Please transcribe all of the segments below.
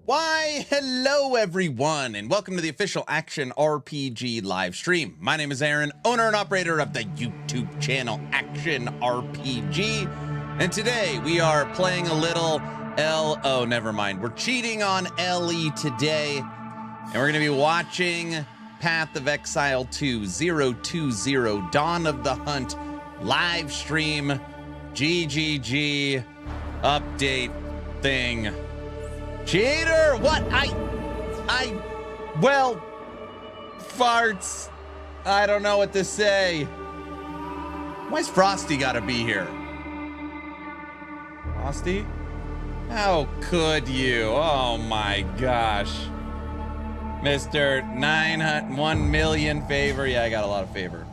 Why, hello everyone, and welcome to the official Action RPG live stream. My name is Aaron, owner and operator of the YouTube channel Action RPG, and today we are playing a little oh, never mind. We're cheating on LE today, and we're going to be watching Path of Exile 2 020 Dawn of the Hunt live stream GGG update thing. Cheater! What? Well, farts. I don't know what to say. Why's Frosty gotta be here? Frosty? How could you? Oh my gosh. Mr. 1 million favor. Yeah, I got a lot of favor.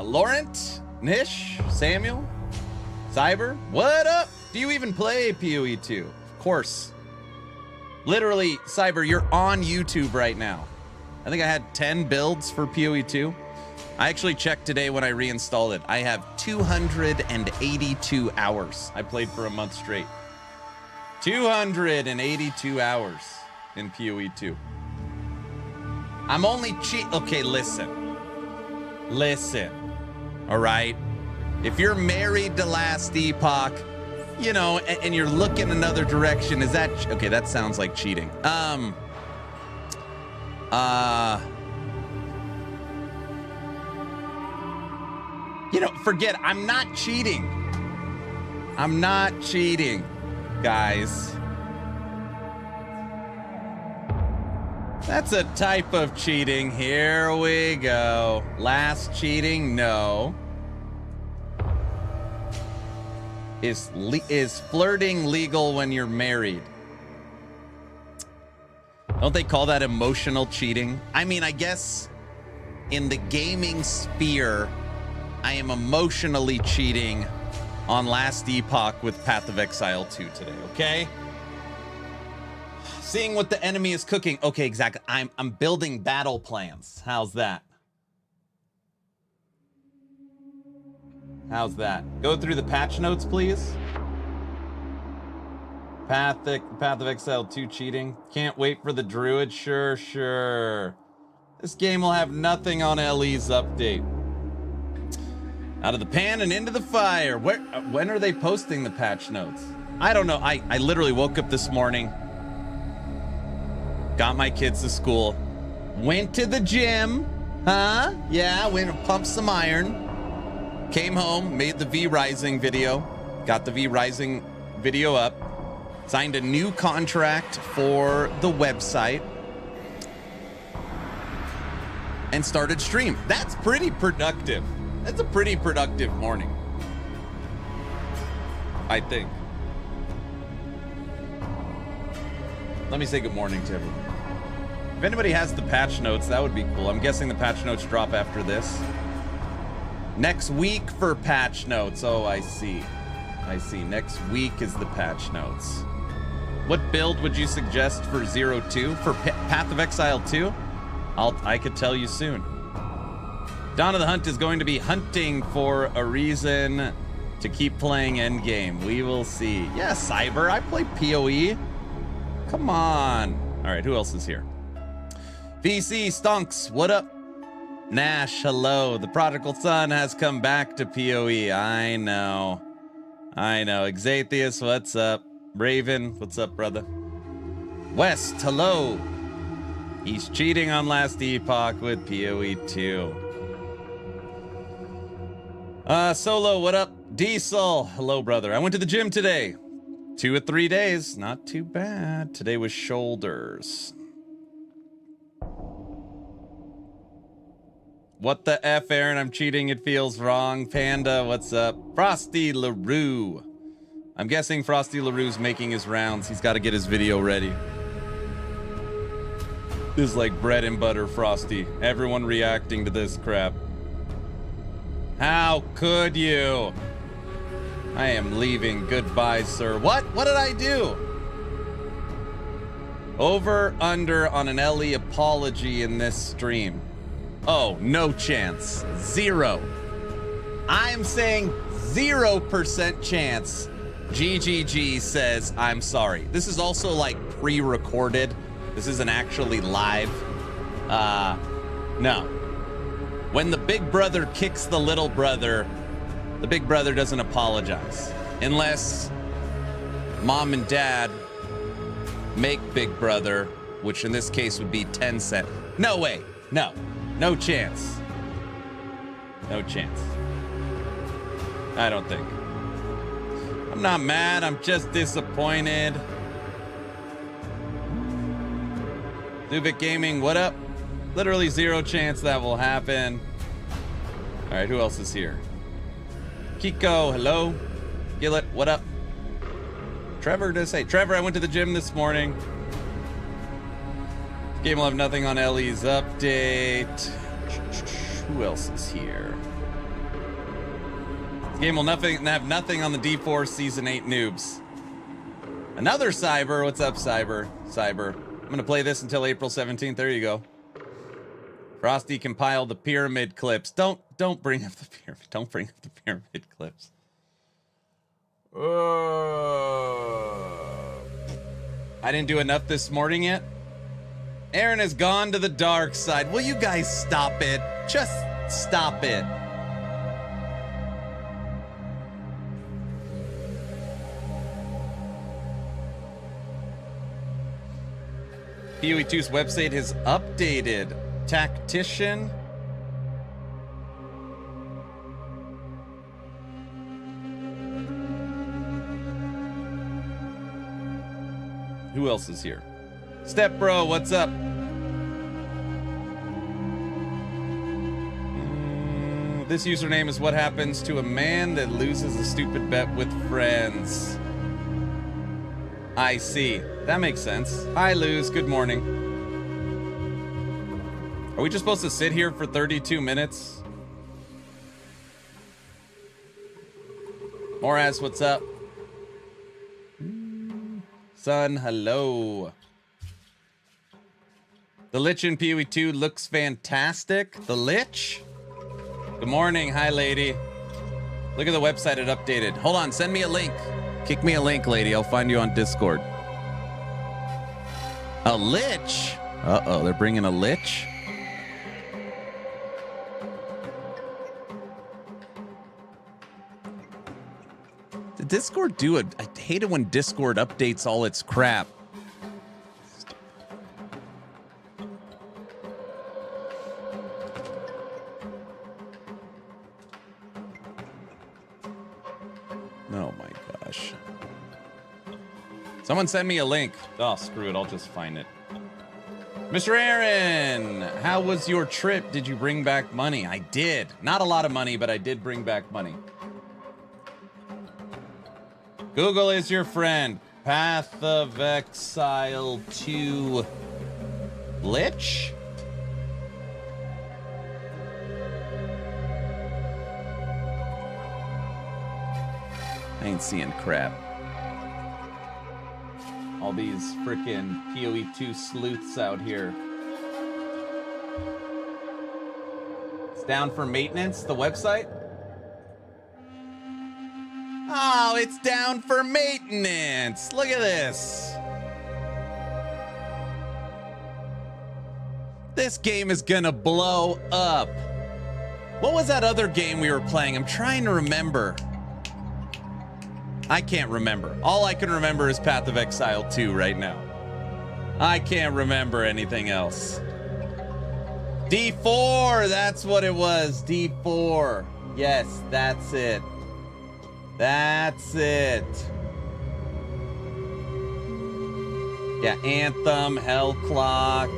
Laurent? Nish? Samuel? Cyber? What up? Do you even play POE 2? Of course. Literally, Cyber, you're on YouTube right now. I think I had 10 builds for POE 2. I actually checked today when I reinstalled it. I have 282 hours. I played for a month straight. 282 hours in POE 2. I'm only Okay, listen. Listen. All right? If you're married to Last Epoch, you know, and you're looking another direction, is that... Okay, that sounds like cheating. You know, forget it. I'm not cheating. I'm not cheating, guys. That's a type of cheating. Here we go. Last cheating, no. Is flirting legal when you're married? Don't they call that emotional cheating? I mean, I guess in the gaming sphere, I am emotionally cheating on Last Epoch with Path of Exile 2 today, okay? Seeing what the enemy is cooking. Okay, exactly. I'm building battle plans. How's that? How's that? Go through the patch notes, please. Path of Exile 2 cheating. Can't wait for the Druid. Sure. This game will have nothing on LE's update. Out of the pan and into the fire. When are they posting the patch notes? I don't know. I literally woke up this morning, got my kids to school, went to the gym. Huh? Yeah, went and pumped some iron. Came home, made the V-Rising video, got the V-Rising video up, signed a new contract for the website, and started stream. That's pretty productive. That's a pretty productive morning, I think. Let me say good morning to everyone. If anybody has the patch notes, that would be cool. I'm guessing the patch notes drop after this. Next week for patch notes. Oh, I see. Next week is the patch notes. What build would you suggest for 02? For Path of Exile 2? I could tell you soon. Dawn of the Hunt is going to be hunting for a reason to keep playing Endgame. We will see. Yeah, Cyber, I play POE. Come on. All right, who else is here? VC Stonks, what up? Nash, hello. The prodigal son has come back to POE. I know. Exatheus, what's up? Raven, what's up, brother? West, hello. He's cheating on Last Epoch with POE 2. Solo, what up? Diesel, hello, brother. I went to the gym today. 2 or 3 days. Not too bad. Today was shoulders. What the F, Aaron? I'm cheating. It feels wrong. Panda, what's up? Frosty LaRue. I'm guessing Frosty LaRue's making his rounds. He's got to get his video ready. This is like bread and butter, Frosty. Everyone reacting to this crap. How could you? I am leaving. Goodbye, sir. What? What did I do? Over, under on an LE apology in this stream. Oh, no chance. 0. I'm saying 0% chance GGG says, I'm sorry. This is also like pre-recorded. This isn't actually live. No. When the big brother kicks the little brother, the big brother doesn't apologize. Unless mom and dad make big brother, which in this case would be 10 cent. No way. No. No chance. No chance. I don't think. I'm not mad. I'm just disappointed. Zubik Gaming, what up? Literally zero chance that will happen. All right, who else is here? Kiko, hello. Gillett, what up? Trevor does say, Trevor, I went to the gym this morning. Game will have nothing on Ellie's update. Who else is here? This game will have nothing on the D4 Season 8 noobs. Another Cyber. What's up, Cyber? Cyber. I'm going to play this until April 17th. There you go. Frosty compiled the pyramid clips. Don't bring up the pyramid. Don't bring up the pyramid clips. I didn't do enough this morning yet. Aaron has gone to the dark side. Will you guys stop it? Just stop it. POE 2's website has updated. Tactician. Who else is here? Step Bro, what's up? This username is what happens to a man that loses a stupid bet with friends. I see. That makes sense. Hi, Luz. Good morning. Are we just supposed to sit here for 32 minutes? Moraz, what's up? Son, hello. The Lich in POE 2 looks fantastic. The Lich? Good morning. Hi, lady. Look at the website it updated. Hold on. Send me a link. Kick me a link, lady. I'll find you on Discord. A Lich? Uh-oh. They're bringing a Lich? Did Discord do it? I hate it when Discord updates all its crap. Oh my gosh. Someone send me a link. Oh, screw it. I'll just find it. Mr. Aaron, how was your trip? Did you bring back money? I did. Not a lot of money, but I did bring back money. Google is your friend. Path of Exile 2 Lich? I ain't seeing crap. All these frickin' POE 2 sleuths out here. It's down for maintenance, the website? Oh, it's down for maintenance. Look at this. This game is gonna blow up. What was that other game we were playing? I'm trying to remember. I can't remember. All I can remember is Path of Exile 2 right now. I can't remember anything else. D4, that's what it was. D4. Yes, that's it. That's it. Yeah, Anthem, Hell Clock.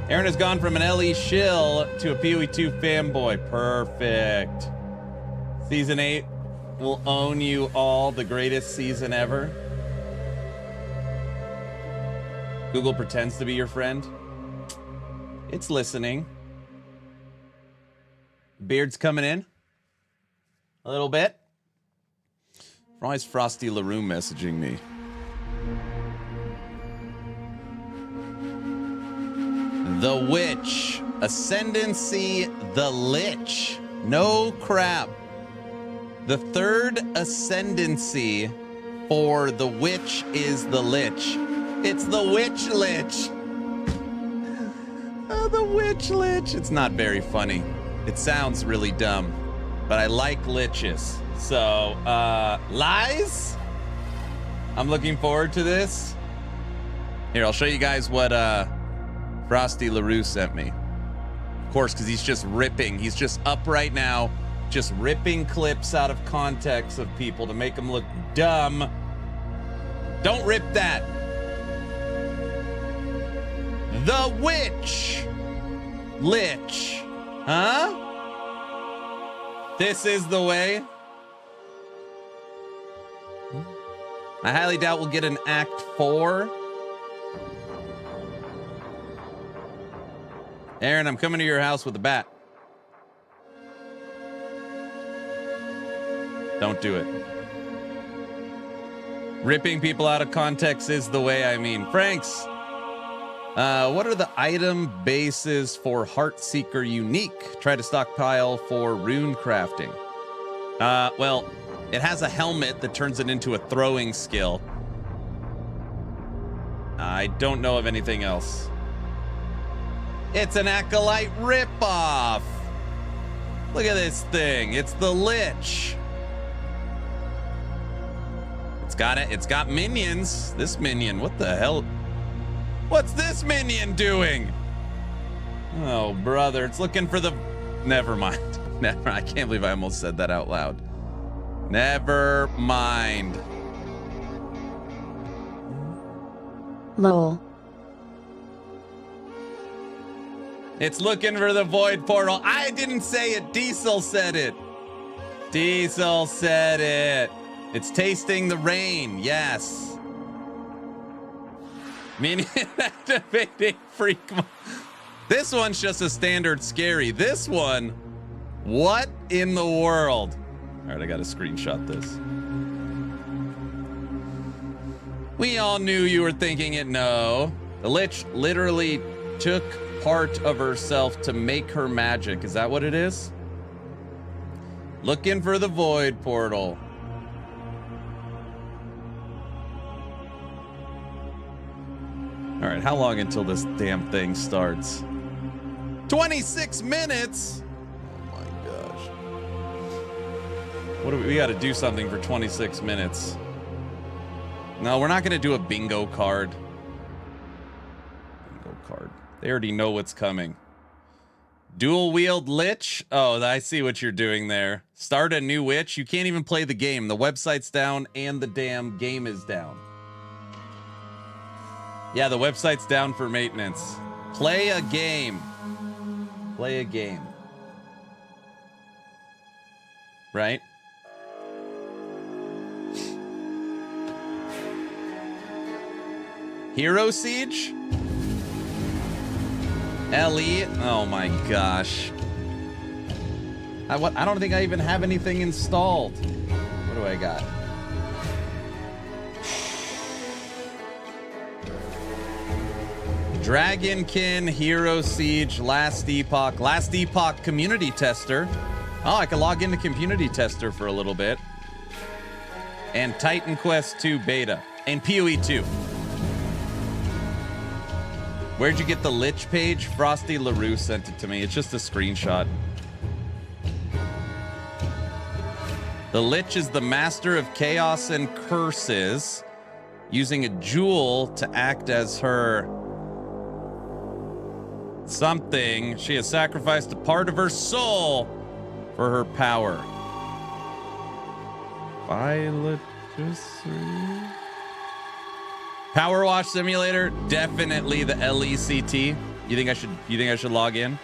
Aaron has gone from an LE shill to a POE 2 fanboy. Perfect. Season 8 will own you all, the greatest season ever. Google pretends to be your friend. It's listening. Beard's coming in. A little bit. Why is Frosty LaRue messaging me? The Witch. Ascendancy the Lich. No crap. The third ascendancy for the witch is the lich. It's the witch lich. Oh, the witch lich. It's not very funny. It sounds really dumb, but I like liches. So, lies? I'm looking forward to this. Here, I'll show you guys what Frosty LaRue sent me. Of course, because he's just ripping. He's just up right now, just ripping clips out of context of people to make them look dumb. Don't rip that. The witch. Lich. Huh? This is the way. I highly doubt we'll get an Act 4. Aaron, I'm coming to your house with a bat. Don't do it. Ripping people out of context is the way, I mean. Franks, what are the item bases for Heartseeker Unique? Try to stockpile for rune crafting. Well, it has a helmet that turns it into a throwing skill. I don't know of anything else. It's an Acolyte ripoff. Look at this thing. It's the Lich. It's got minions. This minion, what the hell? What's this minion doing? Oh, brother, it's looking for the... Never mind. Never. I can't believe I almost said that out loud. Never mind. Lol. It's looking for the void portal. I didn't say it. Diesel said it. Diesel said it. It's tasting the rain. Yes. Minion activating freak. This one's just a standard scary. This one, what in the world? All right, I gotta screenshot this. We all knew you were thinking it. No. The Lich literally took part of herself to make her magic. Is that what it is? Looking for the void portal. All right, how long until this damn thing starts? 26 minutes? Oh my gosh. What do we got to do something for 26 minutes. No, we're not going to do a bingo card. Bingo card. They already know what's coming. Dual wield Lich? Oh, I see what you're doing there. Start a new witch? You can't even play the game. The website's down and the damn game is down. Yeah, the website's down for maintenance. Play a game. Play a game. Right? Hero Siege? LE? Oh my gosh. I don't think I even have anything installed. What do I got? Dragonkin, Hero Siege, Last Epoch. Last Epoch Community Tester. Oh, I can log into Community Tester for a little bit. And Titan Quest 2 Beta. And POE 2. Where'd you get the Lich page? Frosty LaRue sent it to me. It's just a screenshot. The Lich is the master of chaos and curses, using a jewel to act as her something. She has sacrificed a part of her soul for her power. Violet. Power Wash Simulator, definitely the LECT. You think I should log in?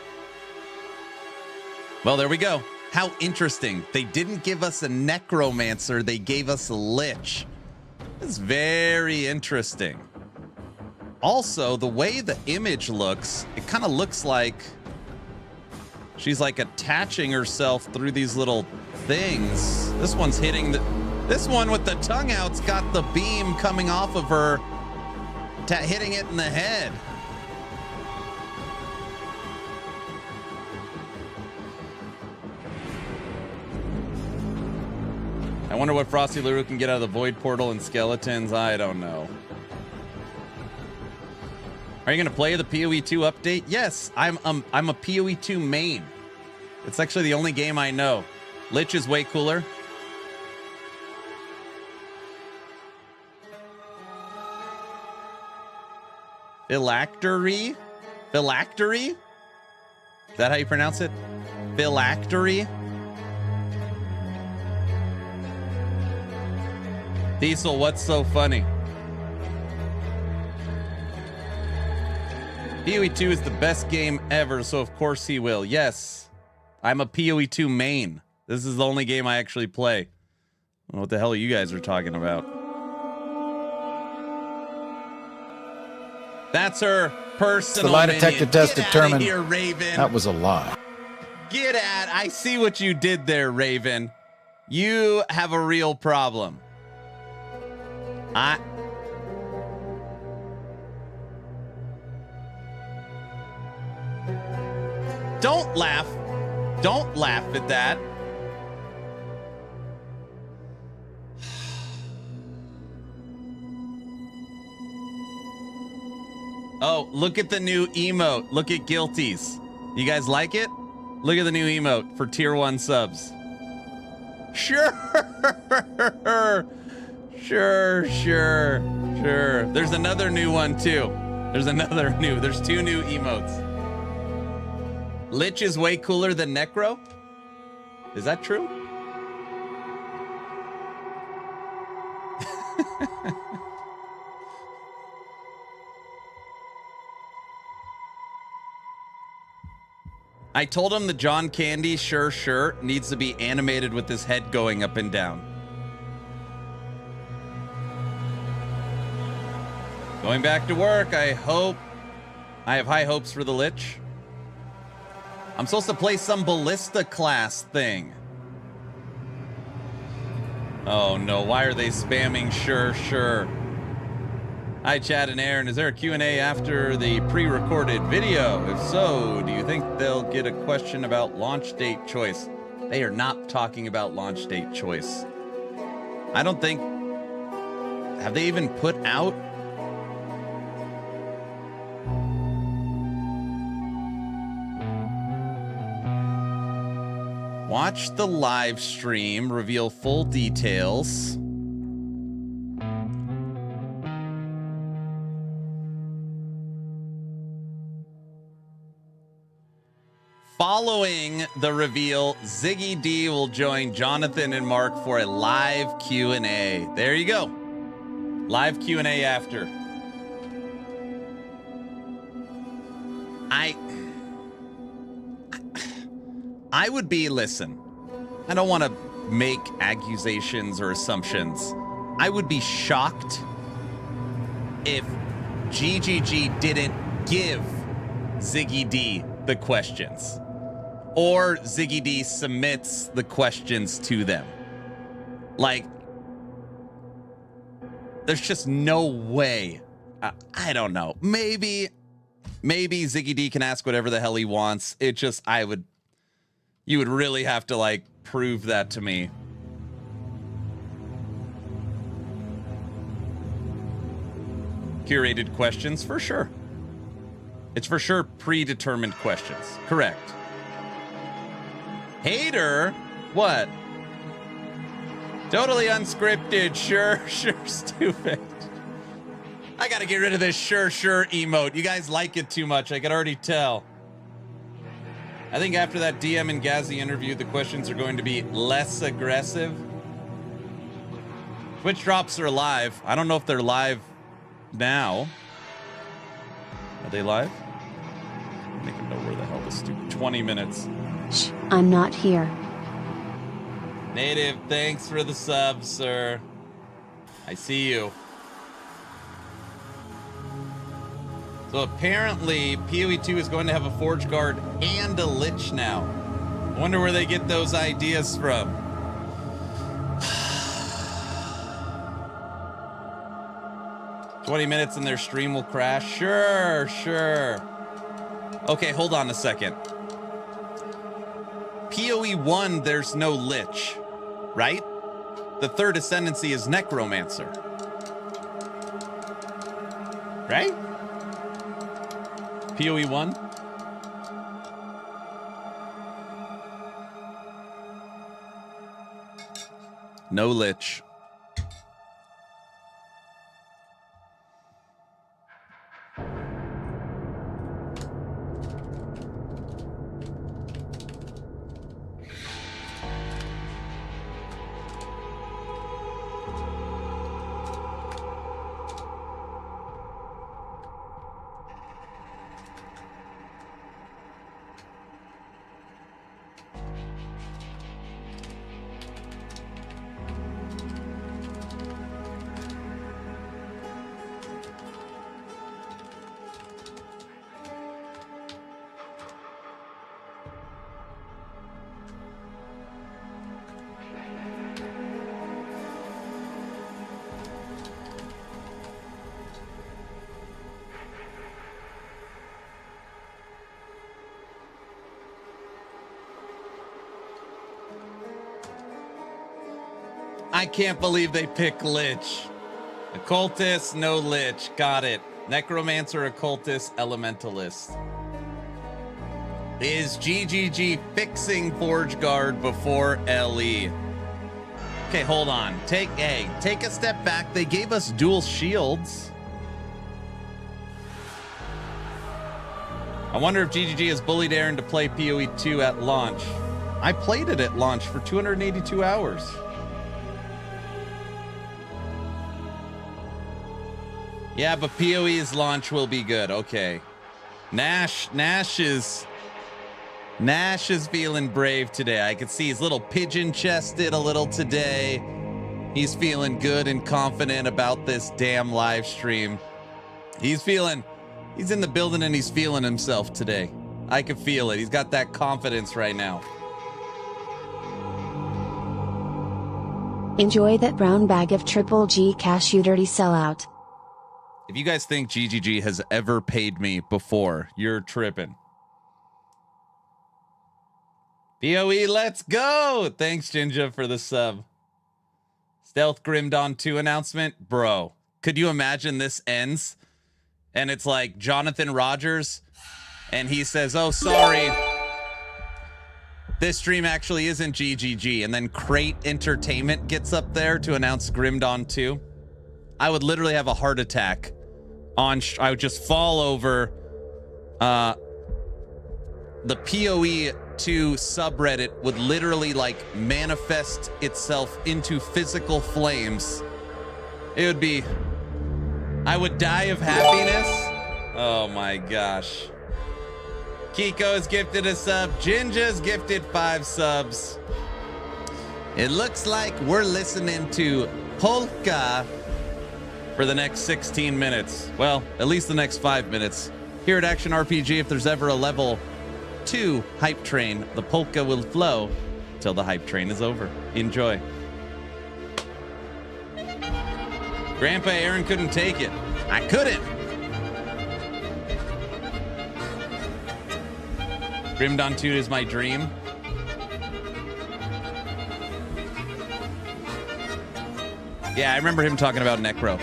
Well, there we go. How interesting. They didn't give us a necromancer, they gave us a lich. It's very interesting. Also, the way the image looks, it kind of looks like she's like attaching herself through these little things. This one's hitting this one with the tongue out's got the beam coming off of her, hitting it in the head. I wonder what Frosty LaRue can get out of the Void Portal and Skeletons. I don't know. Are you going to play the POE 2 update? Yes, I'm a POE 2 main. It's actually the only game I know. Lich is way cooler. Phylactery? Phylactery? Is that how you pronounce it? Phylactery? Diesel, what's so funny? POE 2 is the best game ever, so of course he will. Yes, I'm a POE 2 main. This is the only game I actually play. I don't know what the hell you guys are talking about. That's her personal The lie detector test determined here, Raven. that was a lie. Get at. I see what you did there, Raven. You have a real problem. Don't laugh. Don't laugh at that. Oh, look at the new emote. Look at Guilties. You guys like it? Look at the new emote for tier 1 subs. Sure. Sure. There's another new one too. There's two new emotes. Lich is way cooler than Necro? Is that true? I told him the John Candy sure needs to be animated with his head going up and down. Going back to work, I hope. I have high hopes for the Lich. I'm supposed to play some Ballista class thing. Oh no, why are they spamming sure? Hi Chad and Aaron, is there a Q&A after the pre-recorded video? If so, do you think they'll get a question about launch date choice? They are not talking about launch date choice. I don't think... Have they even put out... Watch the live stream, reveal full details. Following the reveal, Ziggy D will join Jonathan and Mark for a live Q&A. There you go. Live Q&A after. I would be, listen, I don't want to make accusations or assumptions. I would be shocked if GGG didn't give Ziggy D the questions, or Ziggy D submits the questions to them. Like, there's just no way. I don't know. Maybe Ziggy D can ask whatever the hell he wants. It just, you would really have to, like, prove that to me. Curated questions, for sure. It's for sure predetermined questions. Correct. Hater? What? Totally unscripted. Sure, stupid. I gotta get rid of this sure emote. You guys like it too much. I can already tell. I think after that DM and Gazzy interview, the questions are going to be less aggressive. Twitch drops are live. I don't know if they're live now. Are they live? I don't even know where the hell this stupid 20 minutes. Shh, I'm not here. Native, thanks for the sub, sir. I see you. So apparently, POE 2 is going to have a Forge Guard and a Lich now. I wonder where they get those ideas from. $20 and their stream will crash. Sure. Okay, hold on a second. POE 1, there's no Lich, right? the third ascendancy is Necromancer. Right? POE 1? No Lich. I can't believe they pick Lich. Occultist, no Lich. Got it. Necromancer, Occultist, Elementalist. Is GGG fixing Forge Guard before LE? Okay, hold on. Take a step back. They gave us dual shields. I wonder if GGG has bullied Aaron to play PoE 2 at launch. I played it at launch for 282 hours. Yeah, but PoE's launch will be good. Okay. Nash is feeling brave today. I could see he's a little pigeon-chested a little today. He's feeling good and confident about this damn live stream. He's in the building and he's feeling himself today. I can feel it. He's got that confidence right now. Enjoy that brown bag of Triple G cash, you dirty sellout. If you guys think GGG has ever paid me before, you're tripping. PoE, let's go! Thanks, Jinja, for the sub. Stealth Grim Dawn 2 announcement. Bro, could you imagine this ends? And it's like Jonathan Rogers, and he says, oh, sorry. This stream actually isn't GGG. And then Crate Entertainment gets up there to announce Grim Dawn 2. I would literally have a heart attack. I would just fall over. The PoE 2 subreddit would literally like manifest itself into physical flames. It would be... I would die of happiness. Oh my gosh. Kiko has gifted a sub. Jinja's gifted 5 subs. It looks like we're listening to Polka for the next 16 minutes. Well, at least the next 5 minutes. Here at Action RPG, if there's ever a level 2 hype train, the polka will flow till the hype train is over. Enjoy. Grandpa Aaron couldn't take it. I couldn't. Grim Dawn 2 is my dream. Yeah, I remember him talking about Necro.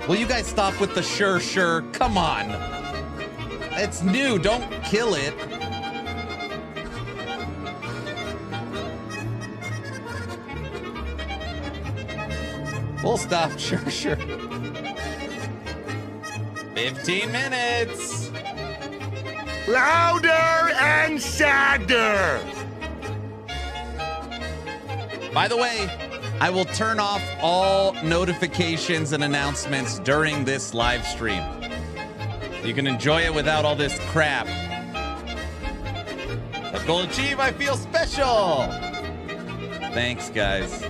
Will you guys stop with the sure? Come on. It's new. Don't kill it. Full stop. Sure. 15 minutes. Louder and sadder. By the way, I will turn off all notifications and announcements during this live stream. You can enjoy it without all this crap. A goal achieved, I feel special. Thanks, guys.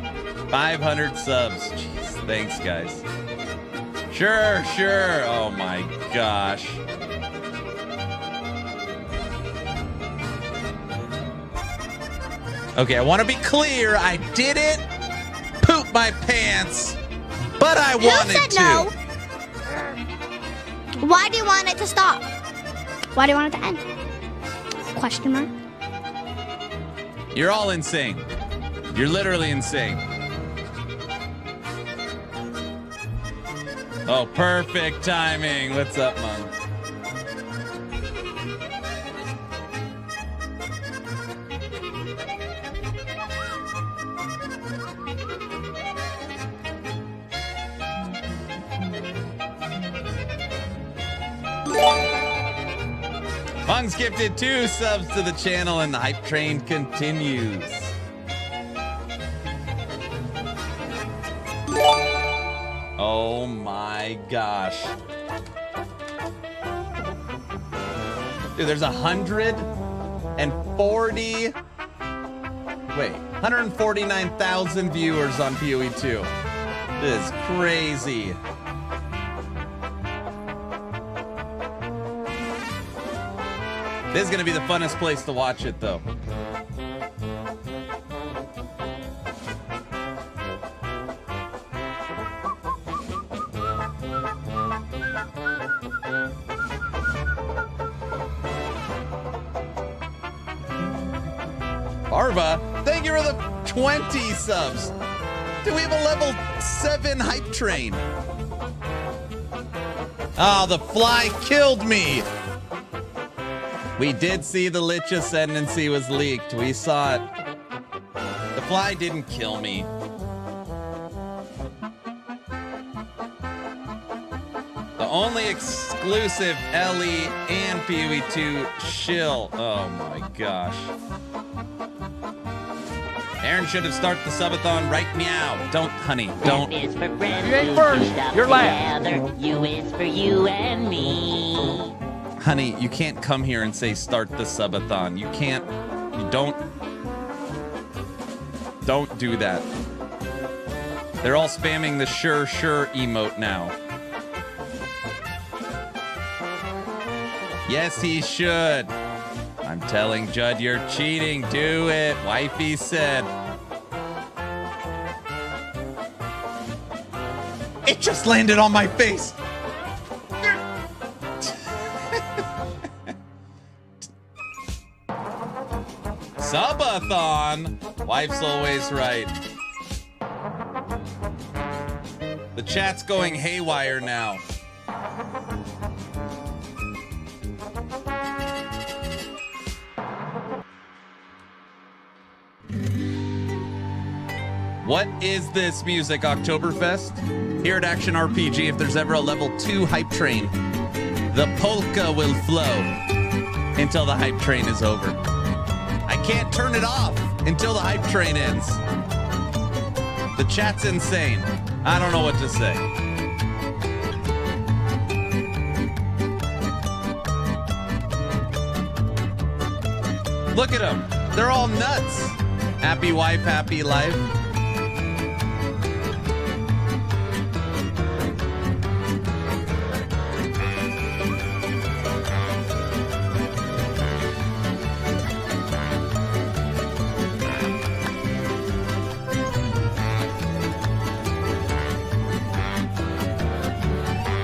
500 subs. Jeez, thanks, guys. Sure. Oh my gosh. Okay, I want to be clear. I didn't poop my pants, but I wanted to. Why do you want it to stop? Why do you want it to end? Question mark. You're all insane. You're literally insane. Oh, perfect timing. What's up, Mung? Mung's gifted 2 subs to the channel and the hype train continues. Oh my gosh. Dude, there's 149,000 viewers on POE 2. This is crazy. This is going to be the funnest place to watch it, though. Arva, thank you for the 20 subs. Do we have a level 7 hype train? Oh, the fly killed me. We did see the Lich Ascendancy was leaked. We saw it. The fly didn't kill me. The only exclusive LE and POE 2 shill. Oh my gosh. Aaron should have started the subathon right meow. Don't, honey, don't. F is for friends. You ain't first. You're last. Together. U is for you and me. Honey, you can't come here and say start the subathon. You can't. You don't do that. They're all spamming the sure emote now. Yes, he should. I'm telling Judd you're cheating. Do it. Wifey said. It just landed on my face. Subathon. Wife's always right. The chat's going haywire now. What is this music, Oktoberfest? Here at Action RPG, if there's ever a level 2 hype train, the polka will flow until the hype train is over. I can't turn it off until the hype train ends. The chat's insane. I don't know what to say. Look at them. They're all nuts. Happy wife, happy life.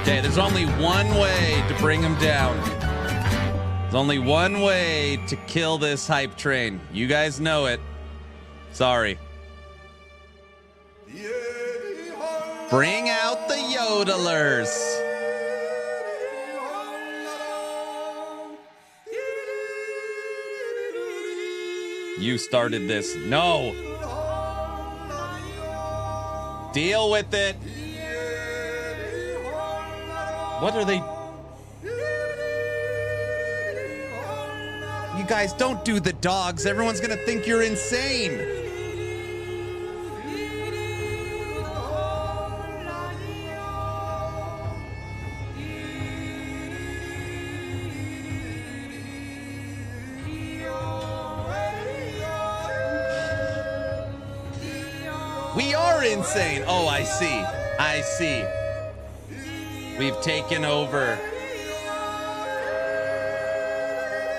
Okay, there's only one way to bring him down. There's only one way to kill this hype train. You guys know it. Sorry. Bring out the yodelers. You started this. No. Deal with it. What are they? You guys don't do the dogs. Everyone's gonna think you're insane. We are insane. Oh, I see. I see. We've taken over.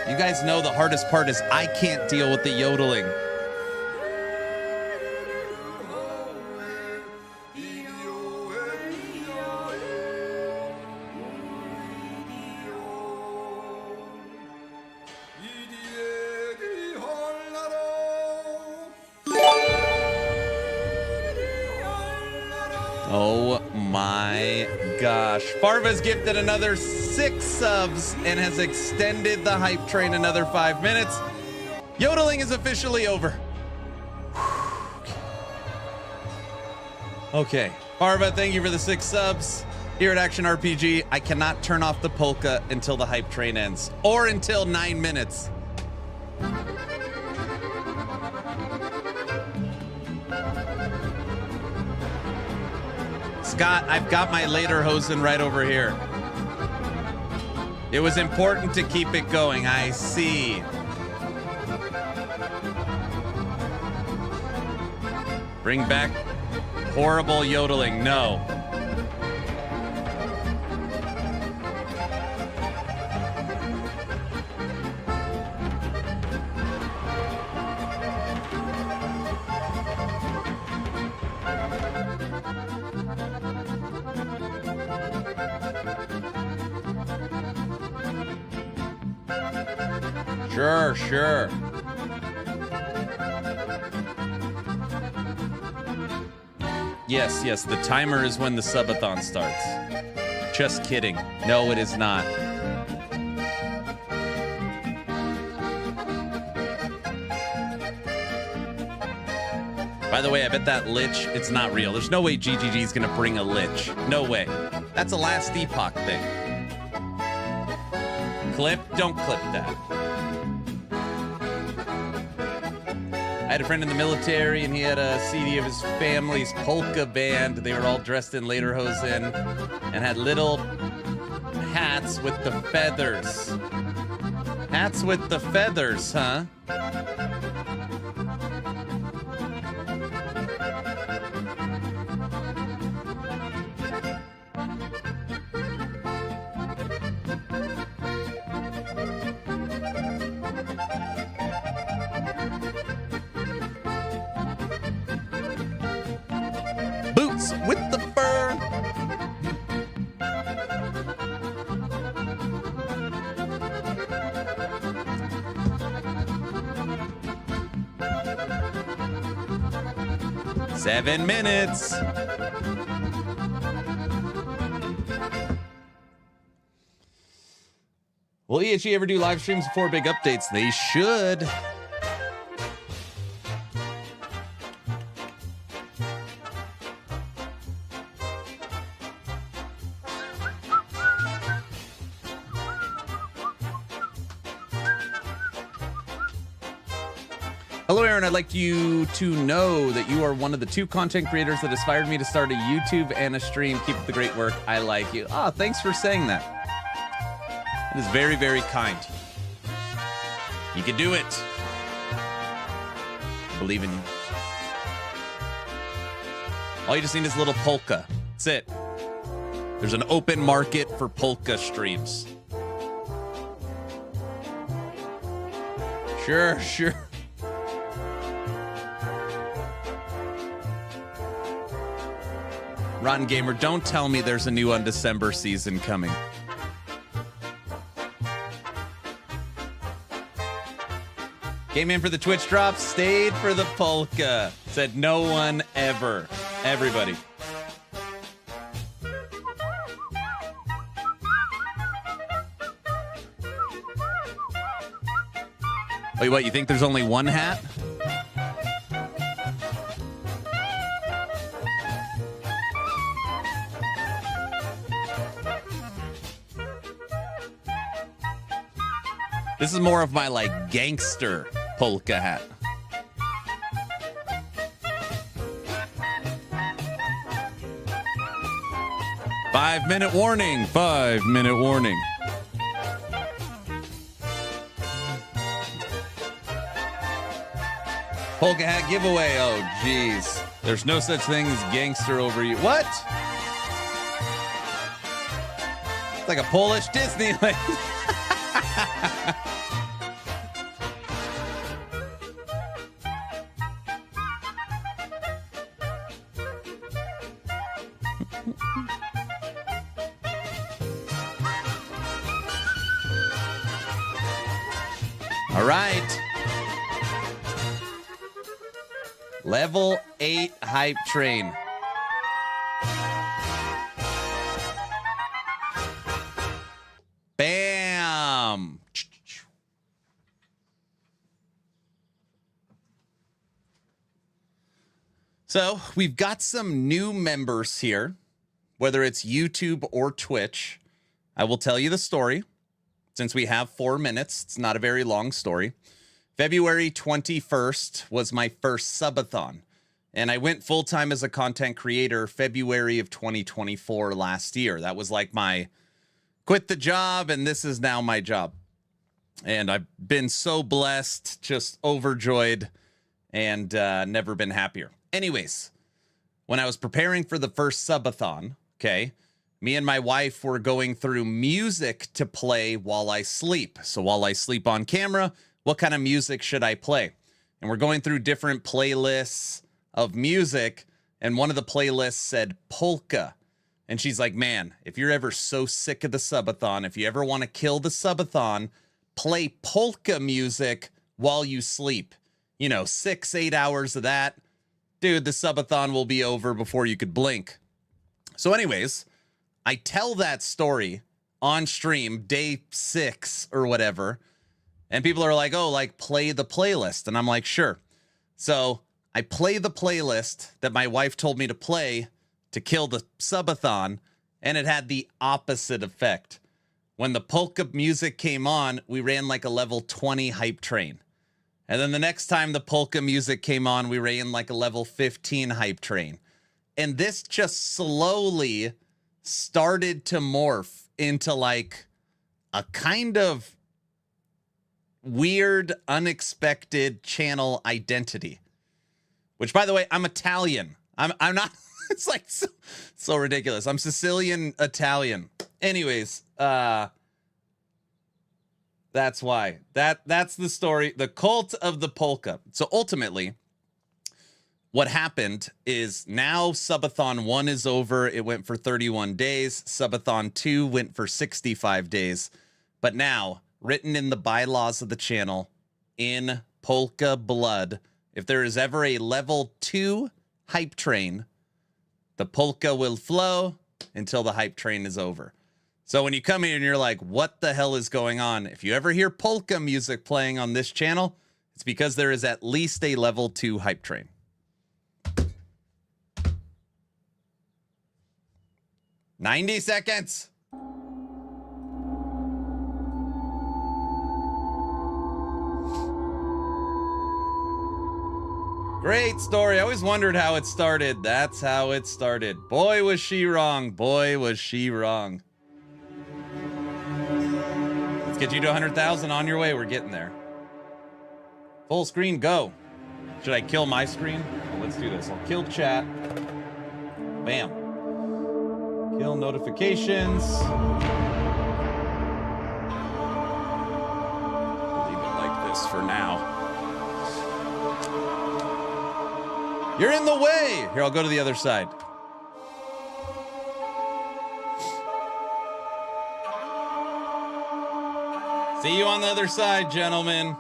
You guys know the hardest part is I can't deal with the yodeling. gosh. Farva's gifted another 6 subs and has extended the hype train another 5 minutes. Yodeling is officially over. Okay. Farva, thank you for the 6 subs. Here at Action RPG, I cannot turn off the polka until the hype train ends, or until 9 minutes. Scott, I've got my lederhosen right over here. It was important to keep it going, I see. Bring back horrible yodeling, no. Sure. Yes, the timer is when the subathon starts. Just kidding. No, it is not. By the way, I bet that lich, it's not real. There's no way GGG is going to bring a lich. No way. That's a last epoch thing. Clip? Don't clip that. I had a friend in the military, and he had a CD of his family's polka band. They were all dressed in lederhosen and had little hats with the feathers. Hats with the feathers, huh? Boots with the fur. Seven minutes. Will EHE ever do live streams before big updates? They should. Hello, Aaron. I'd like you to know that you are one of the 2 content creators that inspired me to start a YouTube and a stream. Keep up the great work. I like you. Ah, thanks for saying that. It is very, very kind. You can do it. I believe in you. All you just need is a little polka. That's it. There's an open market for polka streams. Sure. Rotten Gamer, don't tell me there's a new Undecember season coming. Came in for the Twitch drop, stayed for the polka. Said no one ever. Everybody. Wait, what? You think there's only one hat? This is more of my, like, gangster polka hat. Five-minute warning. 5-minute warning. Polka hat giveaway. Oh, jeez. There's no such thing as gangster over you. What? It's like a Polish Disneyland. All right. Level 8 hype train. So we've got some new members here, whether it's YouTube or Twitch. I will tell you the story. Since we have 4 minutes, it's not a very long story. February 21st was my first subathon, and I went full-time as a content creator February of 2024 last year. That was like my quit the job, and this is now my job. And I've been so blessed, just overjoyed, and never been happier. Anyways, when I was preparing for the first subathon, okay, me and my wife were going through music to play while I sleep. So while I sleep on camera, what kind of music should I play? And we're going through different playlists of music, and one of the playlists said polka. And she's like, man, if you're ever so sick of the subathon, if you ever want to kill the subathon, play polka music while you sleep. You know, 6-8 hours of that. Dude, the subathon will be over before you could blink. So anyways, I tell that story on stream, day 6 or whatever, and people are like, oh, like, play the playlist. And I'm like, sure. So I play the playlist that my wife told me to play to kill the subathon, and it had the opposite effect. When the polka music came on, we ran like a level 20 hype train. And then the next time the polka music came on, we ran like a level 15 hype train. And this just slowly started to morph into like a kind of weird, unexpected channel identity. Which, by the way, I'm Italian. I'm not, it's like so ridiculous. I'm Sicilian Italian. Anyways, that's why. That's the story. The cult of the polka. So ultimately, what happened is now Subathon 1 is over. It went for 31 days. Subathon 2 went for 65 days. But now, written in the bylaws of the channel, in polka blood, if there is ever a level 2 hype train, the polka will flow until the hype train is over. So when you come in and you're like, what the hell is going on? If you ever hear polka music playing on this channel, it's because there is at least a level 2 hype train. "90 seconds. Great story. I always wondered how it started. That's how it started. Boy, was she wrong. Boy, was she wrong. Let's get you to 100,000 on your way. We're getting there. Full screen, go. Should I kill my screen? Well, let's do this. I'll kill chat. Bam. Kill notifications. I'll leave it like this for now. You're in the way. Here, I'll go to the other side. See you on the other side, gentlemen.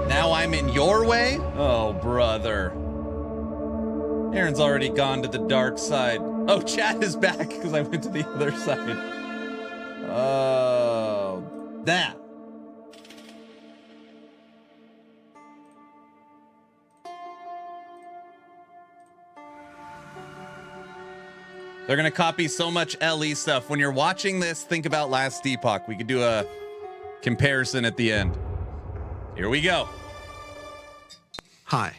Now I'm in your way? Oh, brother. Aaron's already gone to the dark side. Oh, chat is back because I went to the other side. Oh, that. They're going to copy so much LE stuff. When you're watching this, think about Last Epoch. We could do a comparison at the end. Here we go. Hi,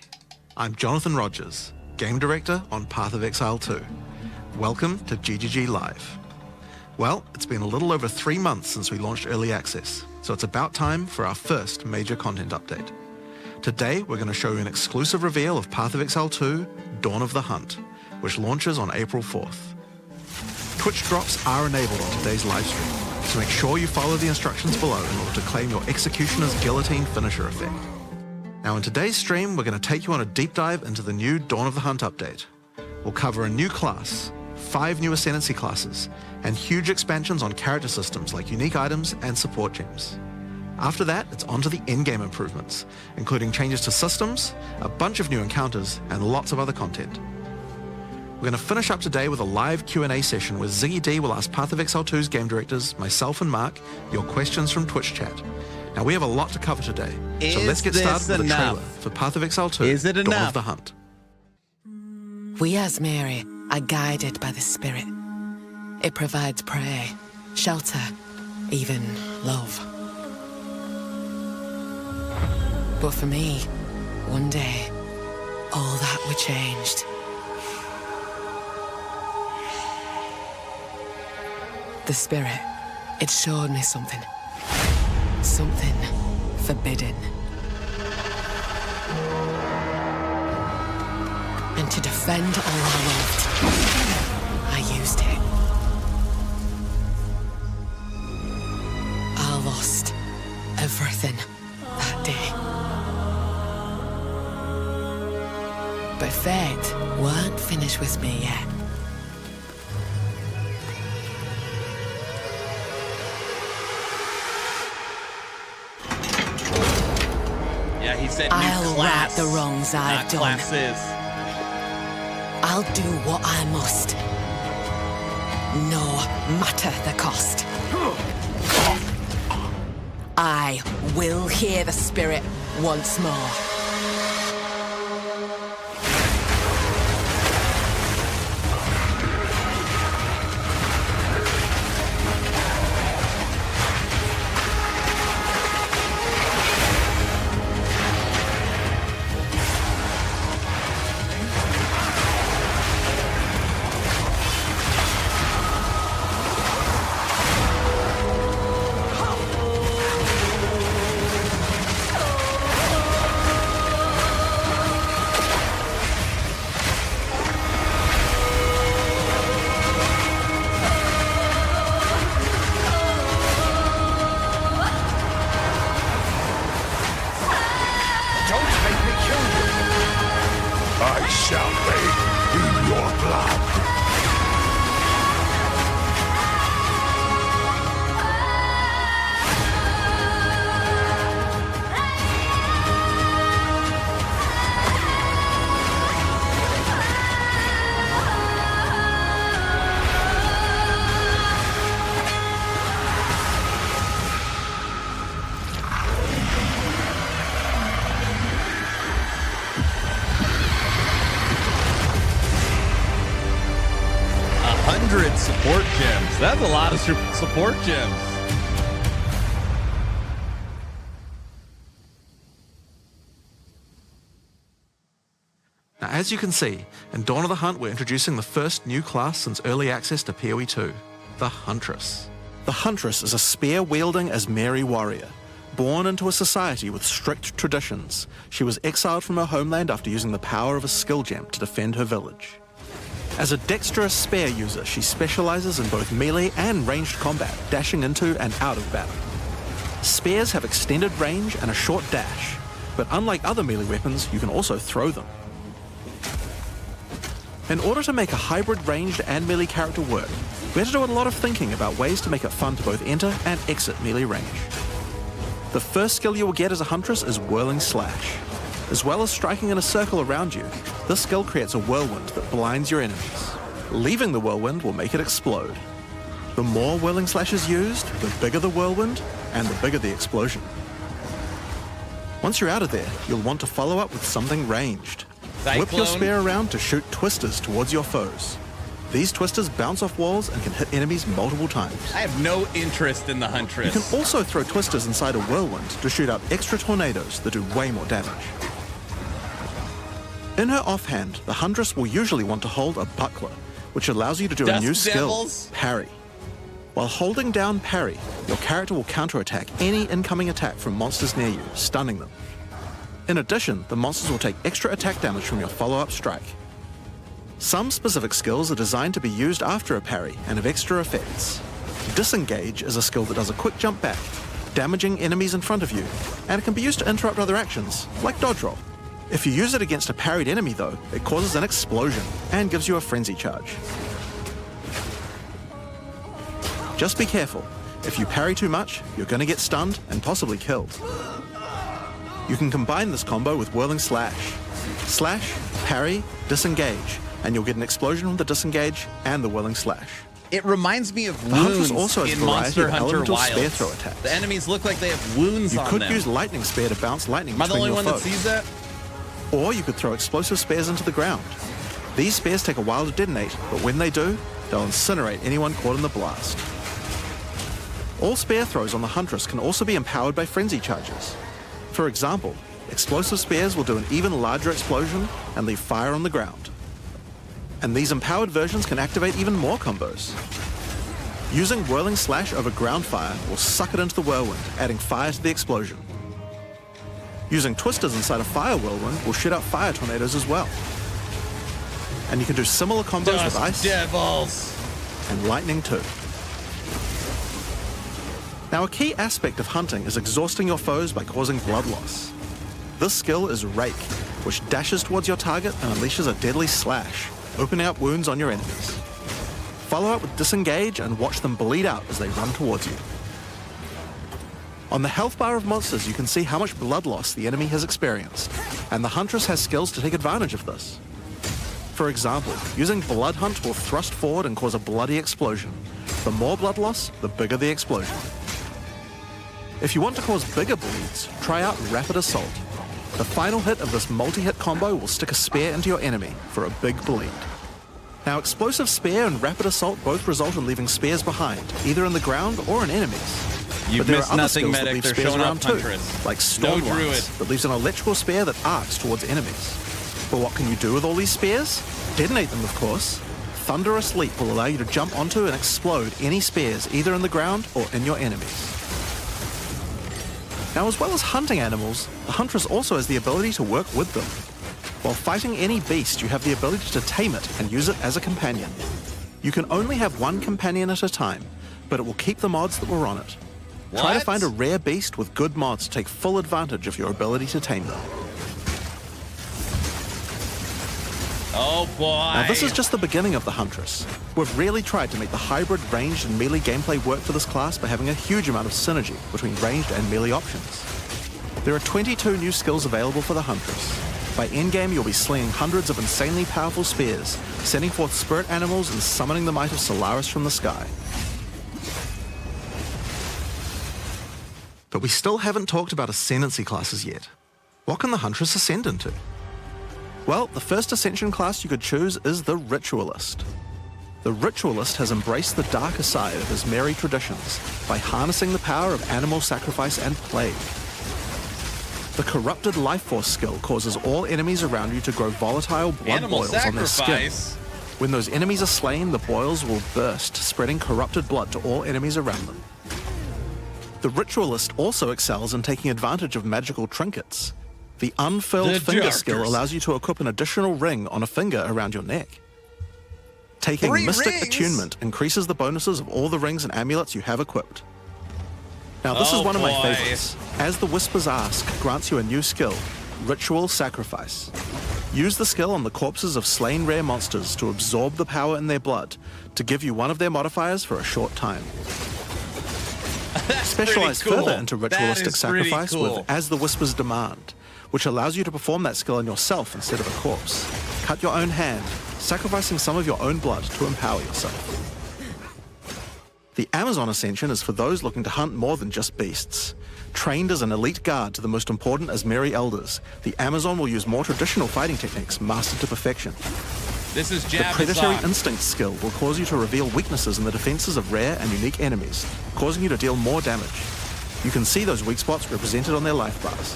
I'm Jonathan Rogers, Game Director on Path of Exile 2. Welcome to GGG Live. Well, it's been a little over 3 months since we launched Early Access, so it's about time for our first major content update. Today, we're going to show you an exclusive reveal of Path of Exile 2, Dawn of the Hunt, which launches on April 4th. Twitch drops are enabled on today's live stream, so make sure you follow the instructions below in order to claim your Executioner's Guillotine finisher effect. Now in today's stream, we're going to take you on a deep dive into the new Dawn of the Hunt update. We'll cover a new class, 5 new Ascendancy classes, and huge expansions on character systems like unique items and support gems. After that, it's on to the in-game improvements, including changes to systems, a bunch of new encounters, and lots of other content. We're going to finish up today with a live Q&A session where Ziggy D will ask Path of Exile 2's game directors, myself and Mark, your questions from Twitch chat. Now, we have a lot to cover today, so let's get started with a trailer for Path of Exile 2, Is it Dawn enough? of the Hunt. We as Mary are guided by the Spirit. It provides prey, shelter, even love. But for me, one day, all that were changed. The Spirit, it showed me something. Something forbidden. And to defend all I loved, I used it. I lost everything that day. But fate weren't finished with me yet. Yeah, he said I'll right class, the wrongs I've not done. classes. I'll do what I must, no matter the cost. I will hear the Spirit once more. Don't make me kill you! I shall bathe in your blood! Support gems. That's a lot of support gems. Now, as you can see, in Dawn of the Hunt, we're introducing the first new class since early access to POE 2, the Huntress. The Huntress is a spear-wielding Asmeri warrior. Born into a society with strict traditions, she was exiled from her homeland after using the power of a skill gem to defend her village. As a dexterous spear user, she specializes in both melee and ranged combat, dashing into and out of battle. Spears have extended range and a short dash, but unlike other melee weapons, you can also throw them. In order to make a hybrid ranged and melee character work, we had to do a lot of thinking about ways to make it fun to both enter and exit melee range. The first skill you will get as a Huntress is Whirling Slash. As well as striking in a circle around you, this skill creates a whirlwind that blinds your enemies. Leaving the whirlwind will make it explode. The more Whirling Slash is used, the bigger the whirlwind, and the bigger the explosion. Once you're out of there, you'll want to follow up with something ranged. Whip your spear around to shoot twisters towards your foes. These twisters bounce off walls and can hit enemies multiple times. I have no interest in the Huntress. You can also throw twisters inside a whirlwind to shoot out extra tornadoes that do way more damage. In her offhand, the Huntress will usually want to hold a buckler, which allows you to do a new skill, Parry. While holding down Parry, your character will counterattack any incoming attack from monsters near you, stunning them. In addition, the monsters will take extra attack damage from your follow-up strike. Some specific skills are designed to be used after a parry and have extra effects. Disengage is a skill that does a quick jump back, damaging enemies in front of you, and it can be used to interrupt other actions, like dodge roll. If you use it against a parried enemy though, it causes an explosion and gives you a frenzy charge. Just be careful. If you parry too much, you're going to get stunned and possibly killed. You can combine this combo with Whirling Slash. Slash, parry, disengage, and you'll get an explosion from the disengage and the whirling slash. It reminds me of The Huntress wounds also has in a variety Monster of Hunter elemental Wilds. spear throw attacks. The enemies look like they have wounds You on could them. use Lightning Spear to bounce lightning Am I the between only your one that foes. sees that? Or you could throw explosive spears into the ground. These spears take a while to detonate, but when they do, they'll incinerate anyone caught in the blast. All spear throws on the Huntress can also be empowered by frenzy charges. For example, explosive spears will do an even larger explosion and leave fire on the ground. And these empowered versions can activate even more combos. Using Whirling Slash over ground fire will suck it into the whirlwind, adding fire to the explosion. Using Twisters inside a fire whirlwind will shoot out fire tornadoes as well. And you can do similar combos with ice devils and lightning too. Now, a key aspect of hunting is exhausting your foes by causing blood loss. This skill is Rake, which dashes towards your target and unleashes a deadly slash, opening up wounds on your enemies. Follow up with Disengage and watch them bleed out as they run towards you. On the health bar of monsters, you can see how much blood loss the enemy has experienced, and the Huntress has skills to take advantage of this. For example, using Blood Hunt will thrust forward and cause a bloody explosion. The more blood loss, the bigger the explosion. If you want to cause bigger bleeds, try out Rapid Assault. The final hit of this multi-hit combo will stick a spear into your enemy for a big bleed. Now, Explosive Spear and Rapid Assault both result in leaving spears behind, either in the ground or in enemies. You've But there missed are other nothing, skills that medic. leave They're spears showing around up, too, Huntress. like No Storm druid. Lance, that leaves an electrical spear that arcs towards enemies. But what can you do with all these spears? Detonate them, of course. Thunderous Leap will allow you to jump onto and explode any spears either in the ground or in your enemies. Now, as well as hunting animals, the Huntress also has the ability to work with them. While fighting any beast, you have the ability to tame it and use it as a companion. You can only have one companion at a time, but it will keep the mods that were on it. Try to What? find a rare beast with good mods to take full advantage of your ability to tame them. Oh boy. Now, this is just the beginning of the Huntress. We've really tried to make the hybrid ranged and melee gameplay work for this class by having a huge amount of synergy between ranged and melee options. There are 22 new skills available for the Huntress. By endgame, you'll be slinging hundreds of insanely powerful spears, sending forth spirit animals and summoning the might of Solaris from the sky. But we still haven't talked about ascendancy classes yet. What can the Huntress ascend into? Well, the first Ascension class you could choose is the Ritualist. The Ritualist has embraced the darker side of his merry traditions by harnessing the power of animal sacrifice and plague. The Corrupted Life Force skill causes all enemies around you to grow volatile blood Animal boils on their skin. sacrifice. When those enemies are slain, the boils will burst, spreading corrupted blood to all enemies around them. The Ritualist also excels in taking advantage of magical trinkets. The Unfurled The Finger Darkers. skill allows you to equip an additional ring on a finger around your neck. Taking 3 Mystic rings? Attunement increases the bonuses of all the rings and amulets you have equipped. Now, this Oh, is one of my boy. favorites. As the Whispers Ask grants you a new skill, Ritual Sacrifice. Use the skill on the corpses of slain rare monsters to absorb the power in their blood to give you one of their modifiers for a short time. Specialize pretty cool. further into That Ritualistic is pretty Sacrifice cool. with As the Whispers Demand, which allows you to perform that skill on yourself instead of a corpse. Cut your own hand, sacrificing some of your own blood to empower yourself. The Amazon Ascension is for those looking to hunt more than just beasts. Trained as an elite guard to the most important Asmeri elders, the Amazon will use more traditional fighting techniques mastered to perfection. This is The Predatory Jabazon. Instinct skill will cause you to reveal weaknesses in the defenses of rare and unique enemies, causing you to deal more damage. You can see those weak spots represented on their life bars.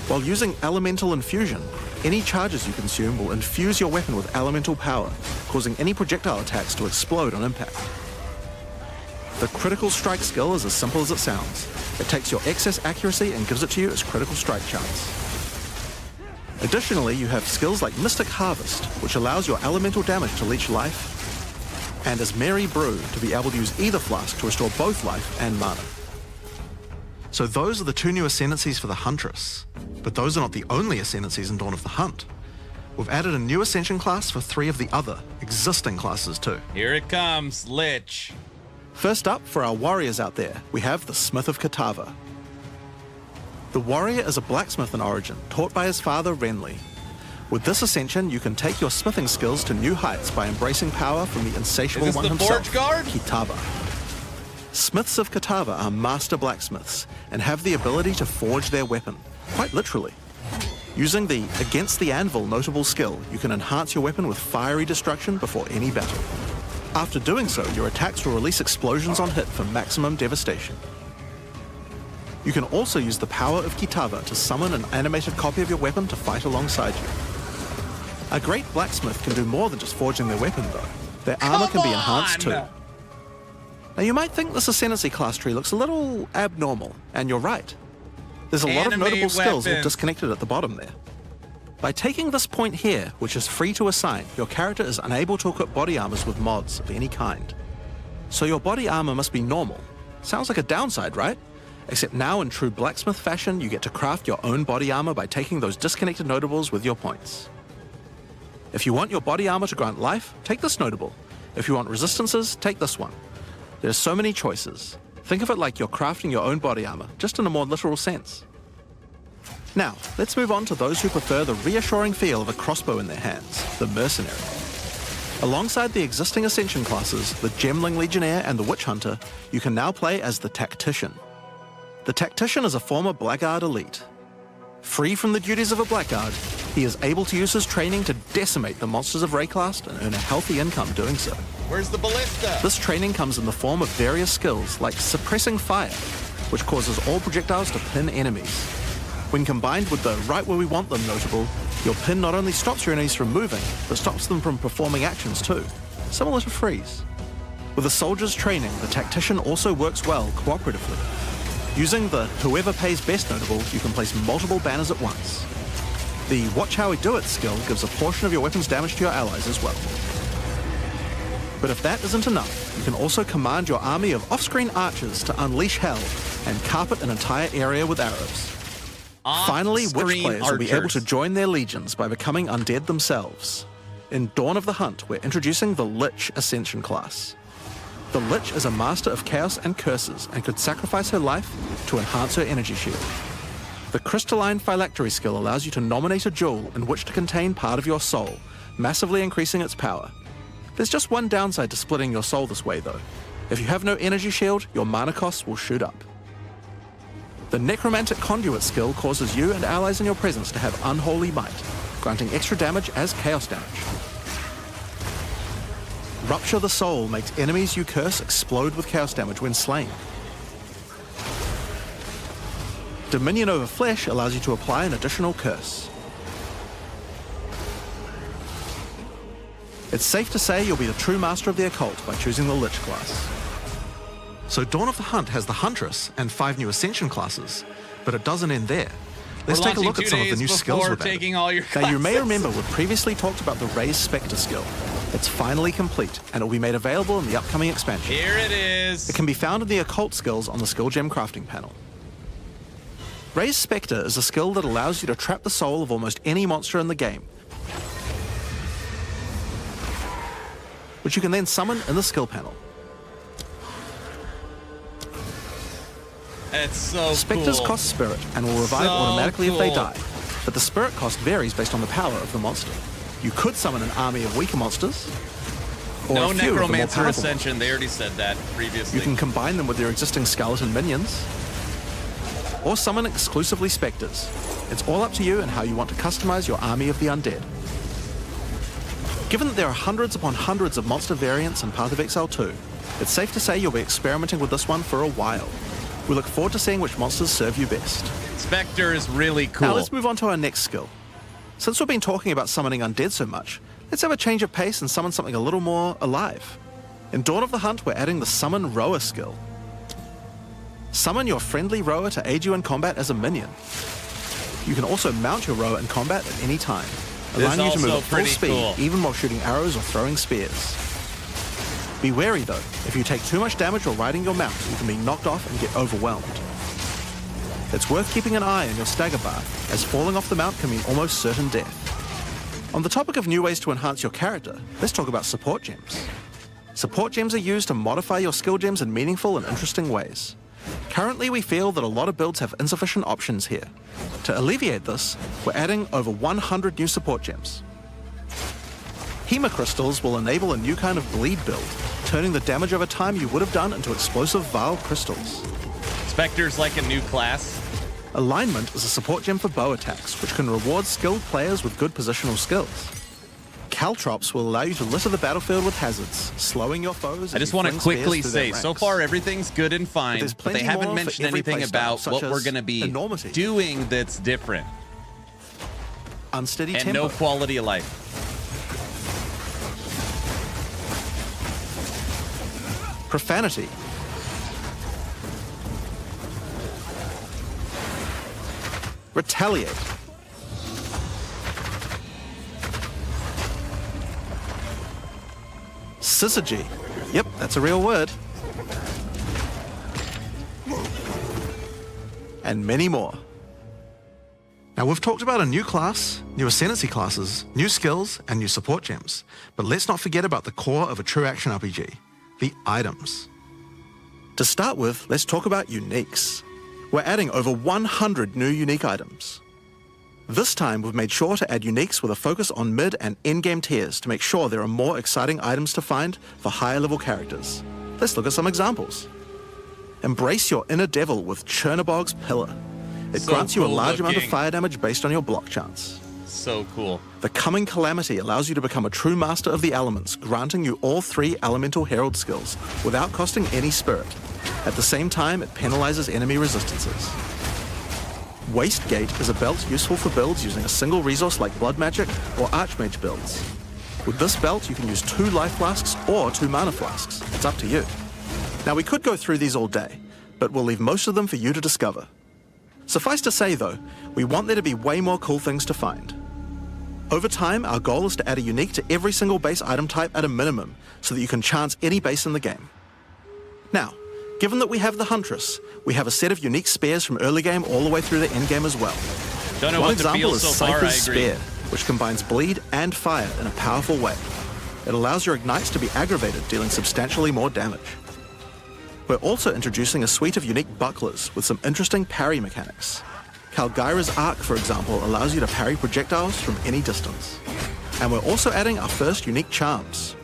While using Elemental Infusion, any charges you consume will infuse your weapon with elemental power, causing any projectile attacks to explode on impact. The Critical Strike skill is as simple as it sounds. It takes your excess accuracy and gives it to you as critical strike chance. Additionally, you have skills like Mystic Harvest, which allows your elemental damage to leech life, and as Mary Brew to be able to use either flask to restore both life and mana. So those are the 2 new ascendancies for the Huntress, but those are not the only ascendancies in Dawn of the Hunt. We've added a new Ascension class for 3 of the other existing classes too. Here it comes, Lich. First up, for our warriors out there, we have the Smith of Katava. The warrior is a blacksmith in origin, taught by his father Renly. With this ascension, you can take your smithing skills to new heights by embracing power from the insatiable Is this one the himself, Forge Guard? Kitava. Smiths of Kitava are master blacksmiths and have the ability to forge their weapon, quite literally. Using the Against the Anvil notable skill, you can enhance your weapon with fiery destruction before any battle. After doing so, your attacks will release explosions on hit for maximum devastation. You can also use the power of Kitava to summon an animated copy of your weapon to fight alongside you. A great blacksmith can do more than just forging their weapon, though. Their armor can be enhanced too. Now, you might think this Ascendancy class tree looks a little abnormal, and you're right. There's a lot of notable skills all disconnected at the bottom there. By taking this point here, which is free to assign, your character is unable to equip body armors with mods of any kind. So your body armor must be normal. Sounds like a downside, right? Except now in true blacksmith fashion, you get to craft your own body armor by taking those disconnected notables with your points. If you want your body armor to grant life, take this notable. If you want resistances, take this one. There's so many choices. Think of it like you're crafting your own body armor, just in a more literal sense. Now, let's move on to those who prefer the reassuring feel of a crossbow in their hands, the Mercenary. Alongside the existing Ascension classes, the Gemling Legionnaire and the Witch Hunter, you can now play as the Tactician. The Tactician is a former Blackguard elite. Free from the duties of a Blackguard, he is able to use his training to decimate the monsters of Wraeclast and earn a healthy income doing so. Where's the ballista? This training comes in the form of various skills like suppressing fire, which causes all projectiles to pin enemies. When combined with the right where we want them notable, your pin not only stops your enemies from moving, but stops them from performing actions too, similar to freeze. With a soldier's training, the Tactician also works well cooperatively. Using the whoever pays best notable, you can place multiple banners at once. The Watch How We Do It skill gives a portion of your weapon's damage to your allies as well. But if that isn't enough, you can also command your army of off-screen archers to unleash hell and carpet an entire area with arrows. Finally, Witch players will be able to join their legions by becoming undead themselves. In Dawn of the Hunt, we're introducing the Lich Ascension class. The Lich is a master of chaos and curses and could sacrifice her life to enhance her energy shield. The Crystalline Phylactery skill allows you to nominate a jewel in which to contain part of your soul, massively increasing its power. There's just one downside to splitting your soul this way though. If you have no energy shield, your mana costs will shoot up. The Necromantic Conduit skill causes you and allies in your presence to have unholy might, granting extra damage as chaos damage. Rupture the Soul makes enemies you curse explode with chaos damage when slain. Dominion over Flesh allows you to apply an additional curse. It's safe to say you'll be the true master of the occult by choosing the Lich class. So Dawn of the Hunt has the Huntress and 5 new Ascension classes, but it doesn't end there. Let's take a look at some of the new skills with that. Now you may remember we previously talked about the Raise Spectre skill. It's finally complete, and it will be made available in the upcoming expansion. Here it is. It can be found in the occult skills on the skill gem crafting panel. Raise Spectre is a skill that allows you to trap the soul of almost any monster in the game, which you can then summon in the skill panel. It's so Spectres cool. cost spirit and will revive automatically if they die, but the spirit cost varies based on the power of the monster. You could summon an army of weaker monsters, or No a few of the more Necromancer powerful Ascension, ones. they already said that previously. You can combine them with your existing skeleton minions, or summon exclusively specters. It's all up to you and how you want to customize your army of the undead. Given that there are hundreds upon hundreds of monster variants in Path of Exile 2, it's safe to say you'll be experimenting with this one for a while. We look forward to seeing which monsters serve you best. Spectre is really cool. Now let's move on to our next skill. Since we've been talking about summoning undead so much, let's have a change of pace and summon something a little more alive. In Dawn of the Hunt, we're adding the Summon Rower skill. Summon your friendly rower to aid you in combat as a minion. You can also mount your rower in combat at any time, allowing you to move at full speed, even while shooting arrows or throwing spears. Be wary though, if you take too much damage while riding your mount, you can be knocked off and get overwhelmed. It's worth keeping an eye on your stagger bar, as falling off the mount can mean almost certain death. On the topic of new ways to enhance your character, let's talk about support gems. Support gems are used to modify your skill gems in meaningful and interesting ways. Currently, we feel that a lot of builds have insufficient options here. To alleviate this, we're adding over 100 new support gems. Hema crystals will enable a new kind of bleed build, turning the damage over time you would have done into explosive vial crystals. Spectre's like a new class. Alignment is a support gem for bow attacks, which can reward skilled players with good positional skills. Caltrops will allow you to litter the battlefield with hazards, slowing your foes. I just want to quickly say, so far everything's good and fine, but they haven't mentioned anything about what we're going to be doing that's different. Unsteady and tempo. No quality of life. Profanity. Retaliate. Syzygy. Yep, that's a real word. And many more. Now, we've talked about a new class, new ascendancy classes, new skills, and new support gems. But let's not forget about the core of a true action RPG, the items. To start with, let's talk about uniques. We're adding over 100 new unique items. This time, we've made sure to add uniques with a focus on mid and end-game tiers to make sure there are more exciting items to find for higher-level characters. Let's look at some examples. Embrace your inner devil with Chernobog's Pillar. It grants you a large amount of fire damage based on your block chance. So cool. The Coming Calamity allows you to become a true master of the elements, granting you all 3 Elemental Herald skills without costing any spirit. At the same time, it penalizes enemy resistances. Wastegate is a belt useful for builds using a single resource like Blood Magic or Archmage builds. With this belt, you can use 2 life flasks or 2 mana flasks. It's up to you. Now, we could go through these all day, but we'll leave most of them for you to discover. Suffice to say, though, we want there to be way more cool things to find. Over time, our goal is to add a unique to every single base item type at a minimum, so that you can chance any base in the game. Now, given that we have the Huntress, we have a set of unique spares from early game all the way through the end game as well. Don't know One what to example feel is so far, I Cypher's agree. Spear, which combines bleed and fire in a powerful way. It allows your ignites to be aggravated, dealing substantially more damage. We're also introducing a suite of unique bucklers with some interesting parry mechanics. Kalgyra's Arc, for example, allows you to parry projectiles from any distance. And we're also adding our first unique charms.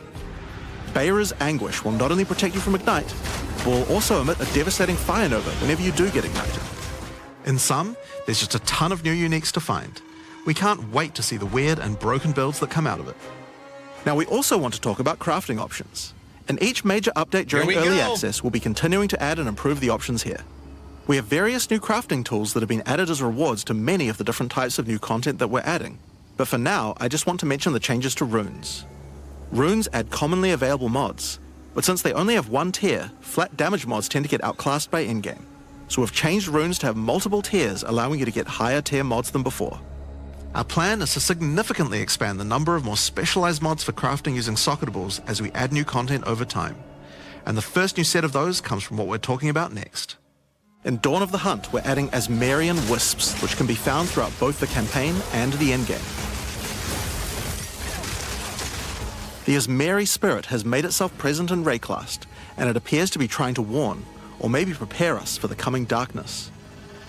Bayra's Anguish will not only protect you from ignite, but will also emit a devastating fire nova whenever you do get ignited. In sum, there's just a ton of new uniques to find. We can't wait to see the weird and broken builds that come out of it. Now, we also want to talk about crafting options. In each major update during early access, we'll be continuing to add and improve the options here. We have various new crafting tools that have been added as rewards to many of the different types of new content that we're adding. But for now, I just want to mention the changes to runes. Runes add commonly available mods, but since they only have 1 tier, flat damage mods tend to get outclassed by endgame. So we've changed runes to have multiple tiers, allowing you to get higher tier mods than before. Our plan is to significantly expand the number of more specialized mods for crafting using socketables as we add new content over time. And the first new set of those comes from what we're talking about next. In Dawn of the Hunt, we're adding Asmarian Wisps, which can be found throughout both the campaign and the endgame. The Asmari spirit has made itself present in Wraeclast, and it appears to be trying to warn, or maybe prepare us for the coming darkness.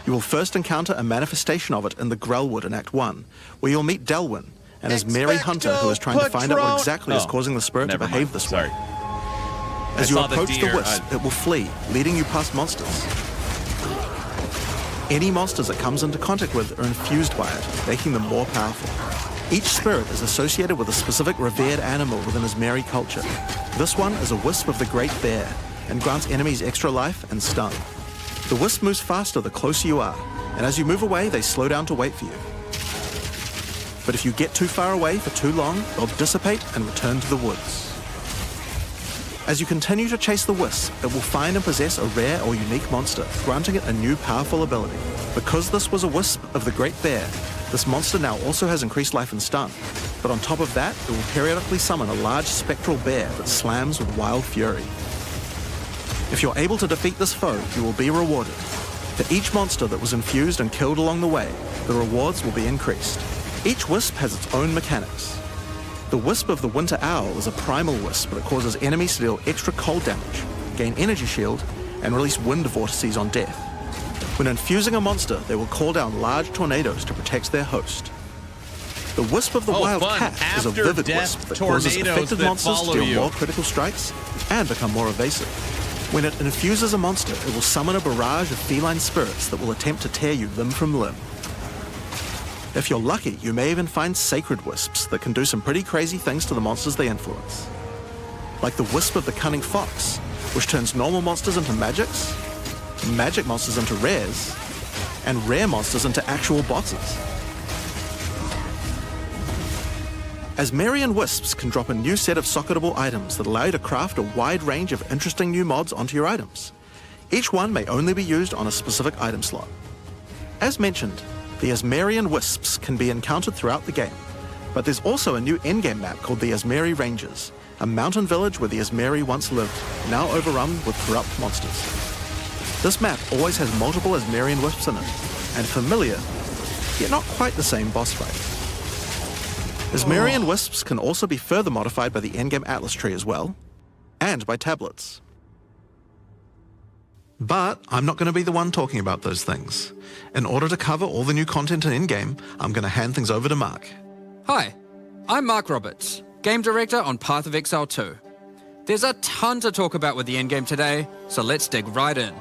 You will first encounter a manifestation of it in the Grellwood in Act 1, where you'll meet Delwyn, an Asmari hunter who is trying to find out what exactly is causing the spirit to behave this way. As you approach the wisp, it will flee, leading you past monsters. Any monsters it comes into contact with are infused by it, making them more powerful. Each spirit is associated with a specific revered animal within Asmari culture. This one is a wisp of the Great Bear, and grants enemies extra life and stun. The wisp moves faster the closer you are, and as you move away, they slow down to wait for you. But if you get too far away for too long, they'll dissipate and return to the woods. As you continue to chase the wisp, it will find and possess a rare or unique monster, granting it a new powerful ability. Because this was a wisp of the Great Bear, this monster now also has increased life and stun. But on top of that, it will periodically summon a large spectral bear that slams with wild fury. If you're able to defeat this foe, you will be rewarded. For each monster that was infused and killed along the way, the rewards will be increased. Each wisp has its own mechanics. The Wisp of the Winter Owl is a primal wisp that causes enemies to deal extra cold damage, gain energy shield, and release wind vortices on death. When infusing a monster, they will call down large tornadoes to protect their host. The Wisp of the Wild fun. Cat is a After vivid death wisp that causes tornadoes affected that monsters to follow deal you. more critical strikes and become more evasive. When it infuses a monster, it will summon a barrage of feline spirits that will attempt to tear you limb from limb. If you're lucky, you may even find sacred wisps that can do some pretty crazy things to the monsters they influence. Like the Wisp of the Cunning Fox, which turns normal monsters into magics, magic monsters into rares, and rare monsters into actual bosses. Asmarian Wisps can drop a new set of socketable items that allow you to craft a wide range of interesting new mods onto your items. Each one may only be used on a specific item slot. As mentioned, the Asmarian Wisps can be encountered throughout the game, but there's also a new endgame map called the Asmari Ranges, a mountain village where the Asmari once lived, now overrun with corrupt monsters. This map always has multiple Asmarian Wisps in it, and familiar, yet not quite the same boss fight. Asmarian Wisps can also be further modified by the endgame Atlas tree as well, and by tablets. But I'm not going to be the one talking about those things. In order to cover all the new content in in-game, I'm going to hand things over to Mark. Hi, I'm Mark Roberts, Game Director on Path of Exile 2. There's a ton to talk about with the endgame today, so let's dig right in.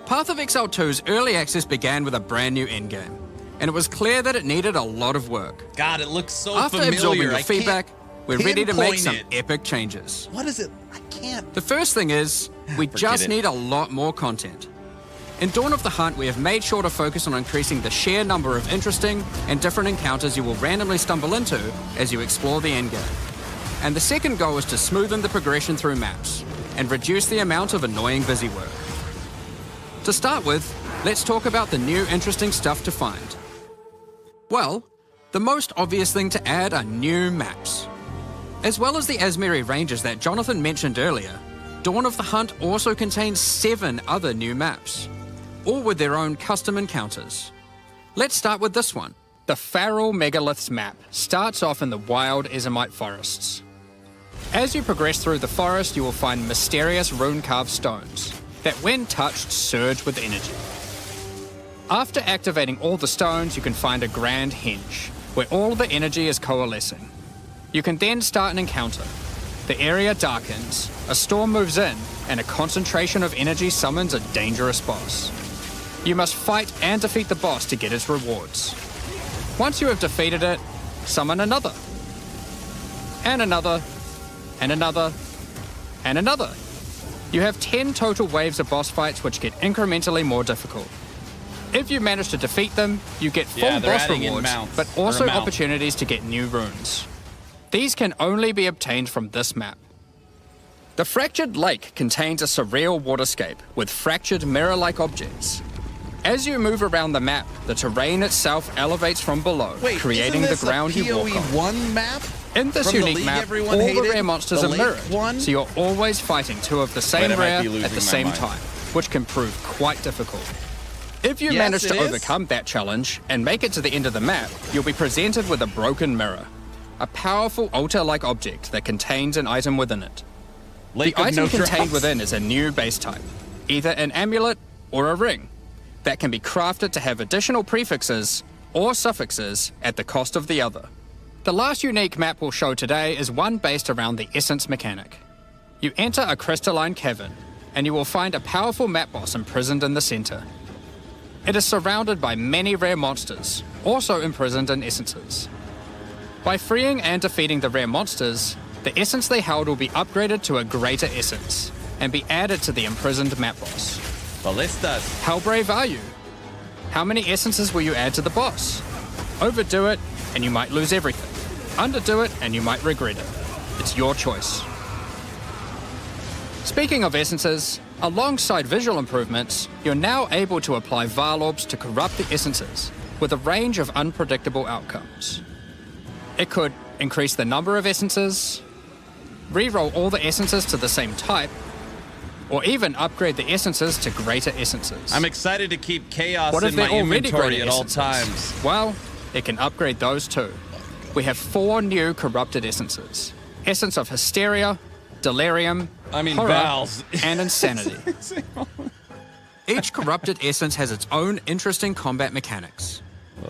Path of Exile 2's early access began with a brand new endgame, and it was clear that it needed a lot of work. God, it looks so After familiar. absorbing your I feedback, we're ready to make pinpoint some it. epic changes. What is it? I can't. The first thing is, we just it. need a lot more content. In Dawn of the Hunt, we have made sure to focus on increasing the sheer number of interesting and different encounters you will randomly stumble into as you explore the endgame. And the second goal is to smoothen the progression through maps and reduce the amount of annoying busy work. To start with, let's talk about the new interesting stuff to find. Well, the most obvious thing to add are new maps. As well as the Asmari Ranges that Jonathan mentioned earlier, Dawn of the Hunt also contains 7 other new maps, all with their own custom encounters. Let's start with this one. The Feral Megaliths map starts off in the wild Ezomite forests. As you progress through the forest, you will find mysterious rune-carved stones that, when touched, surge with energy. After activating all the stones, you can find a grand henge, where all the energy is coalescing. You can then start an encounter. The area darkens, a storm moves in, and a concentration of energy summons a dangerous boss. You must fight and defeat the boss to get its rewards. Once you have defeated it, summon another. And another. And another. And another. You have 10 total waves of boss fights which get incrementally more difficult. If you manage to defeat them, you get full boss rewards, but also opportunities to get new runes. These can only be obtained from this map. The Fractured Lake contains a surreal waterscape with fractured mirror-like objects. As you move around the map, the terrain itself elevates from below, creating the ground you walk on. POE1 map? In this unique map, all the rare monsters are mirrored, so you're always fighting 2 of the same rare at the same time, which can prove quite difficult. If you manage to overcome that challenge and make it to the end of the map, you'll be presented with a broken mirror, a powerful altar-like object that contains an item within it. The item contained within is a new base type, either an amulet or a ring, that can be crafted to have additional prefixes or suffixes at the cost of the other. The last unique map we'll show today is one based around the essence mechanic. You enter a crystalline cavern, and you will find a powerful map boss imprisoned in the center. It is surrounded by many rare monsters, also imprisoned in essences. By freeing and defeating the rare monsters, the essence they held will be upgraded to a greater essence and be added to the imprisoned map boss. Ballistas. How brave are you? How many essences will you add to the boss? Overdo it, and you might lose everything. Underdo it, and you might regret it. It's your choice. Speaking of essences, alongside visual improvements, you're now able to apply Varlorbs to corrupt the essences with a range of unpredictable outcomes. It could increase the number of essences, re-roll all the essences to the same type, or even upgrade the essences to greater essences. I'm excited to keep chaos What if in they're my already inventory greater at all essences? times. Well, it can upgrade those too. We have 4 new corrupted essences. Essence of Hysteria, Delirium, Horror, Vals. and Insanity. Each corrupted essence has its own interesting combat mechanics.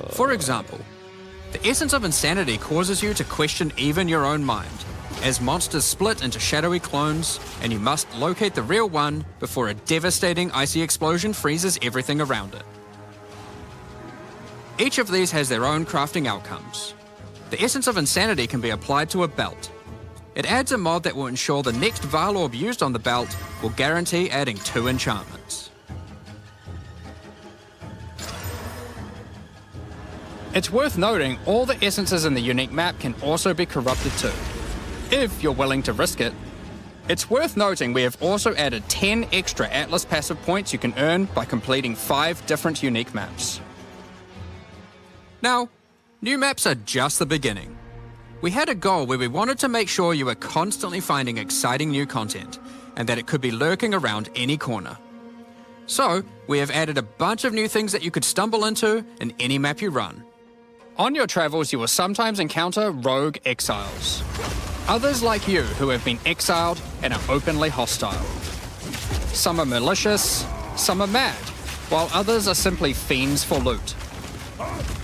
For example, the essence of insanity causes you to question even your own mind, as monsters split into shadowy clones, and you must locate the real one before a devastating icy explosion freezes everything around it. Each of these has their own crafting outcomes. The essence of insanity can be applied to a belt. It adds a mod that will ensure the next Vaal orb used on the belt will guarantee adding 2 enchantments. It's worth noting all the essences in the unique map can also be corrupted too, if you're willing to risk it. It's worth noting we have also added 10 extra Atlas passive points you can earn by completing 5 different unique maps. Now, new maps are just the beginning. We had a goal where we wanted to make sure you were constantly finding exciting new content, and that it could be lurking around any corner. So, we have added a bunch of new things that you could stumble into in any map you run. On your travels, you will sometimes encounter rogue exiles. Others like you who have been exiled and are openly hostile. Some are malicious, some are mad, while others are simply fiends for loot.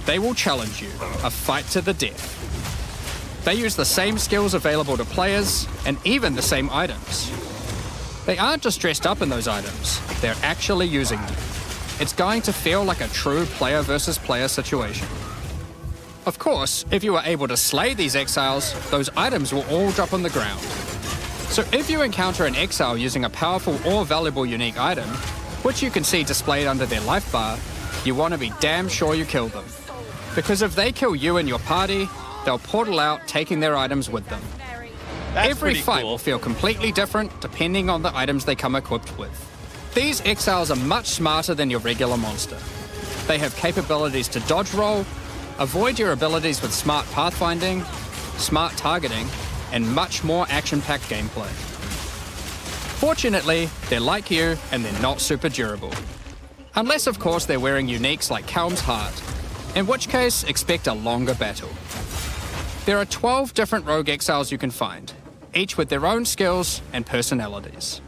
They will challenge you, a fight to the death. They use the same skills available to players, and even the same items. They aren't just dressed up in those items, they're actually using them. It's going to feel like a true player versus player situation. Of course, if you are able to slay these exiles, those items will all drop on the ground. So if you encounter an exile using a powerful or valuable unique item, which you can see displayed under their life bar, you want to be damn sure you kill them. Because if they kill you and your party, they'll portal out, taking their items with them. That's Every pretty fight cool. will feel completely different depending on the items they come equipped with. These exiles are much smarter than your regular monster. They have capabilities to dodge roll, avoid your abilities with smart pathfinding, smart targeting, and much more action-packed gameplay. Fortunately, they're like you and they're not super durable. Unless, of course, they're wearing uniques like Calm's Heart, in which case, expect a longer battle. There are 12 different rogue exiles you can find, each with their own skills and personalities.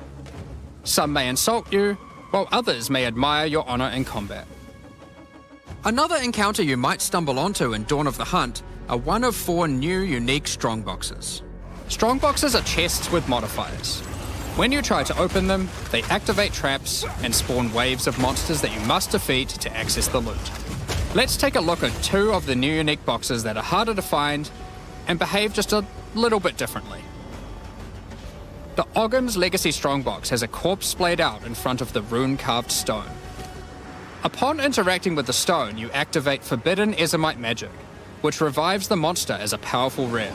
Some may insult you, while others may admire your honor in combat. Another encounter you might stumble onto in Dawn of the Hunt are one of 4 new unique strongboxes. Strongboxes are chests with modifiers. When you try to open them, they activate traps and spawn waves of monsters that you must defeat to access the loot. Let's take a look at 2 of the new unique boxes that are harder to find and behave just a little bit differently. The Ogham's Legacy Strongbox has a corpse splayed out in front of the rune-carved stone. Upon interacting with the stone, you activate Forbidden Ezomite magic, which revives the monster as a powerful rare.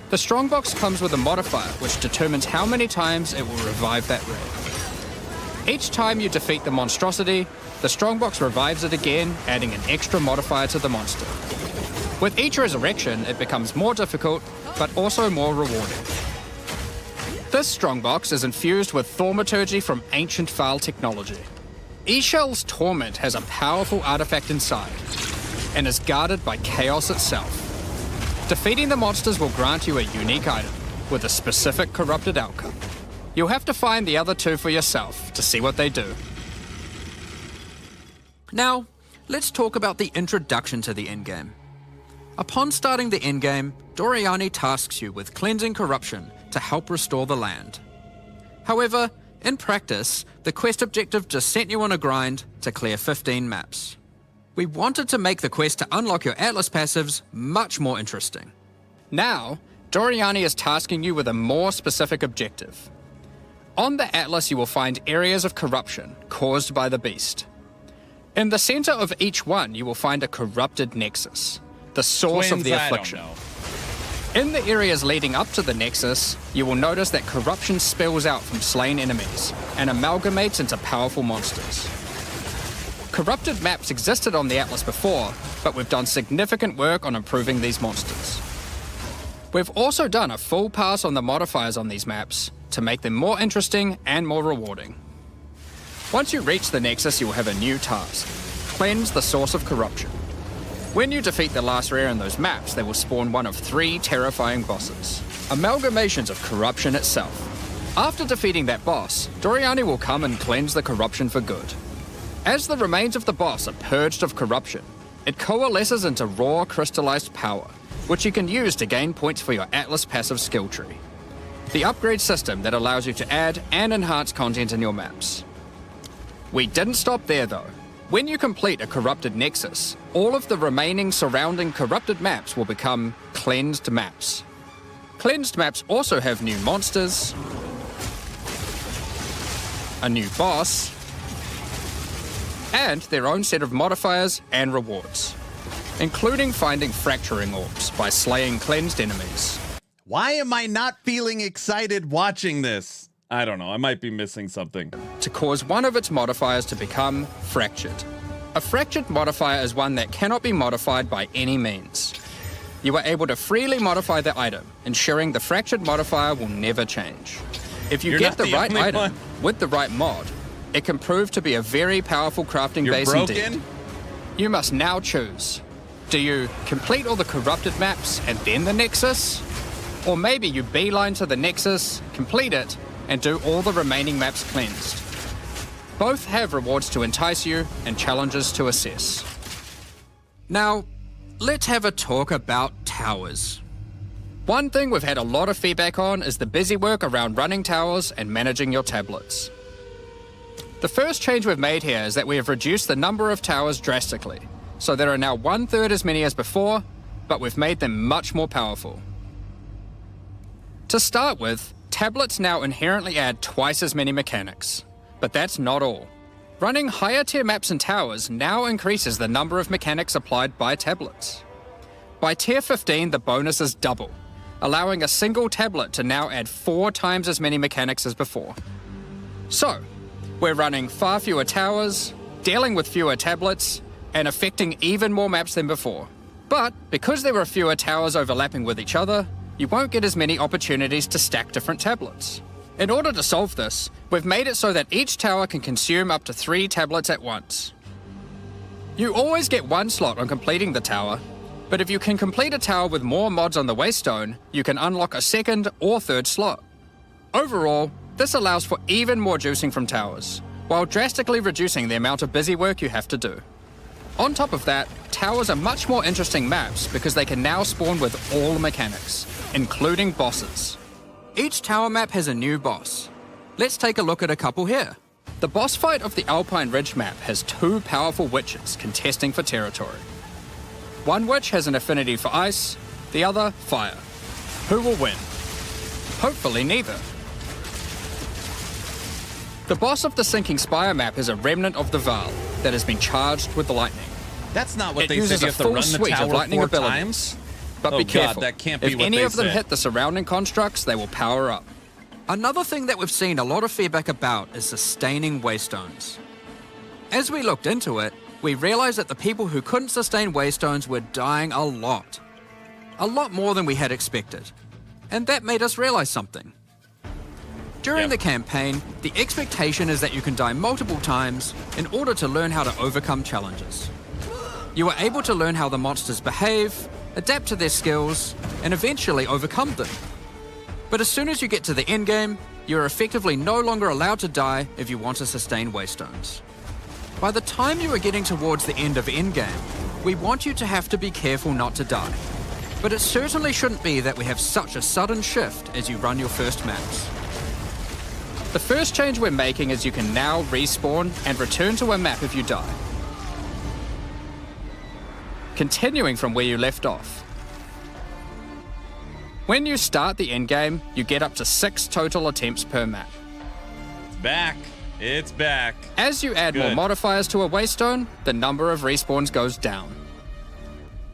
The Strongbox comes with a modifier which determines how many times it will revive that rare. Each time you defeat the monstrosity, the Strongbox revives it again, adding an extra modifier to the monster. With each resurrection, it becomes more difficult, but also more rewarding. This Strongbox is infused with Thaumaturgy from ancient Vaal technology. Eshel's Torment has a powerful artifact inside, and is guarded by Chaos itself. Defeating the monsters will grant you a unique item, with a specific corrupted outcome. You'll have to find the other 2 for yourself to see what they do. Now, let's talk about the introduction to the endgame. Upon starting the endgame, Doriani tasks you with cleansing corruption to help restore the land. However, in practice, the quest objective just sent you on a grind to clear 15 maps. We wanted to make the quest to unlock your Atlas passives much more interesting. Now, Doriani is tasking you with a more specific objective. On the Atlas, you will find areas of corruption caused by the beast. In the center of each one, you will find a corrupted nexus, the source of the affliction. In the areas leading up to the nexus, you will notice that corruption spills out from slain enemies and amalgamates into powerful monsters. Corrupted maps existed on the Atlas before, but we've done significant work on improving these monsters. We've also done a full pass on the modifiers on these maps to make them more interesting and more rewarding. Once you reach the Nexus, you will have a new task: cleanse the source of corruption. When you defeat the last rare in those maps, they will spawn one of 3 terrifying bosses, amalgamations of corruption itself. After defeating that boss, Doriani will come and cleanse the corruption for good. As the remains of the boss are purged of corruption, it coalesces into raw crystallized power, which you can use to gain points for your Atlas passive skill tree. The upgrade system that allows you to add and enhance content in your maps. We didn't stop there though. When you complete a corrupted nexus, all of the remaining surrounding corrupted maps will become cleansed maps. Cleansed maps also have new monsters, a new boss, and their own set of modifiers and rewards, including finding fracturing orbs by slaying cleansed enemies. Why am I not feeling excited watching this? I don't know, I might be missing something. To cause one of its modifiers to become fractured. A fractured modifier is one that cannot be modified by any means. You are able to freely modify the item, ensuring the fractured modifier will never change. If you get the right item with the right mod, it can prove to be a very powerful crafting base indeed. You must now choose. Do you complete all the corrupted maps and then the Nexus? Or maybe you beeline to the Nexus, complete it, and do all the remaining maps cleansed. Both have rewards to entice you and challenges to assess. Now, let's have a talk about towers. One thing we've had a lot of feedback on is the busy work around running towers and managing your tablets. The first change we've made here is that we have reduced the number of towers drastically, so there are now 1/3 as many as before, but we've made them much more powerful. To start with, tablets now inherently add twice as many mechanics, but that's not all. Running higher tier maps and towers now increases the number of mechanics applied by tablets. By tier 15, the bonus is double, allowing a single tablet to now add 4 times as many mechanics as before. So, we're running far fewer towers, dealing with fewer tablets, and affecting even more maps than before. But because there are fewer towers overlapping with each other, you won't get as many opportunities to stack different tablets. In order to solve this, we've made it so that each tower can consume up to 3 tablets at once. You always get 1 slot on completing the tower, but if you can complete a tower with more mods on the Waystone, you can unlock a 2nd or 3rd slot. Overall, this allows for even more juicing from towers, while drastically reducing the amount of busy work you have to do. On top of that, towers are much more interesting maps because they can now spawn with all mechanics, including bosses. Each tower map has a new boss. Let's take a look at a couple here. The boss fight of the Alpine Ridge map has 2 powerful witches contesting for territory. One witch has an affinity for ice, the other fire. Who will win? Hopefully neither. The boss of the Sinking Spire map is a remnant of the Val that has been charged with lightning. That's not what it they said. You have to run the tower 4 times? But oh be careful. God, that can't be if what any they of them said. hit the surrounding constructs, they will power up. Another thing that we've seen a lot of feedback about is sustaining Waystones. As we looked into it, we realized that the people who couldn't sustain Waystones were dying a lot. A lot more than we had expected. And that made us realize something. During the campaign, the expectation is that you can die multiple times in order to learn how to overcome challenges. You are able to learn how the monsters behave, adapt to their skills, and eventually overcome them. But as soon as you get to the endgame, you are effectively no longer allowed to die if you want to sustain Waystones. By the time you are getting towards the end of endgame, we want you to have to be careful not to die. But it certainly shouldn't be that we have such a sudden shift as you run your first maps. The first change we're making is you can now respawn and return to a map if you die. Continuing from where you left off. When you start the endgame, you get up to 6 total attempts per map. It's back. It's back. As you add more modifiers to a Waystone, the number of respawns goes down.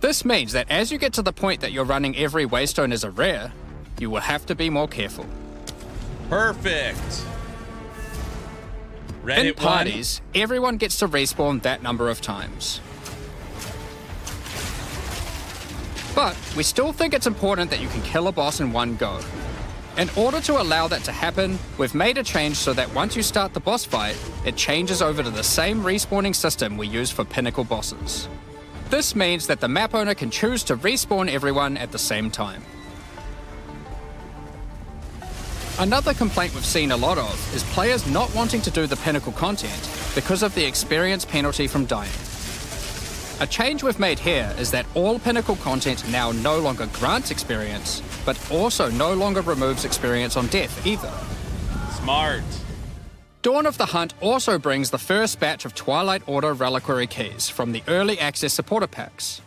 This means that as you get to the point that you're running every Waystone as a rare, you will have to be more careful. Perfect. Reddit In parties, everyone gets to respawn that number of times. But we still think it's important that you can kill a boss in one go. In order to allow that to happen, we've made a change so that once you start the boss fight, it changes over to the same respawning system we use for pinnacle bosses. This means that the map owner can choose to respawn everyone at the same time. Another complaint we've seen a lot of is players not wanting to do the Pinnacle content because of the experience penalty from dying. A change we've made here is that all Pinnacle content now no longer grants experience, but also no longer removes experience on death either. Smart. Dawn of the Hunt also brings the first batch of Twilight Order reliquary keys from the early access supporter packs.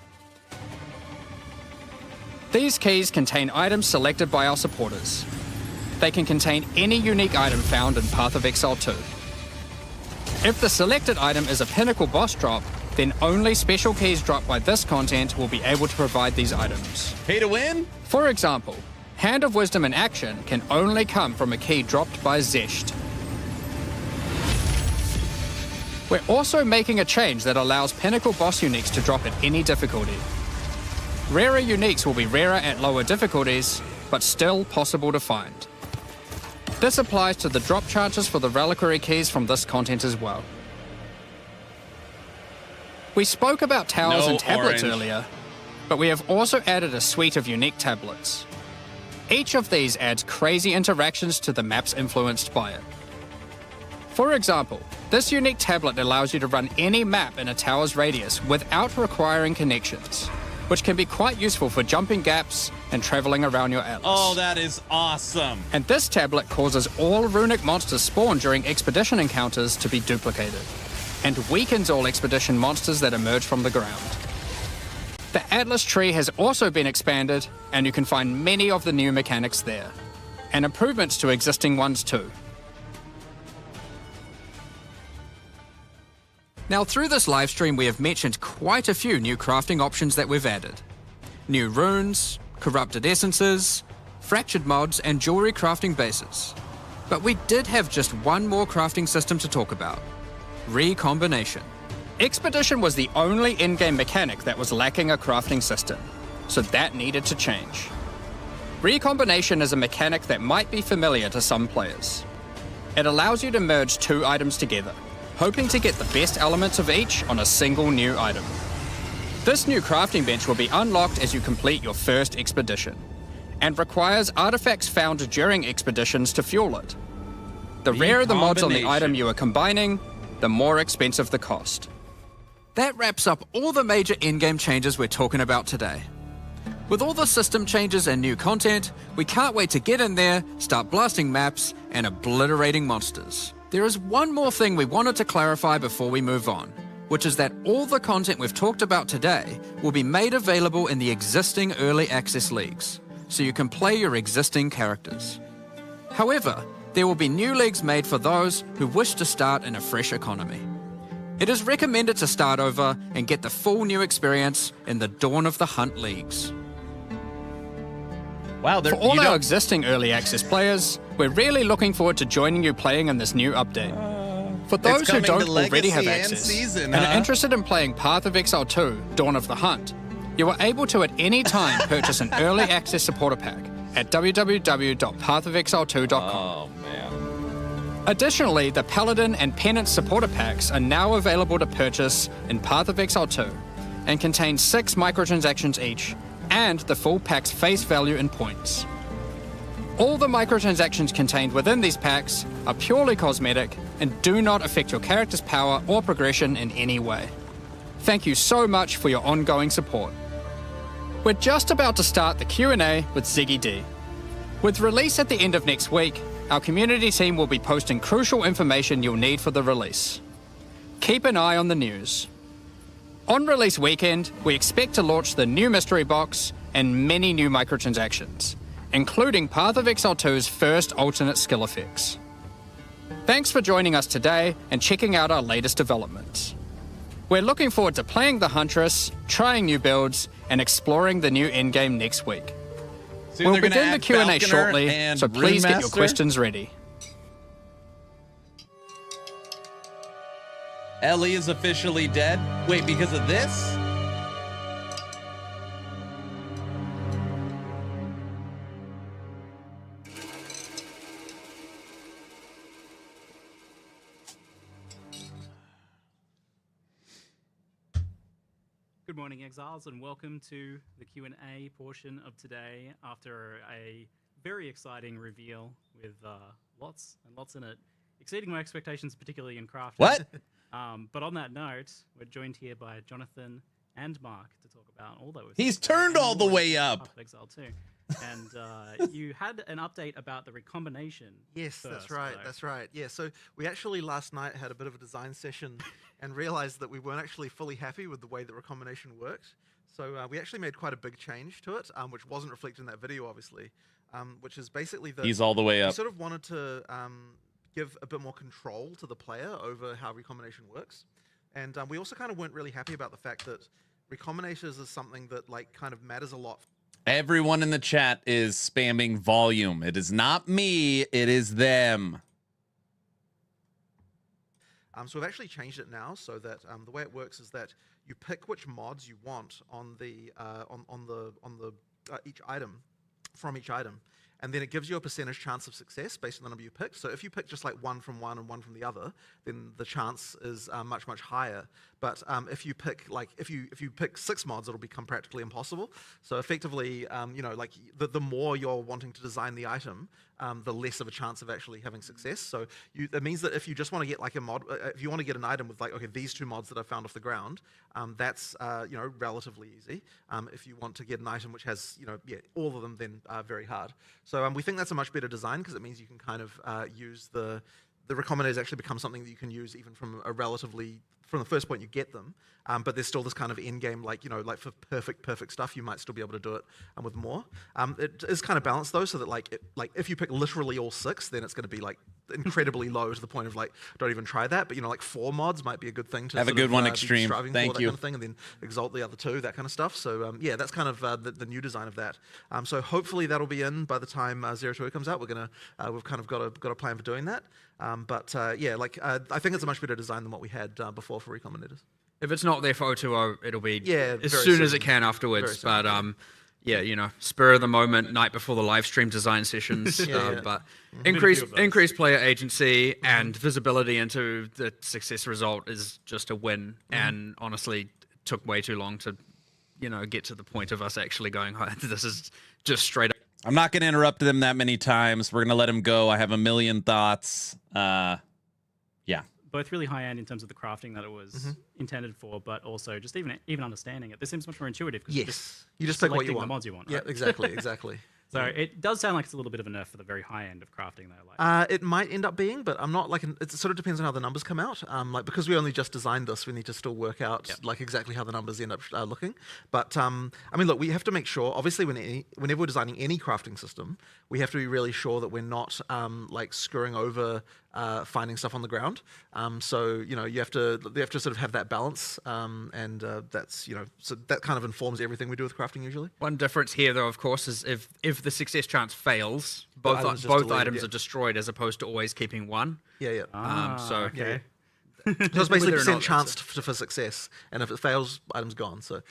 These keys contain items selected by our supporters. They can contain any unique item found in Path of Exile 2. If the selected item is a Pinnacle boss drop, then only special keys dropped by this content will be able to provide these items. Pay to win? For example, Hand of Wisdom in action can only come from a key dropped by Zesht. We're also making a change that allows Pinnacle boss uniques to drop at any difficulty. Rarer uniques will be rarer at lower difficulties, but still possible to find. This applies to the drop chances for the reliquary keys from this content as well. We spoke about towers and tablets earlier, but we have also added a suite of unique tablets. Each of these adds crazy interactions to the maps influenced by it. For example, this unique tablet allows you to run any map in a tower's radius without requiring connections, which can be quite useful for jumping gaps and traveling around your atlas. Oh, that is awesome. And this tablet causes all runic monsters spawned during expedition encounters to be duplicated, and weakens all expedition monsters that emerge from the ground. The Atlas tree has also been expanded, and you can find many of the new mechanics there, and improvements to existing ones too. Now, through this livestream, we have mentioned quite a few new crafting options that we've added. New runes, corrupted essences, fractured mods, and jewelry crafting bases. But we did have just one more crafting system to talk about: recombination. Expedition was the only in-game mechanic that was lacking a crafting system, so that needed to change. Recombination is a mechanic that might be familiar to some players. It allows you to merge two items together, hoping to get the best elements of each on a single new item. This new crafting bench will be unlocked as you complete your first expedition, and requires artifacts found during expeditions to fuel it. The rarer the mods on the item you are combining, the more expensive the cost. That wraps up all the major in-game changes we're talking about today. With all the system changes and new content, we can't wait to get in there, start blasting maps, and obliterating monsters. There is one more thing we wanted to clarify before we move on, which is that all the content we've talked about today will be made available in the existing early access leagues, so you can play your existing characters. However, there will be new leagues made for those who wish to start in a fresh economy. It is recommended to start over and get the full new experience in the Dawn of the Hunt leagues. Wow, for all our existing early access players, we're really looking forward to joining you playing in this new update. For those who don't already have access and are interested in playing Path of Exile 2, Dawn of the Hunt, you are able to at any time purchase an early access supporter pack at www.pathofexile2.com. Oh, man. Additionally, the Paladin and Penance supporter packs are now available to purchase in Path of Exile 2 and contain 6 microtransactions each and the full pack's face value in points. All the microtransactions contained within these packs are purely cosmetic and do not affect your character's power or progression in any way. Thank you so much for your ongoing support. We're just about to start the Q&A with Ziggy D. With release at the end of next week, our community team will be posting crucial information you'll need for the release. Keep an eye on the news. On release weekend, we expect to launch the new mystery box and many new microtransactions, including Path of Exile 2's first alternate skill effects. Thanks for joining us today and checking out our latest developments. We're looking forward to playing the Huntress, trying new builds, and exploring the new endgame next week. So we'll begin the Q&A shortly, so please get your questions ready. Ellie is officially dead? Wait, because of this? Good morning, Exiles, and welcome to the Q&A portion of today after a very exciting reveal with lots and lots in it, exceeding my expectations, particularly in crafting. What? But on that note, we're joined here by Jonathan and Mark to talk about all that. He's turned all the way up. Path of Exile 2. And you had an update about the recombination. Yes, first, that's right. though. That's right. Yeah, so we actually last night had a bit of a design session and realized that we weren't actually fully happy with the way that recombination worked. So we actually made quite a big change to it, which wasn't reflected in that video, obviously, which is basically that He's all the way we up. sort of wanted to give a bit more control to the player over how recombination works. And we also kind of weren't really happy about the fact that recombinators is something that like kind of matters a lot. Everyone in the chat is spamming volume. It is not me, it is them. So we've actually changed it now so that the way it works is that you pick which mods you want on the each item from each item, and then it gives you a percentage chance of success based on the number you pick. So if you pick just like one from one and one from the other, then the chance is much higher. But if you pick if you pick 6 mods, it'll become practically impossible. So effectively, you know, like the more you're wanting to design the item, the less of a chance of actually having success. So that means that if you just want to get like a mod, if you want to get an item with like, okay, these 2 mods that I found off the ground, that's you know, relatively easy. If you want to get an item which has, you know, all of them, then very hard. So we think that's a much better design because it means you can kind of use the recombinators actually become something that you can use even from a relatively, from the first point you get them, but there's still this kind of end game, like, you know, like for perfect stuff, you might still be able to do it with more. It is kind of balanced though, so that like if you pick literally all 6, then it's going to be like incredibly low to the point of like, don't even try that. But you know, like 4 mods might be a good thing to have a good one, Extreme. Thank you. Kind of thing, and then exalt the other 2, that kind of stuff. So yeah, that's kind of the new design of that. So hopefully that'll be in by the time 0-2 comes out. We're gonna we've kind of got a plan for doing that. But yeah, like I think it's a much better design than what we had before for recombinators. If it's not there for 020, it'll be very as soon as soon. it can afterwards. Very But soon. yeah, you know, spur of the moment, night before the live stream design sessions. Yeah. But Been a few of those. increased player agency and visibility into the success result is just a win. And honestly, took way too long to, you know, get to the point of us actually going, oh, this is just straight up. I'm not going to interrupt them that many times. We're going to let him go. I have a million thoughts. Yeah. Both really high end in terms of the crafting that it was intended for, but also just even understanding it. This seems much more intuitive because You just pick what you selecting want. the mods you want. Yeah, Right? exactly. So it does sound like it's a little bit of a nerf for the very high end of crafting, though. Like, It might end up being, but I'm not like it sort of depends on how the numbers come out. Like because we only just designed this, we need to still work out like exactly how the numbers end up looking. But I mean, look, we have to make sure. Obviously, whenever we're designing any crafting system, we have to be really sure that we're not like screwing over finding stuff on the ground. So you know, you have to sort of have that balance, and that's, you know, so that kind of informs everything we do with crafting usually. One difference here, though, of course, is if the success chance fails, both items just both deleted, items yeah. are destroyed as opposed to always keeping one. Yeah. So okay. So it's basically Whether or not percent chance for success, and if it fails, item's gone. So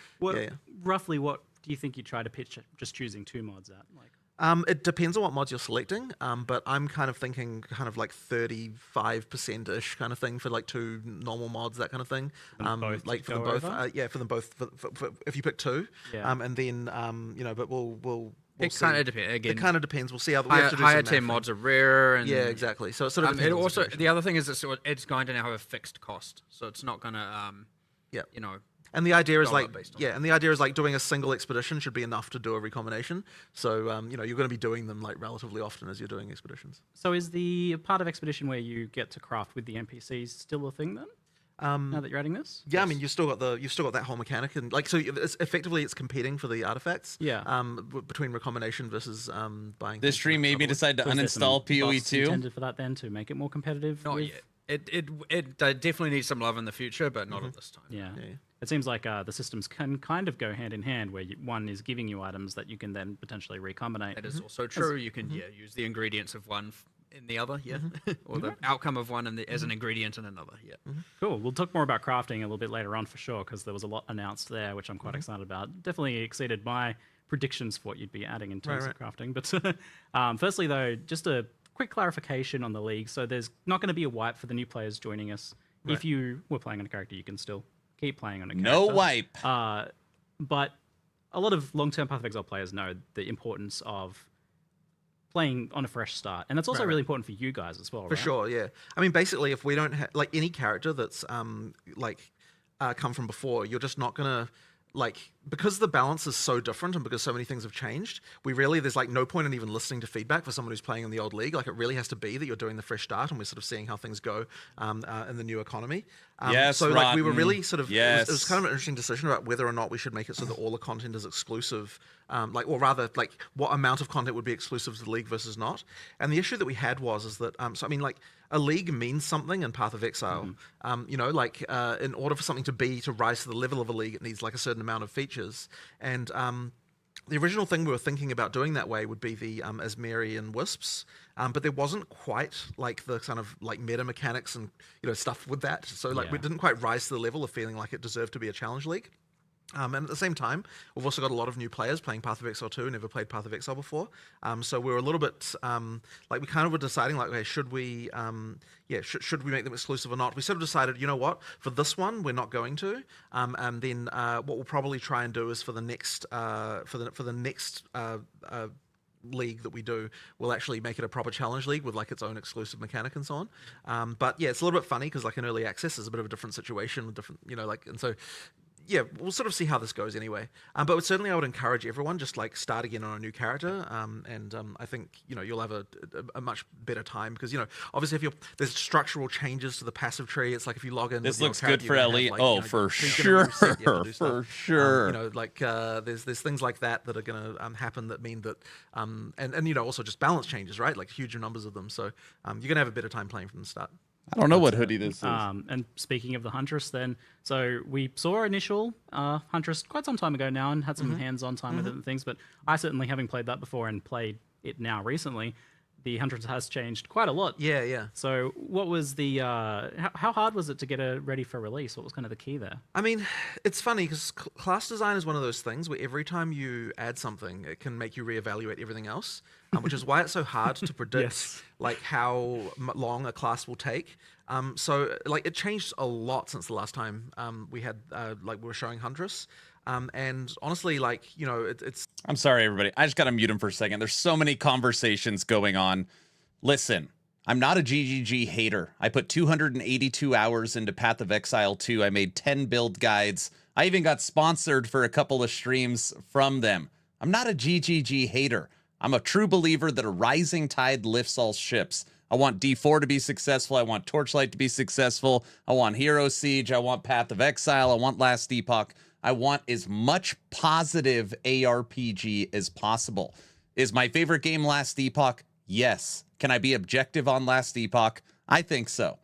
Roughly, what do you think you try to pitch just choosing 2 mods at? Like, it depends on what mods you're selecting, but I'm kind of thinking kind of like 35%-ish kind of thing for like 2 normal mods, that kind of thing. both Like to for them go both, over? yeah, for them both. For if you pick 2, Yeah. and then you know, but we'll it see. kind of depends. Again, It kind of depends. We'll see how we have to do higher some tier mathing. mods are rare, and Yeah, exactly. So it sort of it depends on the also situation. the other thing is it's going to now have a fixed cost, so it's not going to Yeah. you know. And the idea is dollar like, based on and the idea is like doing a single expedition should be enough to do a recombination. So you know, you're going to be doing them like relatively often as you're doing expeditions. so is the part of Expedition where you get to craft with the NPCs still a thing then? Now that you're adding this? Yeah, I mean, you've still got that whole mechanic, and like, so it's effectively it's competing for the artifacts. Yeah. Between recombination versus buying. This things stream from made me other- decide to So is there some uninstall POE buffs 2. intended for that then to make it more competitive? Not with- yet. It definitely needs some love in the future, but not at this time. Yeah. Yeah. It seems like the systems can kind of go hand in hand, where one is giving you items that you can then potentially recombinate. That is also true. You can use the ingredients of one in the other, or the outcome of one as an ingredient in another, Cool. We'll talk more about crafting a little bit later on for sure, because there was a lot announced there, which I'm quite excited about. Definitely exceeded my predictions for what you'd be adding in terms of crafting. But firstly, though, just a quick clarification on the league. So there's not going to be a wipe for the new players joining us. If you were playing on a character, you can still keep playing on a character. No wipe. But a lot of long-term Path of Exile players know the importance of playing on a fresh start. And that's also really important for you guys as well, For sure, yeah. I mean, basically, if we don't have, like, any character that's, come from before, you're just not gonna, like, because the balance is so different and because so many things have changed, there's like no point in even listening to feedback for someone who's playing in the old league. Like, it really has to be that you're doing the fresh start and we're sort of seeing how things go in the new economy. So like we were really sort of, it was kind of an interesting decision about whether or not we should make it so that all the content is exclusive, or rather like what amount of content would be exclusive to the league versus not. And the issue that we had is that, so I mean, like, a league means something in Path of Exile. You know, like, in order for something to rise to the level of a league, it needs like a certain amount of features. And the original thing we were thinking about doing that way would be the Asmeri and Wisps, but there wasn't quite like the kind of like meta mechanics and, you know, stuff with that. So like we didn't quite rise to the level of feeling like it deserved to be a challenge league. And at the same time, we've also got a lot of new players playing Path of Exile 2, never played Path of Exile before. So we were a little bit, like, we kind of were deciding, like, okay, should we make them exclusive or not? We sort of decided, you know what, for this one, we're not going to. And then what we'll probably try and do is for the next, league that we do, we'll actually make it a proper challenge league with like its own exclusive mechanic and so on. But yeah, it's a little bit funny because like in early access is a bit of a different situation with different, you know, like, and so yeah, we'll sort of see how this goes anyway. But certainly I would encourage everyone just like start again on a new character. I think, you know, you'll have a much better time because, you know, obviously if there's structural changes to the passive tree, it's like if you log in. This looks good for Ellie. For sure. For sure. You know, like there's things like that are going to happen that mean that, and you know, also just balance changes, right? Like huge numbers of them. So you're going to have a better time playing from the start. I don't know what hoodie this is. And speaking of the Huntress then, so we saw initial Huntress quite some time ago now and had some hands-on time with it and things, but I certainly, having played that before and played it now recently, the Huntress has changed quite a lot. Yeah. So what was the, how hard was it to get it ready for release? What was kind of the key there? I mean, it's funny because class design is one of those things where every time you add something, it can make you reevaluate everything else, which is why it's so hard to predict like how long a class will take. So like it changed a lot since the last time we had like we were showing Huntress. And honestly, like, you know, it's... I'm sorry, everybody. I just got to mute him for a second. There's so many conversations going on. Listen, I'm not a GGG hater. I put 282 hours into Path of Exile 2. I made 10 build guides. I even got sponsored for a couple of streams from them. I'm not a GGG hater. I'm a true believer that a rising tide lifts all ships. I want D4 to be successful. I want Torchlight to be successful. I want Hero Siege. I want Path of Exile. I want Last Epoch. I want as much positive ARPG as possible. Is my favorite game Last Epoch? Yes. Can I be objective on Last Epoch? I think so.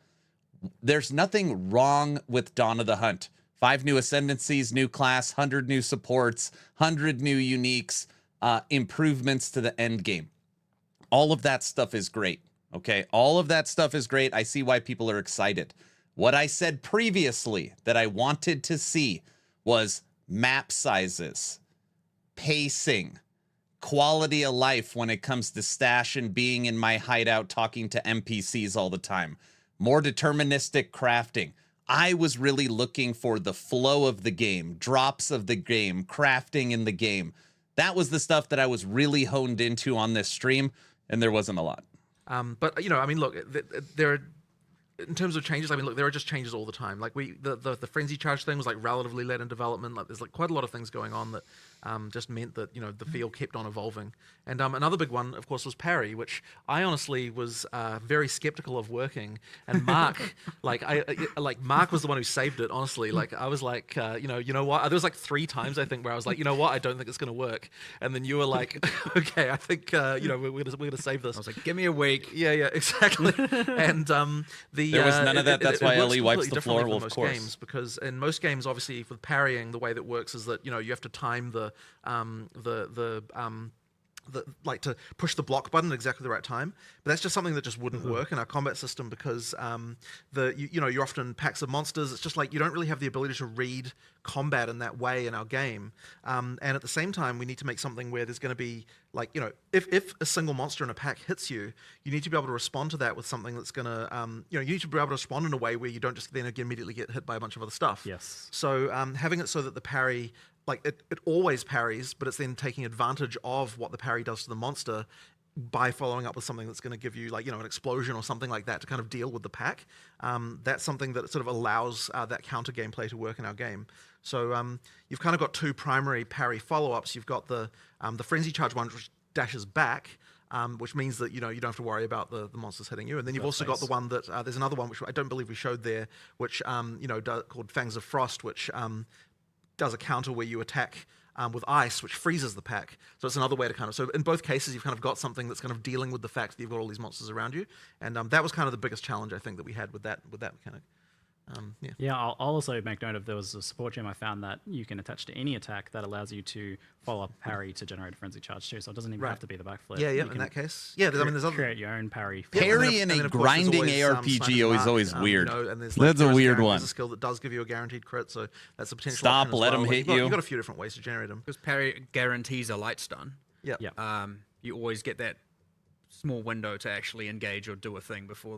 There's nothing wrong with Dawn of the Hunt. 5 new ascendancies, new class, 100 new supports, 100 new uniques, improvements to the end game. All of that stuff is great. Okay, all of that stuff is great. I see why people are excited. What I said previously that I wanted to see was map sizes, pacing, quality of life when it comes to stash and being in my hideout talking to NPCs all the time, more deterministic crafting. I was really looking for the flow of the game, drops of the game, crafting in the game. That was the stuff that I was really honed into on this stream, and there wasn't a lot. But, you know, I mean, look, there are... In terms of changes, I mean, look, there are just changes all the time. Like the frenzy charge thing was like relatively late in development. Like there's like quite a lot of things going on that just meant that, you know, the field kept on evolving. And another big one, of course, was parry, which I honestly was very skeptical of working. And Mark, Mark was the one who saved it. Honestly, like I was like, you know what? There was like 3 times I think where I was like, you know what? I don't think it's gonna work. And then you were like, okay, I think you know we're gonna save this. I was like, give me a week. Yeah, exactly. And there was none of that. That's why Ellie wipes the floor. Well, of course. Games, because in most games, obviously, with parrying, the way that works is that, you know, you have to time like to push the block button at exactly the right time, but that's just something that just wouldn't work in our combat system because you're often packs of monsters. It's just like you don't really have the ability to read combat in that way in our game, and at the same time we need to make something where there's going to be like, you know, if a single monster in a pack hits you, you need to be able to respond to that with something that's going to you need to be able to respond in a way where you don't just then immediately get hit by a bunch of other stuff. Yes. So having it so that the parry, like it always parries, but it's then taking advantage of what the parry does to the monster by following up with something that's going to give you like, an explosion or something like that to kind of deal with the pack. That's something that sort of allows that counter gameplay to work in our game. So you've kind of got two primary parry follow-ups. You've got the Frenzy Charge one, which dashes back, which means that, you don't have to worry about the monsters hitting you. And then you've also got the one that, there's another one, which I don't believe we showed there, which, called Fangs of Frost, which does a counter where you attack with ice, which freezes the pack. So it's another way to so in both cases, you've kind of got something that's kind of dealing with the fact that you've got all these monsters around you. And that was kind of the biggest challenge, I think, that we had with that mechanic. I'll also make note of there was a support gem I found that you can attach to any attack that allows you to follow up parry to generate a frenzy charge too. So it doesn't even have to be the backflip. In that case. Yeah, there's other... create your own parry. Parry in a grinding ARPG is always weird. That's a weird one. There's a skill that does give you a guaranteed crit, so that's a potential. Stop, let him hit you. You've got a few different ways to generate them. Because parry guarantees a light stun. Yeah. You always get that small window to actually engage or do a thing before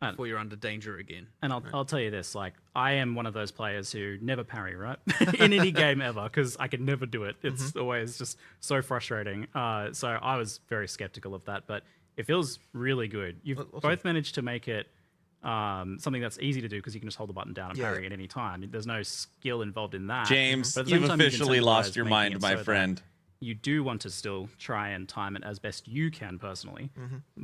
before you're under danger again. And I'll tell you this, like, I am one of those players who never parry, right? In any game ever, because I can never do it. It's always just so frustrating. So I was very skeptical of that, but it feels really good. You've both managed to make it something that's easy to do because you can just hold the button down and parry at any time. There's no skill involved in that. James, you've officially lost your mind, my friend. You do want to still try and time it as best you can personally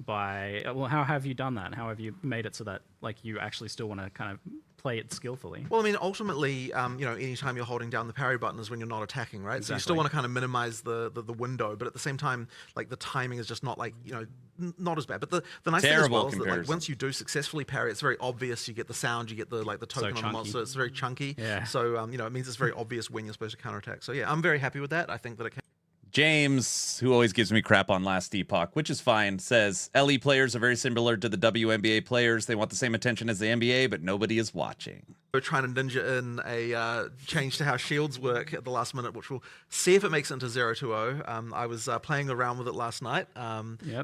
how have you done that? How have you made it so that like you actually still want to kind of play it skillfully? Well, I mean, ultimately, anytime you're holding down the parry button is when you're not attacking, right? Exactly. So you still want to kind of minimize the window, but at the same time, like the timing is just not like, not as bad. But the nice thing as well is that like once you do successfully parry, it's very obvious. You get the sound, you get the token on the monster. It's very chunky. Yeah. So it means it's very obvious when you're supposed to counterattack. So yeah, I'm very happy with that. I think that it can. James, who always gives me crap on Last Epoch, which is fine, says, LE players are very similar to the WNBA players. They want the same attention as the NBA, but nobody is watching. We're trying to ninja in a change to how shields work at the last minute, which we'll see if it makes it into 0-2-0. I was playing around with it last night.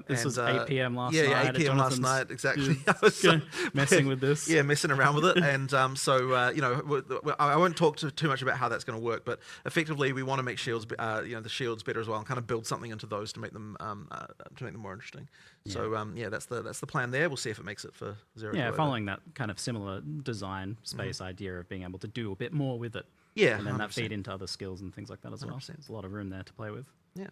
This was 8 p.m. last night. Yeah, 8 p.m. last night, exactly. I was messing with this. Yeah, messing around with it. And I won't talk too much about how that's going to work, but effectively we want to make shields, the shields better as well, and kind of build something into those to make them more interesting. Yeah. So that's the plan there. We'll see if it makes it for 0-2-0. Yeah, following that kind of similar design space idea of being able to do a bit more with it. Yeah, and then 100%. that feed into other skills and things like that as well. 100%. There's a lot of room there to play with. Yeah.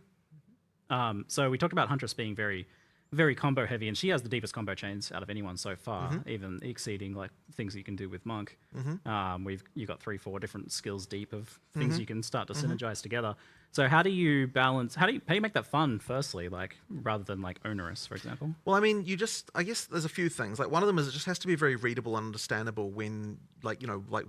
So we talked about Huntress being very, very combo heavy, and she has the deepest combo chains out of anyone so far, even exceeding like things you can do with Monk. You've got 3-4 different skills deep of things you can start to synergize together. So how do you balance? How do you make that fun? Firstly, like rather than like onerous, for example. Well, I mean, I guess there's a few things. Like one of them is it just has to be very readable and understandable when, like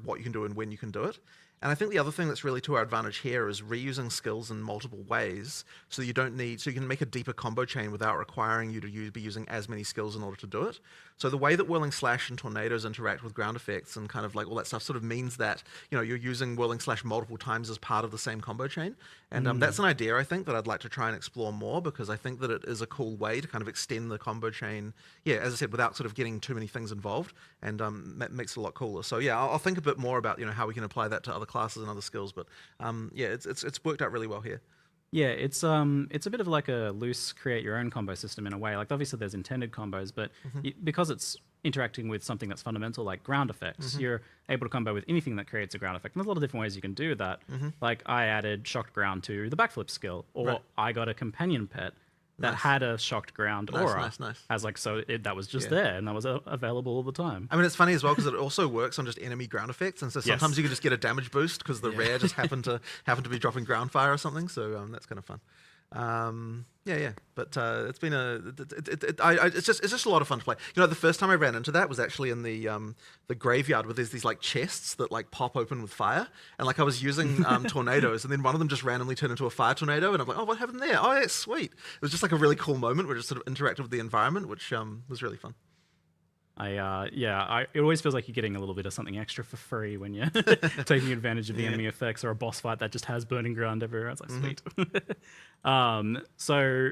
what you can do and when you can do it. And I think the other thing that's really to our advantage here is reusing skills in multiple ways, so you can make a deeper combo chain without requiring you to be using as many skills in order to do it. So the way that Whirling Slash and Tornadoes interact with ground effects and kind of like all that stuff sort of means that you're using Whirling Slash multiple times as part of the same combo chain. And that's an idea I think that I'd like to try and explore more, because I think that it is a cool way to kind of extend the combo chain. Yeah, as I said, without sort of getting too many things involved, and makes it a lot cooler. So yeah, I'll think a bit more about how we can apply that to other classes and other skills. But it's worked out really well here. Yeah, it's a bit of like a loose create your own combo system in a way. Like obviously there's intended combos, but because it's interacting with something that's fundamental like ground effects, you're able to combo with anything that creates a ground effect. And there's a lot of different ways you can do that. Like I added shocked ground to the backflip skill, or I got a companion pet that had a shocked ground aura. Nice. As like, so that was just there, and that was available all the time. I mean, it's funny as well because it also works on just enemy ground effects, and so sometimes you can just get a damage boost because the rare just happened to be dropping ground fire or something. So that's kind of fun. But it's been it's just a lot of fun to play. The first time I ran into that was actually in the graveyard where there's these like chests that like pop open with fire, and like I was using tornadoes, and then one of them just randomly turned into a fire tornado, and I'm like, oh, what happened there? Oh, yeah, sweet. It was just like a really cool moment where it just sort of interacted with the environment, which was really fun. It always feels like you're getting a little bit of something extra for free when you're taking advantage of the enemy effects, or a boss fight that just has burning ground everywhere. It's like, sweet. So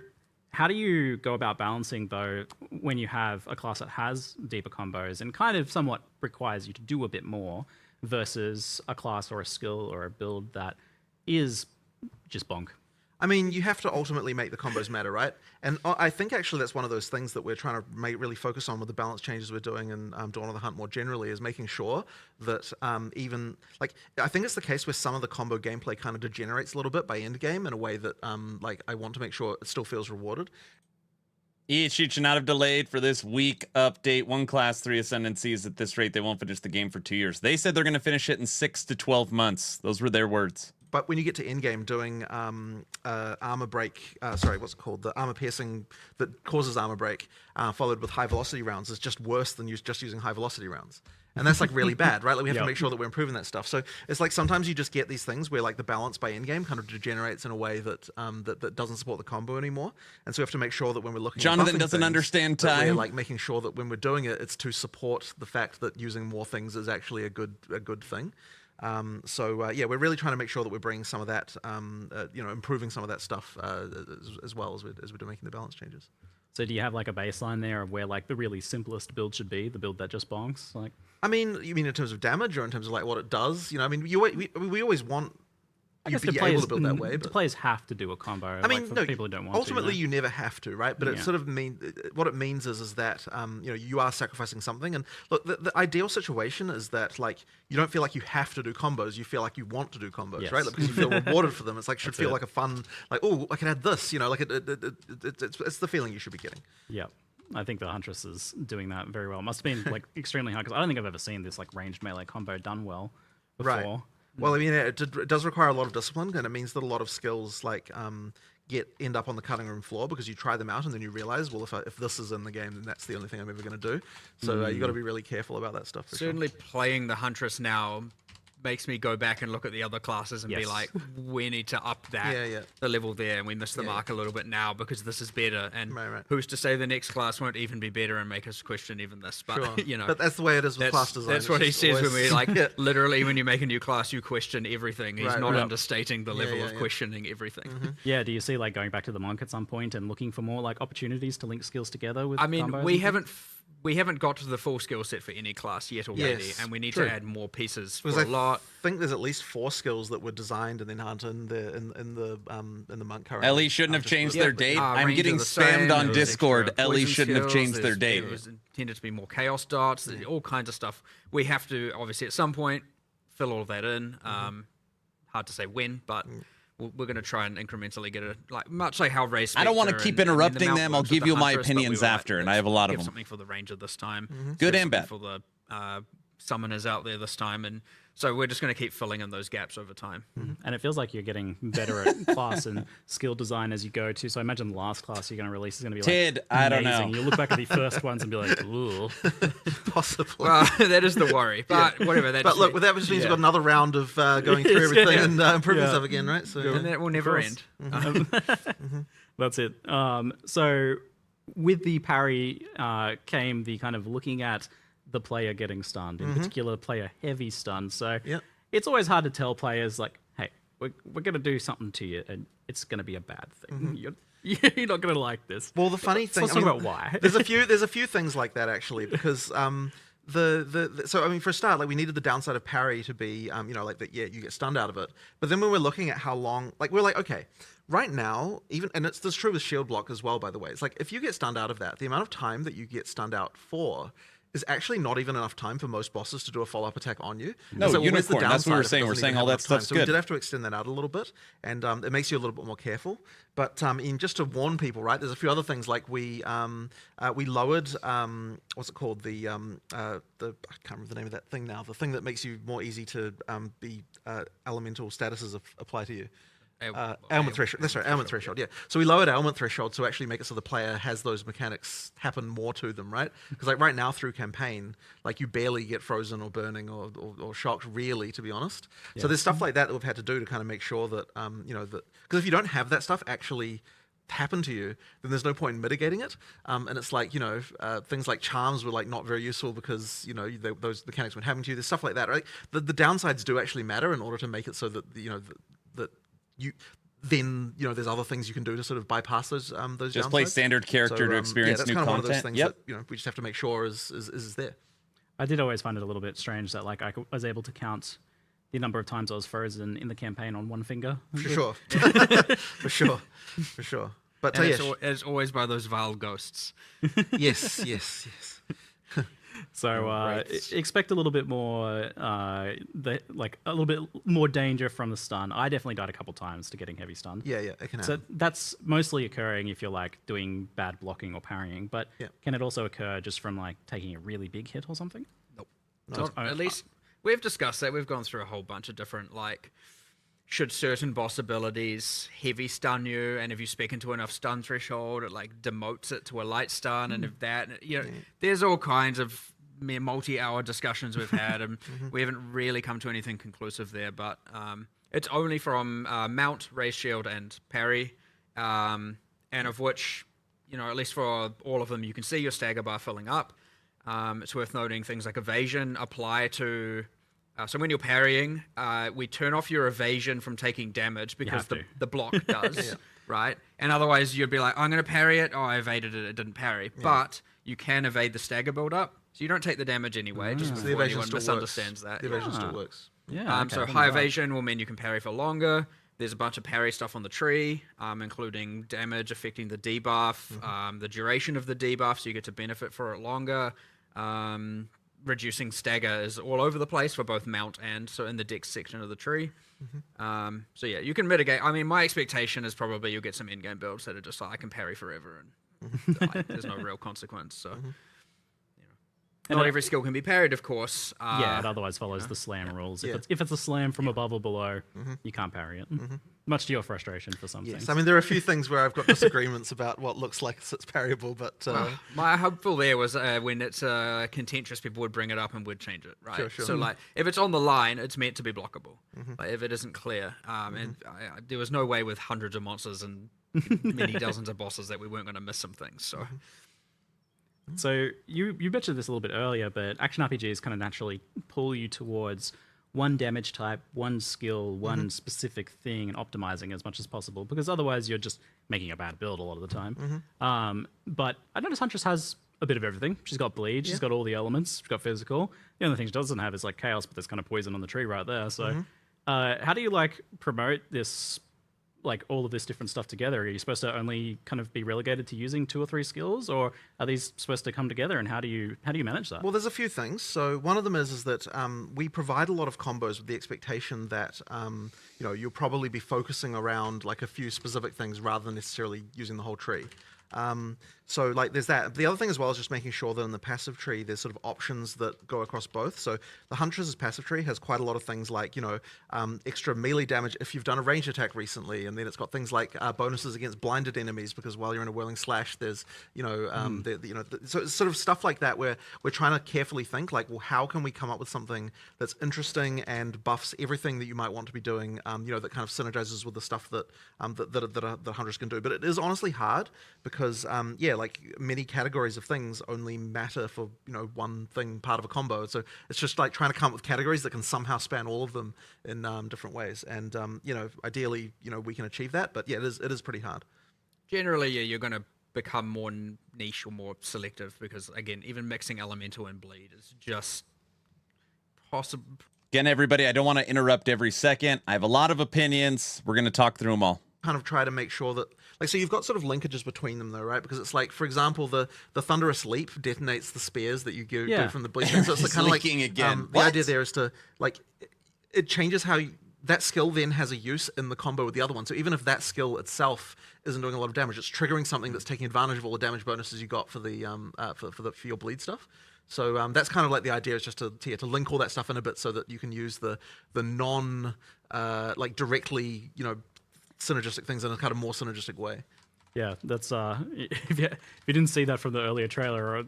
how do you go about balancing, though, when you have a class that has deeper combos and kind of somewhat requires you to do a bit more versus a class or a skill or a build that is just bonk? I mean, you have to ultimately make the combos matter, right? And I think actually that's one of those things that we're trying to really focus on with the balance changes we're doing in Dawn of the Hunt more generally, is making sure that even, like, I think it's the case where some of the combo gameplay kind of degenerates a little bit by endgame in a way that, like, I want to make sure it still feels rewarded. It should not have delayed for this week update. One class, 3 ascendancies. At this rate, they won't finish the game for 2 years. They said they're going to finish it in 6 to 12 months. Those were their words. But when you get to endgame, doing armor break, sorry, what's it called? The armor piercing that causes armor break, followed with high velocity rounds, is just worse than just using high velocity rounds. And that's like really bad, right? Like we have to make sure that we're improving that stuff. So it's like sometimes you just get these things where like the balance by endgame kind of degenerates in a way that that doesn't support the combo anymore. And so we have to make sure that when we're looking Jonathan at doesn't understand time. We're like making sure that when we're doing it, it's to support the fact that using more things is actually a good thing. Yeah, we're really trying to make sure that we're bringing some of that, improving some of that stuff as well as we're making the balance changes. So do you have like a baseline there of where like the really simplest build should be, the build that just bonks? Like, I mean, you mean in terms of damage or in terms of like what it does? You know, I mean, we always want you to be able to build that way. But players have to do a combo. I mean, like, for no, people who don't want ultimately to, you never have to, right? But it sort of what it means is that you are sacrificing something. And look, the ideal situation is that like you don't feel like you have to do combos. You feel like you want to do combos, right? Like, because you feel rewarded for them. It's like should feel like a fun, like, oh, I can add this. You know, like it's the feeling you should be getting. Yeah. I think the Huntress is doing that very well. It must have been like extremely hard because I don't think I've ever seen this like ranged melee combo done well before. Right. Well, I mean, it does require a lot of discipline, and it means that a lot of skills like end up on the cutting room floor because you try them out and then you realize, well, if this is in the game, then that's the only thing I'm ever going to do. So you got to be really careful about that stuff. Certainly, playing the Huntress now makes me go back and look at the other classes and be like, we need to up that the level there, and we missed the mark a little bit now because this is better. And who's to say the next class won't even be better and make us question even this? But you know, but that's the way it is with class design. That's what he says when we like literally when you make a new class, you question everything. He's not understating the level of questioning everything. Yeah, do you see like going back to the monk at some point and looking for more like opportunities to link skills together with? I mean, we haven't got to the full skill set for any class yet already, and we need to add more pieces for a lot. I think there's at least 4 skills that were designed and then aren't in the monk currently. Ellie shouldn't have changed their date. I'm getting spammed on Discord. Ellie shouldn't have changed their date. It was intended to be more chaos dots, all kinds of stuff. We have to obviously at some point fill all of that in. Hard to say when, but we're going to try and incrementally get it, like much like how Race. I don't want to keep interrupting them. I'll give you my opinions after, and I have a lot of them. Something for the Ranger this time. Good and bad. For the summoners out there this time, and so we're just going to keep filling in those gaps over time. And it feels like you're getting better at class and skill design as you go too. So I imagine the last class you're going to release is going to be like Tid, I don't know. You look back at the first ones and be like, ooh. Possibly. Well, that is the worry. But whatever. But look, that just means we've got another round of going through everything and improving stuff again, right? So and that will never end. That's it. So with the parry came the kind of looking at the player getting stunned, in particular player heavy stun. So it's always hard to tell players like, hey, we're going to do something to you and it's going to be a bad thing. You're not going to like this. Well, the funny thing, let's talk about why. there's a few things like that actually, because so I mean, for a start, like we needed the downside of parry to be like that. Yeah, you get stunned out of it. But then when we're looking at how long, like we're like, okay, right now, even, and it's true with shield block as well, by the way. It's like if you get stunned out of that, the amount of time that you get stunned out for is actually not even enough time for most bosses to do a follow-up attack on you. No, so Unicorn, that's what we're saying. We're saying all that stuff's good. So we did have to extend that out a little bit, and it makes you a little bit more careful. But just to warn people, right, there's a few other things, like we lowered, what's it called, I can't remember the name of that thing now, the thing that makes you more easy to be elemental statuses apply to you. Ailment threshold. That's right, ailment threshold. Yeah. So we lowered ailment threshold to actually make it so the player has those mechanics happen more to them, right? Because like right now through campaign, like you barely get frozen or burning or shocked, really, to be honest. So there's stuff like that we've had to do to kind of make sure that that, because if you don't have that stuff actually happen to you, then there's no point in mitigating it. And it's like things like charms were like not very useful because those mechanics weren't happening to you. There's stuff like that, right? The downsides do actually matter in order to make it so that that there's other things you can do to sort of bypass those just downsides. Play standard character to experience new content. One of those things that we just have to make sure is there. I did always find it a little bit strange that like I was able to count the number of times I was frozen in the campaign on one finger. For sure. For sure. But it's always by those vile ghosts. yes. So expect a little bit more, a little bit more danger from the stun. I definitely died a couple times to getting heavy stun. Yeah, it can happen. So that's mostly occurring if you're like doing bad blocking or parrying. But can it also occur just from like taking a really big hit or something? Nope. At least we've discussed that. We've gone through a whole bunch of different like. Should certain boss abilities heavy stun you, and if you spec into enough stun threshold, it like demotes it to a light stun, and if that, there's all kinds of multi-hour discussions we've had, and we haven't really come to anything conclusive there. But it's only from mount, raise shield, and parry, and of which, at least for all of them, you can see your stagger bar filling up. It's worth noting things like evasion apply to. So when you're parrying, we turn off your evasion from taking damage because the block does, right? And otherwise you'd be like, I'm going to parry it. Oh, I evaded it. It didn't parry. Yeah. But you can evade the stagger build up. So you don't take the damage anyway, just before anyone misunderstands that. The evasion still works. Yeah. So high evasion will mean you can parry for longer. There's a bunch of parry stuff on the tree, including damage affecting the debuff, the duration of the debuff, so you get to benefit for it longer. Reducing stagger is all over the place for both mount and so in the dex section of the tree. So yeah, you can mitigate. I mean, my expectation is probably you'll get some in-game builds that are just like, I can parry forever and there's no real consequence. So not every skill can be parried, of course. It otherwise follows the slam rules. If it's a slam from above or below, you can't parry it. Much to your frustration for some things. I mean, there are a few things where I've got disagreements about what looks like it's parryable, but... my hopeful there was when it's contentious, people would bring it up and would change it, right? Sure. So, like, if it's on the line, it's meant to be blockable. Like, if it isn't clear. And there was no way with hundreds of monsters and many dozens of bosses that we weren't going to miss some things, so... So you mentioned this a little bit earlier, but action RPGs kind of naturally pull you towards one damage type, one skill, one specific thing, and optimizing as much as possible, because otherwise you're just making a bad build a lot of the time. But I notice Huntress has a bit of everything. She's got bleed, she's got all the elements, she's got physical. The only thing she doesn't have is like chaos, but there's kind of poison on the tree right there. So how do you like promote this, like all of this different stuff together? Are you supposed to only kind of be relegated to using 2 or 3 skills, or are these supposed to come together, and how do you manage that? Well, there's a few things. So one of them is that we provide a lot of combos with the expectation that you'll probably be focusing around like a few specific things rather than necessarily using the whole tree. So like there's that. The other thing as well is just making sure that in the passive tree there's sort of options that go across both. So the Huntress's passive tree has quite a lot of things like extra melee damage if you've done a ranged attack recently, and then it's got things like bonuses against blinded enemies because while you're in a whirling slash there's so it's sort of stuff like that where we're trying to carefully think like, well, how can we come up with something that's interesting and buffs everything that you might want to be doing, that kind of synergizes with the stuff that the Huntress can do. But it is honestly hard because like many categories of things only matter for one thing, part of a combo. So it's just like trying to come up with categories that can somehow span all of them in different ways. And ideally we can achieve that, but it is pretty hard. Generally, you're going to become more niche or more selective because again, even mixing elemental and bleed is just possible. Again, everybody, I don't want to interrupt every second. I have a lot of opinions. We're going to talk through them all. Kind of try to make sure that, like, so you've got sort of linkages between them though, right? Because it's like, for example, the Thunderous Leap detonates the spears that you do from the bleed. So it's kind of like again. The idea there is to like it changes how that skill then has a use in the combo with the other one. So even if that skill itself isn't doing a lot of damage, it's triggering something that's taking advantage of all the damage bonuses you got for the for your bleed stuff. So that's kind of like the idea is just to link all that stuff in a bit so that you can use the non like directly synergistic things in a kind of more synergistic way. Yeah, that's if you didn't see that from the earlier trailer,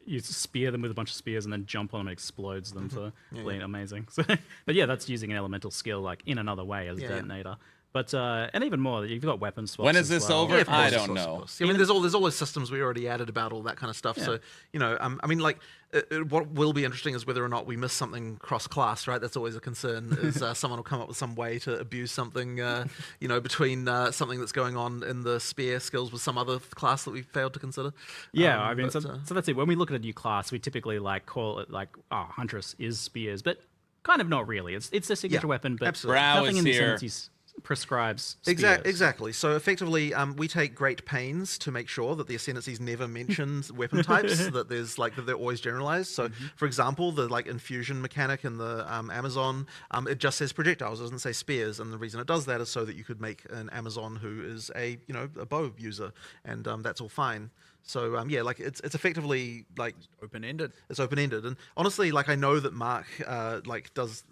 you spear them with a bunch of spears and then jump on them and explodes them for bleed. Amazing. So, but yeah, that's using an elemental skill like in another way as a detonator. But and even more, you've got weapon swaps. When is this over? Yeah, I don't know. I mean, there's all those systems we already added about all that kind of stuff. Yeah. So I mean, like, what will be interesting is whether or not we miss something cross-class, right? That's always a concern. Is someone will come up with some way to abuse something, between something that's going on in the spear skills with some other class that we failed to consider. Yeah, I mean, so that's it. When we look at a new class, we typically like call it like, Huntress is spears, but kind of not really. It's a signature weapon, but absolutely. nothing in the here. Ascendancy prescribes Exactly. So effectively, we take great pains to make sure that the Ascendancies never mention weapon types. That that they're always generalized. So, for example, the infusion mechanic in the Amazon, it just says projectiles. It doesn't say spears. And the reason it does that is so that you could make an Amazon who is a bow user, and that's all fine. So it's effectively open-ended. It's open-ended, and honestly, I know that Mark does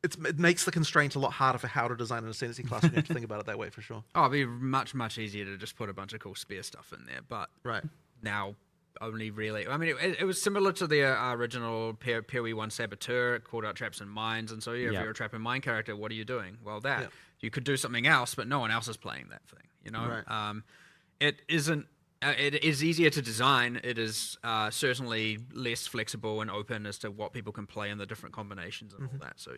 it makes the constraint a lot harder for how to design an Ascendancy class when you have to think about it that way, for sure. Oh, it'd be much, much easier to just put a bunch of cool spear stuff in there, but now only really... I mean, it was similar to the original POE 1 Saboteur. It called out traps and mines, and so if you're a trap and mine character, what are you doing? Well, you could do something else, but no one else is playing that thing, Right. It isn't... it is easier to design. It is certainly less flexible and open as to what people can play in the different combinations and all that. So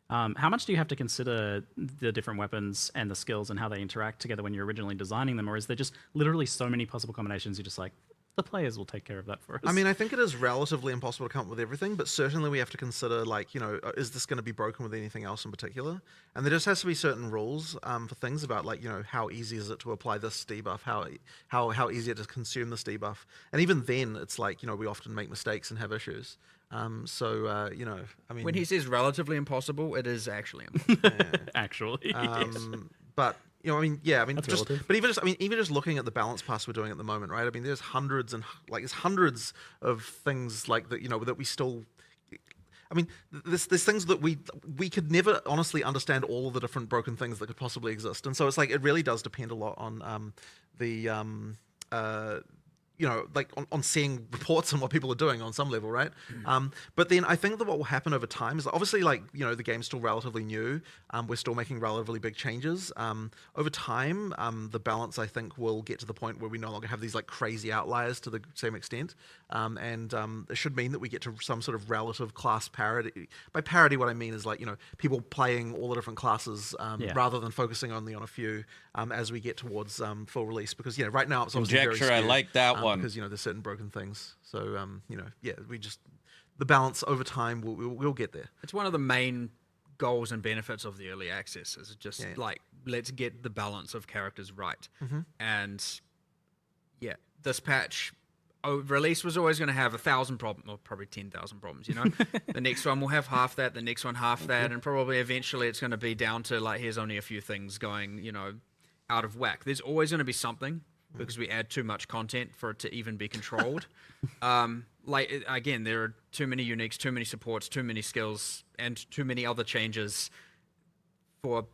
How much do you have to consider the different weapons and the skills and how they interact together when you're originally designing them, or is there just literally so many possible combinations you're just like, the players will take care of that for us? I mean, I think it is relatively impossible to come up with everything, but certainly we have to consider, is this going to be broken with anything else in particular? And there just has to be certain rules for things about, how easy is it to apply this debuff, how easy it is to consume this debuff. And even then, it's we often make mistakes and have issues. I mean... When he says relatively impossible, it is actually impossible. Actually. But... That's just relative. but even just looking at the balance pass we're doing at the moment, right? I mean, there's hundreds of things that we still. I mean, there's things that we could never honestly understand all of the different broken things that could possibly exist, and so it's it really does depend a lot on on seeing reports and what people are doing on some level, right? But then I think that what will happen over time is obviously the game's still relatively new. We're still making relatively big changes. Over time, the balance I think will get to the point where we no longer have these crazy outliers to the same extent, and it should mean that we get to some sort of relative class parity. By parity, what I mean is people playing all the different classes rather than focusing only on a few as we get towards full release. Because right now it's obviously very Conjecture, I skewed. like that one. Because there's certain broken things. So the balance over time we'll get there. It's one of the main goals and benefits of the early access is just let's get the balance of characters right. And this patch release was always going to have 1,000 problems, or probably 10,000 problems. The next one will have half that, the next one half that, and probably eventually it's going to be down to here's only a few things going out of whack. There's always going to be something, because we add too much content for it to even be controlled. Again, there are too many uniques, too many supports, too many skills, and too many other changes for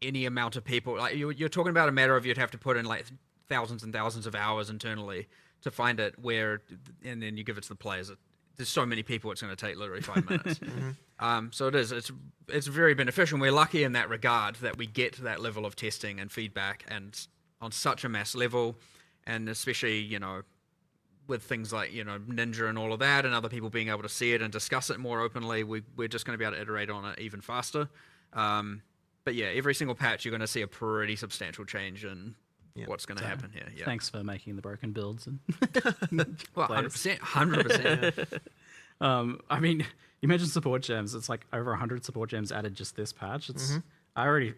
any amount of people. You're talking about a matter of you'd have to put in thousands and thousands of hours internally to find it, and then you give it to the players. There's so many people, it's going to take literally 5 minutes. So it is. It's very beneficial. And we're lucky in that regard that we get to that level of testing and feedback and on such a mass level, and especially, with things like, Ninja and all of that, and other people being able to see it and discuss it more openly, we're just going to be able to iterate on it even faster. But every single patch, you're going to see a pretty substantial change in what's going to happen here. Yeah. Thanks for making the broken builds. And well, 100%. I mean, you mentioned support gems. It's over 100 support gems added just this patch. It's already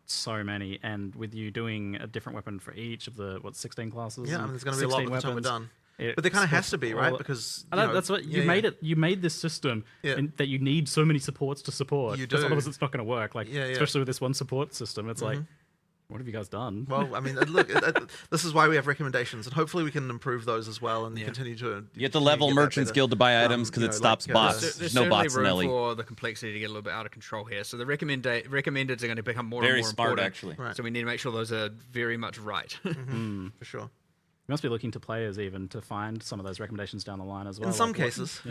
so many, and with you doing a different weapon for each of the 16 classes. Yeah, there's going to be a lot by the time we're done. But there kind of has to be, right? Because that's what you made it. You made this system that you need so many supports to support. You do. Otherwise, it's not going to work. Especially with this one support system, it's what have you guys done? Well, I mean, look, this is why we have recommendations, and hopefully we can improve those as well and continue to. You have to level Merchant's Guild to buy items because it stops bots. There's no certainly bots in room Ellie. for the complexity to get a you out of control here. So the recommendeds are going to become more Very and more smart, important. actually. Right. So we need to make sure those are very much right. For sure. You must be looking to players even to find some of those recommendations down the line as well. In some cases.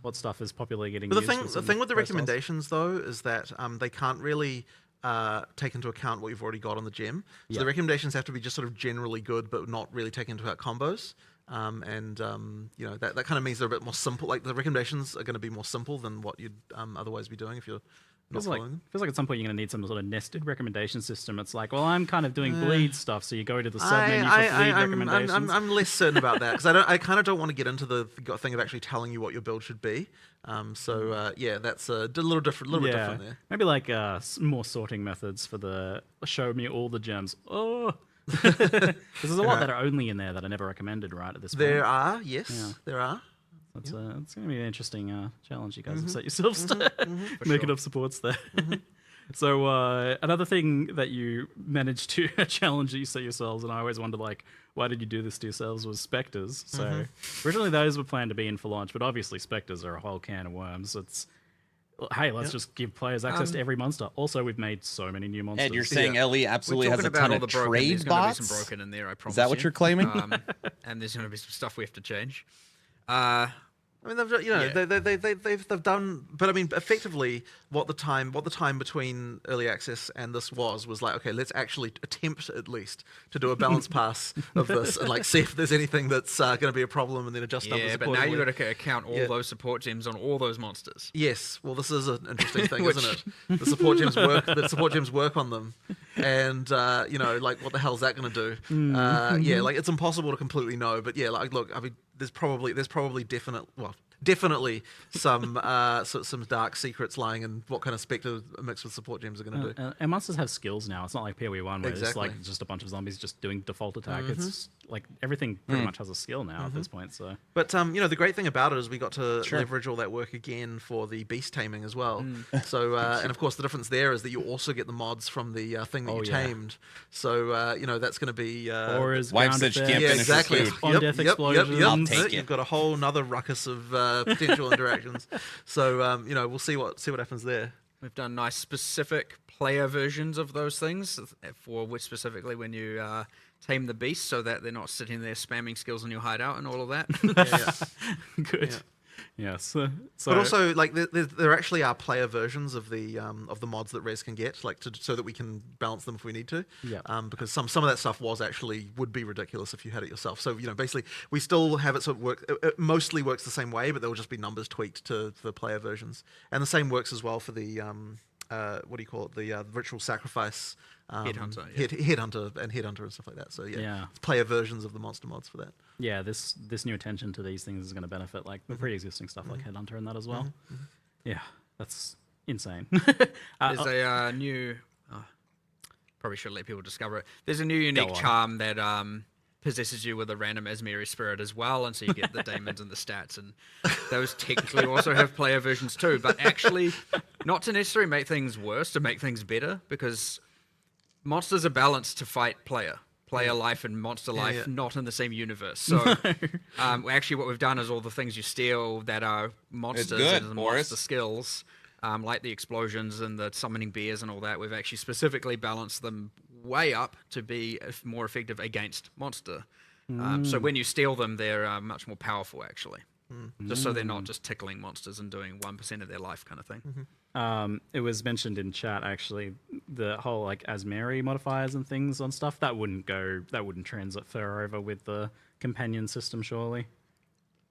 What stuff is popularly getting But used? the thing with the recommendations, though, is that they can't really take into account what you've already got on the gem. So the recommendations have to be just sort of generally good, but not really take into account combos. That kind of means they're a bit more simple. The recommendations are going to be more simple than what you'd otherwise be doing if you're Feels like at some point you're going to need some sort of nested recommendation system. It's like, well, I'm kind of doing bleed stuff, so you go to the submenu for bleed recommendations. I'm less certain about that because I kind of don't want to get into the thing of actually telling you what your build should be. Yeah, that's a little bit different there. Maybe like more sorting methods for the show me all the gems. Oh, because there's a lot that are only in there that are never recommended, right? At this point, there are, yes, there are. It's going to be an interesting challenge you guys have set yourselves to make enough supports there. So another thing that you managed to challenge that you set yourselves, and I always wonder, like, why did you do this to yourselves, was Spectres. So originally those were planned to be in for launch, but obviously Spectres are a whole can of worms. It's, hey, let's just give players access to every monster. Also, we've made so many new monsters. Ed, you're saying Ellie absolutely has a ton of trade bots? There's going to be some broken in there, I promise. Is that what you're claiming? And there's going to be some stuff we have to change. I mean, they've done, but I mean, effectively, what the time between early access and this was like, okay, let's actually attempt at least to do a balance pass of this and like see if there's anything that's going to be a problem and then adjust numbers. Yeah, but now you've got to account all those support gems on all those monsters. Yes, well, this is an interesting thing, isn't it? The support gems work. The support gems work on them, and like, what the hell is that going to do? Yeah, like it's impossible to completely know. But yeah, like, look, I mean, there's probably definitely some some dark secrets lying in what kind of Spectre mixed with support gems are going to do. And monsters have skills now. It's not like POE 1 where it's like just a bunch of zombies just doing default attack. It's like everything pretty much has a skill now at this point. So, but the great thing about it is we got to leverage all that work again for the beast taming as well. So and of course the difference there is that you also get the mods from the thing that you tamed. So that's going to be wife said she can't finish exactly. On death explosions. I'll take it. You've got a whole nother ruckus of potential interactions. So we'll see what happens there. We've done nice specific player versions of those things, for which specifically when you tame the beast, so that they're not sitting there spamming skills in your hideout and all of that. Good. Yeah. Yes. So, but also, like, there actually are player versions of the mods that Res can get, like, so that we can balance them if we need to. Yeah. Because some of that stuff would be ridiculous if you had it yourself. So basically, we still have it sort of work. It mostly works the same way, but there will just be numbers tweaked to the player versions, and the same works as well for the what do you call it? The ritual sacrifice. Headhunter, Headhunter and stuff like that. So it's player versions of the monster mods for that. Yeah, this new attention to these things is going to benefit like the pre-existing stuff like Headhunter and that as well. Yeah, that's insane. There's a new. Probably should let people discover it. There's a new unique charm that possesses you with a random Asmeri spirit as well, and so you get the daemons and the stats, and those technically also have player versions too. But actually, not to necessarily make things worse, to make things better, because monsters are balanced to fight player life and monster life, not in the same universe. So actually what we've done is all the things you steal that are monsters and the monster skills, like the explosions and the summoning bears and all that, we've actually specifically balanced them way up to be more effective against monster. So when you steal them, they're much more powerful actually. Just so they're not just tickling monsters and doing 1% of their life kind of thing. It was mentioned in chat actually, the whole like Asmeri modifiers and things on stuff that wouldn't transfer over with the companion system, surely.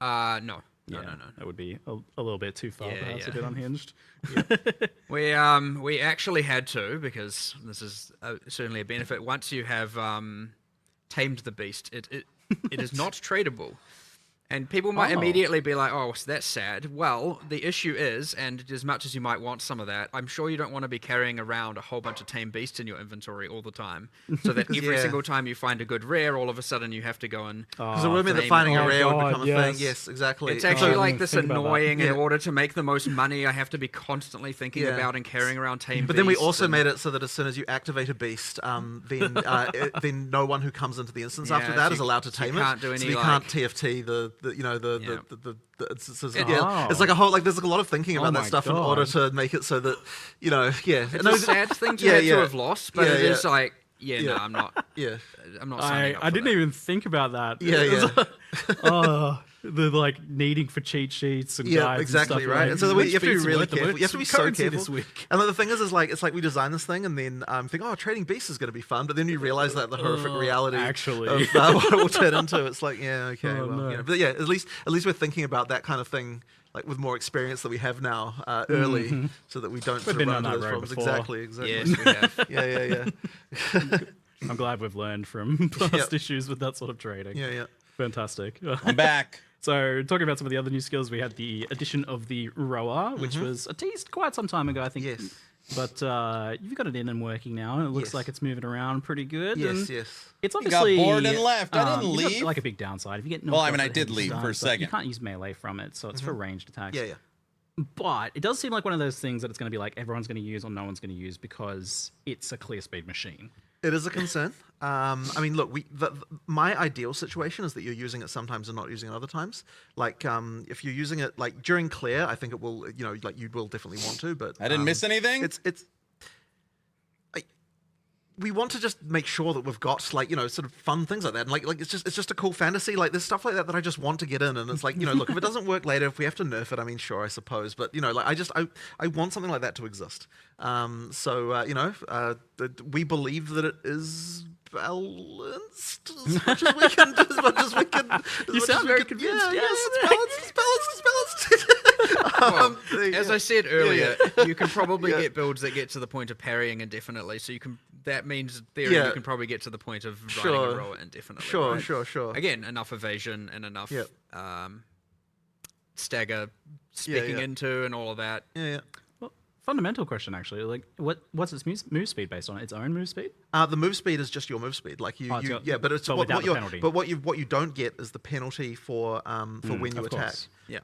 No. That would be a little bit too far, perhaps a bit unhinged. We actually had to, because this is certainly a benefit. Once you have tamed the beast, it is not tradable. And people might immediately be like, oh, so that's sad. Well, the issue is, and as much as you might want some of that, I'm sure you don't want to be carrying around a whole bunch of tame beasts in your inventory all the time. So that every single time you find a good rare, all of a sudden you have to go and... Because it would mean that finding a rare would become a thing. Yes, exactly. It's actually like this annoying, in order to make the most money, I have to be constantly thinking about and carrying around tame beasts. But then we also made it so that as soon as you activate a beast, then no one who comes into the instance after that is allowed to tame it. You can't do any, so you can't TFT it's like a whole, like, there's like a lot of thinking about that stuff in order to make it so that it's a sad thing to have lost, but it is like I'm not signing up I didn't even think about that. The like needing for cheat sheets and guides exactly, and stuff, right? And so you have to be really careful. You have to be so careful. This week. And the thing is like, it's like we design this thing and then think, trading beasts is going to be fun, but then you realize that the horrific reality actually of what it will turn into. It's like, but at least we're thinking about that kind of thing like with more experience that we have now early, so that we don't sort of been run on into that those road problems. before. Exactly. Yes, we have. Yeah. I'm glad we've learned from past issues with that sort of trading. Yeah. Fantastic. I'm back. So, talking about some of the other new skills, we had the addition of the rower, which was teased quite some time ago, I think. Yes. But you've got it in and working now, and it looks like it's moving around pretty good. Yes. It's You got obviously bored and left. I didn't you've got, leave. like a big downside. If you get Well, I knocked mean, off I at did hit leave for a stuns, like, second. You can't use melee from it, so it's for ranged attacks. Yeah. But it does seem like one of those things that it's going to be like everyone's going to use or no one's going to use because it's a clear speed machine. It is a concern. I mean, look, my ideal situation is that you're using it sometimes and not using it other times. Like, if you're using it like during clear, I think it will, like you will definitely want to. But I didn't miss anything. We want to just make sure that we've got like sort of fun things like that, and like it's just a cool fantasy. Like there's stuff like that I just want to get in, and it's like look, if it doesn't work later, if we have to nerf it, I mean sure, I suppose, but like I want something like that to exist. We believe that it is balanced as much as we can. You sound very convinced. Yeah, yes, it's balanced. As I said earlier, you can probably get builds that get to the point of parrying indefinitely. So you can. That means in theory you can probably get to the point of running a rower indefinitely. Sure. Again, enough evasion and enough stagger speaking into and all of that. Yeah. Well, fundamental question actually. Like, what's its move speed based on? Its own move speed? The move speed is just your move speed. Like but it's what you don't get is the penalty for when you attack. Course. Yeah.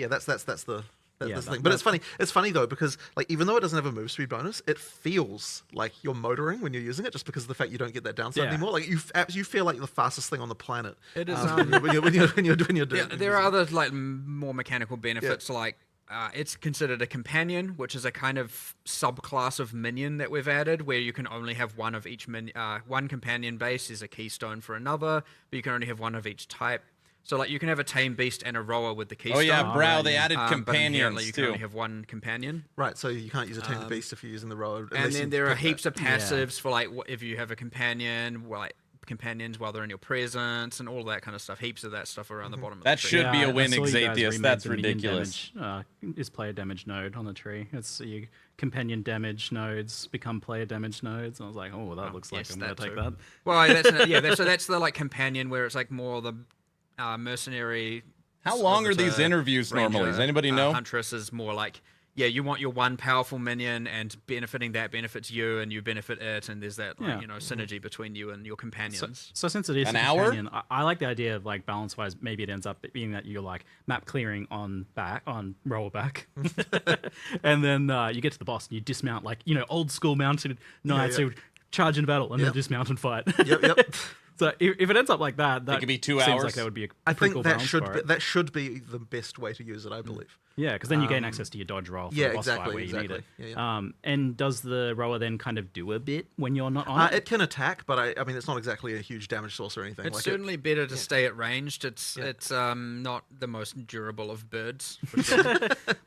That's the thing. But it's funny though, because like even though it doesn't have a move speed bonus, it feels like you're motoring when you're using it, just because of the fact you don't get that downside anymore. Like you feel like the fastest thing on the planet. It is when you're doing. Yeah, there are other like more mechanical benefits like. It's considered a companion, which is a kind of subclass of minion that we've added, where you can only have one of each one companion base is a keystone for another, but you can only have one of each type. So, like, you can have a tame beast and a rower with the keystone. Oh yeah, Brow. They added companions but you can only have one companion. Right, so you can't use a tamed beast if you're using the rower. And then there are heaps of passives for like if you have a companion, like companions while they're in your presence and all that kind of stuff. Heaps of that stuff around the bottom of the tree. That should be a win, Exatius. That's ridiculous. Is player damage node on the tree. It's your companion damage nodes become player damage nodes. And I was like, oh, that looks like I'm going to take that. Well, that's the like companion where it's like more the mercenary. How long are these interviews normally? Does anybody know? Huntress is more like, you want your one powerful minion, and benefiting that benefits you, and you benefit it, and there's that synergy between you and your companions. So since it is an hour, companion, I like the idea of like balance wise. Maybe it ends up being that you're like map clearing on roller back, and then you get to the boss and you dismount like old school mounted knights who charge into battle and then dismount and fight. Yep. So if it ends up like that, it could be 2 seems hours. like that would be I pretty think cool that should be the best way to use it, I believe. Yeah, because then you gain access to your dodge roll for the boss fight where you need it. Yeah. And does the rower then kind of do a bit when you're not on it? It can attack, but I mean, it's not exactly a huge damage source or anything. It's certainly better to stay at ranged. It's not the most durable of birds. For sure.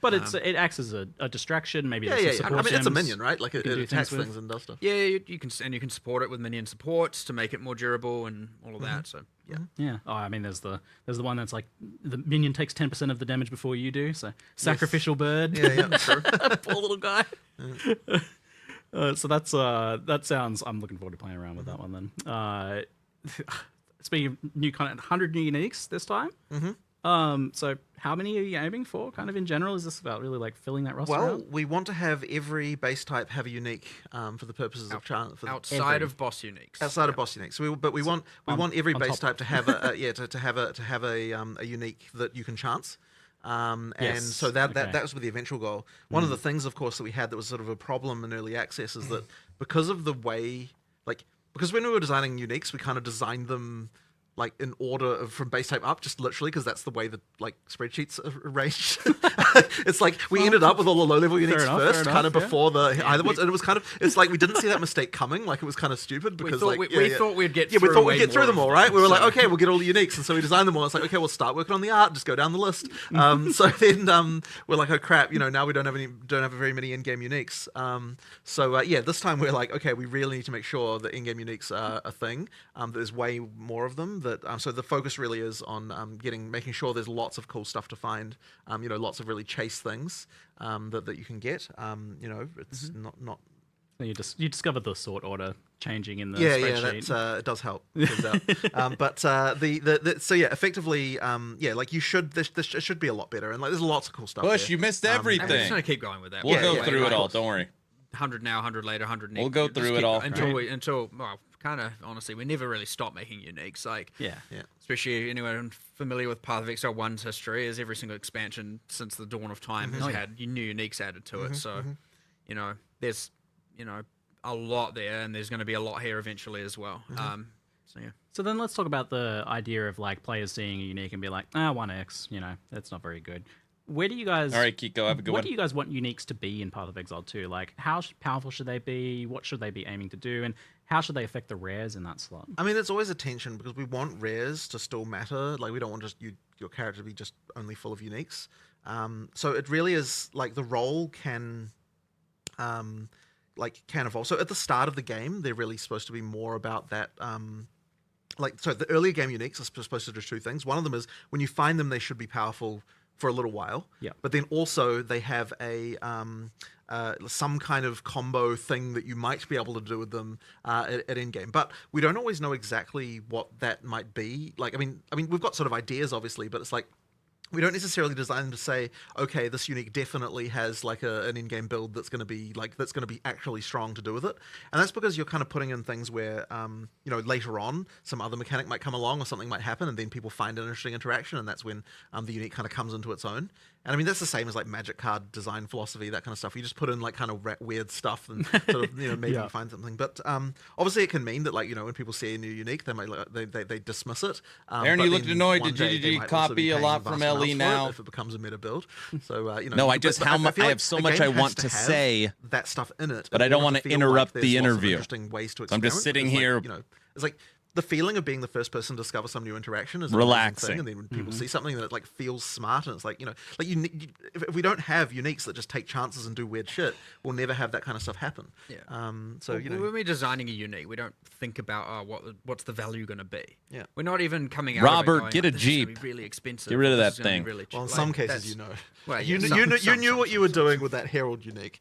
But it acts as a distraction. Maybe I mean, it's a minion, right? Like it attacks things and does stuff. Yeah, you can support it with minion supports to make it more durable and all of that. So yeah. Oh, I mean, there's the one that's like the minion takes 10% of the damage before you do. So sacrificial bird. Yeah, sure. Poor little guy. So that sounds. I'm looking forward to playing around with that one then. Speaking of new content, 100 new uniques this time. So how many are you aiming for? Kind of in general, is this about really like filling that roster? Well, out? we want to have every base type have a unique for the purposes of outside of boss uniques. Outside of boss uniques, we want every base type to have a unique that you can chance. And so that was with the eventual goal. One of the things, of course, that we had that was sort of a problem in early access is that because of the way, because when we were designing uniques, we kind of designed them like in order from base type up, just literally because that's the way that like spreadsheets are arranged. It's like we ended up with all the low level uniques first, kind of before the high ones, and it was kind of we didn't see that mistake coming. Like it was kind of stupid because we thought we'd get through them all, right? We were like, okay, we'll get all the uniques, and so we designed them all. It's like, okay, we'll start working on the art, just go down the list. So then we're like, oh crap, now we don't have very many in-game uniques. This time we're like, okay, we really need to make sure that in-game uniques are a thing. There's way more of them that so the focus really is on making sure there's lots of cool stuff to find. Lots of really chase things that you can get. It's not. So you discovered the sort order changing in the Yeah, spreadsheet. it does help. But effectively, like you should. This should be a lot better, and like there's lots of cool stuff. Bush, you missed everything. I'm just gonna keep going with that. We'll go through it all. Don't worry. 100 now, 100 later, 100 next. We'll go through it all. Until kind of honestly, we never really stop making uniques. Like, yeah. Especially anyone familiar with Path of Exile 1's history, is every single expansion since the dawn of time has had new uniques added to it. So, there's, a lot there, and there's going to be a lot here eventually as well. So then let's talk about the idea of like players seeing a unique and be like, 1x, that's not very good. Where do you guys... All right, Kiko, have a good one. What do you guys want uniques to be in Path of Exile 2? Like, how powerful should they be? What should they be aiming to do? And how should they affect the rares in that slot? I mean, there's always a tension because we want rares to still matter. Like, we don't want just your character to be just only full of uniques. So it really is, like, the role can evolve. So at the start of the game, they're really supposed to be more about that... the earlier game uniques are supposed to do two things. One of them is, when you find them, they should be powerful for a little while. Yeah. But then also they have some kind of combo thing that you might be able to do with them at end game. But we don't always know exactly what that might be. Like, I mean, we've got sort of ideas, obviously, but it's like we don't necessarily design them to say, okay, this unique definitely has like an in-game build that's going to be actually strong to do with it. And that's because you're kind of putting in things where, later on, some other mechanic might come along or something might happen, and then people find an interesting interaction, and that's when the unique kind of comes into its own. And I mean, that's the same as like Magic card design philosophy, that kind of stuff. You just put in like kind of weird stuff and sort of, maybe you find something. But obviously it can mean that like, when people see a new unique, they might they dismiss it. Aaron, you looked annoyed. Did GGG copy a lot from LE now? If it becomes a meta build. So, No, I have so much I want to say. That stuff in it. But I don't want to interrupt the interview. Ways to I'm just sitting here. It's like the feeling of being the first person to discover some new interaction is relaxing. Thing, and then when people see something that like feels smart, and it's like if we don't have uniques that just take chances and do weird shit, we'll never have that kind of stuff happen. Yeah. When we're designing a unique, we don't think about what's the value going to be. Yeah. We're not even coming out. Robert, going, get a this Jeep. Is gonna be really expensive. Get rid of that thing. Really well, in some cases, Well, you knew what you were doing with that Herald unique.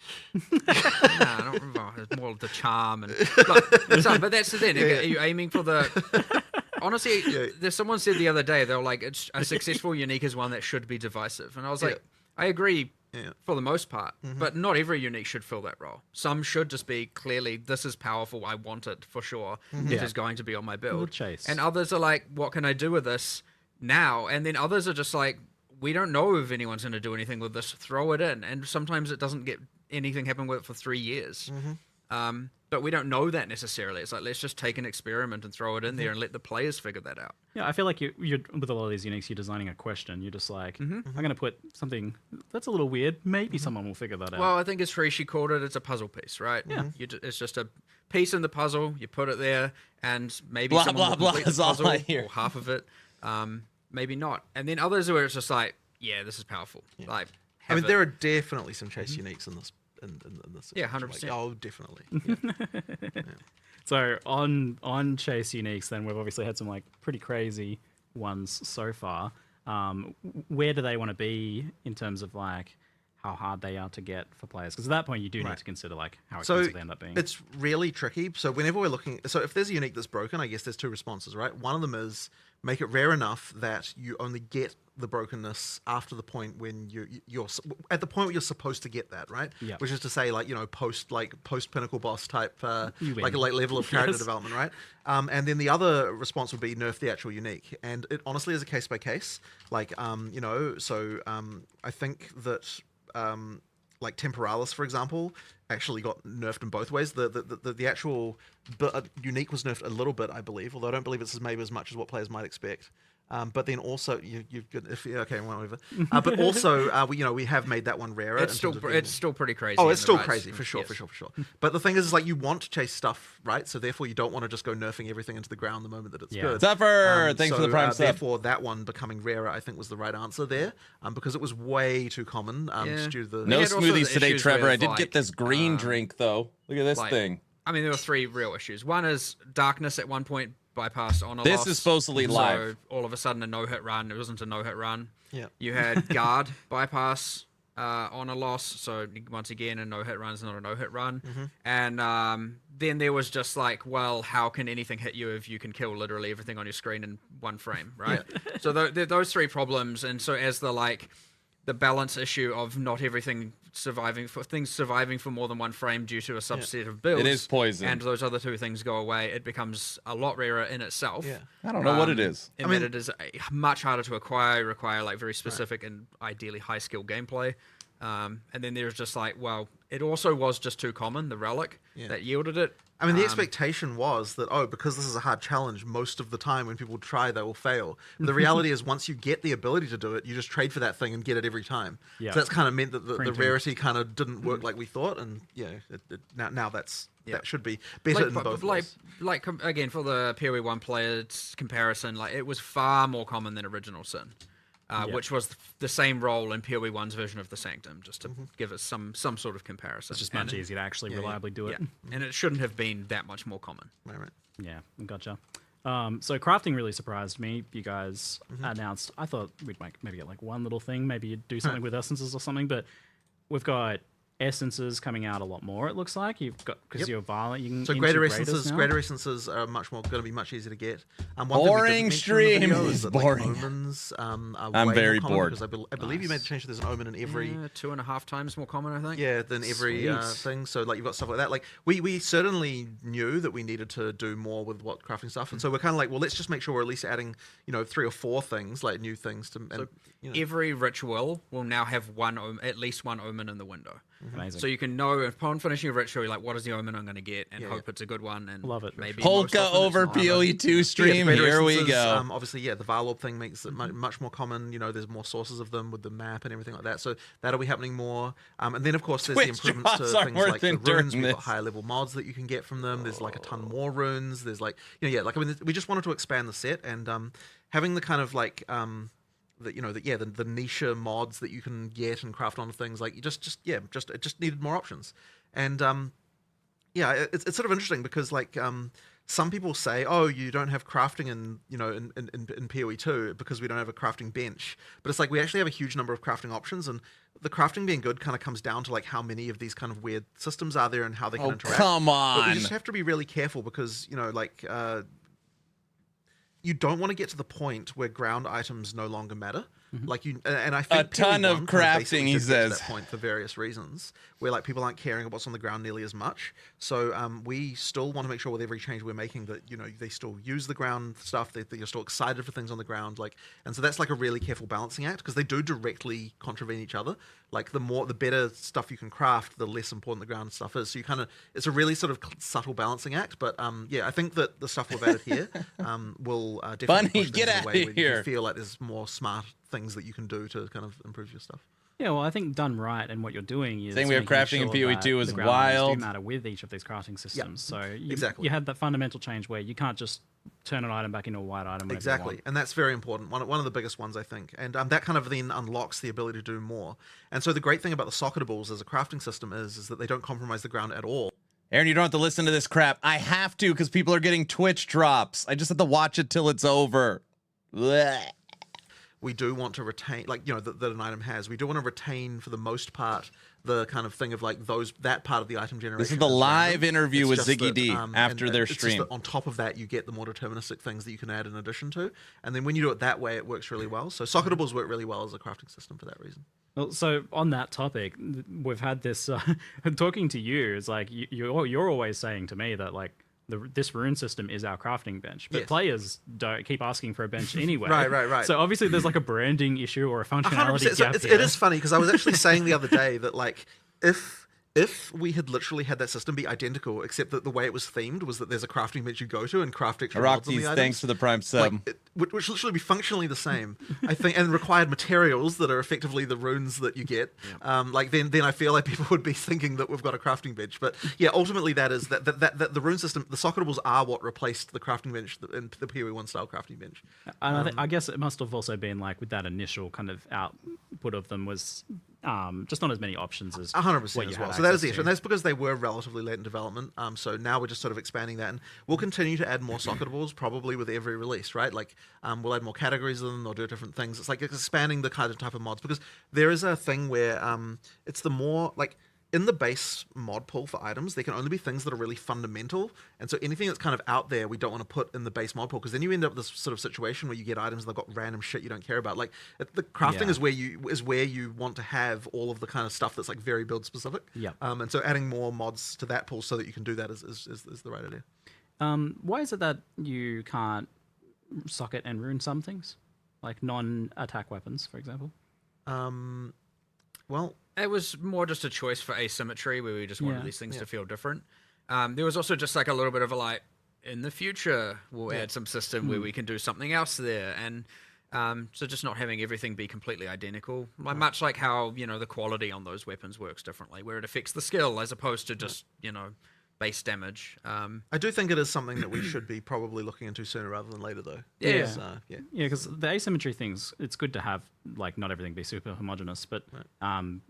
I don't remember. It's more of the charm but that's the thing. Are you aiming for the? Honestly, there's someone said the other day, they were like, a successful unique is one that should be divisive. And I was like, I agree for the most part, but not every unique should fill that role. Some should just be clearly, this is powerful, I want it for sure, if it's going to be on my build. Chase. And others are like, what can I do with this now? And then others are just like, we don't know if anyone's going to do anything with this, throw it in. And sometimes it doesn't get anything happen with it for 3 years. But we don't know that necessarily. It's like, let's just take an experiment and throw it in there and let the players figure that out. Yeah, I feel like you're with a lot of these uniques, you're designing a question. You're just like, I'm going to put something that's a little weird. Maybe someone will figure that out. Well, I think as Rishi called it, it's a puzzle piece, right? Yeah. It's just a piece in the puzzle. You put it there, and maybe blah, someone blah, will complete blah, the puzzle, is all I hear. or half of it. Maybe not. And then others where it's just like, yeah, this is powerful. Yeah. Like, I mean, there are definitely some chase uniques in this. In this yeah, 100%. Like, oh, definitely. Yeah. So on chase uniques, then we've obviously had some like pretty crazy ones so far. Where do they want to be in terms of like how hard they are to get for players? Because at that point you do need to consider like how expensive they end up being. It's really tricky. So whenever we're looking, so if there's a unique that's broken, I guess there's two responses, right? One of them is make it rare enough that you only get the brokenness after the point when you're at the point where you're supposed to get that, right? Yeah. Which is to say, like, post pinnacle boss type, like a level of character development, right? And then the other response would be nerf the actual unique, and it honestly is a case by case. Like, I think that like Temporalis, for example, actually got nerfed in both ways. The actual unique was nerfed a little bit, I believe, although I don't believe it's maybe as much as what players might expect. But then also you've got whatever. But also we have made that one rarer. It's still pretty crazy. Oh, it's still crazy for sure. But the thing is like you want to chase stuff, right? So therefore you don't want to just go nerfing everything into the ground the moment that it's good. Zephyr, thanks for the prime sub. Therefore that one becoming rarer, I think, was the right answer there, because it was way too common. Just due to the no smoothies today, Trevor. I did get this green drink though. Look at this thing. I mean, there were three real issues. One is darkness at one point bypass on a This loss. is supposedly so live. all of a sudden a no-hit run. It wasn't a no-hit run. Yeah. You had guard bypass on a loss. So once again, a no-hit run is not a no-hit run. And then there was just like, well, how can anything hit you if you can kill literally everything on your screen in one frame, right? So those three problems. And so as the balance issue of not everything surviving for more than one frame due to a subset of builds. It is poison. And those other two things go away. It becomes a lot rarer in itself. Yeah. I don't know what it is. And that it is much harder to acquire, require like very specific and ideally high skill gameplay. And then there's just like, well, it also was just too common, the relic that yielded it. I mean, the expectation was that, because this is a hard challenge, most of the time when people try, they will fail. But the reality is once you get the ability to do it, you just trade for that thing and get it every time. Yeah. So that's kind of meant that the rarity kind of didn't work like we thought. And now that should be better in both ways. Like, again, for the POE 1 players comparison, like it was far more common than Original Sin. Which was the same role in POE 1's version of the Sanctum, just to give us some sort of comparison. It's just much easier to actually reliably do it. And it shouldn't have been that much more common. Right. Yeah, gotcha. So crafting really surprised me. You guys announced, I thought we'd maybe get like one little thing, maybe you'd do something with essences or something, but we've got essences coming out a lot more. It looks like you've got because you're violent. You can so greater essences are going to be much easier to get. Boring stream. Boring. Omens, I'm very bored. Because I believe you made the change. There's an omen in every 2.5 times more common, I think. Yeah, than every thing. So like you've got stuff like that. Like we certainly knew that we needed to do more with what crafting stuff, and so we're kind of like, well, let's just make sure we're at least adding 3 or 4 things, like new things to. And, every ritual will now have at least one omen in the window. Amazing. So you can know upon finishing a ritual, you're like, what is the omen I'm going to get, and hope it's a good one. And love it. Maybe Polka over POE2 stream. Here we go. Obviously, the Varlorb thing makes it much more common. There's more sources of them with the map and everything like that. So that'll be happening more. And then of course there's the improvements to things like the runes. We've got higher level mods that you can get from them. There's like a ton more runes. There's like we just wanted to expand the set and having the kind of like the niche mods that you can get and craft onto things, like it just needed more options. And it's sort of interesting because like some people say, oh, you don't have crafting in PoE2 because we don't have a crafting bench, but it's like we actually have a huge number of crafting options, and the crafting being good kind of comes down to like how many of these kind of weird systems are there and how they can interact. Come on. But we just have to be really careful because you don't want to get to the point where ground items no longer matter. Like and I think a ton of crafting, he says, to that point for various reasons, where like people aren't caring about what's on the ground nearly as much. So we still want to make sure with every change we're making that they still use the ground stuff. That you're still excited for things on the ground, and so that's like a really careful balancing act because they do directly contravene each other. Like the better stuff you can craft, the less important the ground stuff is. So it's a really sort of subtle balancing act. But I think that the stuff we've added here will definitely push things in a way where you feel like there's more smart things that you can do to kind of improve your stuff. Yeah, well, I think done right, and what you're doing is saying we have crafting in PoE2 is wild. Do matter with each of these crafting systems. So you had that fundamental change where you can't just turn an item back into a white item. Exactly, and that's very important. One of the biggest ones, I think, and that kind of then unlocks the ability to do more. And so the great thing about the socketables as a crafting system is that they don't compromise the ground at all. Aaron, you don't have to listen to this crap. I have to because people are getting Twitch drops. I just have to watch it till it's over. Blech. We do want to retain, that an item has. We do want to retain, for the most part, the kind of thing of like that part of the item generation. This is the live interview with Ziggy D after their stream. On top of that, you get the more deterministic things that you can add in addition to, and then when you do it that way, it works really well. So socketables work really well as a crafting system for that reason. Well, so on that topic, we've had this talking to you. It's like you're always saying to me that like. This rune system is our crafting bench, but players don't keep asking for a bench anyway. Right. So obviously there's like a branding issue or a functionality gap. It is funny because I was actually saying the other day that like if we had literally had that system be identical, except that the way it was themed was that there's a crafting bench you go to and craft extra mods on the items. Thanks for the Prime sub. Which literally be functionally the same, I think, and required materials that are effectively the runes that you get. Then I feel like people would be thinking that we've got a crafting bench. But yeah, ultimately that is that the rune system, the socketables are what replaced the crafting bench in the PoE1 style crafting bench. And I guess it must have also been like with that initial kind of output of them was just not as many options as 100% as well. So that is the issue, and that's because they were relatively late in development. So now we're just sort of expanding that, and we'll continue to add more socketables probably with every release, right? Like we'll add more categories of them, they'll do different things. It's like expanding the kind of type of mods, because there is a thing where it's the more like in the base mod pool for items, there can only be things that are really fundamental, and so anything that's kind of out there, we don't want to put in the base mod pool, because then you end up with this sort of situation where you get items that have got random shit you don't care about. Like the crafting is where you want to have all of the kind of stuff that's like very build specific. Yeah. And so adding more mods to that pool so that you can do that is the right idea. Why is it that you can't socket and ruin some things, like non-attack weapons, for example? Well, it was more just a choice for asymmetry, where we just wanted these things to feel different. There was also just like a little bit of a like, in the future, we'll add some system where we can do something else there. And so just not having everything be completely identical. Much like how, the quality on those weapons works differently, where it affects the skill as opposed to just, base damage. I do think it is something that we should be probably looking into sooner rather than later, though. Yeah, because the asymmetry things, it's good to have like not everything be super homogeneous, but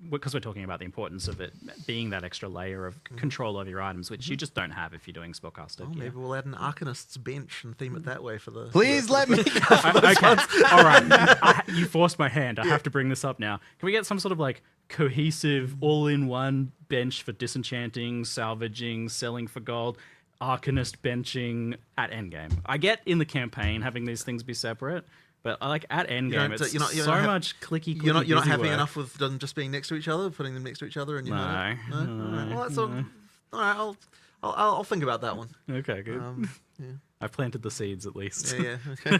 because we're talking about the importance of it being that extra layer of control over your items, which you just don't have if you're doing spellcaster. Oh, maybe we'll add an Arcanist's bench and theme it that way for the. Please let me. Okay, all right. You forced my hand. I have to bring this up now. Can we get some sort of like cohesive, all-in-one bench for disenchanting, salvaging, selling for gold, Arcanist benching at endgame? I get in the campaign having these things be separate, but I like at endgame, it's so much clicky. You're not happy work. enough with them just being next to each other, putting them next to each other, and No. Well, that's all right. I'll think about that one. Okay, good. I've planted the seeds at least. Yeah. Okay.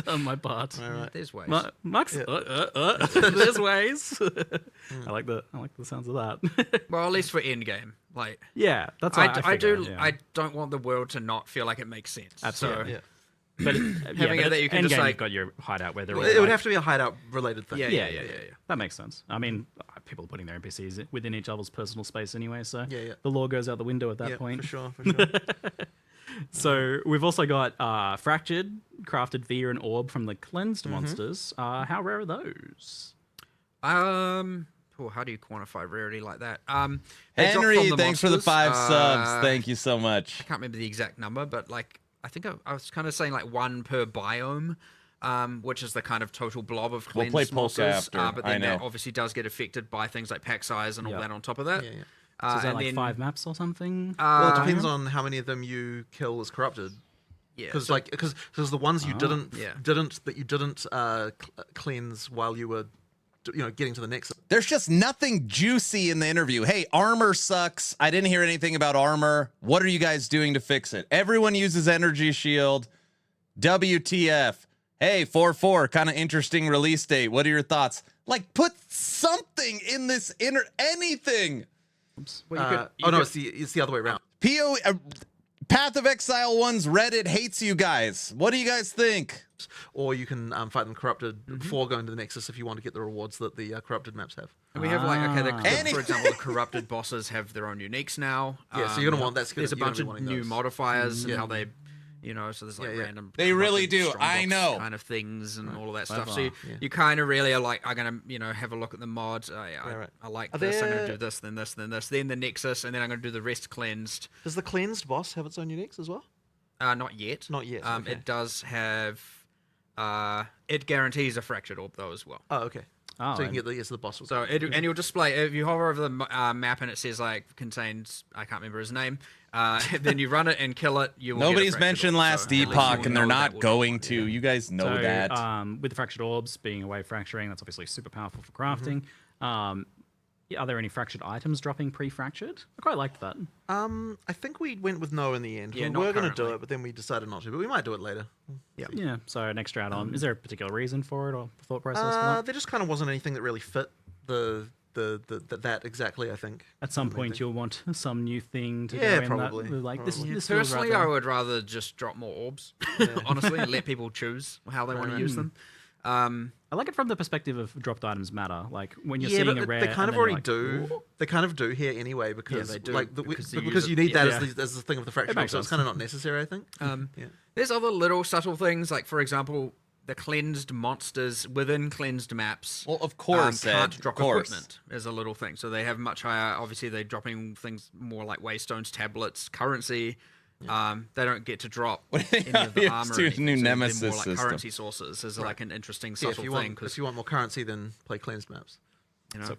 Done my part. All right. There's ways. Max, there's ways. I like the sounds of that. Well, at least for endgame, like that's I don't want the world to not feel like it makes sense. Absolutely. So, But having it that you can just like you've got your hideout where they're all it would have to be a hideout related thing. Yeah. That makes sense. I mean, people are putting their NPCs within each other's personal space anyway, so Yeah. the law goes out the window at that point. For sure. So we've also got Fractured, crafted via an orb from the cleansed monsters. How rare are those? How do you quantify rarity like that? Henry, thanks for the 5 subs. Thank you so much. I can't remember the exact number, but like I think I was kind of saying like 1 per biome, which is the kind of total blob of cleansed We'll play Polka monsters. after. But then that obviously does get affected by things like pack size and all that on top of that. Yeah. So is that like 5 maps or something? Well, it depends on how many of them you kill as corrupted. Yeah, because the ones you didn't cleanse while you were getting to the next. There's just nothing juicy in the interview. Hey, armor sucks. I didn't hear anything about armor. What are you guys doing to fix it? Everyone uses energy shield. WTF. Hey, 4/4, kind of interesting release date. What are your thoughts? Like, put something in this anything. Well, it's the other way around. POE, Path of Exile 1's Reddit hates you guys. What do you guys think? Or you can fight them corrupted before going to the Nexus if you want to get the rewards that the corrupted maps have. And we have for example, the corrupted bosses have their own uniques now. Yeah, so you're gonna want that. There's a bunch of new modifiers and how they. So there's like random. They really do. I know. Kind of things and all of that stuff. So you kind of really are like, I'm gonna, have a look at the mods. I like this. I'm gonna do this, then this, then this, then the Nexus, and then I'm gonna do the rest cleansed. Does the cleansed boss have its own uniques as well? Not yet. Not yet. Okay. It does have. It guarantees a fractured orb though as well. Oh, okay. So you can get the boss. So and you'll display if you hover over the map and it says like contains I can't remember his name. Then you run it and kill it. You will Nobody's get mentioned last Epoch, and they're not going to. You guys know that. With the fractured orbs being a way of fracturing, that's obviously super powerful for crafting. Are there any fractured items dropping pre-fractured? I quite liked that. I think we went with no in the end. Yeah, we were going to do it, but then we decided not to. But we might do it later. Yeah. So an extra add-on. Is there a particular reason for it or thought process for that? There just kind of wasn't anything that really fit that exactly. I think at some point you'll want some new thing to go in probably. This personally, I would rather just drop more orbs, honestly, and let people choose how they want to use them. I like it from the perspective of dropped items matter. Like when you're seeing a rare, they kind of already do. Ooh. They kind of do here anyway because they do, like because you need that as the thing of the fracture. So it's kind of not necessary, I think. There's other little subtle things, like for example, the cleansed monsters within cleansed maps. Well, of course, can't Ed, drop of course. equipment as a little thing. So they have much higher. Obviously, they're dropping things more like waystones, tablets, currency. They don't get to drop any of the armor. To a new Nemesis more like system. currency sources is like an interesting subtle thing. If you want more currency, then play cleansed maps. You know.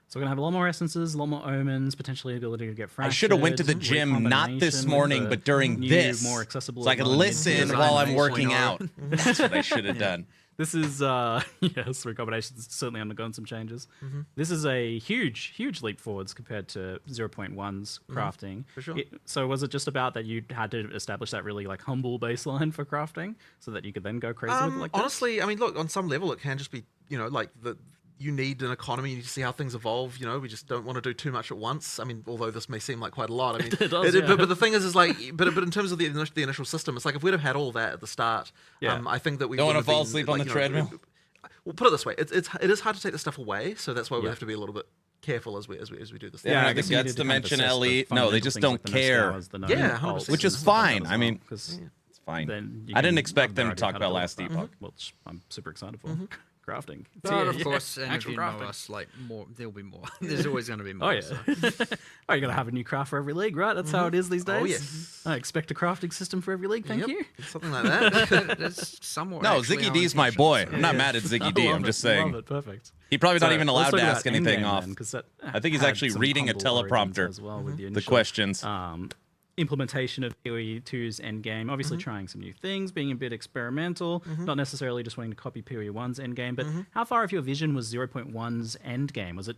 So we're gonna have a lot more essences, a lot more omens, potentially the ability to get fractured. I should have went to the gym not this morning, but during this, more accessible, so I could listen while I'm working out. That's what I should have done. This is yes, recombination's certainly undergone some changes. This is a huge leap forwards compared to 0.1's crafting. For sure. So was it just about that you had to establish that really like humble baseline for crafting, so that you could then go crazy with it like this? Honestly, I mean, look, on some level, it can just be like you need an economy. You need to see how things evolve. We just don't want to do too much at once. I mean, although this may seem like quite a lot. I mean, it does, but the thing is like, but in terms of the initial system, it's like if we'd have had all that at the start, I think that we don't want to fall asleep on the treadmill. Well, put it this way: it is hard to take the stuff away, so that's why we have to be a little bit careful as we do this. Yeah, I guess the guts to mention LE. No, they just don't care. 100%. Which is fine. I mean, it's fine. Then I didn't expect them to talk about last epoch. Which I'm super excited for. Crafting. But of course, and if you know us, like more, there'll be more. There's always going to be more. Oh yeah. Oh, you gotta have a new craft for every league, right? That's how it is these days. Oh yes. I expect a crafting system for every league. Thank you. Something like that. That's somewhat. No, Ziggy D's my boy. I'm not mad at Ziggy D. I'm just saying. Love it. Perfect. He probably not even allowed to ask anything Endgame, off. then, 'cause that I think he's had actually some reading a humble origins teleprompter. as well with the The initial, questions. implementation of POE 2's endgame, obviously trying some new things, being a bit experimental, not necessarily just wanting to copy POE 1's endgame, but how far of your vision was 0.1's endgame? Was it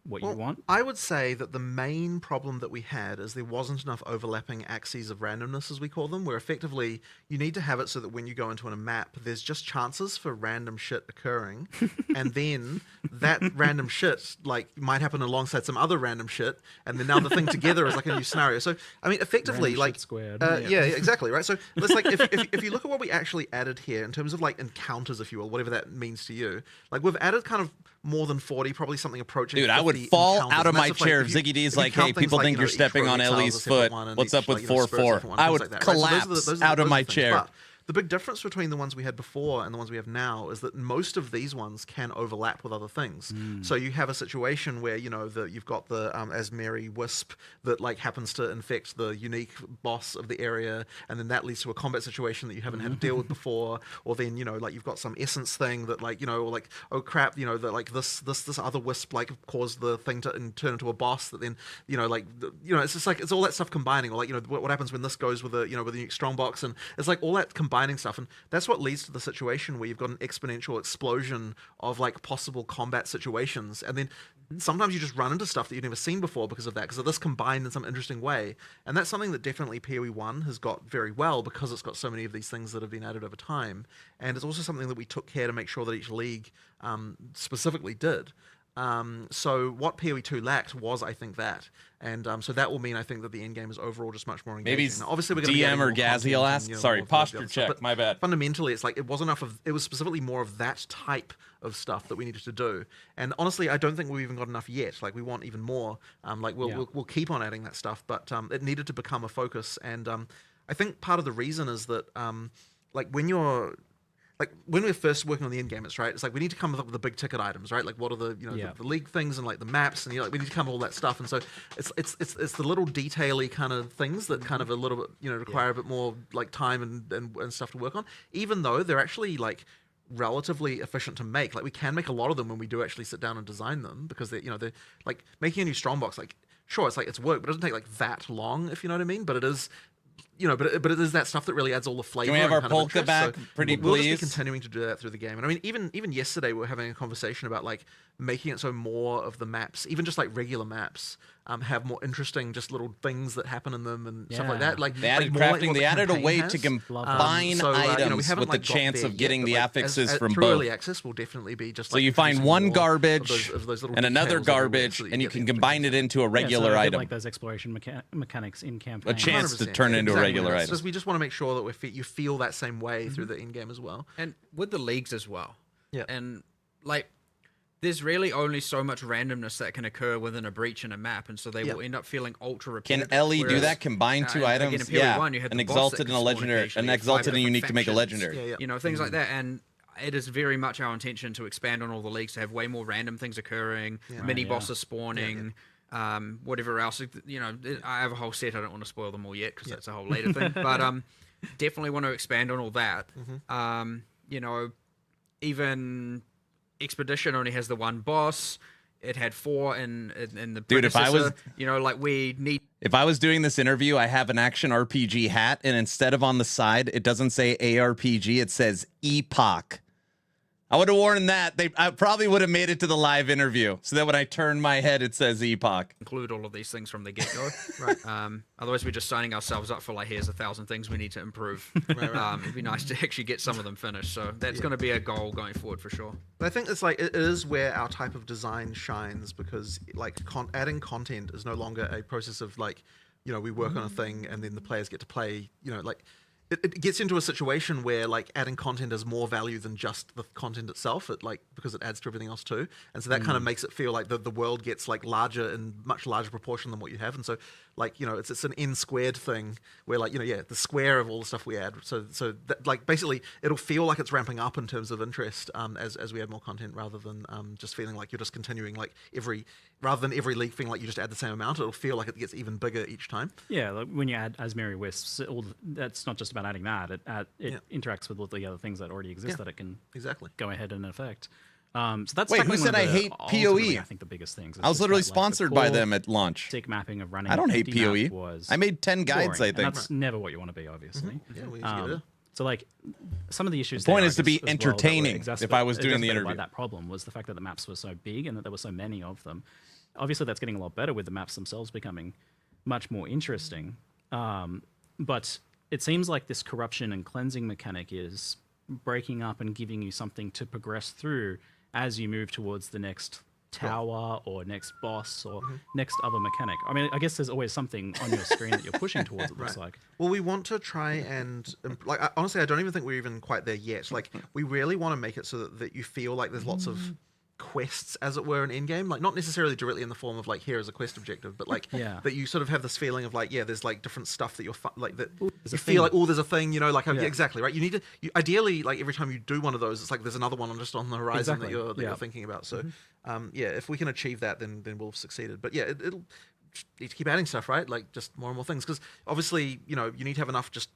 what you want? I would say that the main problem that we had is there wasn't enough overlapping axes of randomness, as we call them, where effectively you need to have it so that when you go into a map, there's just chances for random shit occurring, and then that random shit like might happen alongside some other random shit, and then now the thing together is like a new scenario. So I mean, effectively, Random like shit squared. yeah, exactly, right. So let's like if you look at what we actually added here in terms of like encounters, if you will, whatever that means to you, like we've added kind of more than 40, probably something approaching. Dude, I would fall encounters. out of And my that's if, chair like, if if you- Ziggy D's if you like, count hey, things people like, think you're each stepping on Wraeclast Ellie's is a separate foot. one, and What's each, up with like, Spurs is a 4-4? different one, I things would like that, right? So collapse those are out of the my things. chair. But the big difference between the ones we had before and the ones we have now is that most of these ones can overlap with other things. So you have a situation where you've got the Asmeri Wisp that like happens to infect the unique boss of the area, and then that leads to a combat situation that you haven't had to deal with before. Or then like you've got some essence thing that like or like, oh crap, that like this other wisp like caused the thing to turn into a boss that then it's just like it's all that stuff combining. Or like what happens when this goes with a with a unique strongbox, and it's like all that combining stuff, and that's what leads to the situation where you've got an exponential explosion of like possible combat situations, and then sometimes you just run into stuff that you've never seen before because of that, because of this combined in some interesting way. And that's something that definitely POE 1 has got very well, because it's got so many of these things that have been added over time, and it's also something that we took care to make sure that each league specifically did. So what POE 2 lacked was, I think, that. And so that will mean, I think, that the end game is overall just much more engaging. Maybe now, obviously, we're going to DM or Gazzy will ask. Sorry, posture check. But my bad. Fundamentally, it's like it wasn't enough of. It was specifically more of that type of stuff that we needed to do. And honestly, I don't think we've even got enough yet. Like we want even more. We'll keep on adding that stuff, but it needed to become a focus. And I think part of the reason is that when we're first working on the end game, it's like we need to come up with the big ticket items, right? Like what are the the league things and like the maps, and we need to come up with all that stuff. And so it's the little detaily kind of things that kind of a little bit require a bit more like time and stuff to work on, even though they're actually like relatively efficient to make. Like we can make a lot of them when we do actually sit down and design them, because they're like making a new strongbox. Like sure, it's like it's work, but it doesn't take like that long, if you know what I mean. But it is. But it is that stuff that really adds all the flavor. Can we have our and kind of polka interest. back, pretty we'll please? just be continuing to do that through the game. And I mean, even yesterday we were having a conversation about like making it so more of the maps, even just like regular maps, have more interesting just little things that happen in them and stuff like that. Like they added more like crafting. what they the added a campaign way has. to combine we items haven't, with the got chance there of getting yet, the but, like, affixes as from through both. early access will definitely be just So like you find introducing one more garbage of those little and another details everywhere garbage, so that and you get can the combine it into a regular so item. like those exploration mechanics in campaign. A chance to 100%. turn into a Exactly. regular It's item. just we just want to make sure that you feel that same way through the in-game as well. And with the leagues as well. Yeah. And like there's really only so much randomness that can occur within a breach in a map, and so they will end up feeling ultra repetitive. Can LE do that? Combine two items? Again, in POE 1, you had an the boss exalted that and a could spawn legendary, occasionally, an exalted 5 and unique to make a different legendary. factions, things like that. And it is very much our intention to expand on all the leagues, to have way more random things occurring, mini bosses spawning, whatever else. You know, I have a whole set. I don't want to spoil them all yet because that's a whole later thing. But definitely want to expand on all that. You know, even Expedition only has the one boss. It had 4 in the Dude, if I was, you know, like we need. If I was doing this interview, I have an action RPG hat, and instead of on the side, it doesn't say ARPG, it says Epoch. I would have worn that. I probably would have made it to the live interview, so that when I turn my head, it says Epoch. Include all of these things from the get-go. Right. Otherwise, we're just signing ourselves up for like, here's 1,000 things we need to improve. It'd be nice to actually get some of them finished. So that's going to be a goal going forward for sure. But I think it's like it is where our type of design shines, because like adding content is no longer a process of like, you know, we work on a thing and then the players get to play, you know, like it gets into a situation where like adding content has more value than just the content itself. It like, because it adds to everything else too, and so that kind of makes it feel like the world gets like larger in much larger proportion than what you have. And so like, you know, it's an n squared thing where like, you know, the square of all the stuff we add. So that, like basically it'll feel like it's ramping up in terms of interest as we add more content, rather than just feeling like you're just continuing like rather than every league feeling like you just add the same amount. It'll feel like it gets even bigger each time. Yeah, like when you add Asmeri Wisps, that's not just about adding that. It interacts with all the other things that already exist that it can go ahead and affect. So that's wait, who said I hate POE? I think the biggest things. I was literally sponsored by them at launch. Stick mapping of running. I don't hate POE. I made 10 guides, I think. That's never what you want to be, obviously. So like some of the issues. The point is to be entertaining. If I was doing the interview, that problem was the fact that the maps were so big and that there were so many of them. Obviously, that's getting a lot better with the maps themselves becoming much more interesting. But it seems like this corruption and cleansing mechanic is breaking up and giving you something to progress through as you move towards the next tower or next boss or next other mechanic. I mean, I guess there's always something on your screen that you're pushing towards, it looks like. Well, we want to try and, like, honestly, I don't even think we're even quite there yet. Like, we really want to make it so that you feel like there's lots of quests, as it were, in endgame. Like, not necessarily directly in the form of, like, here is a quest objective, but, like, that you sort of have this feeling of, like, there's, like, different stuff that you're, like, that you feel like, there's a thing, you know, like, exactly, right? You need to, ideally, like, every time you do one of those, it's like there's another one just on the horizon that you're thinking about. So, if we can achieve that, then we'll have succeeded. But, yeah, it'll need to keep adding stuff, right? Like, just more and more things. Because, obviously, you know, you need to have enough just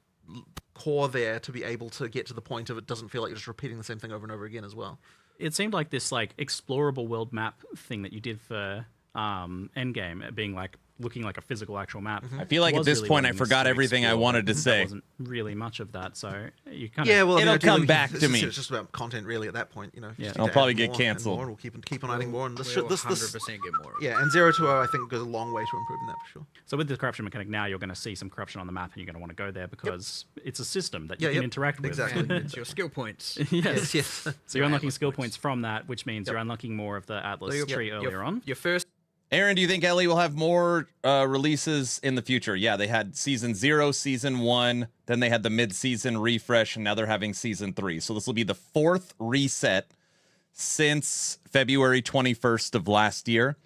core there to be able to get to the point of it doesn't feel like you're just repeating the same thing over and over again as well. It seemed like this like explorable world map thing that you did for Endgame, being like looking like a physical actual map. I feel like at this point I forgot everything I wanted to say. There wasn't really much of that, so you kind of it'll come back to me. It's just about content, really. At that point, you know. Yeah, I'll probably get canceled. We'll keep on adding more, and this 100% get more. Yeah, and 0 to 0, I think, goes a long way to improving that for sure. So with the corruption mechanic now, you're going to see some corruption on the map, and you're going to want to go there because it's a system that you can interact with. Exactly, it's your skill points. yes. So you're unlocking skill points from that, which means you're unlocking more of the Atlas tree earlier on. Your first. Aaron, do you think Ellie will have more releases in the future? Yeah, they had Season 0, Season 1, then they had the mid-season refresh, and now they're having Season 3. So this will be the 4th reset since February 21st of last year.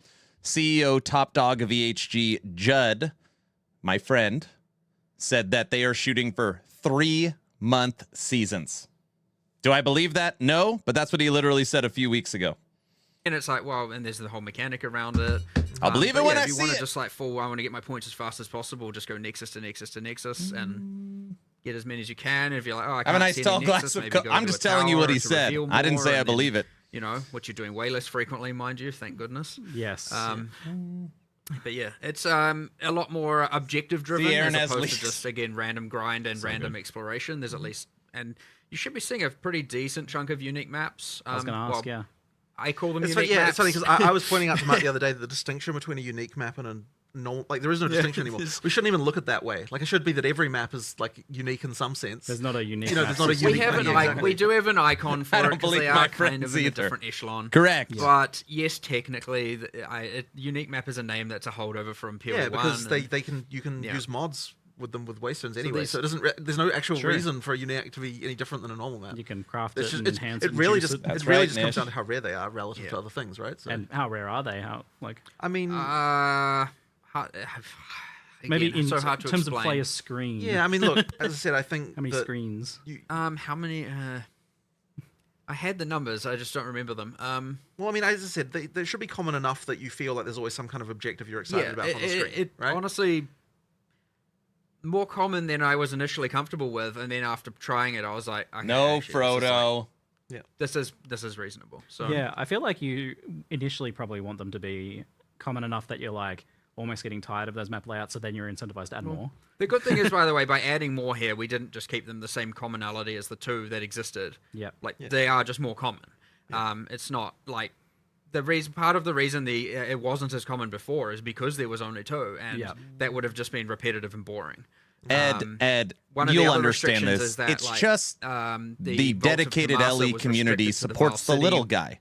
CEO Top Dog of EHG, Judd, my friend, said that they are shooting for 3-month seasons. Do I believe that? No, but that's what he literally said a few weeks ago. And it's like, well, and there's the whole mechanic around it. I'll believe it when I see it. If you want to just like I want to get my points as fast as possible, just go Nexus to Nexus to Nexus and get as many as you can. If you're like, oh, I can't have a nice see tall any glass Nexus, of I'm just telling you what he said. I didn't say I believe it. You know, what you're doing way less frequently, mind you, thank goodness. Yes. But yeah, it's a lot more objective driven as opposed to just, again, random grind and random exploration. There's at least, and you should be seeing a pretty decent chunk of unique maps. I was going to ask, I call them unique maps. It's funny because I was pointing out to Matt the other day that the distinction between a unique map and a normal, like, there is no distinction anymore. We shouldn't even look at that way. Like, it should be that every map is like unique in some sense. There's not a unique. You know, there's not a unique. We do have an icon for I it don't because believe they my are kind of in a either. different echelon. Correct. But yes, technically, unique map is a name that's a holdover from POE 1. Yeah, because you can use mods with them with Waystones anyway, so it doesn't. There's no actual reason for a unique to be any different than a normal map. You can craft it and enhance it. It really just comes down to how rare they are relative to other things, right? So. And how rare are they? How I mean, maybe in so hard to terms explain. of player screen. Yeah, I mean, look, as I said, I think how many screens? How many? I had the numbers, I just don't remember them. Well, I mean, as I said, they should be common enough that you feel like there's always some kind of objective you're excited about on the screen, right? Honestly, more common than I was initially comfortable with, and then after trying it, I was like, okay, no, actually, Frodo. This is reasonable. So yeah, I feel like you initially probably want them to be common enough that you're like almost getting tired of those map layouts, so then you're incentivized to add more. The good thing is, by the way, by adding more here, we didn't just keep them the same commonality as the 2 that existed. They are just more common. It's not like the reason. Part of the reason it wasn't as common before is because there was only 2, and that would have just been repetitive and boring. Ed, one of you'll the other understand restrictions this. is that, It's like, just the dedicated LE community supports the little guy.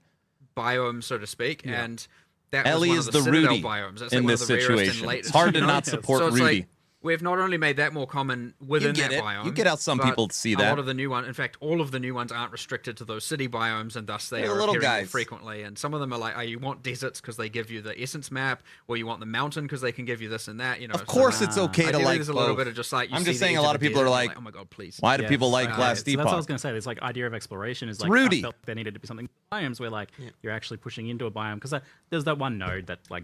Biome, so to speak, and that was Ellie one is of the the Citadel Rudy biomes. That's in like this one of the rarest situation. and It's hard to you know? not support so it's Rudy. Like, we've not only made that more common within You get that it. biome. You get how some but people see A that. lot of the new ones, in fact, all of the new ones aren't restricted to those city biomes, and thus they They're are little appearing more guys. frequently. And some of them are like, oh, you want deserts because they give you the essence map, or you want the mountain because they can give you this and that. You know, Of course, it's okay to ideally like there's a little both. bit of just like you I'm see just the saying edge a lot of the people are desert, like, and oh my god, please. why do people like Glass So that's what I Depot? was going to say. This like idea of exploration is like Rudy. I felt there needed to be something biomes where like you're actually pushing into a biome because there's that one node that like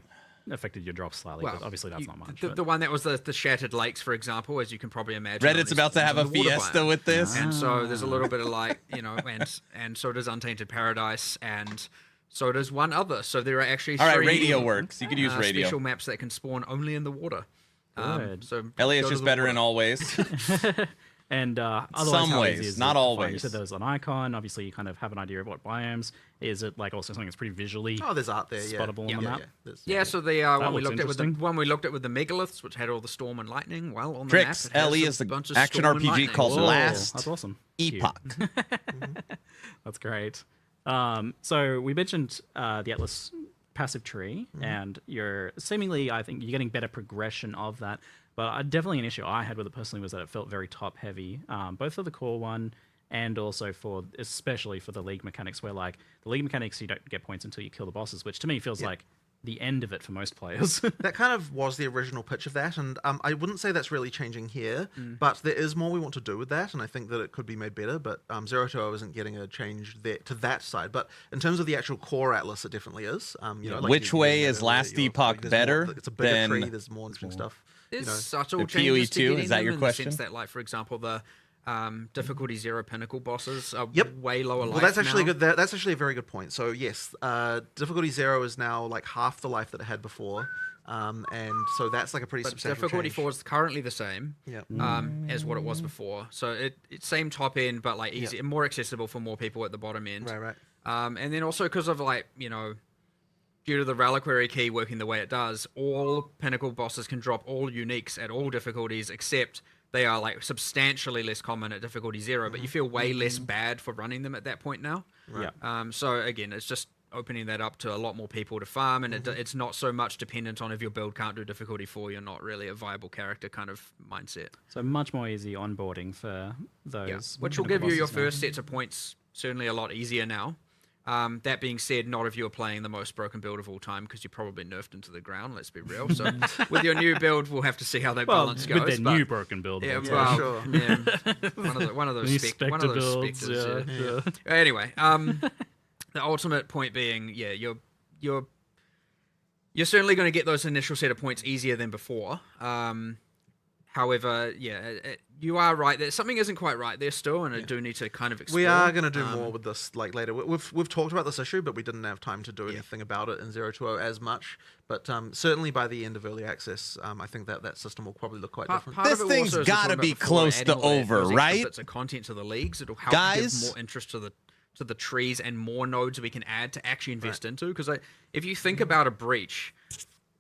affected your drops slightly, but obviously that's not much. The one that was the shattered lakes, for example, as you can probably imagine. Reddit's about to have a fiesta with this. And so there's a little bit of like, you know, and so does Untainted Paradise, and so does one other. So there are actually All right, 3 radio works. You could use radio. special maps that can spawn only in the water. So Ellie is go to just the better water. in all ways. And otherwise, Some how ways, easy is not it to find? always. You said there's an icon. Obviously, you kind of have an idea of what biomes. Is it like also something that's pretty visually there's art there, spottable on the map? Yeah, so the one we looks looked at with the interesting. one we looked at with the megaliths, which had all the storm and lightning. Well, on the Tricks, map, it has Ellie a is the bunch of action storm and RPG lightning. called Whoa, Last that's awesome. Epoch. That's great. So we mentioned the Atlas passive tree, and you're seemingly, I think, you're getting better progression of that. But definitely an issue I had with it personally was that it felt very top heavy, both for the core one and also especially for the league mechanics, where like the league mechanics, you don't get points until you kill the bosses, which to me feels like the end of it for most players. That kind of was the original pitch of that, and I wouldn't say that's really changing here, but there is more we want to do with that, and I think that it could be made better, but 020 isn't getting a change there to that side. But in terms of the actual core Atlas, it definitely is. You know, like Which way is Last Epoch better It's a bigger than tree, there's more interesting stuff. There's You know, subtle the changes to POE2, getting is that them your in question? the sense that, like, for example, the difficulty 0 pinnacle bosses are Yep. way lower life Well, that's actually now. good. That's actually a very good point. So yes, difficulty 0 is now like half the life that it had before, and so that's like a pretty But substantial difficulty change. 4 is currently the same as what it was before. So it's same top end, but like easy, more accessible for more people at the bottom end. Right. And then also because of like, you know, due to the reliquary key working the way it does, all pinnacle bosses can drop all uniques at all difficulties, except they are like substantially less common at difficulty 0, but you feel way less bad for running them at that point now. Right. So again, it's just opening that up to a lot more people to farm, and it's not so much dependent on if your build can't do difficulty 4, you're not really a viable character kind of mindset. So much more easy onboarding for those. Which will give you your first sets of points certainly a lot easier now. That being said, not if you're playing the most broken build of all time, because you're probably nerfed into the ground, let's be real. So with your new build, we'll have to see how that balance goes. With their new broken build. Yeah, of well, sure. yeah, one of those New specters. builds, yeah. Anyway, the ultimate point being, yeah, you're certainly going to get those initial set of points easier than before. However, yeah, you are right that something isn't quite right there still, and I do need to kind of explore. We are going to do more with this like later. We've talked about this issue, but we didn't have time to do anything about it in 020 as much. But certainly by the end of early access, I think that system will probably look quite different. This thing's gotta be close to over, right? Bits of content to the leagues, it'll help Guys? give more interest to the trees and more nodes we can add to actually invest into. Because if you think about a breach,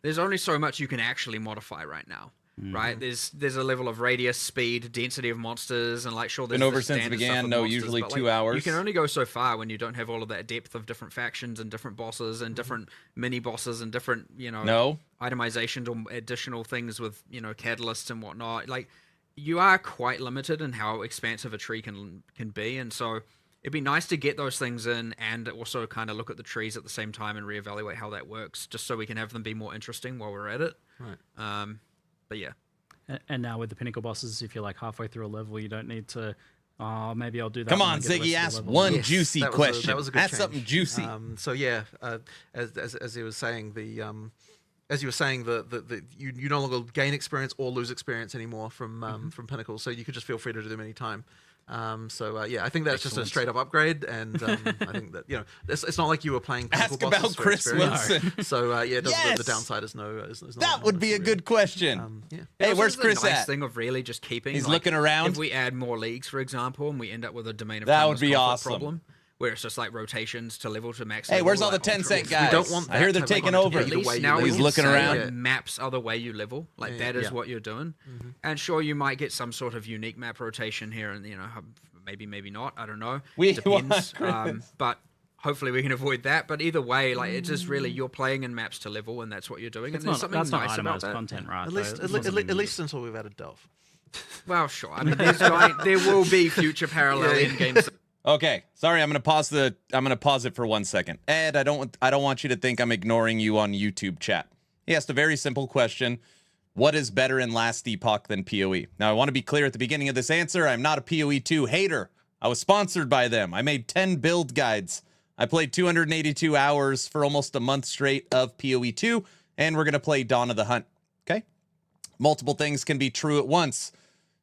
there's only so much you can actually modify right now. Right, there's a level of radius, speed, density of monsters, and like sure, there's Been over the since it standard began, stuff of no, monsters, usually but, 2 like, hours. You can only go so far when you don't have all of that depth of different factions and different bosses and different mini bosses and different itemizations or additional things with catalysts and whatnot. Like you are quite limited in how expansive a tree can be, and so it'd be nice to get those things in and also kind of look at the trees at the same time and reevaluate how that works, just so we can have them be more interesting while we're at it. Right. But yeah. And now with the pinnacle bosses, if you're like halfway through a level, you don't need to Oh, maybe I'll do that. Come when I on, get the Ziggy, rest of ask the level. one Yes, juicy that was question. that was a good Ask change. something juicy. So yeah, as he was saying, as you were saying, you no longer gain experience or lose experience anymore from Pinnacle, so you could just feel free to do them anytime. Yeah, I think that's just a straight up upgrade, and I think that it's not like you were playing Pinnacle Ask bosses about for Chris experience. Wilson. So Yes! the downside is no. Is not That would be a good question. Yeah. Hey, Also, where's the Chris nice at? thing of really just keeping. He's like, looking around. If we add more leagues, for example, and we end up with a domain of That timeless would be conflict awesome. problem, where it's just like rotations to level to max. Hey, level, where's all the like 10 cent ultra- guys? don't want I hear that they're to taking have over. to At be the way least you now live. we He's can looking say around. it maps are the way you level. Like that is what you're doing. And sure, you might get some sort of unique map rotation here, and maybe not. I don't know. We It depends. want But hopefully we can avoid that. But either way, like it's just really you're playing in maps to level, and that's what you're doing. It's and there's not, something that's nice not about itemized that. content, right? At though? least, It's at, not at, something at least until we've added Delve. Well, sure. I mean, there will be future parallel in games. Okay, sorry, I'm gonna pause it for 1 second. Ed, I don't want you to think I'm ignoring you on YouTube chat. He asked a very simple question. What is better in Last Epoch than PoE? Now, I want to be clear at the beginning of this answer. I'm not a PoE 2 hater. I was sponsored by them. I made 10 build guides. I played 282 hours for almost a month straight of PoE 2, and we're going to play Dawn of the Hunt. Okay? Multiple things can be true at once.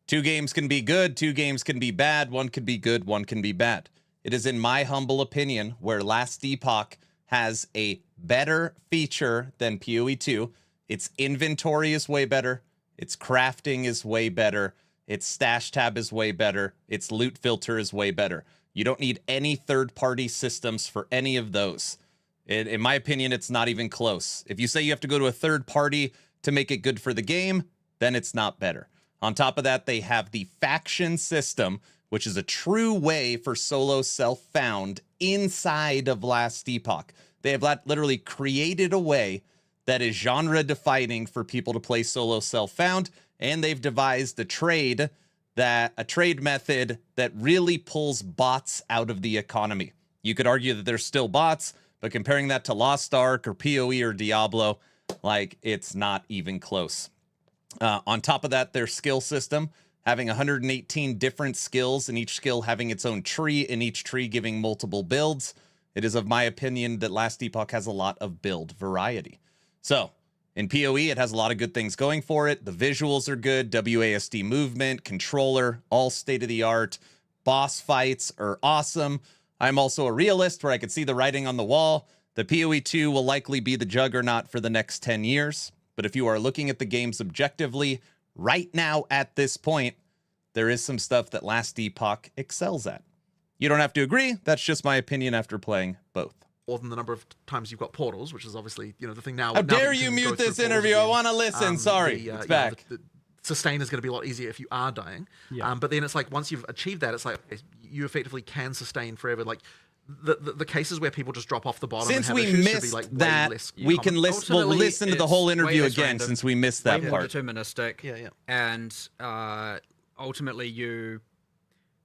2 games can be good, 2 games can be bad, 1 can be good, 1 can be bad. It is in my humble opinion where Last Epoch has a better feature than PoE 2. Its inventory is way better. Its crafting is way better. Its stash tab is way better. Its loot filter is way better. You don't need any third-party systems for any of those. In my opinion, it's not even close. If you say you have to go to a third party to make it good for the game, then it's not better. On top of that, they have the faction system, which is a true way for solo self-found inside of Last Epoch. They have literally created a way that is genre-defining for people to play solo self-found, and they've devised a trade method that really pulls bots out of the economy. You could argue that there's still bots, but comparing that to Lost Ark or PoE or Diablo, like, it's not even close. On top of that, their skill system, having 118 different skills, and each skill having its own tree, and each tree giving multiple builds. It is of my opinion that Last Epoch has a lot of build variety. So, in PoE, it has a lot of good things going for it. The visuals are good, WASD movement, controller, all state-of-the-art. Boss fights are awesome. I'm also a realist where I can see the writing on the wall. The PoE 2 will likely be the juggernaut for the next 10 years. But if you are looking at the games objectively, right now at this point, there is some stuff that Last Epoch excels at. You don't have to agree. That's just my opinion after playing both. More than the number of times you've got portals, which is obviously the thing now. How now dare that you can go mute through this portals interview? again, I want to listen. Sorry, it's back. The sustain is going to be a lot easier if you are dying. Yeah. But then it's like once you've achieved that, it's like okay, you effectively can sustain forever. Like the cases where people just drop off the bottom. Since and have we issues should missed be, like, way that, less we can common. listen. We'll Ultimately, listen to the it's whole way interview less again random, since we missed that way more part. deterministic. Yeah. And ultimately, you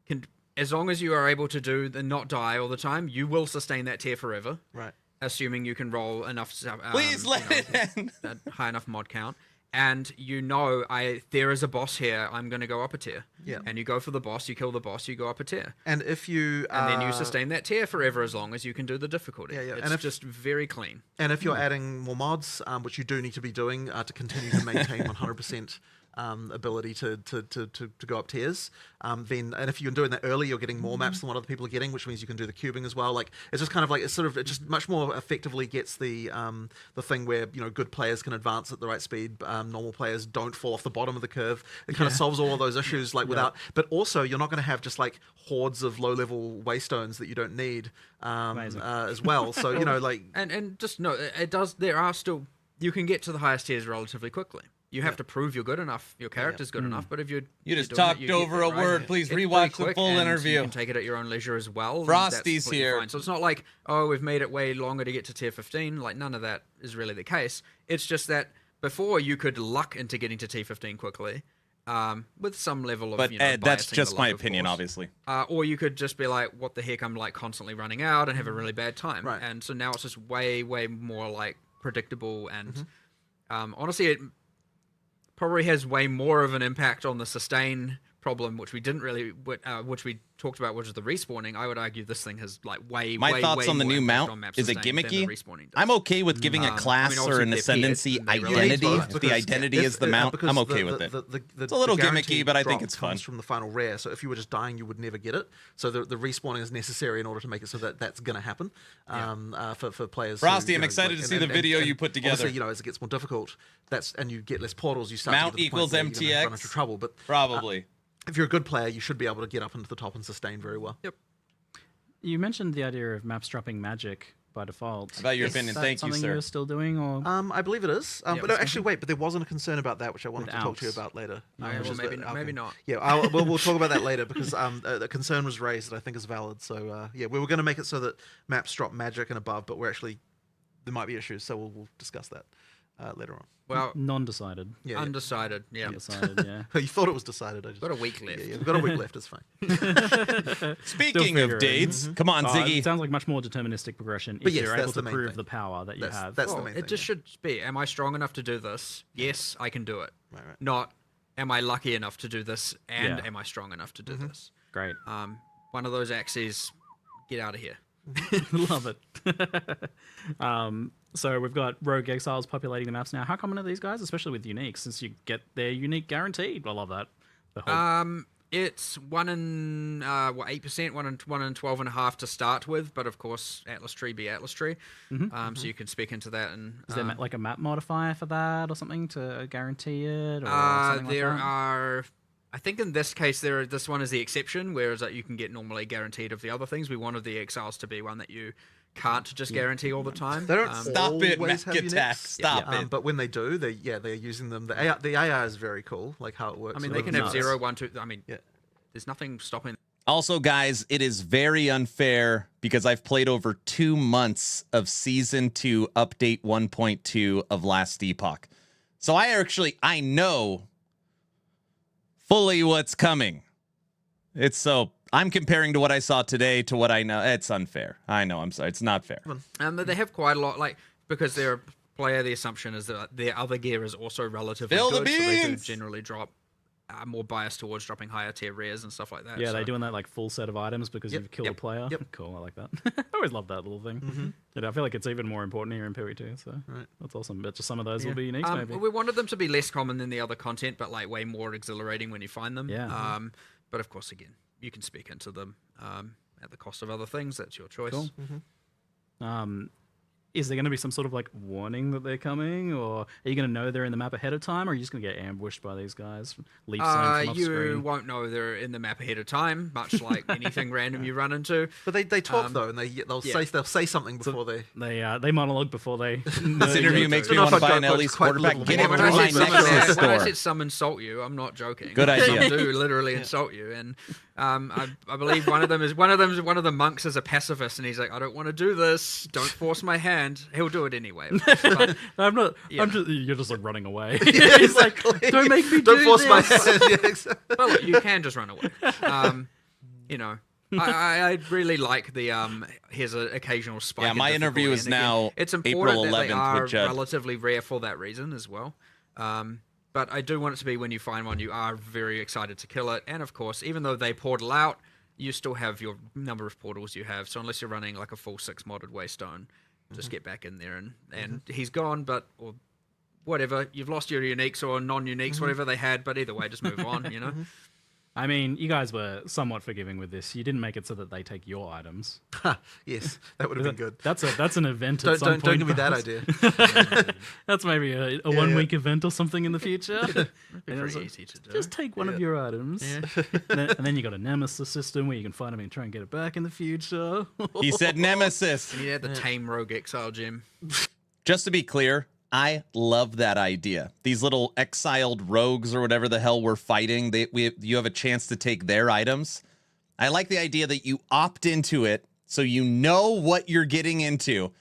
can, as long as you are able to do the not die all the time, you will sustain that tier forever. Right. Assuming you can roll enough. Please let it end. A high enough mod count. And there is a boss here. I'm going to go up a tier. Yeah. And you go for the boss. You kill the boss. You go up a tier. And if you and then you sustain that tier forever as long as you can do the difficulty. Yeah. It's And if, just very clean. And if you're adding more mods, which you do need to be doing to continue to maintain 100% ability to go up tiers, then and if you're doing that early, you're getting more maps than what other people are getting, which means you can do the cubing as well. Like it's just kind of like it just much more effectively gets the thing where good players can advance at the right speed, normal players don't fall off the bottom of the curve. It kind of solves all of those issues without, but also you're not going to have just like hordes of low level waystones that you don't need as well. So and just no, it does. There are still you can get to the highest tiers relatively quickly. You have to prove you're good enough, your character's good enough, but if you just talked over a word, please rewatch the full interview. You can take it at your own leisure as well. Frosty's here. Fine. So it's not like, oh, we've made it way longer to get to tier 15. Like, none of that is really the case. It's just that before you could luck into getting to tier 15 quickly, with some level of, but Ed, that's biasing just the my luck, of obviously. course. Or you could just be like, what the heck, I'm like constantly running out and have a really bad time. Right. And so now it's just way, way more like predictable and honestly, it probably has way more of an impact on the sustain problem, which we didn't really, which we talked about, which is the respawning. I would argue this thing has like My thoughts on the new mount, is it gimmicky? I'm okay with giving a class or an ascendancy identity. If the identity is the mount, I'm okay with it. It's a little gimmicky, but I think it's fun. Comes from the final rare, so if you were just dying, you would never get it. So the respawning is necessary in order to make it so that that's going to happen for players. Frosty, I'm excited to see the video you put together. Obviously, as it gets more difficult, and you get less portals, you start mount to get to the equals point where you're gonna MTX. run into trouble. But probably. If you're a good player, you should be able to get up into the top and sustain very well. Yep. You mentioned the idea of maps dropping magic by default. About your opinion, thank you, something sir. you're still doing, or I believe it is. But no, actually, wait. But there wasn't a concern about that, which I wanted to talk to you about later. Maybe not. Yeah, we'll talk about that later because the concern was raised that I think is valid. So we were going to make it so that maps drop magic and above, but there might be issues, so we'll discuss that later on. Well, non-decided. Yeah, undecided. Yeah. Undecided, yeah. You thought it was decided. I just Got a week left. Yeah, we've got a week left. It's fine. Speaking of dates, come on, Ziggy. It sounds like much more deterministic progression if you're able to prove the power that you have. That's the main thing. It just should be, am I strong enough to do this? Yes, I can do it. Right. Not, am I lucky enough to do this, and am I strong enough to do this? Great. One of those axes, get out of here. Love it. So we've got rogue exiles populating the maps now. How common are these guys, especially with unique, since you get their unique guaranteed? I love that. It's 1 in 8%, 1 in 12.5 to start with, but of course Atlas tree be Atlas tree. So you can speak into that. And is there like a map modifier for that or something to guarantee it? Or there are. I think in this case, this one is the exception, whereas you can get normally guaranteed of the other things. We wanted the exiles to be one that you can't just guarantee all the time. They don't stop it, always have Attack. uniques. Stop it. But when they do, they're using them. The AI is very cool, like how it works. I mean, they can have 0, 1, 2. I mean, there's nothing stopping. Also, guys, it is very unfair because I've played over 2 months of Season 2 Update 1.2 of Last Epoch. So I know fully what's coming. I'm comparing to what I saw today to what I know. It's unfair. I know. I'm sorry. It's not fair. They have quite a lot, because they're a player. The assumption is that their other gear is also relatively Fill good, the so they do beans! generally drop more biased towards dropping higher tier rares and stuff like that. Yeah, they're doing that like full set of items because you've killed a player. Cool, I like that. I always love that little thing. I feel like it's even more important here in POE too. So that's awesome. But just some of those will be unique. Maybe we wanted them to be less common than the other content, but like way more exhilarating when you find them. Yeah. But of course, again, you can speak into them at the cost of other things. That's your choice. Cool. Is there going to be some sort of like warning that they're coming, or are you going to know they're in the map ahead of time, or are you just going to get ambushed by these guys? Leaf zone from off you screen? won't know they're in the map ahead of time, much like anything random you run into. But they talk though, and they'll say something before they monologue before they. This interview makes me want to buy an Ellie's quarterback. Get it When through my Nexus when I store. said some insult you, I'm not joking. Good idea. Some do literally insult you, and I believe one of the monks is a pacifist, and he's like, I don't want to do this. Don't force my hand. He'll do it anyway. But, I'm not. You're just like running away. Yeah, He's like, don't make me don't do force this. my hand. Yeah, exactly. well, look, you can just run away. I really like the here's an occasional spike. Yeah, in my difficulty, interview is and again, now it's April important that 11th they are with Judd. relatively rare for that reason as well. But I do want it to be when you find one, you are very excited to kill it. And of course, even though they portal out, you still have your number of portals you have. So unless you're running like a full 6 modded Waystone, just get back in there and he's gone, or whatever. You've lost your uniques or non-uniques, whatever they had, but either way, just move on, you know? I mean, you guys were somewhat forgiving with this. You didn't make it so that they take your items. Yes, that would have been good. That's an event at some point. Don't give me that idea. That's maybe a 1 week event or something in the future. Pretty easy to do. Just take one of your items. Yeah. and then you got a nemesis system where you can find them and try and get it back in the future. He said nemesis. And you had the tame rogue exile gem. Just to be clear, I love that idea. These little exiled rogues or whatever the hell we're fighting, you have a chance to take their items. I like the idea that you opt into it so you know what you're getting into,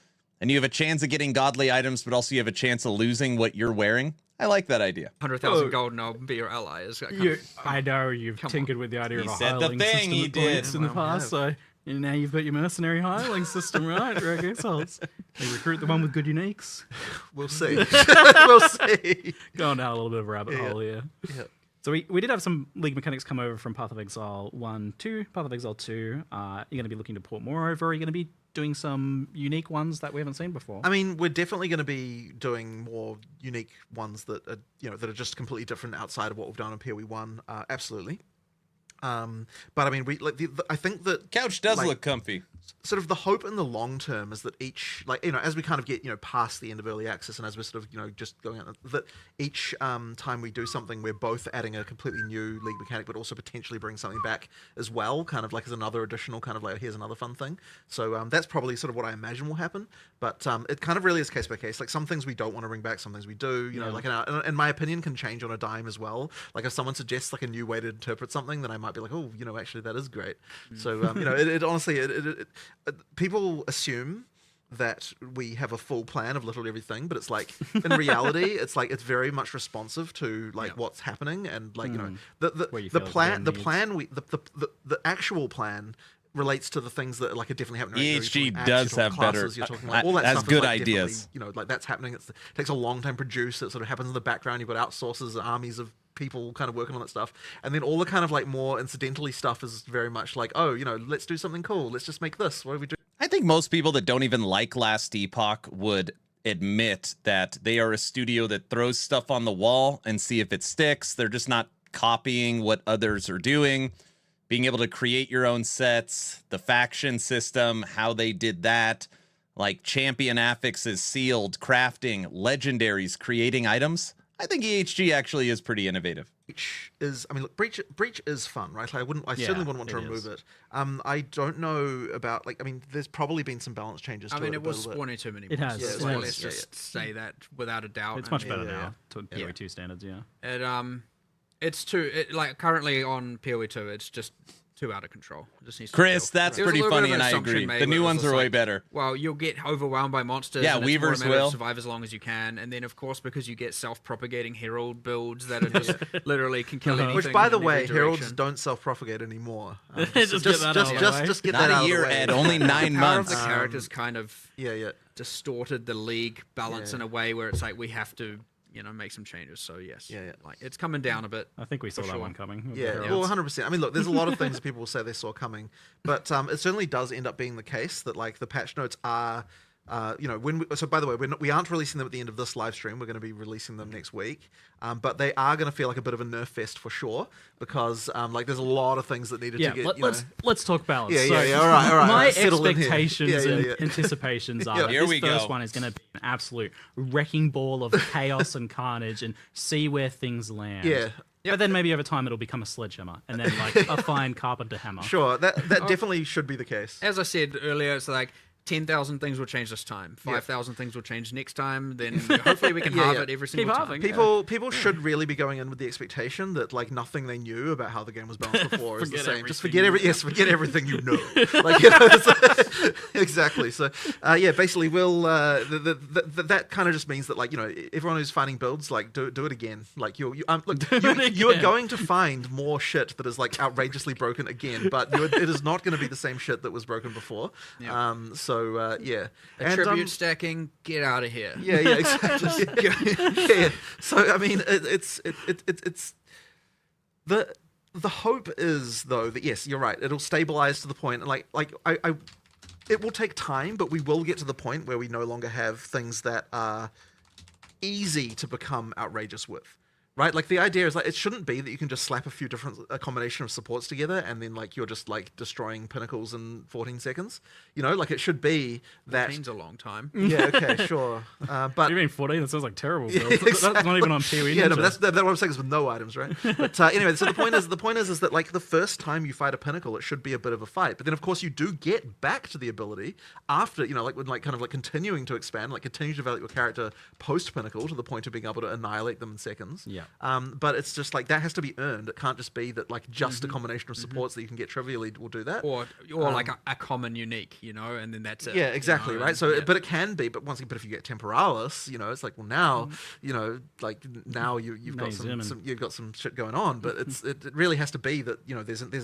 and you have a chance of getting godly items, but also you have a chance of losing what you're wearing. I like that idea. 100,000 gold and I'll be your ally. I know you've tinkered with the idea of a said the hireling thing, system he at did. points in the past, so now you've got your mercenary hireling system, right? Rogue Exiles. You recruit the one with good uniques. We'll see. We'll see. Going down a little bit of a rabbit hole here. Yeah. So we did have some League mechanics come over from Path of Exile 1 to Path of Exile 2. You're going to be looking to port more over. Are you going to be doing some unique ones that we haven't seen before? I mean, we're definitely going to be doing more unique ones that are, that are just completely different outside of what we've done in POE 1. Absolutely. But I mean, I think that couch does look comfy. Sort of the hope in the long term is that each, as we kind of get, past the end of early access, and as we're sort of, just going out, that each time we do something, we're both adding a completely new League mechanic, but also potentially bring something back as well, kind of like as another additional kind of like, here's another fun thing. So that's probably sort of what I imagine will happen. But it kind of really is case by case. Like some things we don't want to bring back, some things we do. And my opinion can change on a dime as well. Like if someone suggests like a new way to interpret something, then I might be like, oh, actually that is great. So it honestly, people assume that we have a full plan of literally everything, but it's like in reality, it's like it's very much responsive to like what's happening, and like the actual plan relates to the things that like are definitely happening. EHG does have better, all that has stuff good is, like, ideas. Like that's happening. It takes a long time to produce. It sort of happens in the background. You've got outsources, armies of people kind of working on that stuff, and then all the kind of like more incidentally stuff is very much like, oh, let's do something cool. Let's just make this. What do we do? I think most people that don't even like Last Epoch would admit that they are a studio that throws stuff on the wall and see if it sticks. They're just not copying what others are doing. Being able to create your own sets, the faction system, how they did that, like champion affixes, sealed, crafting, legendaries, creating items. I think EHG actually is pretty innovative. Breach is fun, right? I certainly wouldn't want to remove it. I don't know about there's probably been some balance changes. It was spawning too many. It has. Yeah, let's just say that without a doubt. It's much better now to POE 2 standards. Yeah. It's currently on POE 2. It's just too out of control. It just needs to Chris, that's pretty funny, and I agree. The new ones are way better. Well, you'll get overwhelmed by monsters. Yeah, and Weavers will survive as long as you can, and then of course because you get self-propagating Herald builds that are just literally can kill anything. Which, by the way, Heralds don't self-propagate anymore. Just get that out a year, Ed. Only 9 months. The characters kind of distorted the League balance in a way where it's like we have to make some changes. So yes, like it's coming down a bit. I think we saw that one coming. Yeah, well, 100%. I mean, look, there's a lot of things that people will say they saw coming, but it certainly does end up being the case that like the patch notes are. So by the way, we aren't releasing them at the end of this live stream. We're going to be releasing them next week, but they are going to feel like a bit of a nerf fest for sure because there's a lot of things that needed to get. Let's talk balance. Yeah. All right. My expectations and anticipations are that this first one is going to be an absolute wrecking ball of chaos and carnage, and see where things land. Yeah. But then maybe over time it'll become a sledgehammer, and then like a fine carpenter hammer. Sure, that definitely should be the case. As I said earlier, it's like 10,000 things will change this time. 5,000 things will change next time. Then hopefully we can halve it every single time. People should really be going in with the expectation that like nothing they knew about how the game was balanced before is the same. Just forget everything you know. Exactly. So basically we'll that kind of just means that like everyone who's finding builds like do it again. Like you are going to find more shit that is like outrageously broken again, but it is not going to be the same shit that was broken before. Yeah. Attribute stacking, get out of here. Yeah, exactly. So I mean, it's the hope is though that yes, you're right. It'll stabilize to the point, and it will take time, but we will get to the point where we no longer have things that are easy to become outrageous with. Right, like the idea is like it shouldn't be that you can just slap a combination of supports together and then like you're just like destroying pinnacles in 14 seconds. Like it should be that. 14's a long time. Yeah, okay, sure. But you mean 14? That sounds like terrible. Exactly. That's not even on POE. Yeah, no, but that's what I'm saying is with no items, right? But anyway, so the point is that like the first time you fight a pinnacle, it should be a bit of a fight. But then of course you do get back to the ability after when kind of like continuing to expand, like continue to develop your character post pinnacle to the point of being able to annihilate them in seconds. Yeah. But it's just like that has to be earned. It can't just be that like just a combination of supports that you can get trivially will do that. Or like a common unique, and then that's it. Yeah, exactly, right? So, but it can be. But but if you get Temporalis, it's like, well, now, now you've got some shit going on. But it really has to be that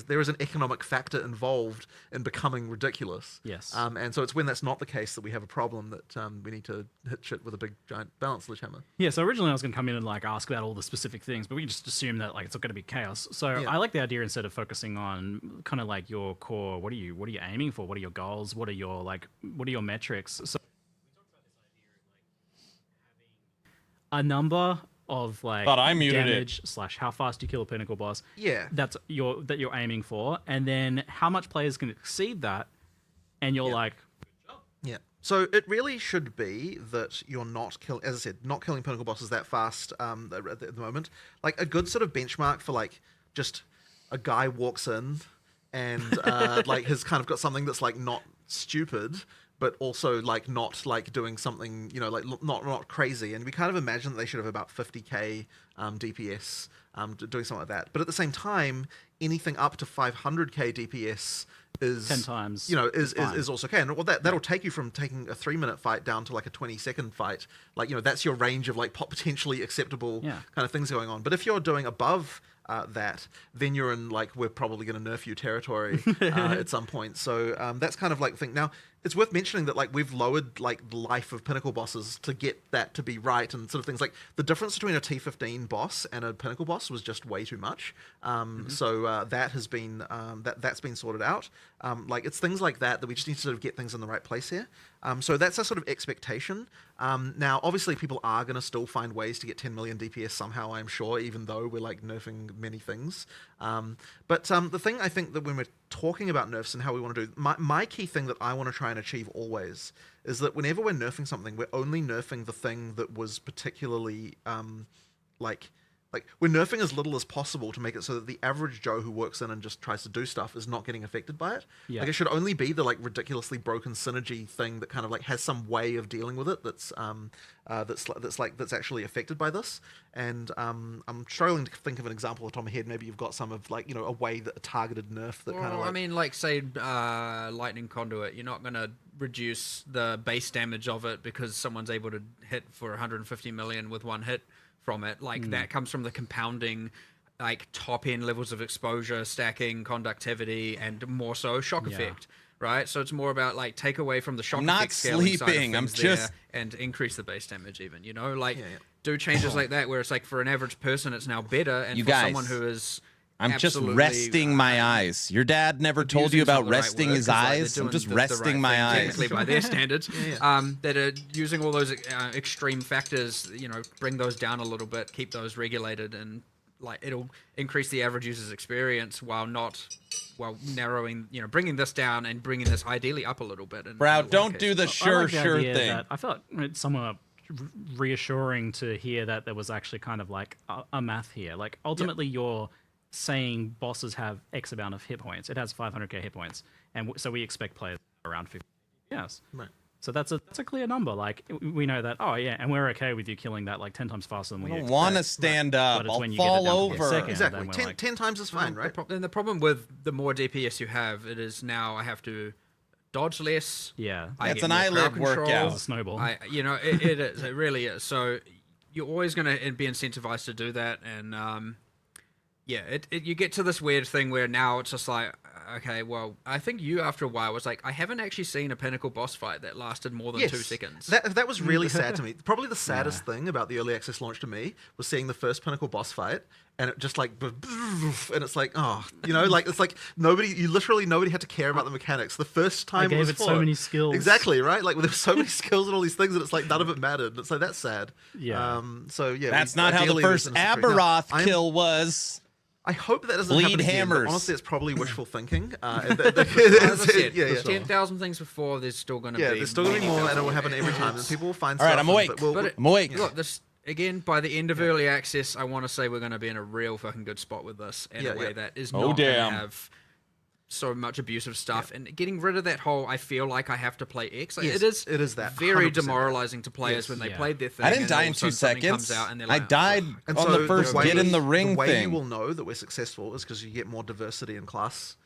there is an economic factor involved in becoming ridiculous. Yes. And so it's when that's not the case that we have a problem that we need to hit shit with a big giant balance sledgehammer. Yeah. So originally I was going to come in and like ask about all the specific specific things, but we just assume that like it's going to be chaos. So Yeah. I like the idea instead of focusing on kind of like your core. What are you aiming for? What are your goals? What are your metrics? So a number of like Thought I muted damage / how fast you kill a pinnacle boss. Yeah. that you're aiming for, and then how much players can exceed that, and you're like, Yeah. So it really should be that you're not killing, as I said, not killing pinnacle bosses that fast at the moment. Like a good sort of benchmark for like just a guy walks in and like has kind of got something that's like not stupid, but also like not like doing something, you know, like not crazy. And we kind of imagine that they should have about 50k DPS doing something like that. But at the same time, anything up to 500k DPS is 10 times, you know, is also okay. And well, that'll take you from taking a 3-minute fight down to like a 20-second fight. Like, you know, that's your range of like potentially acceptable kind of things going on. But if you're doing above that, then you're in like, we're probably going to nerf you territory at some point. So that's kind of like the thing. Now, it's worth mentioning that like we've lowered like the life of pinnacle bosses to get that to be right, and sort of things like the difference between a T15 boss and a pinnacle boss was just way too much. So that has been that's been sorted out. Like it's things like that we just need to sort of get things in the right place here. So that's a sort of expectation. Now, obviously, people are going to still find ways to get 10 million DPS somehow, I'm sure, even though we're like nerfing many things. But the thing I think that when we're talking about nerfs and how we want to do, my key thing that I want to try and achieve always is that whenever we're nerfing something, we're only nerfing the thing that was particularly like we're nerfing as little as possible to make it so that the average Joe who works in and just tries to do stuff is not getting affected by it. Yeah. Like it should only be the like ridiculously broken synergy thing that kind of like has some way of dealing with it that's actually affected by this. And I'm struggling to think of an example off the top of my head. Maybe you've got some of like, you know, a way that a targeted nerf that kind of like... I mean, like say lightning conduit, you're not going to reduce the base damage of it because someone's able to hit for 150 million with one hit from it. Like that comes from the compounding like top end levels of exposure, stacking, conductivity, and more so shock effect, right? So it's more about like take away from the shock effect scaling side of things I'm just and increase the base damage even, you know, like do changes like that where it's like for an average person it's now better, and You for guys, someone who is I'm just resting my eyes. Your dad never told you about resting his eyes. I'm just resting my eyes. Technically, by their standards, that are using all those extreme factors, you know, bring those down a little bit, keep those regulated, and like it'll increase the average user's experience while narrowing, you know, bringing this down and bringing this ideally up a little bit. Bro, don't do the sure thing. That I felt it's somewhat reassuring to hear that there was actually kind of like a math here. Like ultimately, you're saying bosses have X amount of hit points. It has 500k hit points, and so we expect players around 50. Yes. Right. So that's a clear number. Like we know that. Oh yeah, and we're okay with you killing that like 10 times faster than we. I don't want to stand up. But it's I'll when you fall get it down to over. second, Exactly. then we're 10 times is fine, right? And the problem with the more DPS you have, it is now I have to dodge less. Yeah. That's an eyelid workout. It's a snowball. You know, it is. It really is. So you're always going to be incentivized to do that, and yeah, you get to this weird thing where now it's just like, okay, well, I think you after a while was like, I haven't actually seen a pinnacle boss fight that lasted more than 2 seconds. That was really sad to me. Probably the saddest thing about the early access launch to me was seeing the first pinnacle boss fight, and it just like, and it's like, oh, you know, like it's like nobody had to care about the mechanics. The first time I gave it was it so many skills. Exactly, right? Like there were so many skills and all these things, and it's like none of it mattered. It's like that's sad. Yeah. So yeah, That's not how the first Aberoth kill was. I hope that doesn't Bleed happen again, hammers. but honestly, it's probably wishful thinking. As I said, 10,000 things before, there's still going to be... Yeah, there's still going to be more, and it will happen every time, and people will find All stuff. right, I'm awake. I'm awake. Look, this, again, by the end of early access, I want to say we're going to be in a real fucking good spot with this in a way that is not going to have so much abusive stuff, and getting rid of that whole I feel like I have to play X. Like, it is that very 100% demoralizing to players when they played their thing. I didn't die in 2 seconds. I died on the first get in the ring thing. The way thing. you will know that we're successful is because you get more diversity in classes.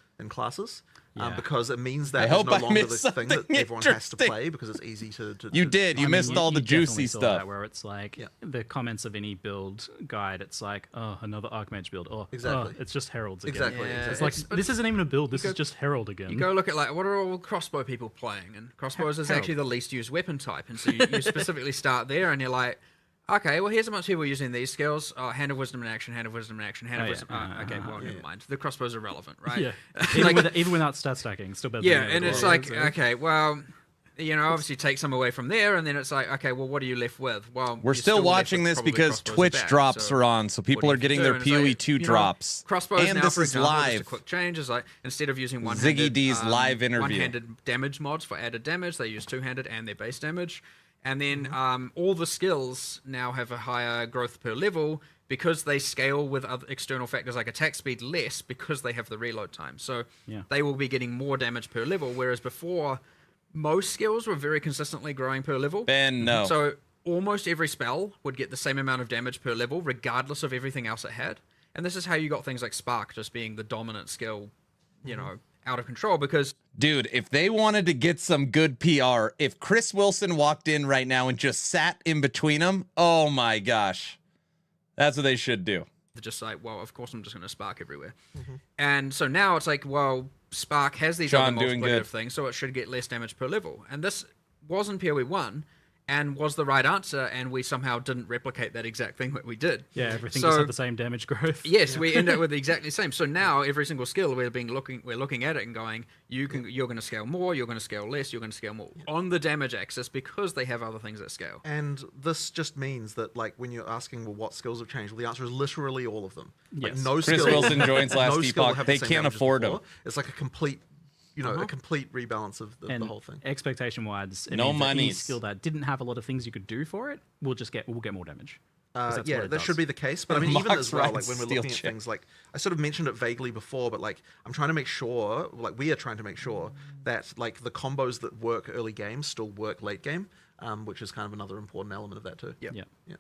Because it means that it's no longer this thing that everyone has to play because it's easy to You missed all the juicy stuff. Where it's like the comments of any build guide, it's like, oh, another Archmage build. Oh, exactly. It's just Heralds again. Exactly. It's like, this isn't even a build, this is just Herald again. You go look at like, what are all crossbow people playing? And crossbows is actually the least used weapon type. And so you specifically start there and you're like, okay, well, here's a bunch of people using these skills. Oh, Hand of Wisdom in action, Hand of Wisdom in action, Hand of yeah. Wisdom. Okay, well, never mind. The crossbows are relevant, right? Yeah. Even without stat stacking, still better. Yeah, than and it's warriors, like, so. okay, well, you know, obviously take some away from there, and then it's like, okay, well, what are you left with? Well, We're you're still left watching with this probably because crossbows Twitch and back, drops so are on, so people what are do you getting do? their And it's like, POE 2 you know, drops. Crossbows and now, this for is example, just a live. quick change is like, instead of using one-handed, Ziggy D's live interview. one-handed damage mods for added damage, they use two-handed and their base damage. And then all the skills now have a higher growth per level because they scale with other external factors like attack speed less because they have the reload time. So they will be getting more damage per level, whereas before, most skills were very consistently growing per level. Ben, no. So almost every spell would get the same amount of damage per level, regardless of everything else it had. And this is how you got things like Spark just being the dominant skill, you know, out of control because... Dude, if they wanted to get some good PR, if Chris Wilson walked in right now and just sat in between them, oh my gosh. That's what they should do. They're just like, well, of course I'm just going to Spark everywhere. And so now it's like, well, Spark has these John, other doing multiplicative good. things, so it should get less damage per level. And this wasn't PoE 1 and was the right answer, and we somehow didn't replicate that exact thing that we did. Yeah, everything just had the same damage growth. Yes, we end up with the exactly same. So now every single skill we're looking at it and going, you're going to scale more, you're going to scale less, you're going to scale more on the damage axis because they have other things that scale. And this just means that, like, when you're asking, well, what skills have changed? Well, the answer is literally all of them. Like, Yes. no Chris skill, Wilson joins last no skill will epoch. have the They same can't damage as afford before. them. It's like a complete, a complete rebalance of the whole thing. Expectation-wise, it No means that any monies. skill that didn't have a lot of things you could do for it will get more damage. 'Cause that's Yeah, what it that does. should be the case. But I mean, even Mox as well, like rides when we're steel looking at chip. things like, I sort of mentioned it vaguely before, but like I'm trying to make sure, like we are trying to make sure that like the combos that work early game still work late game, which is kind of another important element of that too. Yeah.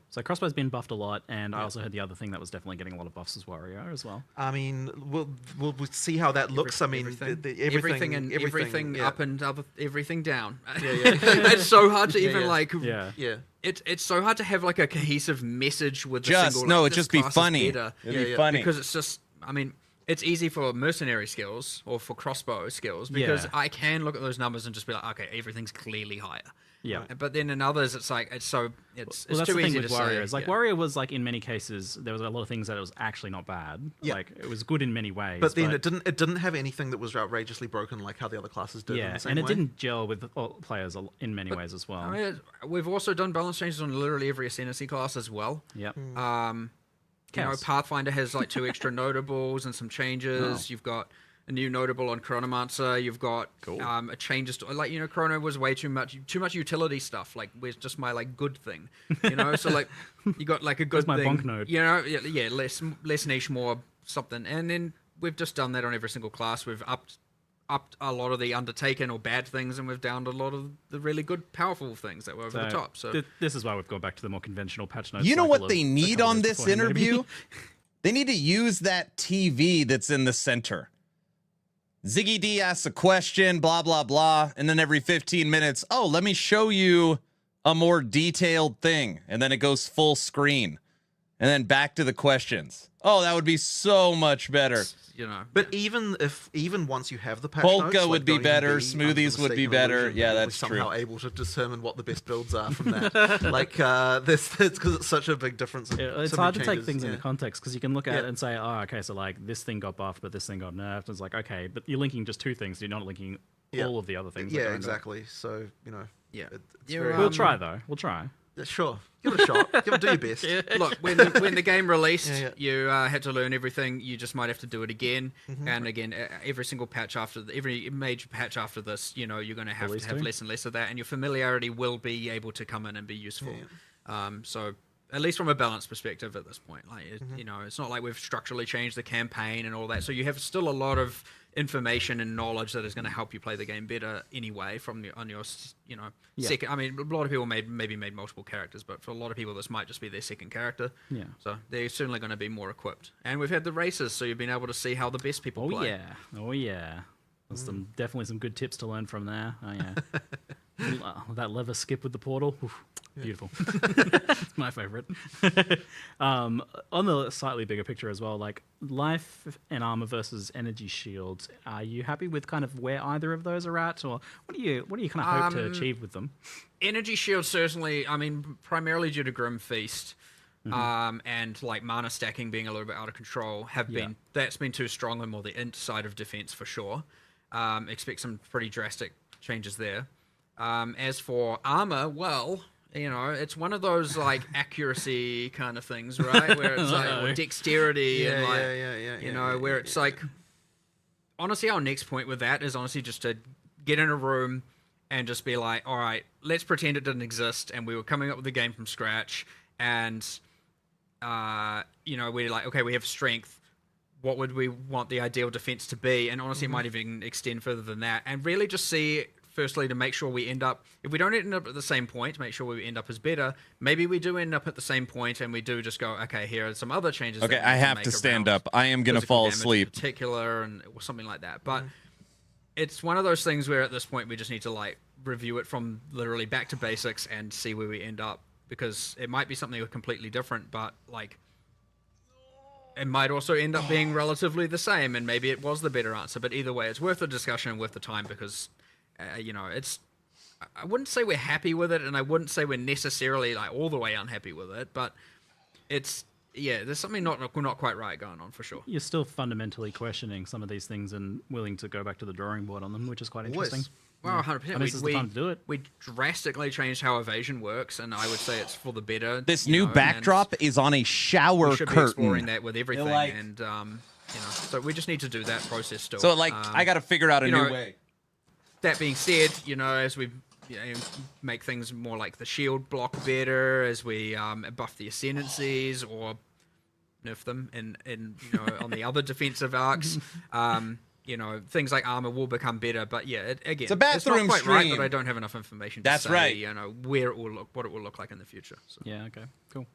So crossbow's been buffed a lot, and I also heard the other thing that was definitely getting a lot of buffs is Warrior as well. I mean, we'll see how that looks. I mean, Everything and everything yeah. up and everything down. It's so hard to even like. Yeah. It's so hard to have like a cohesive message with the Just, single. no, like, it'd this just be class is funny. better. It'd be funny. Because it's just, I mean, it's easy for mercenary skills or for crossbow skills because I can look at those numbers and just be like, okay, everything's clearly higher. Yeah. But then in others, it's like it's Well, it's that's too the thing easy with to Warriors. say. Like Warrior was like in many cases there was a lot of things that it was actually not bad. Yeah. Like it was good in many ways. But then it didn't have anything that was outrageously broken like how the other classes did. in Yeah, the same and it way. didn't gel with all players in many ways as well. I mean, we've also done balance changes on literally every ascendancy class as well. Yep. You know, Chaos. Pathfinder has like 2 extra notables and some changes. You've got a new notable on Chronomancer. You've got a changes to like Chrono was way too much utility stuff. Like where's just my like good thing, So like you got like a good my thing, bonk node. Yeah, less niche, more something. And then we've just done that on every single class. We've upped a lot of the undertaken or bad things, and we've downed a lot of the really good, powerful things that were over the top. So this is why we've gone back to the more conventional patch notes. You know cycle what they of a need couple on years this beforehand, maybe. interview? They need to use that TV that's in the center. Ziggy D asks a question, blah, blah, blah. And then every 15 minutes, oh, let me show you a more detailed thing. And then it goes full screen. And then back to the questions. Oh, that would be so much better. But even once you have the patch Polka notes, would be don't even better, under smoothies the would be mistaken better. illusion Yeah, that that's we're somehow true. able to determine what the best builds are from that. Like this, it's because it's such a big difference. It's so hard many to take changes, things yeah. into context because you can look at it and say, oh, okay, so like this thing got buffed, but this thing got nerfed. It's like, okay, but you're linking just 2 things. You're not linking all of the other things. that Yeah, go into it. exactly. So yeah, it's very We'll try though. We'll try. Yeah, sure. Give it a shot. Do your best. Look, when the game released, you had to learn everything. You just might have to do it again and again. Every single patch every major patch after this, you're going to have less and less of that, and your familiarity will be able to come in and be useful. So at least from a balance perspective at this point, like it's not like we've structurally changed the campaign and all that. So you have still a lot of information and knowledge that is going to help you play the game better anyway on your second. I mean, a lot of people maybe made multiple characters, but for a lot of people this might just be their second character. Yeah. So they're certainly going to be more equipped. And we've had the races, so you've been able to see how the best people play. Oh yeah. There's definitely some good tips to learn from there. Oh yeah. That lever skip with the portal. Oof, beautiful. It's my favorite. On the slightly bigger picture as well, like life and armor versus energy shields, are you happy with kind of where either of those are at, or what do you kind of hope to achieve with them? Energy shields certainly, I mean, primarily due to Grim Feast. And like mana stacking being a little bit out of control that's been too strong on more the inside of defense for sure. Expect some pretty drastic changes there. As for armor, well, you know, it's one of those like accuracy kind of things, right? Where it's like or dexterity and like you know, where it's like honestly our next point with that is honestly just to get in a room and just be like, all right, let's pretend it didn't exist and we were coming up with the game from scratch and you know, we're like, okay, we have strength. What would we want the ideal defense to be? And honestly, it might even extend further than that. And really just see, firstly, to make sure we end up, if we don't end up at the same point, make sure we end up as better. Maybe we do end up at the same point and we do just go, okay, here are some other changes. Okay, I have to stand up. I am going to fall asleep. In particular, or something like that. But it's one of those things where at this point we just need to like review it from literally back to basics and see where we end up. Because it might be something completely different, but like it might also end up being relatively the same, and maybe it was the better answer. But either way, it's worth the discussion and worth the time because you know, it's. I wouldn't say we're happy with it, and I wouldn't say we're necessarily like all the way unhappy with it, but it's there's something not quite right going on for sure. You're still fundamentally questioning some of these things and willing to go back to the drawing board on them, which is quite interesting. Well, 100%. I mean, this is the time to do it. We drastically changed how evasion works, and I would say it's for the better. This new backdrop is on a shower we should curtain. Be exploring that with everything, and you know, so we just need to do that process still. So, like, I got to figure out a new way. That being said, you know, as we make things more like the shield block better, as we buff the ascendancies or nerf them, and you know, on the other defensive arcs. You know, things like armor will become better, but again, it's not quite right that I don't have enough information to say, you know, where it will look, what it will look like in the future. So. Yeah, okay, cool.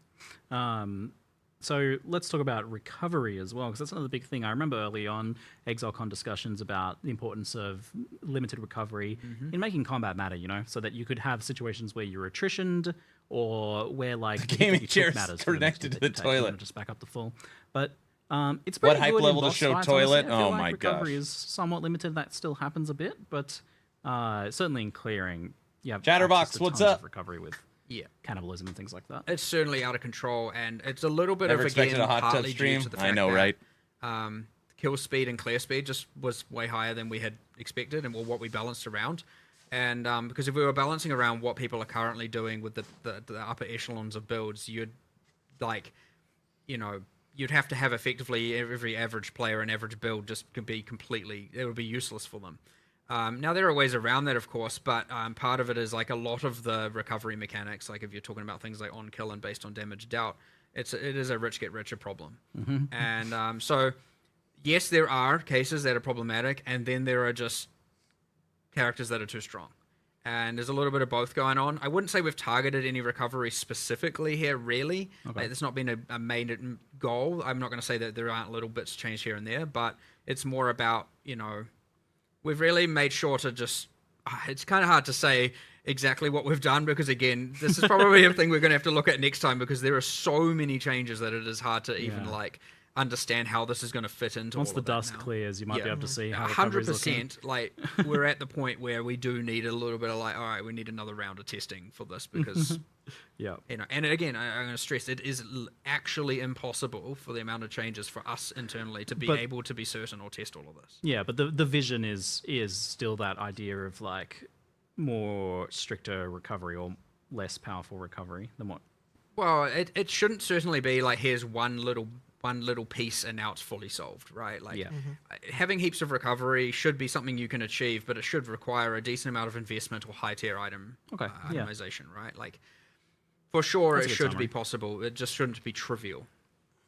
So let's talk about recovery as well, because that's another big thing. I remember early on ExileCon discussions about the importance of limited recovery in making combat matter, you know, so that you could have situations where you're attritioned or where like the gaming chair is connected to the toilet. Just back up to full, but. It's pretty what hype good level in to show fights, toilet? Oh my gosh. Recovery is somewhat limited. That still happens a bit, but certainly in clearing, you have Chatterbox, what's tons up? Of recovery with cannibalism and things like that. It's certainly out of control, and it's a little bit Never of expected again a hot tub partly stream. due to the fact I know, that, right? Kill speed and clear speed just was way higher than we had expected, and what we balanced around. And because if we were balancing around what people are currently doing with the upper echelons of builds, you'd like, you know. You'd have to have effectively every average player and average build just could be completely, it would be useless for them. Now, there are ways around that, of course, but part of it is like a lot of the recovery mechanics, like if you're talking about things like on kill and based on damage dealt, it is a rich get richer problem. And so, yes, there are cases that are problematic, and then there are just characters that are too strong. And there's a little bit of both going on. I wouldn't say we've targeted any recovery specifically here, really. Okay. Like, it's not been a main goal. I'm not going to say that there aren't little bits changed here and there, but it's more about, you know, we've really made sure to just... It's kind of hard to say exactly what we've done because, again, this is probably a thing we're going to have to look at next time because there are so many changes that it is hard to even, like, understand how this is going to fit into once all the of that dust now. clears, you might be able to see how recovery's looking. 100%. Like, we're at the point where we do need a little bit of like, all right, we need another round of testing for this because, you know, and again, I'm going to stress it is actually impossible for the amount of changes for us internally to be able to be certain or test all of this. Yeah, but the vision is still that idea of like more stricter recovery or less powerful recovery than what. Well, it shouldn't certainly be like here's one little piece and now it's fully solved, right? Like having heaps of recovery should be something you can achieve, but it should require a decent amount of investment or high tier itemization, right? Like for sure it should be possible. It just shouldn't be trivial.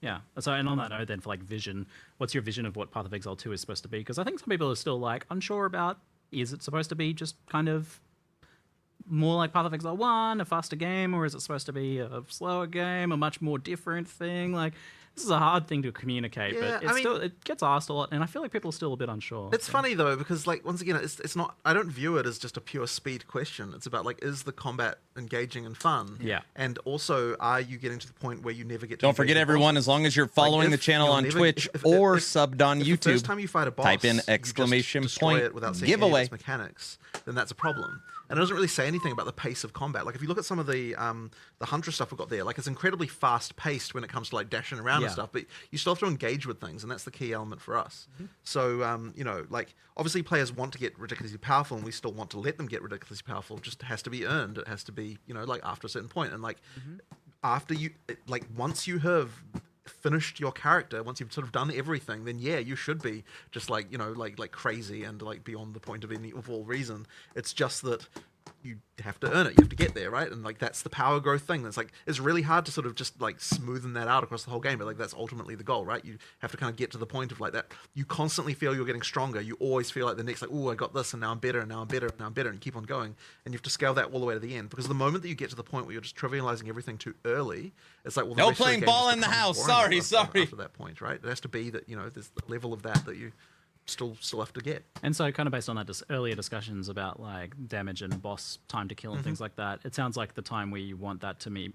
Yeah. So, and on that note, then for like vision, what's your vision of what Path of Exile 2 is supposed to be? Because I think some people are still like unsure about, is it supposed to be just kind of more like Path of Exile 1, a faster game, or is it supposed to be a slower game, a much more different thing? Like, this is a hard thing to communicate, Yeah, but it gets asked a lot, and I feel like people are still a bit unsure. It's funny though, because like once again, it's not. I don't view it as just a pure speed question. It's about like, is the combat engaging and fun? Yeah. And also, are you getting to the point where you never get to? Don't forget, everyone, as long as you're following the channel on Twitch or subbed on YouTube, the first time you fight a boss, type in you just exclamation destroy point it without seeing any of giveaway. its mechanics, then that's a problem. And it doesn't really say anything about the pace of combat. Like if you look at some of the Hunter stuff we've got there, like it's incredibly fast paced when it comes to like dashing around and stuff, but you still have to engage with things, and that's the key element for us. So you know, like obviously players want to get ridiculously powerful, and we still want to let them get ridiculously powerful. It just has to be earned. It has to be, you know, like after a certain point, and like after you, like once you have finished your character, once you've sort of done everything, then yeah, you should be just like, you know, like crazy and like beyond the point of all reason. It's just that you have to earn it. You have to get there, right? And like that's the power growth thing. That's like it's really hard to sort of just like smoothen that out across the whole game, but like that's ultimately the goal, right? You have to kind of get to the point of like that. You constantly feel you're getting stronger. You always feel like the next, like, oh, I got this, and now I'm better, and now I'm better, and now I'm better, and you keep on going. And you have to scale that all the way to the end, because the moment that you get to the point where you're just trivializing everything too early, it's like, well, the No rest of the playing game ball just in the becomes house. boring Sorry. after that point, right? It has to be that, you know, there's the level of that you still have to get. And so kind of based on that earlier discussions about like damage and boss time to kill and things like that, it sounds like the time where you want that to be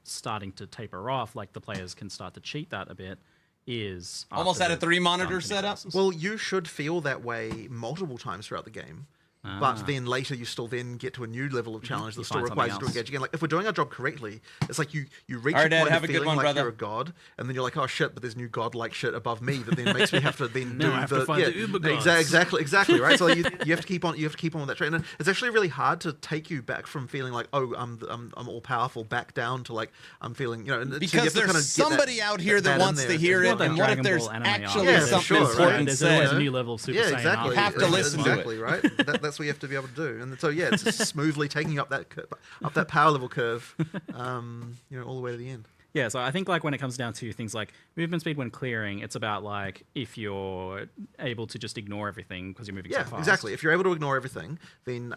starting to taper off, like the players can start to cheat that a bit, is Almost after at a the 3-monitor time setup? passes. Well, you should feel that way multiple times throughout the game. But then later you still then get to a new level of challenge that still find requires you something to engage again. Like if we're doing our job correctly, it's like you reach All right, a Dad, point have of a good feeling one, like brother. you're a god, and then you're like, oh shit, but there's new god-like shit above me that then makes me have to then do I have to find the uber gods. exactly right. So you have to keep on with that train. And it's actually really hard to take you back from feeling like, oh, I'm all powerful, back down to like I'm feeling, you know. And so you Because have to there's kind of get somebody out here that in wants there to hear as it, well. and what if Dragon there's Ball anime actually art. for something sure, right? important There's always a said? new level of Super Yeah, Saiyan exactly. after You have to listen to it. exactly, right? That's what you have to be able to do. And so yeah, it's just smoothly taking up that power level curve, you know, all the way to the end. Yeah, so I think like when it comes down to things like movement speed when clearing, it's about like if you're able to just ignore everything because you're moving so fast. Yeah, exactly. If you're able to ignore everything, then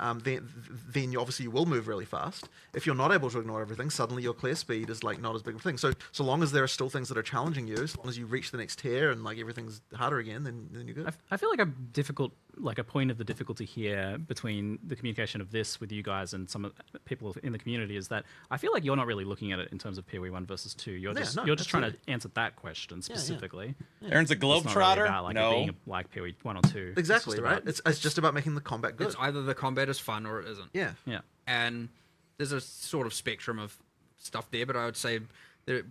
you obviously you will move really fast. If you're not able to ignore everything, suddenly your clear speed is like not as big of a thing. So long as there are still things that are challenging you, as long as you reach the next tier and like everything's harder again, then you're good. I feel like a point of the difficulty here between the communication of this with you guys and some of the people in the community is that I feel like you're not really looking at it in terms of POE 1 versus 2. You're just trying to answer that question specifically. Aaron's a It's not really globetrotter? about, like, it No. being like POE 1 or 2. Exactly, just right? about- It's just about making the combat good. It's either the combat is fun or it isn't. Yeah. Yeah. And there's a sort of spectrum of stuff there, but I would say that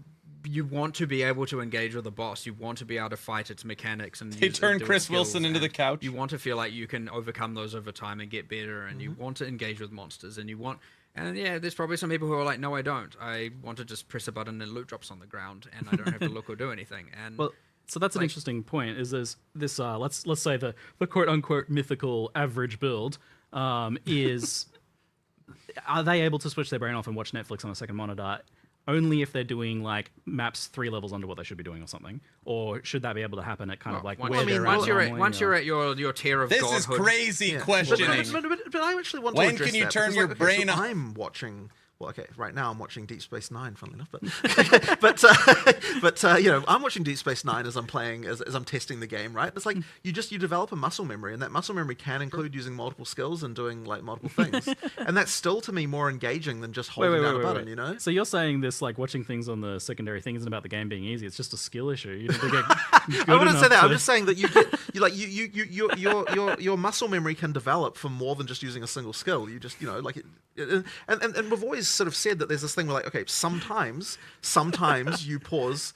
you want to be able to engage with the boss. You want to be able to fight its mechanics and They use it, turned do its Chris skills, Wilson into the and couch. You want to feel like you can overcome those over time and get better, and you want to engage with monsters, and you want. And yeah, there's probably some people who are like, no, I don't. I want to just press a button and loot drops on the ground, and I don't have to look or do anything. And Well, so that's an interesting point. Is there's this let's say the quote unquote mythical average build is are they able to switch their brain off and watch Netflix on a second monitor only if they're doing like maps 3 levels under what they should be doing or something, or should that be able to happen at kind of like once, where they're once at you're at normally, once or- you're at your tier of This godhood, is crazy Yeah. questioning. But I actually want When to address can you that, turn because, your like, brain off? I'm watching. Well, okay, right now I'm watching Deep Space Nine, funnily enough, but you know, I'm watching Deep Space Nine as I'm playing, as I'm testing the game, right? It's like you develop a muscle memory, and that muscle memory can include using multiple skills and doing like multiple things, and that's still to me more engaging than just holding down a button, you know? So you're saying this like watching things on the secondary thing isn't about the game being easy. It's just a skill issue. You need to get I wouldn't say that. I'm to- just saying that you get your muscle memory can develop for more than just using a single skill. You just, you know, like and we've always sort of said that there's this thing where like, okay, sometimes you pause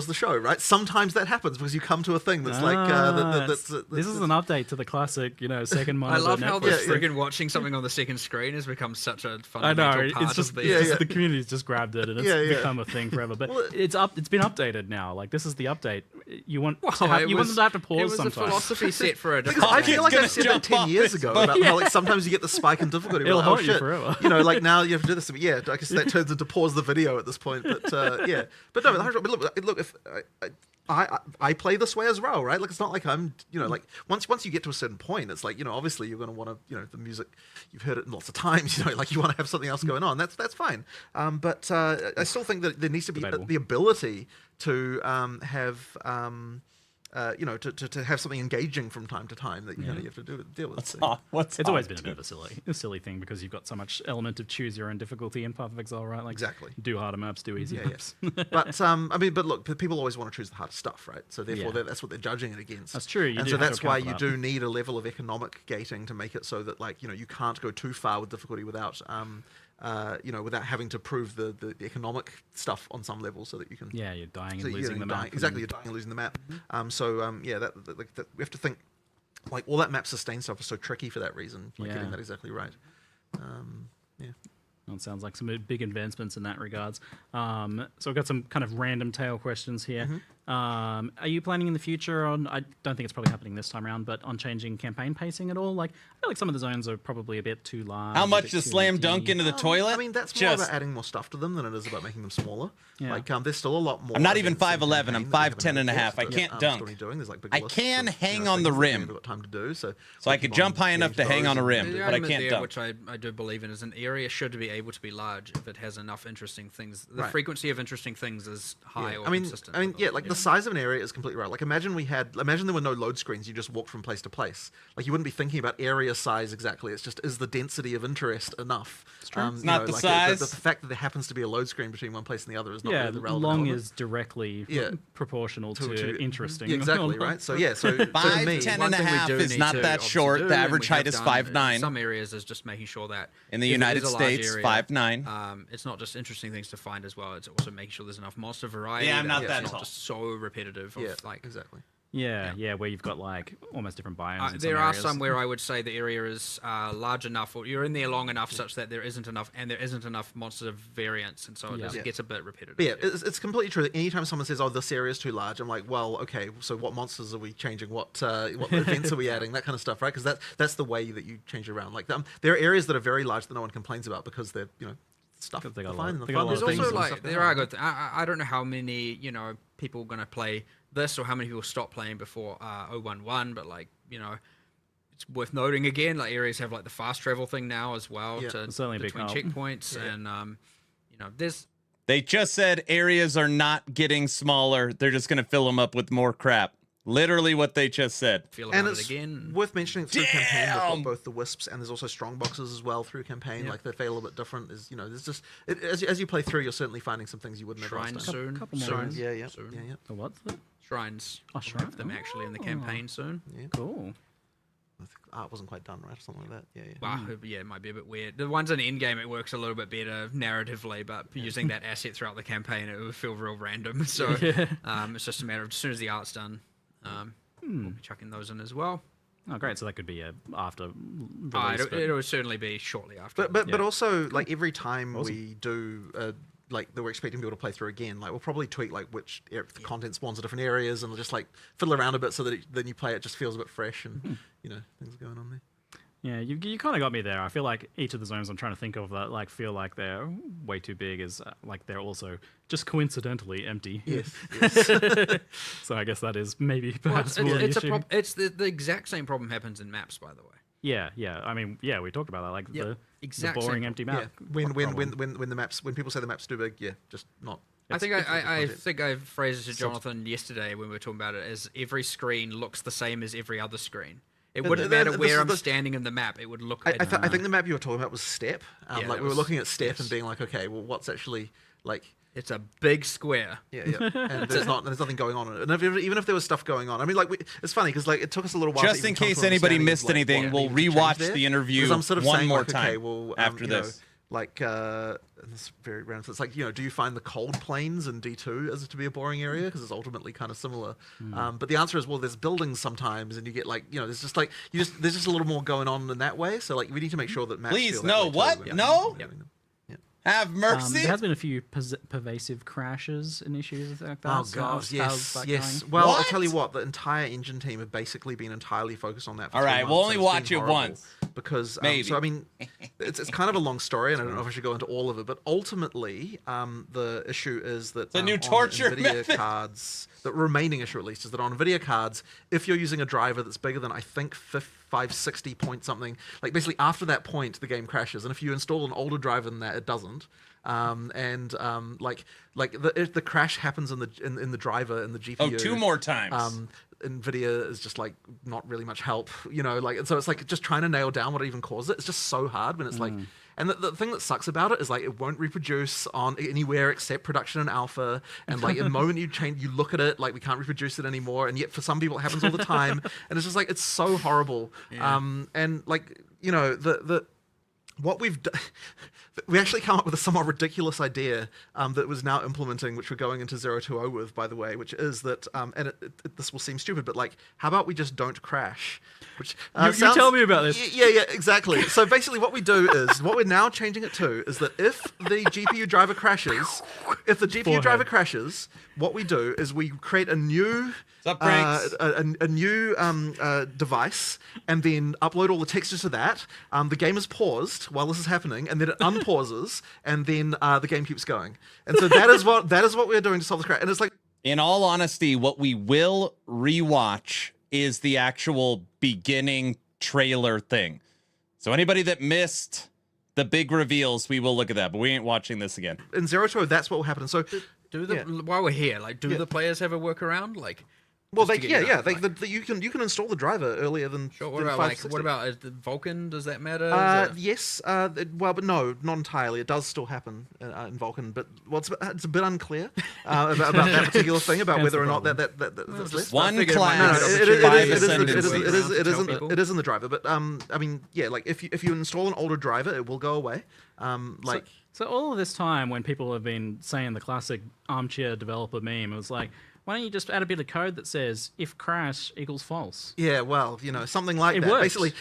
the show, right? Sometimes that happens because you come to a thing that's this is an update to the classic, you know, second I monitor. love how Netflix. this friggin' watching something on the second screen has become such a I fundamental know part it's just, of the community's just grabbed it and it's become a thing forever. But Well, it's been updated now. Like this is the update. You want Well, you want them to have to pause It was sometimes. a philosophy set for a Because different I game. feel like gonna I've said that jump 10 off years this ago boat. about how like sometimes you get the spike in difficulty. It'll Like, haunt oh you shit, forever. you know, like now you have to do this. But yeah, I guess that turns into pause the video at this point. But yeah, but no, but look, if I play this way as well, right? Like it's not like I'm, you know, like once you get to a certain point, it's like, you know, obviously you're going to want to, you know, the music, you've heard it lots of times, you know, like you want to have something else going on. That's fine. But I still think that there needs to be Debatable. the ability to have to have something engaging from time to time that you have to deal with. It's always been a bit of a silly thing because you've got so much element of choose your own difficulty in Path of Exile, right? Like exactly. Do harder maps, do easy maps. But but look, people always want to choose the hardest stuff, right? So therefore, that's what they're judging it against. That's true. And so that's why you do need a level of economic gating to make it so that you can't go too far with difficulty without without having to prove the economic stuff on some level, so that you can. Yeah, you're dying and losing the map. Exactly, you're dying and losing the map. That we have to think, like, all that map sustain stuff is so tricky for that reason. Getting that exactly right. Well, it sounds like some big advancements in that regards. So we've got some kind of random tail questions here. Are you planning in the future on, I don't think it's probably happening this time around, but on changing campaign pacing at all? Like, I feel like some of the zones are probably a bit too large. How much to slam dunk into the toilet? I mean, that's more about adding more stuff to them than it is about making them smaller. Yeah. Like, there's still a lot more. I'm not even 5'11", I'm 5'10 and a half. I can't dunk. I can hang on the rim. Got time to do, so I could jump high enough to hang on a rim, but I can't dunk. Which I do believe in is an area should be able to be large if it has enough interesting things. The frequency of interesting things is high or consistent. The size of an area is completely right. Like, imagine there were no load screens. You just walked from place to place. Like, you wouldn't be thinking about area size exactly. It's just, is the density of interest enough? It's true. It's not the size. The fact that there happens to be a load screen between one place and the other is not really the relevant. Long is directly proportional to interesting. Exactly, right? So 5'10 and a half is not that short. The average height is 5'9". Some areas is just making sure that in the United States, 5'9". It's not just interesting things to find as well. It's also making sure there's enough monster variety. Yeah, I'm not that it's tall. Not just so repetitive. Exactly. Yeah, where you've got like almost different biomes. There are some where I would say the area is large enough, or you're in there long enough such that there isn't enough monster variance, and so it just gets a bit repetitive. But it's completely true. Anytime someone says, "Oh, this area is too large," I'm like, "Well, okay. So what monsters are we changing? What events are we adding? That kind of stuff, right? Because that's the way that you change it around. Like there are areas that are very large that no one complains about because they're stuff. They got fine. There's also like there are good. I don't know how many people are gonna play this or how many people stop playing before 011, but it's worth noting again. Like areas have like the fast travel thing now as well to between checkpoints and there's. They just said areas are not getting smaller. They're just gonna fill them up with more crap. Literally what they just said. And it's worth mentioning through campaign, they've got both the wisps and there's also strong boxes as well through campaign. Like they feel a little bit different. There's just as you play through, you're certainly finding some things you wouldn't have last time. Couple more shrines. Yeah. The what? Shrines. Shrines. Them actually in the campaign soon. Yeah. Cool. I think art wasn't quite done right or something like that. Well, it might be a bit weird. The ones in the end game, it works a little bit better narratively, but using that asset throughout the campaign, it would feel real random. So it's just a matter of as soon as the art's done, we'll be chucking those in as well. Oh, great! So that could be after release. It would certainly be shortly after. But also, like every time we do that we're expecting people to play through again, like we'll probably tweak like which content spawns in different areas and just like fiddle around a bit so that then you play it just feels a bit fresh and things are going on there. Yeah, you kind of got me there. I feel like each of the zones I'm trying to think of that feel like they're way too big is like they're also just coincidentally empty. Yes. So I guess that is maybe perhaps more an issue. It's the exact same problem happens in maps, by the way. Yeah. I mean, we talked about that, like the boring empty map. Yeah. When the maps, when people say the map's too big, just not. I think I phrased it to Jonathan yesterday when we were talking about it as every screen looks the same as every other screen. It wouldn't matter where I'm standing in the map. It would look. I think the map you were talking about was Step. We were looking at Step and being like, okay, well, what's actually like? It's a big square. Yeah. And there's nothing going on in it. And even if there was stuff going on, I mean, it's funny because it took us a little while. Just in case anybody missed anything, we'll rewatch the interview one more time after this. And this very random. So it's like, do you find the cold plains in D2 as to be a boring area because it's ultimately kind of similar? But the answer is, well, there's buildings sometimes, and you get there's just there's just a little more going on in that way. So we need to make sure that maps please feel no that way what too. No. Have mercy. There has been a few pervasive crashes and issues like that. Oh god, yes. Well, I'll tell you what, the entire engine team have basically been entirely focused on that. For all right, we'll only watch it once because maybe. So I mean, it's kind of a long story, and I don't know if I should go into all of it. But ultimately, the issue is that the new torture NVIDIA cards. The remaining issue, at least, is that on NVIDIA cards, if you're using a driver that's bigger than I think 560 point something, like basically after that point, the game crashes. And if you install an older driver than that, it doesn't. If the crash happens in the driver in the GPU. Oh, 2 more times. NVIDIA is just like not really much help, and so it's like just trying to nail down what even caused it. It's just so hard when it's like, and the thing that sucks about it is like it won't reproduce on anywhere except production and alpha. And like the moment you look at it, like we can't reproduce it anymore. And yet for some people it happens all the time, and it's just like it's so horrible. Yeah. And like what we've done, we actually come up with a somewhat ridiculous idea that was now implementing, which we're going into 020 with, by the way, which is that, and this will seem stupid, but like, how about we just don't crash? Which you tell me about this. Yeah, exactly. So basically what we do is, what we're now changing it to is that if the GPU driver crashes, what we do is we create a new a new device and then upload all the textures to that. The game is paused while this is happening, and then it unpauses, and then the game keeps going. And so that is what we're doing to solve this crash. And it's like, in all honesty, what we will rewatch is the actual beginning trailer thing. So anybody that missed the big reveals, we will look at that, but we ain't watching this again. In 020, that's what will happen. So while we're here, like, do the players have a workaround? Like, well, you can install the driver earlier than. Sure. What about Vulkan? Does that matter? Yes. But no, not entirely. It does still happen in Vulkan, but it's a bit unclear about that particular thing, about whether or not that's one class. It is in the driver, but I mean, yeah, like if you install an older driver, it will go away. So all of this time, when people have been saying the classic armchair developer meme, it was like, why don't you just add a bit of code that says if crash equals false? Yeah, well, something like it that. Works. Basically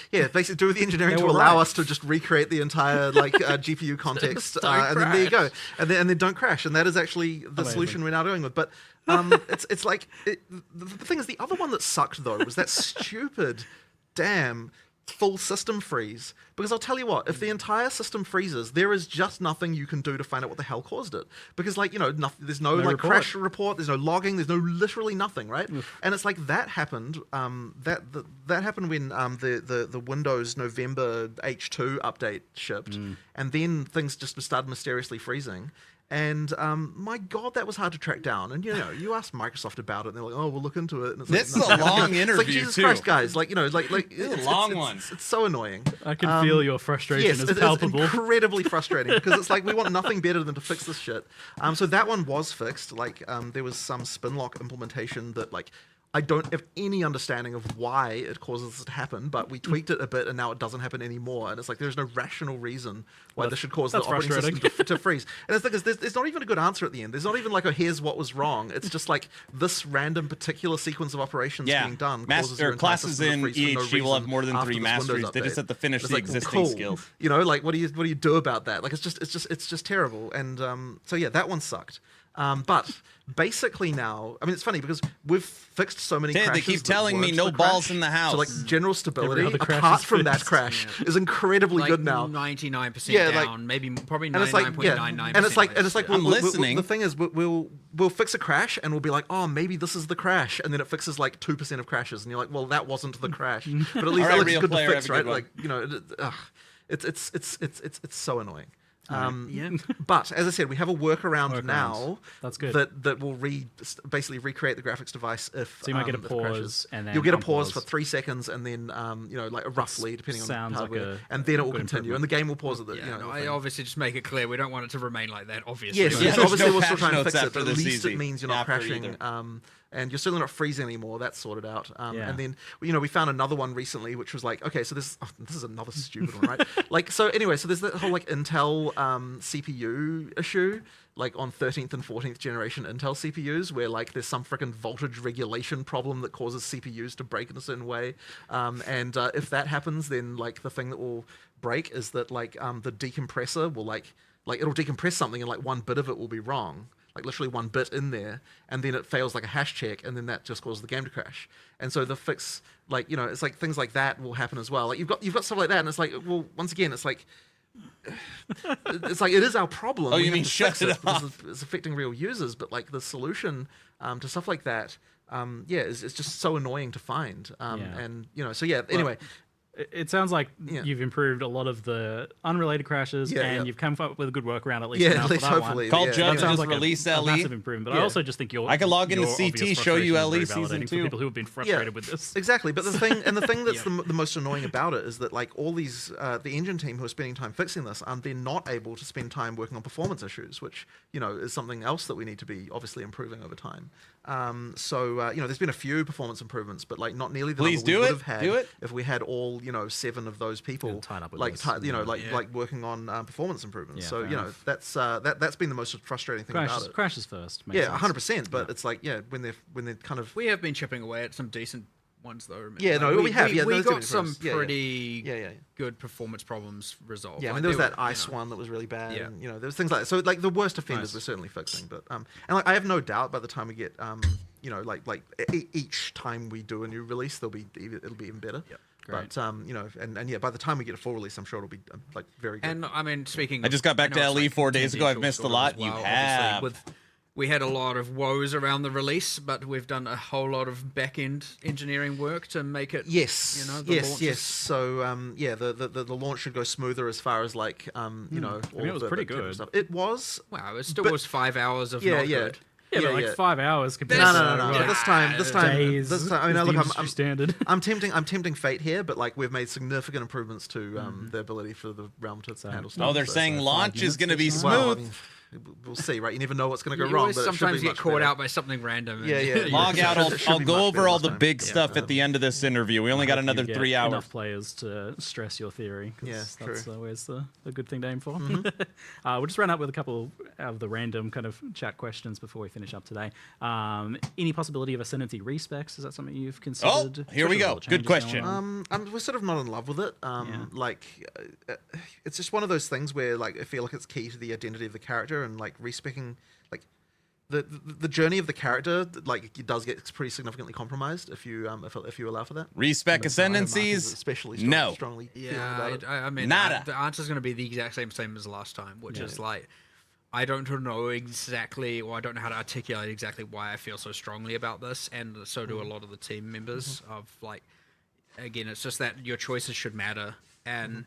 do the engineering to allow us to just recreate the entire GPU context, and then there you go, and then don't crash. And that is actually the solution we're now going with. But it's like the thing is, the other one that sucked though was that stupid damn full system freeze. Because I'll tell you what, if the entire system freezes, there is just nothing you can do to find out what the hell caused it. Because there's no crash report, there's no logging, there's literally nothing, right? And it's like that happened. That happened when the Windows November H2 update shipped, and then things just started mysteriously freezing. And my God, that was hard to track down. And you ask Microsoft about it, and they're like, "Oh, we'll look into it." And it's this is a long interview, it's like, Jesus Christ, guys! Like it's a long one. It's so annoying. I can feel your frustration. Yes, is palpable. It's incredibly frustrating because it's like we want nothing better than to fix this shit. So that one was fixed. Like there was some spinlock implementation that I don't have any understanding of why it causes this to happen, but we tweaked it a bit and now it doesn't happen anymore. And it's like there's no rational reason why this should cause the operating system to freeze. And it's like there's not even a good answer at the end. There's not even like, oh, here's what was wrong. It's just like this random particular sequence of operations being done causes your entire classes system in to freeze for no EHG will have reason more than 3 after this masteries. Windows They just update. have to finish It's the like, existing skills. Like what do you do about that? Like it's just terrible. And so yeah, that one sucked. But basically now, I mean, it's funny because we've fixed so many crashes. They keep telling me no balls in the house. So like general stability, apart from that crash, is incredibly good now. 99% down, probably 99.99%. And it's like I'm listening. The thing is, we'll fix a crash and we'll be like, oh, maybe this is the crash, and then it fixes like 2% of crashes, and you're like, well, that wasn't the crash, but at least that looks good to fix, right? Like it's so annoying. But as I said, we have a workaround now. That's good. That will basically recreate the graphics device if so you might get a pause and then you'll get a pause for 3 seconds and then like roughly depending on hardware, and then it will continue and the game will pause at the. I obviously just make it clear we don't want it to remain like that. Obviously, yes, obviously we'll still try and fix it. But at least easy. It means you're not crashing. And you're certainly not freezing anymore. That's sorted out. And then we found another one recently, which was like, okay, so this is another stupid one, right? Like, so anyway, so there's that whole like Intel CPU issue, like on 13th and 14th generation Intel CPUs, where like there's some freaking voltage regulation problem that causes CPUs to break in a certain way. And if that happens, then like the thing that will break is that like the decompressor will like it'll decompress something and like one bit of it will be wrong. Like literally one bit in there, and then it fails like a hash check, and then that just causes the game to crash. And so the fix, like it's like things like that will happen as well. Like you've got stuff like that, and it's like, well, once again, it's like it is our problem. Oh, you mean shut it off? It's affecting real users, but like the solution to stuff like that, is just so annoying to find. And so yeah. Anyway. it sounds like you've improved a lot of the unrelated crashes, and you've come up with a good workaround at least. Yeah, now at least for that hopefully. One. Call Judge and just like release a LE. massive improvement. But I also just think I can log into your CT, obvious show you frustration LE is very season validating 2. for people who have been frustrated with this. Exactly, but the thing that's the most annoying about it is that like all these the engine team who are spending time fixing this, they're not able to spend time working on performance issues, which is something else that we need to be obviously improving over time. So there's been a few performance improvements, but like not nearly the number we would have had if we had all 7 of those people working on performance improvements. So that's been the most frustrating thing about it. Crashes first. 100%. But it's like when they're kind of we have been chipping away at some decent ones though. Yeah, like, no, we have. We got some pretty good performance problems resolved. Yeah, I mean there was that ice one that was really bad. Yeah. And, there was things like that. So like the worst offenders we're certainly fixing. But and like I have no doubt by the time we get each time we do a new release, it'll be even better. Yep. Great. But and by the time we get a full release, I'm sure it'll be like very good. And I mean, speaking, I just got back to LE 4 days ago. I've missed a lot. Well, you have. We had a lot of woes around the release, but we've done a whole lot of back-end engineering work to make it. Yes. So the launch should go smoother as far as like all it was pretty good. Stuff. It was. Wow, it still was 5 hours of not good. Yeah, but like 5 hours compared to no. This time. Days, I mean, look, I'm standard. I'm tempting fate here, but like we've made significant improvements to the ability for the realm to handle stuff. Oh, they're saying launch is going to be smooth. Well, I mean, we'll see, right? You never know what's going to go wrong. But sometimes you get caught out by something random. Log out. I'll go over all the big stuff at the end of this interview. We only got another 3 hours. Enough players to stress your theory. That's always the good thing to aim for. We'll just run up with a couple of the random kind of chat questions before we finish up today. Any possibility of Ascendancy respecs? Is that something you've considered? Oh, here we go. Good question. We're sort of not in love with it. It's just one of those things where like I feel like it's key to the identity of the character. And like respecing, like the journey of the character, like it does get pretty significantly compromised if you allow for that. Respec ascendancies, especially strongly. Yeah, I mean, nada. The answer is going to be the exact same as last time, which is like I don't know exactly, or I don't know how to articulate exactly why I feel so strongly about this, and so do a lot of the team members. Of like, again, it's just that your choices should matter, and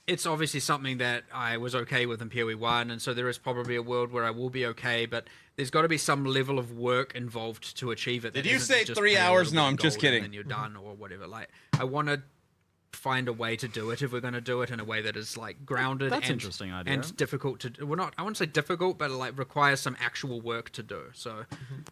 it's obviously something that I was okay with in POE 1, and so there is probably a world where I will be okay, but there's got to be some level of work involved to achieve it. Did you say 3 hours? No, I'm just kidding. And you're done or whatever. Like, I want to find a way to do it if we're going to do it in a way that is like grounded That's an interesting idea. And difficult to I wouldn't say difficult, but like requires some actual work to do. So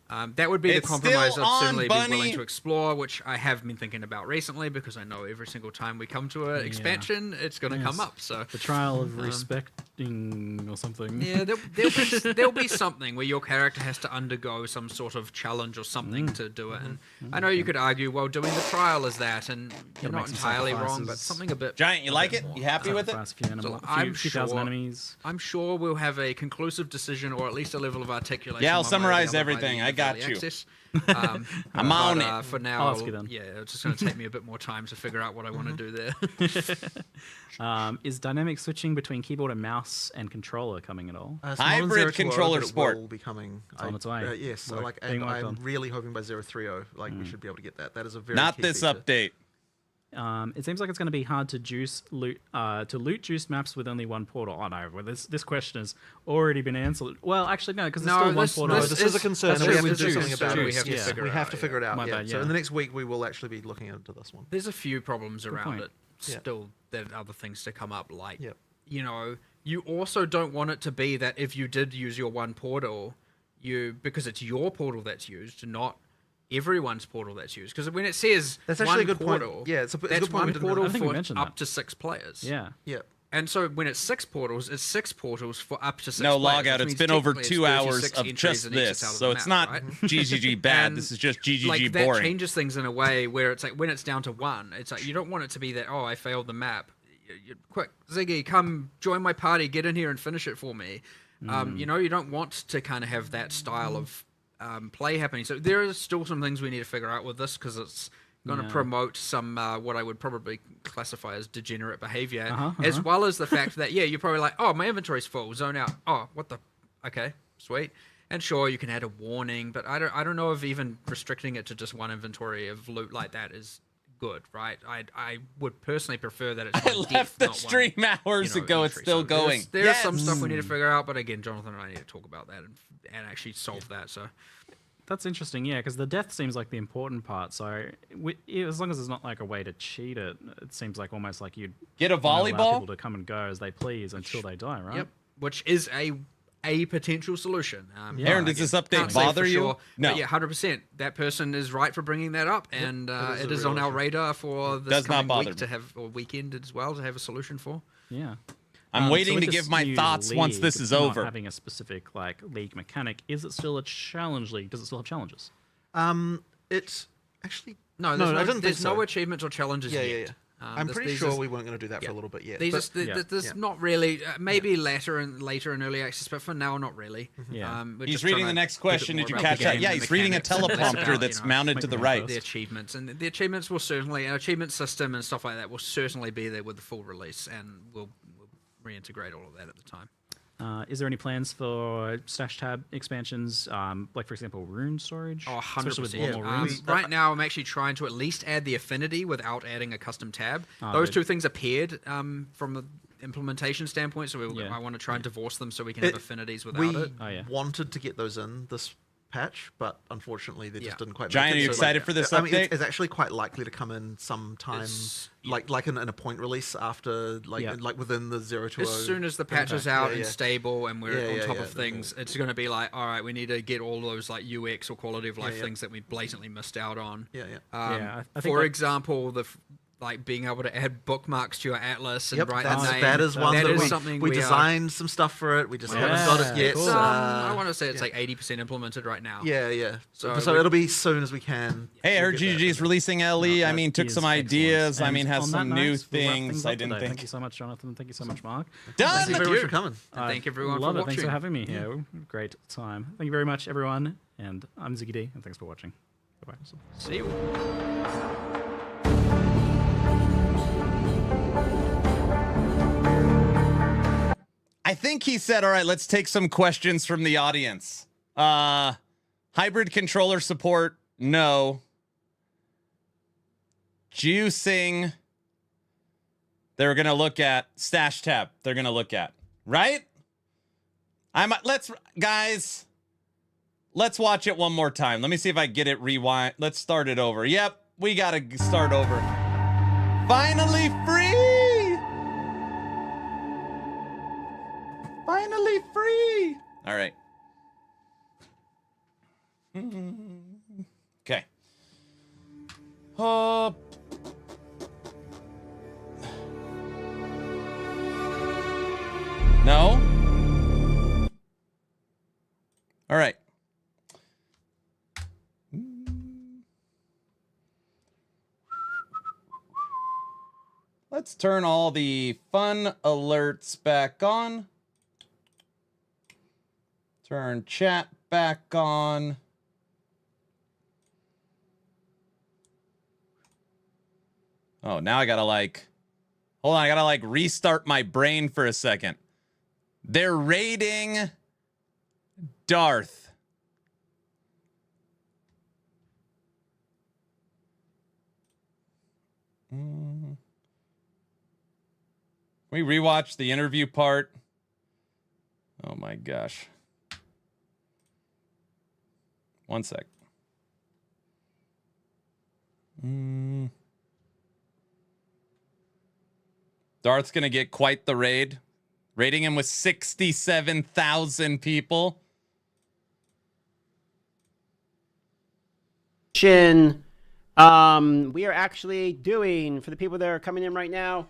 that would be the compromise I'd certainly be willing to explore, which I have been thinking about recently because I know every single time we come to an expansion, it's going to come up. So the trial of respecting or something. Yeah, there'll be something where your character has to undergo some sort of challenge or something to do it. And I know you could argue, well, doing the trial is that, and you're not entirely wrong. But something a bit Giant, you like it? You happy with it? I'm sure we'll have a conclusive decision or at least a level of articulation. Yeah, I'll summarize everything. I got you. I'm on it. For now, it's just going to take me a bit more time to figure out what I want to do there. Is dynamic switching between keyboard and mouse and controller coming at all? Hybrid controller sport will be coming. It's on its way. Yes, I'm really hoping by 030, we should be able to get that. That is a very not key this feature. update. It seems like it's going to be hard to loot juice maps with only one portal. Oh no, well, this question has already been answered. Well, actually no, because there's still one portal. This is a concern. We have to do something about it. We have to figure it out. So in the next week, we will actually be looking into this one. There's a few problems around it. Still, there are other things to come up. Like, you also don't want it to be that if you did use your one portal, because it's your portal that's used, not everyone's portal that's used, because when it says that's actually a good portal, point. Yeah, it's a that's good point. One portal for up to 6 players. Yeah. And so when it's 6 portals, it's 6 portals for up to 6 no players. Log out. It's been over 2 hours of just this, so it's not GGG bad. This is just GGG like, boring. That changes things in a way where it's like when it's down to 1, it's like you don't want it to be that I failed the map. Quick, Ziggy, come join my party. Get in here and finish it for me. You don't want to kind of have that style of play happening. So there are still some things we need to figure out with this because it's going to promote some what I would probably classify as degenerate behavior, as well as the fact that you're probably like, oh, my inventory's full, zone out. Oh, what the? Okay, sweet. And sure, you can add a warning, but I don't know if even restricting it to just one inventory of loot like that is good, right? I would personally prefer that it's I one left depth, the not stream one, hours ago. It's entry. still So going. There's some stuff we need to figure out, but again, Jonathan and I need to talk about that and actually solve that. So That's interesting, yeah, because the death seems like the important part. So as long as there's not like a way to cheat it, it seems like almost like you'd get a allow volleyball people to come and go as they please until they die, right? Yep, which is a potential solution. Aaron, does this update can't say bother for you? sure, No. but yeah, 100%. That person is right for bringing that up, and it is on our radar for this Does not coming bother week me. to have, or weekend as well, to have a solution for. Yeah. I'm waiting so with to this give my new thoughts once league, this is not over. having a specific like league mechanic, is it still a challenge league? Does it still have challenges? It's actually No, I there's didn't think so. no achievements or challenges Yeah, yet. yeah, yeah. I'm There's- pretty these sure are- we weren't going to do that for a little bit yet. These but- there's not really, maybe later in early access, but for now, not really. Yeah. We're He's just reading trying the to next keep it question. more Did you about catch the that? game Yeah, and he's reading a mechanics and less teleprompter about, that's you know, mounted to the right. the achievements, and the achievements will certainly, an achievement system and stuff like that will certainly be there with the full release, and we'll reintegrate all of that at the time. Is there any plans for stash tab expansions, like for example, rune storage? Oh, Especially 100%. with more runes. Right now, I'm actually trying to at least add the affinity without adding a custom tab. Oh, Those good. two things appeared from the implementation standpoint, so I want to try and divorce them so we can have affinities without we it. wanted to get those in this patch, but unfortunately they just didn't quite Giant, make it. are you excited for this I mean, update? it's actually quite likely to come in sometime, like in a point release after, like within the 020. As soon as the patch is out and Yeah. stable and we're on top of yeah. things, it's going to be like, all right, we need to get all those like UX or quality of life Yeah. things that we blatantly missed out on. Yeah, yeah. I think For like- example, like being able to add bookmarks to your atlas and Yep, write that's, the name. that is one That that is we, something we are- designed some stuff for it. We just haven't got it yet. It's, I want to say it's yeah. like 80% implemented right now. Yeah. So So it'll be soon as we can. Hey, I We'll heard get that. GGG's releasing LE. I mean, took Is some excellent. ideas. I And mean, has on that some note, new we'll wrap things. up I didn't today. think. Thank you so much, Jonathan. Thank you so much, Mark. Done. Thank you very much for coming. And thank everyone Love for it. Thanks for watching. having me here. Great time. Thank you very much, everyone. And I'm Ziggy D, and thanks for watching. Bye-bye. See you. I think he said, all right, let's take some questions from the audience. Hybrid controller support, no. Juicing, they're going to look at. Stash tab, they're going to look at. Right? Guys, let's watch it one more time. Let me see if I get it rewind. Let's start it over. Yep, we got to start over. Finally free! Finally free! All right. Okay. No? All right. Let's turn all the fun alerts back on. Turn chat back on. Oh, now I gotta hold on, I gotta restart my brain for a second. They're raiding Darth. Can we rewatch the interview part? Oh my gosh. One sec. Darth's gonna get quite the raid. Raiding him with 67,000 people. We are actually doing, for the people that are coming in right now,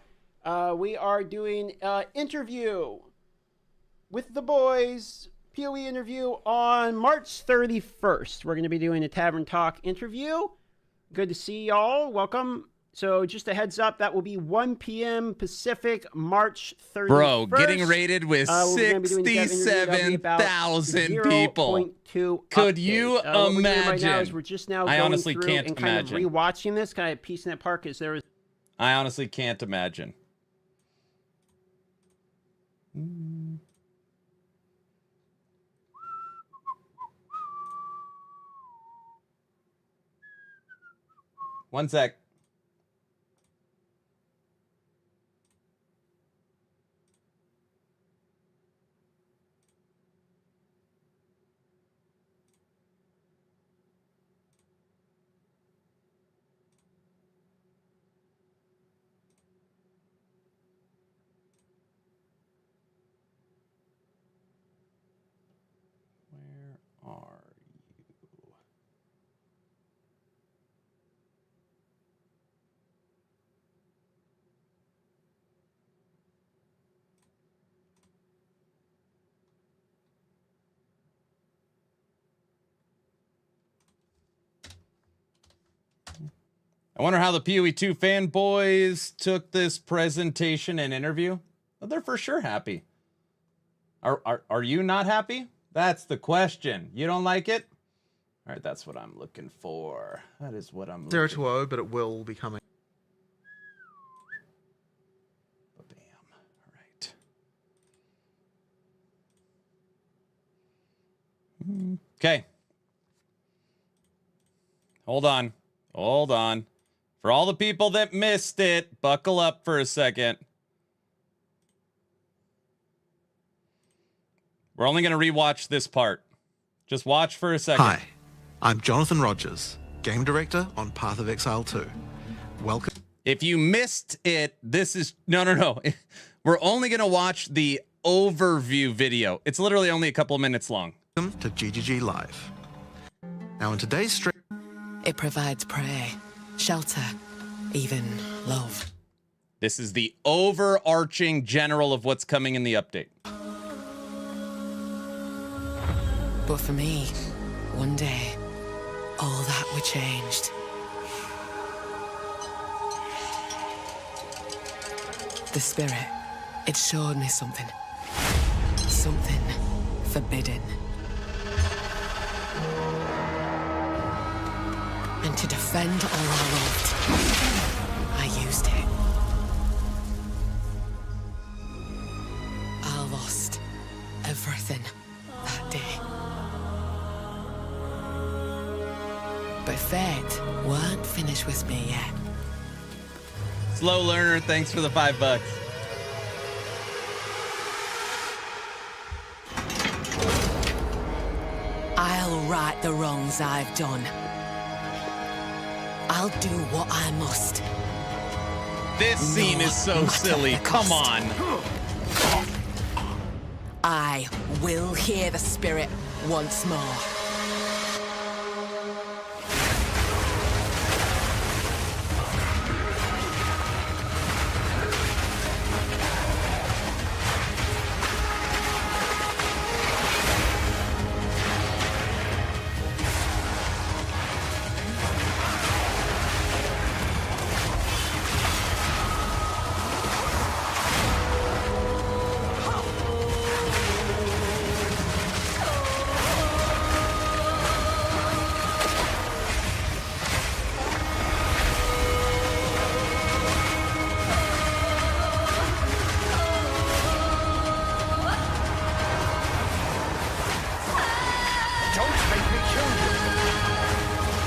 we are doing an interview with the boys, POE interview on March 31st. We're going to be doing a Tavern Talk interview. Good to see y'all. Welcome. So just a heads up, that will be 1 p.m. Pacific, March 31st. Bro, getting raided with We're gonna be doing the dev interview. That'll be about 67,000 people. 0.2 Could update. you What we're doing right now is imagine? we're just now I going honestly through can't and kind imagine. of rewatching this. Kind of piece in that park is there was I honestly can't imagine. One sec. I wonder how the POE 2 fanboys took this presentation and interview. Well, they're for sure happy. Are you not happy? That's the question. You don't like it? All right, that's what I'm looking for. That is what I'm looking 0 to 0, but it will be coming. Bam. All right. Okay. Hold on. Hold on. For all the people that missed it, buckle up for a second. We're only going to rewatch this part. Just watch for a second. Hi, I'm Jonathan Rogers, Game Director on Path of Exile 2. Welcome. If you missed it, this is... No. We're only going to watch the overview video. It's literally only a couple of minutes long. Welcome to GGG Live. Now in today's stream... It provides prey, shelter, even love. This is the overarching general of what's coming in the update. But for me, one day, all that were changed. The spirit, it showed me something. Something forbidden. And to defend all I loved, I used it. I lost everything that day. But fate weren't finished with me yet. Slow learner, thanks for the $5. I'll right the wrongs I've done. I'll do what I must. This scene is so silly. Come on. I will hear the spirit once more.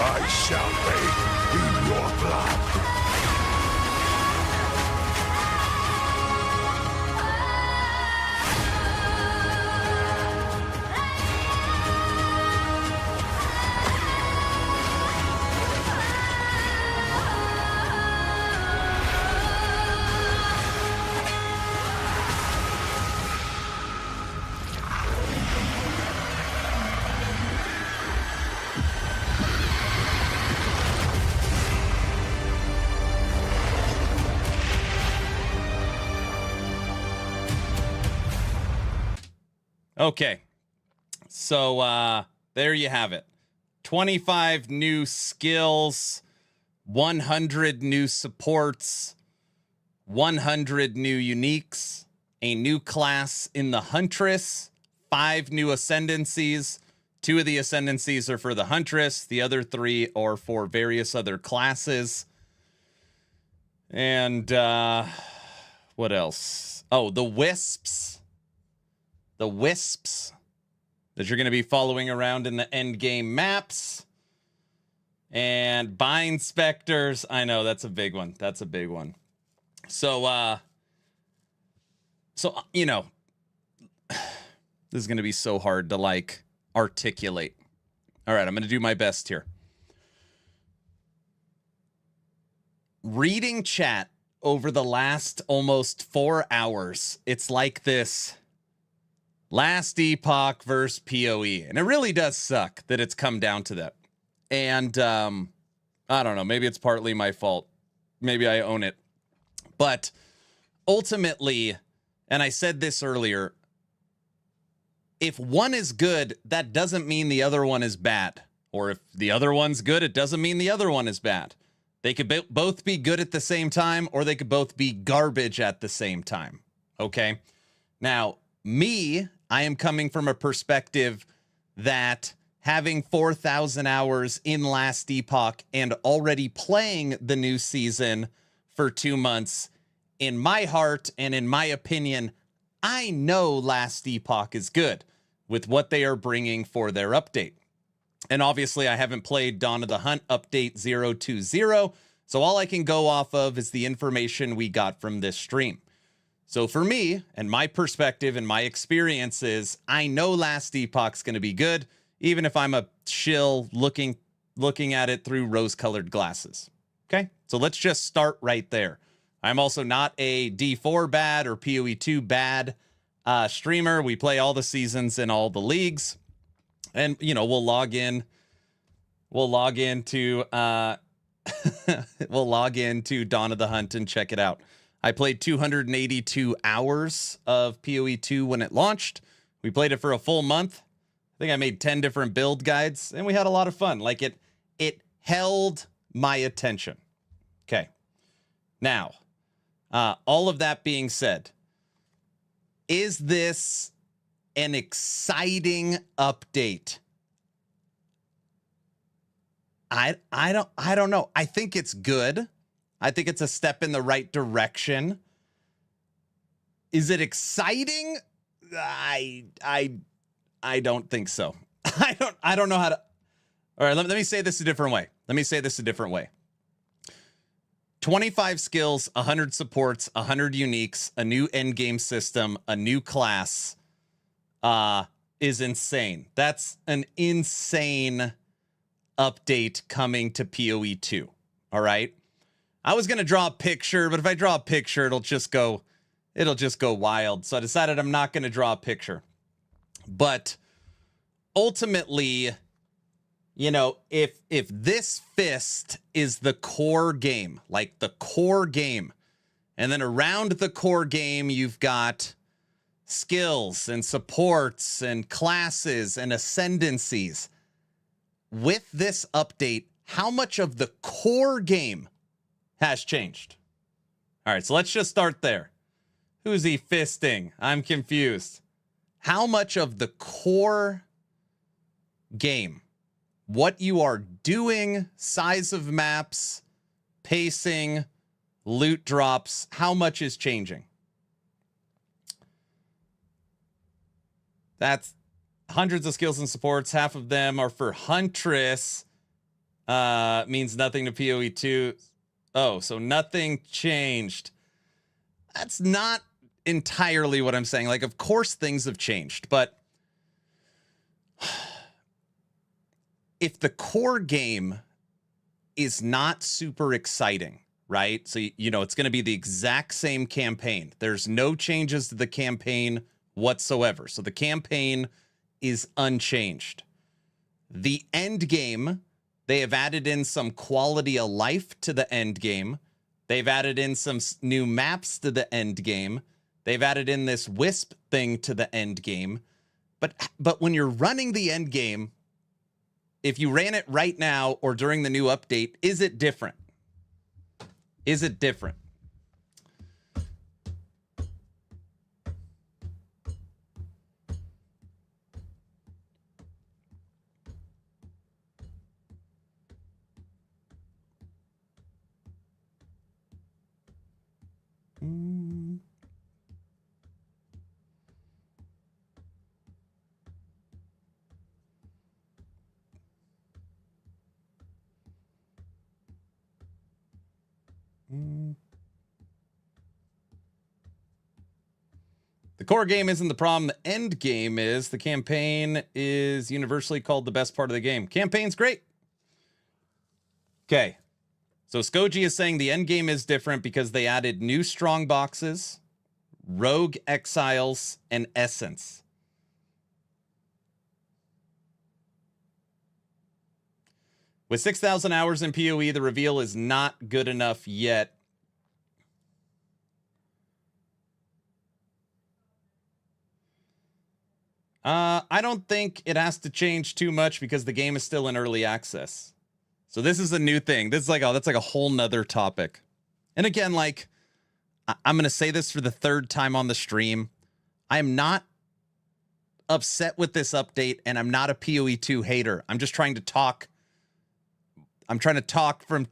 I shall bathe in your blood. Okay, so there you have it. 25 new skills, 100 new supports, 100 new uniques, a new class in the Huntress, 5 new ascendancies. 2 of the ascendancies are for the Huntress, the other 3 are for various other classes. And what else? Oh, the Wisps. The Wisps that you're going to be following around in the end game maps. And Bind Specters. I know, that's a big one. That's a big one. So, you know, this is going to be so hard to, like, articulate. All right, I'm going to do my best here. Reading chat over the last almost 4 hours, it's like this... Last Epoch versus POE. And it really does suck that it's come down to that. And I don't know, maybe it's partly my fault. Maybe I own it. But ultimately, and I said this earlier, if one is good, that doesn't mean the other one is bad. Or if the other one's good, it doesn't mean the other one is bad. They could both be good at the same time, or they could both be garbage at the same time. Okay? Now, I am coming from a perspective that having 4,000 hours in Last Epoch and already playing the new season for 2 months, in my heart and in my opinion, I know Last Epoch is good with what they are bringing for their update. And obviously, I haven't played Dawn of the Hunt update 020, so all I can go off of is the information we got from this stream. So for me, and my perspective and my experiences, I know Last Epoch's going to be good, even if I'm a shill looking at it through rose-colored glasses. Okay? So let's just start right there. I'm also not a D4 bad or POE2 bad streamer. We play all the seasons in all the leagues. And, you know, we'll log into we'll log into Dawn of the Hunt and check it out. I played 282 hours of POE2 when it launched. We played it for a full month. I think I made 10 different build guides, and we had a lot of fun. Like, it held my attention. Okay. Now, all of that being said, is this an exciting update? I don't know. I think it's good. I think it's a step in the right direction. Is it exciting? I don't think so. I don't know how to. All right, let me say this a different way. 25 skills, 100 supports, 100 uniques, a new end game system, a new class is insane. That's an insane update coming to POE 2. All right. I was going to draw a picture, but if I draw a picture, it'll just go wild. So I decided I'm not going to draw a picture. But ultimately, you know, if this fist is the core game, like the core game, and then around the core game, you've got skills and supports and classes and ascendancies. With this update, how much of the core game has changed? All right, so let's just start there. Who's he fisting? I'm confused. How much of the core game, what you are doing, size of maps, pacing, loot drops, how much is changing? That's hundreds of skills and supports. Half of them are for Huntress. Means nothing to POE 2. Oh, so nothing changed. That's not entirely what I'm saying. Like, of course things have changed, but if the core game is not super exciting, right? So, you know, it's going to be the exact same campaign. There's no changes to the campaign whatsoever. So the campaign is unchanged. The end game, they have added in some quality of life to the end game. They've added in some new maps to the end game. They've added in this Wisp thing to the end game. But when you're running the end game, if you ran it right now or during the new update, is it different? Is it different? The core game isn't the problem. The end game is. The campaign is universally called the best part of the game. Campaign's great. Okay. So Skoji is saying the end game is different because they added new strong boxes, rogue exiles, and essence. With 6,000 hours in PoE, the reveal is not good enough yet. I don't think it has to change too much because the game is still in early access. So this is a new thing. This is like, oh, that's like a whole nother topic. And again, like, I'm going to say this for the third time on the stream. I am not upset with this update, and I'm not a PoE 2 hater. I'm just trying to talk. I'm trying to talk from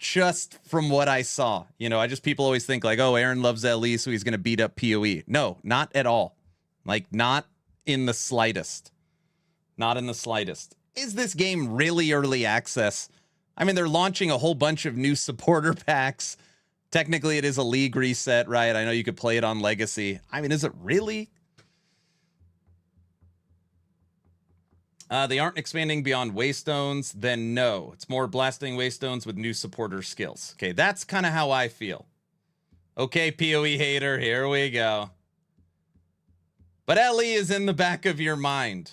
what I saw. You know, people always think like, oh, Aaron loves LE, so he's going to beat up PoE. No, not at all. Like, not in the slightest. Not in the slightest. Is this game really early access? I mean, they're launching a whole bunch of new supporter packs. Technically, it is a league reset, right? I know you could play it on Legacy. I mean, is it really? They aren't expanding beyond Waystones, then no. It's more blasting Waystones with new supporter skills. Okay, that's kind of how I feel. Okay, PoE hater, here we go. But LE is in the back of your mind.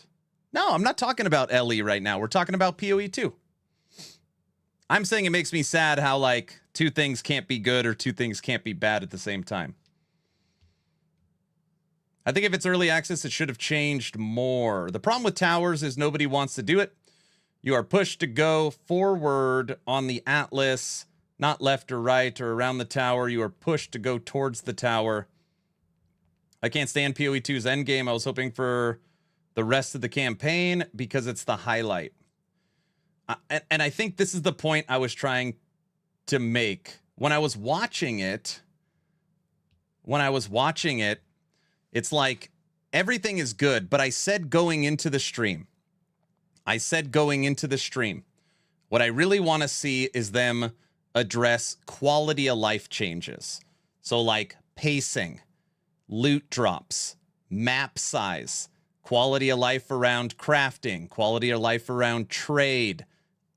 No, I'm not talking about LE right now. We're talking about PoE 2. I'm saying it makes me sad how, like, two things can't be good or two things can't be bad at the same time. I think if it's early access, it should have changed more. The problem with towers is nobody wants to do it. You are pushed to go forward on the Atlas, not left or right or around the tower. You are pushed to go towards the tower. I can't stand PoE 2's endgame. I was hoping for the rest of the campaign because it's the highlight. And I think this is the point I was trying to make. When I was watching it, it's like everything is good, but I said going into the stream, what I really want to see is them address quality of life changes. So like pacing, loot drops, map size, quality of life around crafting, quality of life around trade,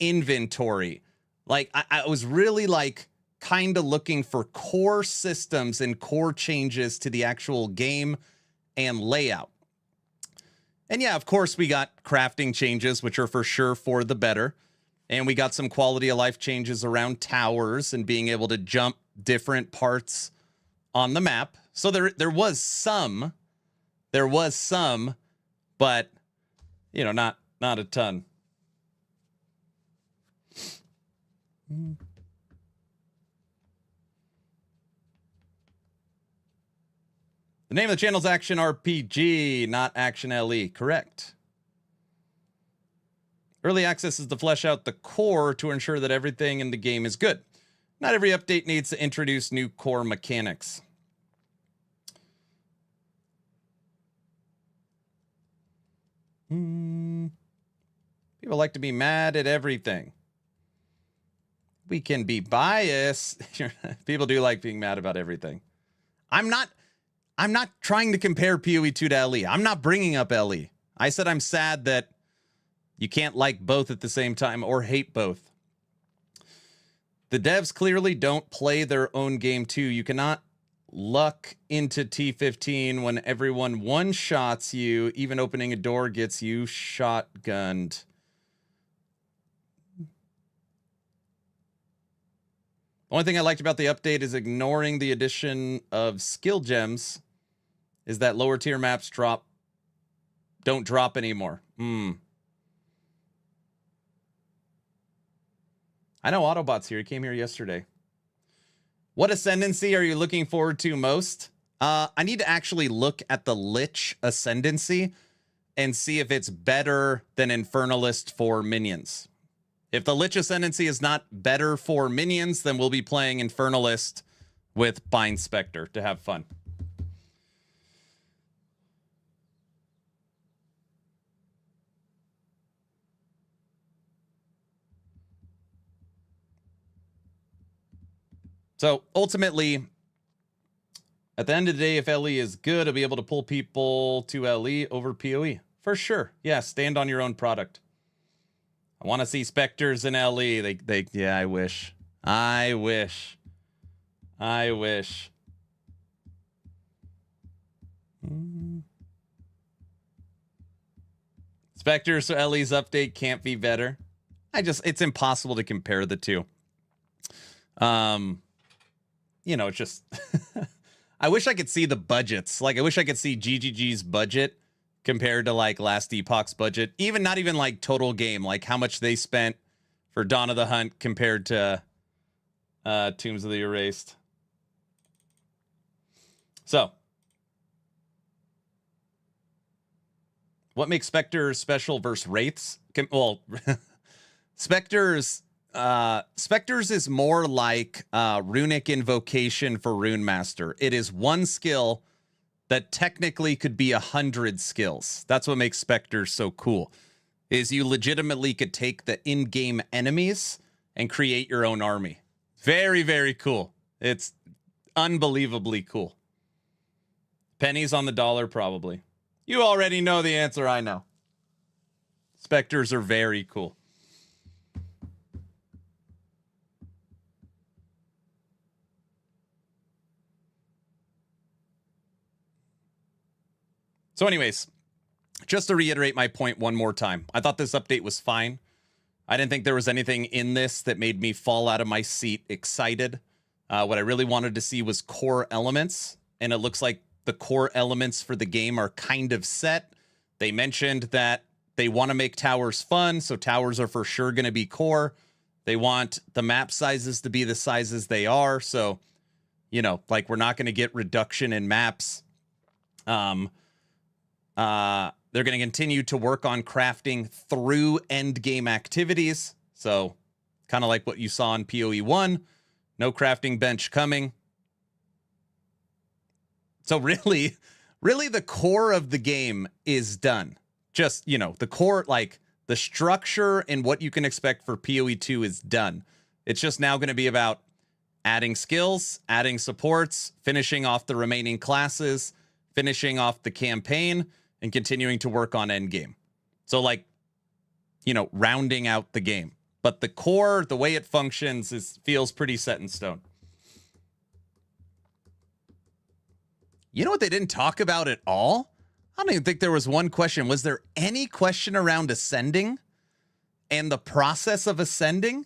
inventory. Like I was really like kind of looking for core systems and core changes to the actual game and layout. And yeah, of course, we got crafting changes, which are for sure for the better. And we got some quality of life changes around towers and being able to jump different parts on the map. So there was some, but, you know, not a ton. The name of the channel is Action RPG, not Action LE. Correct. Early access is to flesh out the core to ensure that everything in the game is good. Not every update needs to introduce new core mechanics. People like to be mad at everything. We can be biased. People do like being mad about everything. I'm not trying to compare PoE 2 to LE. I'm not bringing up LE. I said I'm sad that you can't like both at the same time or hate both. The devs clearly don't play their own game too. You cannot luck into T15 when everyone one-shots you. Even opening a door gets you shotgunned. The only thing I liked about the update is ignoring the addition of skill gems is that lower tier maps don't drop anymore. I know Autobot's here. He came here yesterday. What ascendancy are you looking forward to most? I need to actually look at the Lich ascendancy and see if it's better than Infernalist for minions. If the Lich ascendancy is not better for minions, then we'll be playing Infernalist with Bind Spectre to have fun. So ultimately, at the end of the day, if LE is good, I'll be able to pull people to LE over PoE. For sure. Yeah, stand on your own product. I want to see Spectres in LE. Yeah, I wish. Spectres, so LE's update can't be better. It's impossible to compare the two. You know, it's just, I wish I could see the budgets. Like, I wish I could see GGG's budget compared to like Last Epoch's budget. Not even like total game, like how much they spent for Dawn of the Hunt compared to Tombs of the Erased. So, what makes Spectres special versus Wraiths? Spectres is more like Runic Invocation for Rune Master. It is one skill that technically could be 100 skills. That's what makes Spectres so cool, is you legitimately could take the in-game enemies and create your own army. Very, very cool. It's unbelievably cool. Pennies on the dollar, probably. You already know the answer, I know. Spectres are very cool. So anyways, just to reiterate my point one more time, I thought this update was fine. I didn't think there was anything in this that made me fall out of my seat excited. What I really wanted to see was core elements, and it looks like the core elements for the game are kind of set. They mentioned that they want to make towers fun, so towers are for sure going to be core. They want the map sizes to be the sizes they are, so, you know, like, we're not going to get reduction in maps. They're going to continue to work on crafting through end game activities. So kind of like what you saw in POE 1, no crafting bench coming. So really the core of the game is done. Just, you know, the core, like the structure and what you can expect for POE 2 is done. It's just now going to be about adding skills, adding supports, finishing off the remaining classes, finishing off the campaign, and continuing to work on endgame. So, like, you know, rounding out the game. But the core, the way it functions, feels pretty set in stone. You know what they didn't talk about at all? I don't even think there was one question. Was there any question around ascending and the process of ascending?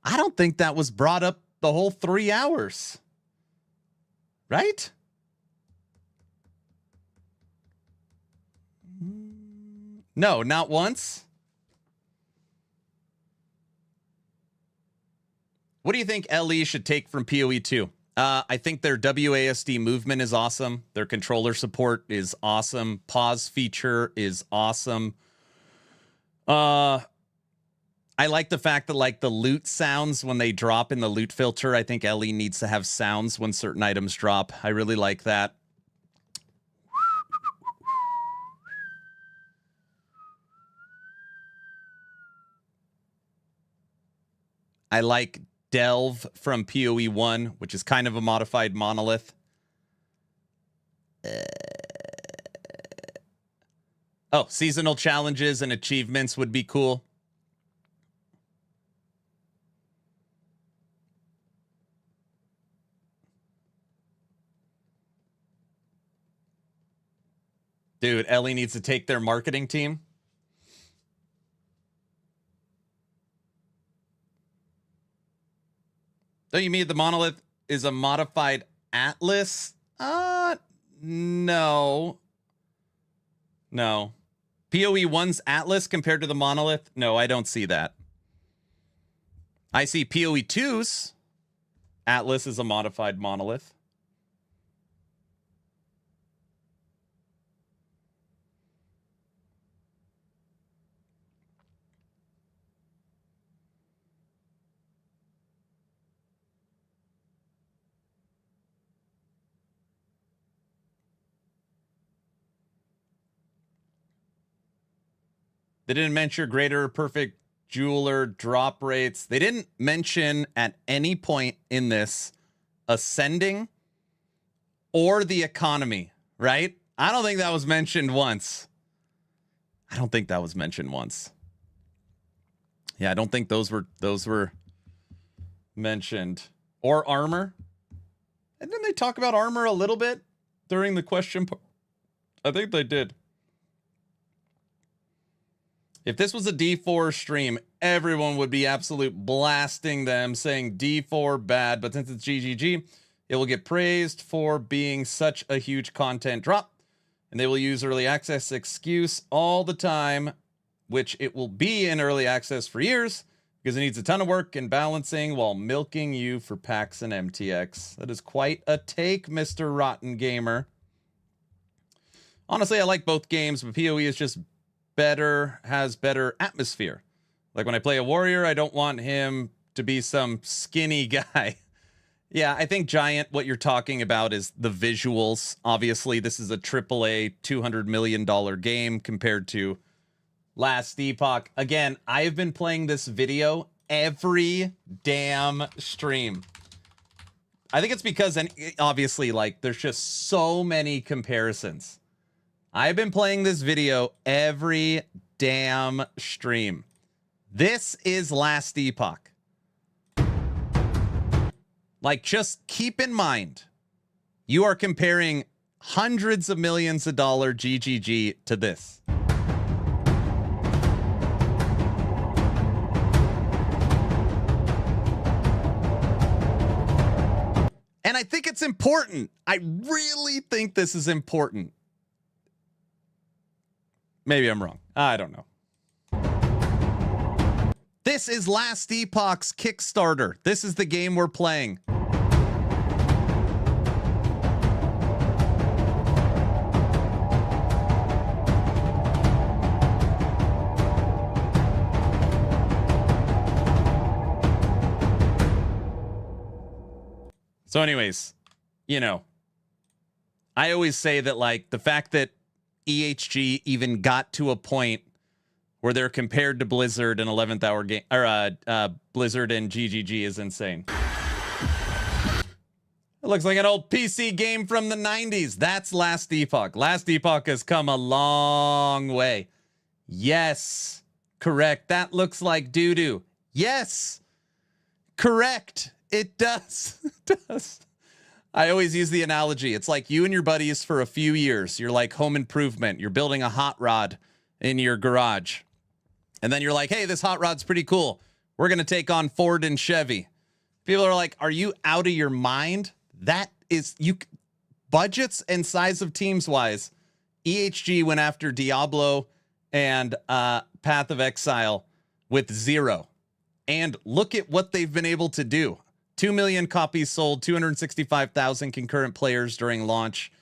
I don't think that was brought up the whole 3 hours. Right? No, not once. What do you think LE should take from PoE 2? I think their WASD movement is awesome. Their controller support is awesome. Pause feature is awesome. I like the fact that, like, the loot sounds when they drop in the loot filter. I think LE needs to have sounds when certain items drop. I really like that. I like Delve from PoE 1, which is kind of a modified monolith. Oh, seasonal challenges and achievements would be cool. Dude, Ellie needs to take their marketing team. Don't you mean the monolith is a modified atlas? No. No. PoE 1's atlas compared to the monolith? No, I don't see that. I see PoE 2's atlas is a modified monolith. They didn't mention greater perfect jeweler drop rates. They didn't mention at any point in this ascending or the economy, right? I don't think that was mentioned once. I don't think that was mentioned once. Yeah, I don't think those were mentioned. Or armor. And didn't they talk about armor a little bit during the question? I think they did. If this was a D4 stream, everyone would be absolute blasting them, saying D4 bad. But since it's GGG, it will get praised for being such a huge content drop. And they will use early access excuse all the time which it will be in early access for years because it needs a ton of work and balancing while milking you for packs and MTX. That is quite a take, Mr. Rotten Gamer. Honestly, I like both games, but PoE is just better, has better atmosphere. Like when I play a warrior, I don't want him to be some skinny guy. Yeah, I think Giant, what you're talking about is the visuals. Obviously, this is a AAA $200 million game compared to Last Epoch. Again, I've been playing this video every damn stream. I think it's because, obviously, like, there's just so many comparisons. I've been playing this video every damn stream. This is Last Epoch. Like, just keep in mind, you are comparing hundreds of millions of dollar GGG to this. And I think it's important. I really think this is important. Maybe I'm wrong. I don't know. This is Last Epoch's Kickstarter. This is the game we're playing. So anyways, you know, I always say that, like, the fact that EHG even got to a point where they're compared to Blizzard and 11th Hour game, or Blizzard and GGG, is insane. It looks like an old PC game from the 90s. That's Last Epoch. Last Epoch has come a long way. Yes, correct. That looks like doo-doo. Yes, correct. It does. It does. I always use the analogy. It's like you and your buddies for a few years. You're like Home Improvement. You're building a hot rod in your garage. And then you're like, hey, this hot rod's pretty cool. We're going to take on Ford and Chevy. People are like, are you out of your mind? That is, you budgets and size of teams wise, EHG went after Diablo and Path of Exile with 0. And look at what they've been able to do. 2 million copies sold, 265,000 concurrent players during launch,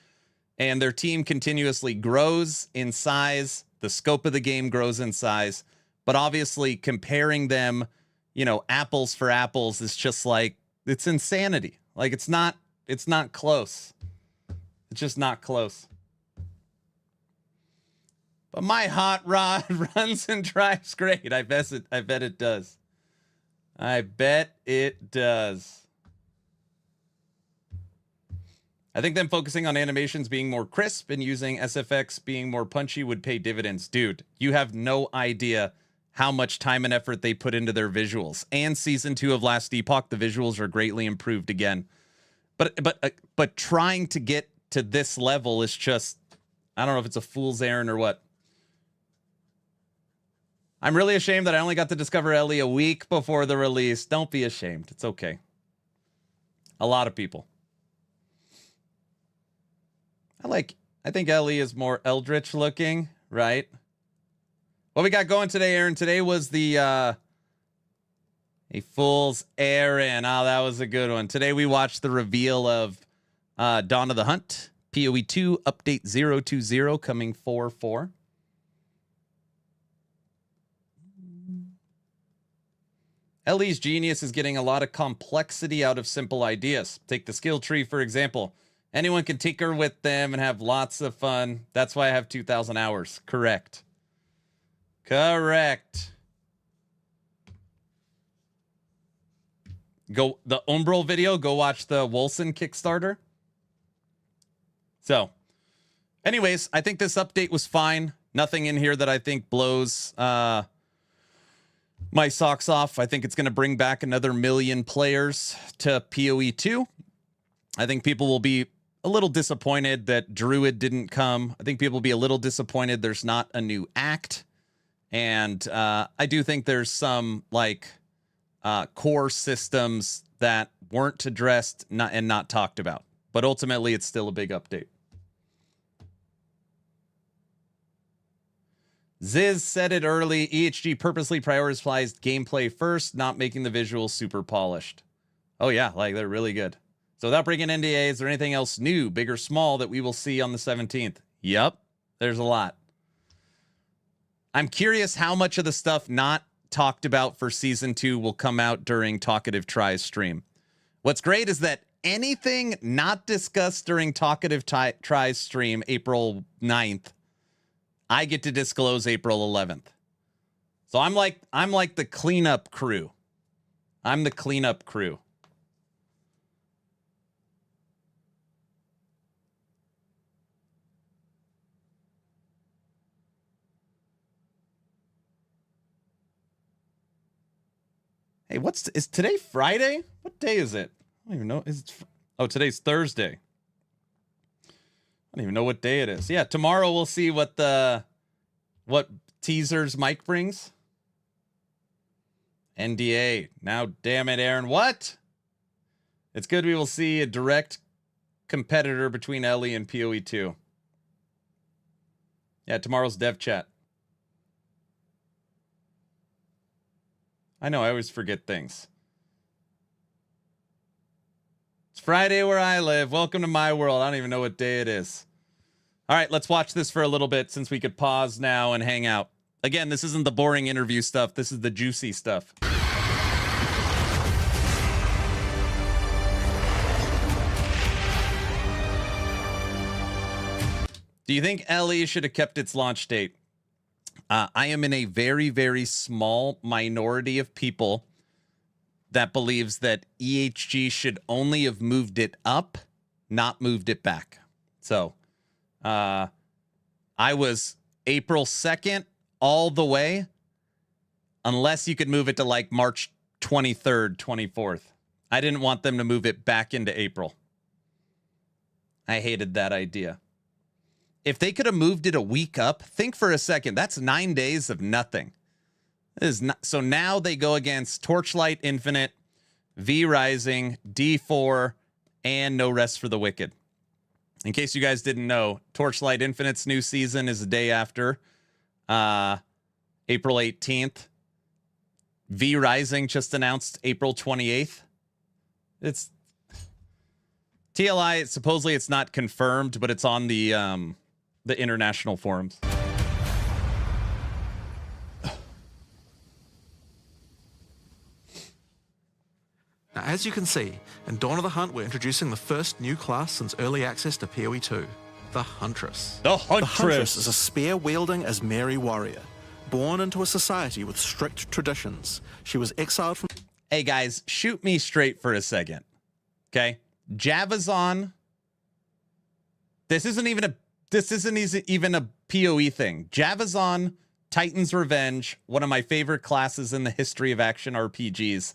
and their team continuously grows in size. The scope of the game grows in size, but obviously comparing them, you know, apples for apples is just like, it's insanity. Like, it's not close. It's just not close. But my hot rod runs and drives great. I bet it does. I bet it does. I think them focusing on animations being more crisp and using SFX being more punchy would pay dividends. Dude, you have no idea how much time and effort they put into their visuals. And Season 2 of Last Epoch, the visuals are greatly improved again. But trying to get to this level is just, I don't know if it's a fool's errand or what. I'm really ashamed that I only got to discover Ellie a week before the release. Don't be ashamed. It's okay. A lot of people. I think Ellie is more eldritch looking, right? What we got going today, Aaron? Today was the a fool's errand. Oh, that was a good one. Today we watched the reveal of Dawn of the Hunt, PoE 2 update 020 coming 4/4. Ellie's genius is getting a lot of complexity out of simple ideas. Take the skill tree, for example. Anyone can tinker with them and have lots of fun. That's why I have 2,000 hours. Correct. Correct. Go the Umbral video. Go watch the Wolson Kickstarter. So, anyways, I think this update was fine. Nothing in here that I think blows my socks off. I think it's going to bring back another 1 million players to PoE 2. I think people will be a little disappointed that Druid didn't come. I think people will be a little disappointed there's not a new act. And I do think there's some like core systems that weren't addressed and not talked about. But ultimately, it's still a big update. Ziz said it early. EHG purposely prioritized gameplay first, not making the visuals super polished. Oh yeah, like they're really good. So without breaking NDA, is there anything else new, big or small, that we will see on the 17th? Yep, there's a lot. I'm curious how much of the stuff not talked about for Season 2 will come out during Talkative Try's stream. What's great is that anything not discussed during Talkative Try's stream, April 9th, I get to disclose April 11th. So I'm like the cleanup crew. I'm the cleanup crew. Hey, is today Friday? What day is it? I don't even know. Today's Thursday. I don't even know what day it is. Yeah, tomorrow we'll see what teasers Mike brings. NDA. Now, damn it, Aaron. What? It's good we will see a direct competitor between Ellie and POE 2. Yeah, tomorrow's dev chat. I know, I always forget things. It's Friday where I live. Welcome to my world. I don't even know what day it is. All right, let's watch this for a little bit since we could pause now and hang out. Again, this isn't the boring interview stuff. This is the juicy stuff. Do you think LE should have kept its launch date? I am in a very, very small minority of people that believes that EHG should only have moved it up, not moved it back. So I was April 2nd all the way, unless you could move it to like March 23rd, 24th. I didn't want them to move it back into April. I hated that idea. If they could have moved it a week up, think for a second. That's 9 days of nothing. So now they go against Torchlight Infinite, V Rising, D4, and No Rest for the Wicked. In case you guys didn't know, Torchlight Infinite's new season is the day after, April 18th. V Rising just announced April 28th. It's TLI. Supposedly it's not confirmed, but it's on the international forums. Now, as you can see, in Dawn of the Hunt, we're introducing the first new class since early access to PoE 2, the Huntress. The Huntress! The Huntress is a spear-wielding Asmeri warrior. Born into a society with strict traditions, she was exiled from... Hey guys, shoot me straight for a second, okay? Javazon. This isn't even a PoE thing. Javazon, Titan's Revenge, one of my favorite classes in the history of action RPGs.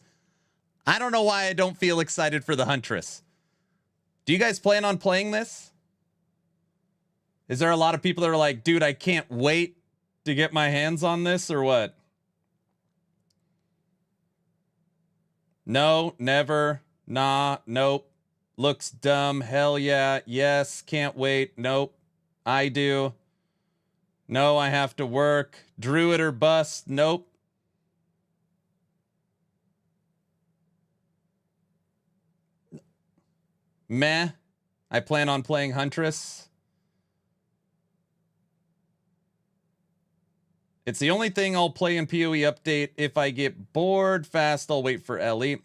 I don't know why I don't feel excited for the Huntress. Do you guys plan on playing this? Is there a lot of people that are like, dude, I can't wait to get my hands on this, or what? No, never, nah, nope. Looks dumb, hell yeah, yes, can't wait, nope. I do. No, I have to work. Druid or bust, nope. Meh. I plan on playing Huntress. It's the only thing I'll play in PoE update. If I get bored fast, I'll wait for LE.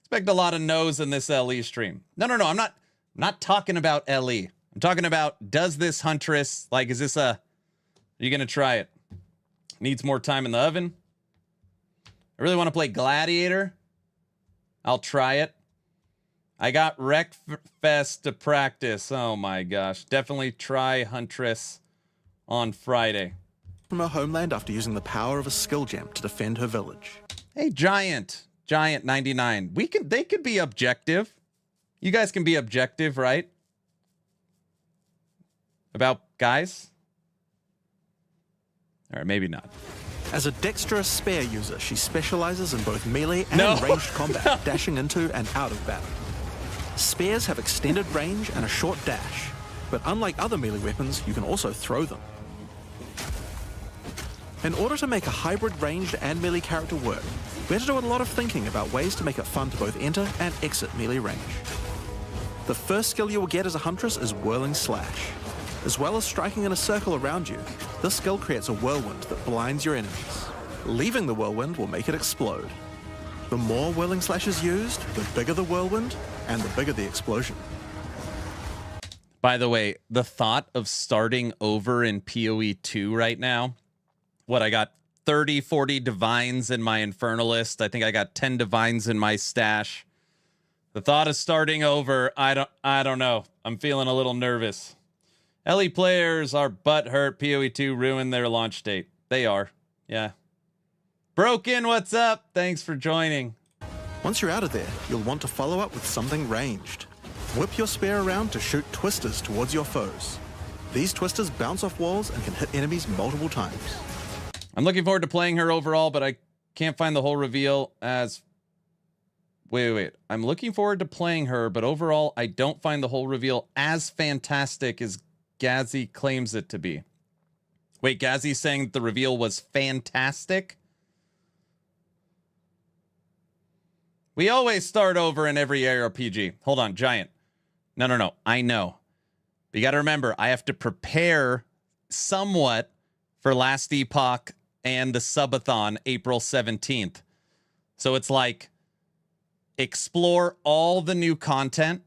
Expect a lot of no's in this LE stream. No. I'm not talking about LE. I'm talking about, does this Huntress, like, are you going to try it? Needs more time in the oven. I really want to play Gladiator. I'll try it. I got Wreckfest to practice. Oh my gosh. Definitely try Huntress on Friday. From her homeland after using the power of a skill gem to defend her village. Hey, Giant 99. They could be objective. You guys can be objective, right? About guys? All right, maybe not. As a dexterous spear user, she specializes in both melee and ranged combat, dashing into and out of battle. Spears have extended range and a short dash, but unlike other melee weapons, you can also throw them. In order to make a hybrid ranged and melee character work, we had to do a lot of thinking about ways to make it fun to both enter and exit melee range. The first skill you will get as a Huntress is Whirling Slash. As well as striking in a circle around you, this skill creates a whirlwind that blinds your enemies. Leaving the whirlwind will make it explode. The more Whirling Slash is used, the bigger the whirlwind, and the bigger the explosion. By the way, the thought of starting over in PoE 2 right now, what I got 30, 40 divines in my Infernalist. I think I got 10 divines in my stash. The thought of starting over, I don't know. I'm feeling a little nervous. LE players are butthurt. PoE 2 ruined their launch date. They are. Yeah. Broken, what's up? Thanks for joining. Once you're out of there, you'll want to follow up with something ranged. Whip your spear around to shoot twisters towards your foes. These twisters bounce off walls and can hit enemies multiple times. I'm looking forward to playing her overall, but I can't find the whole reveal as... Wait. I'm looking forward to playing her, but overall, I don't find the whole reveal as fantastic as Gazzy claims it to be. Wait, Gazzy's saying that the reveal was fantastic? We always start over in every ARPG. Hold on, Giant. No. I know. But you got to remember, I have to prepare somewhat for Last Epoch and the subathon April 17th. So it's like explore all the new content,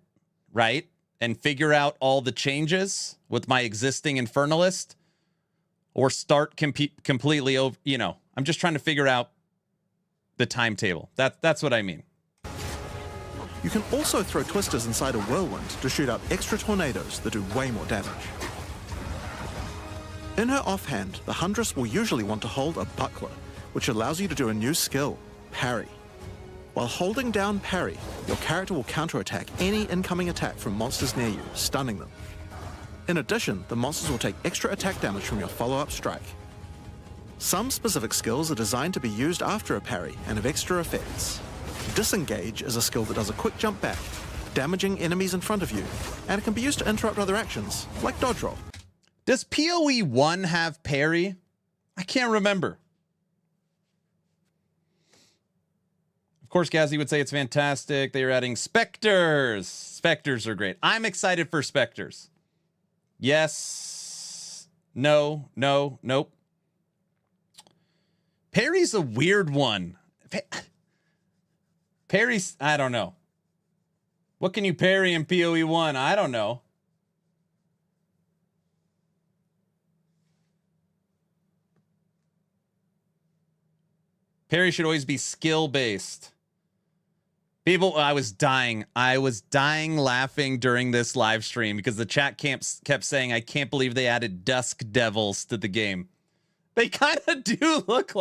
right? And figure out all the changes with my existing Infernalist, or start completely over, I'm just trying to figure out the timetable. That's what I mean. You can also throw twisters inside a whirlwind to shoot out extra tornadoes that do way more damage. In her offhand, the Huntress will usually want to hold a buckler, which allows you to do a new skill, parry. While holding down parry, your character will counterattack any incoming attack from monsters near you, stunning them. In addition, the monsters will take extra attack damage from your follow-up strike. Some specific skills are designed to be used after a parry and have extra effects. Disengage is a skill that does a quick jump back, damaging enemies in front of you, and it can be used to interrupt other actions, like dodge roll. Does PoE 1 have parry? I can't remember. Of course, Gazzy would say it's fantastic. They are adding Spectres. Spectres are great. I'm excited for Spectres. Yes. No. Nope. Parry's a weird one. Parry's, I don't know. What can you parry in PoE 1? I don't know. Parry should always be skill-based. People, I was dying laughing during this live stream because the chat kept saying, I can't believe they added Dusk Devils to the game. They kind of do look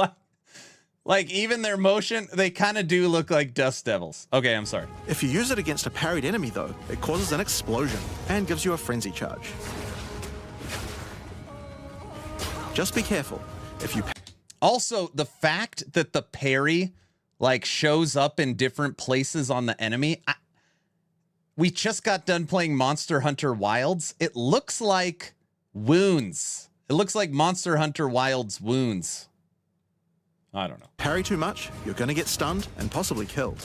like even their motion, they kind of do look like Dusk Devils. Okay, I'm sorry. If you use it against a parried enemy, though, it causes an explosion and gives you a frenzy charge. Just be careful. If you... Also, the fact that the parry shows up in different places on the enemy. We just got done playing Monster Hunter Wilds. It looks like wounds. It looks like Monster Hunter Wilds wounds. I don't know. Parry too much, you're going to get stunned and possibly killed.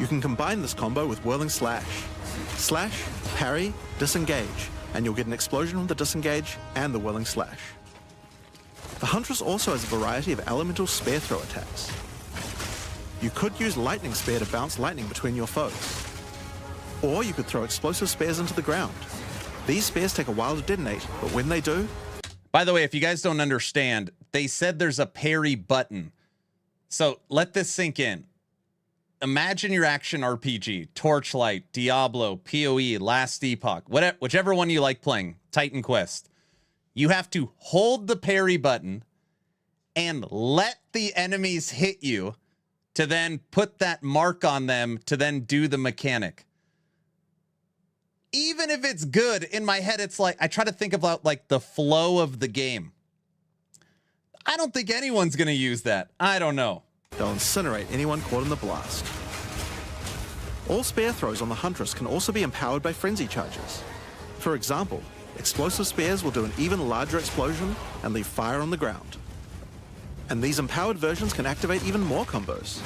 You can combine this combo with Whirling Slash. Slash, parry, disengage, and you'll get an explosion from the disengage and the Whirling Slash. The Huntress also has a variety of elemental spear throw attacks. You could use Lightning Spear to bounce lightning between your foes. Or you could throw explosive spears into the ground. These spears take a while to detonate, but when they do... By the way, if you guys don't understand, they said there's a parry button. So let this sink in. Imagine your action RPG, Torchlight, Diablo, PoE, Last Epoch, whichever one you like playing, Titan Quest. You have to hold the parry button and let the enemies hit you to then put that mark on them to then do the mechanic. Even if it's good, in my head, it's like, I try to think about the flow of the game. I don't think anyone's going to use that. I don't know. They'll incinerate anyone caught in the blast. All spear throws on the Huntress can also be empowered by frenzy charges. For example, explosive spears will do an even larger explosion and leave fire on the ground. And these empowered versions can activate even more combos.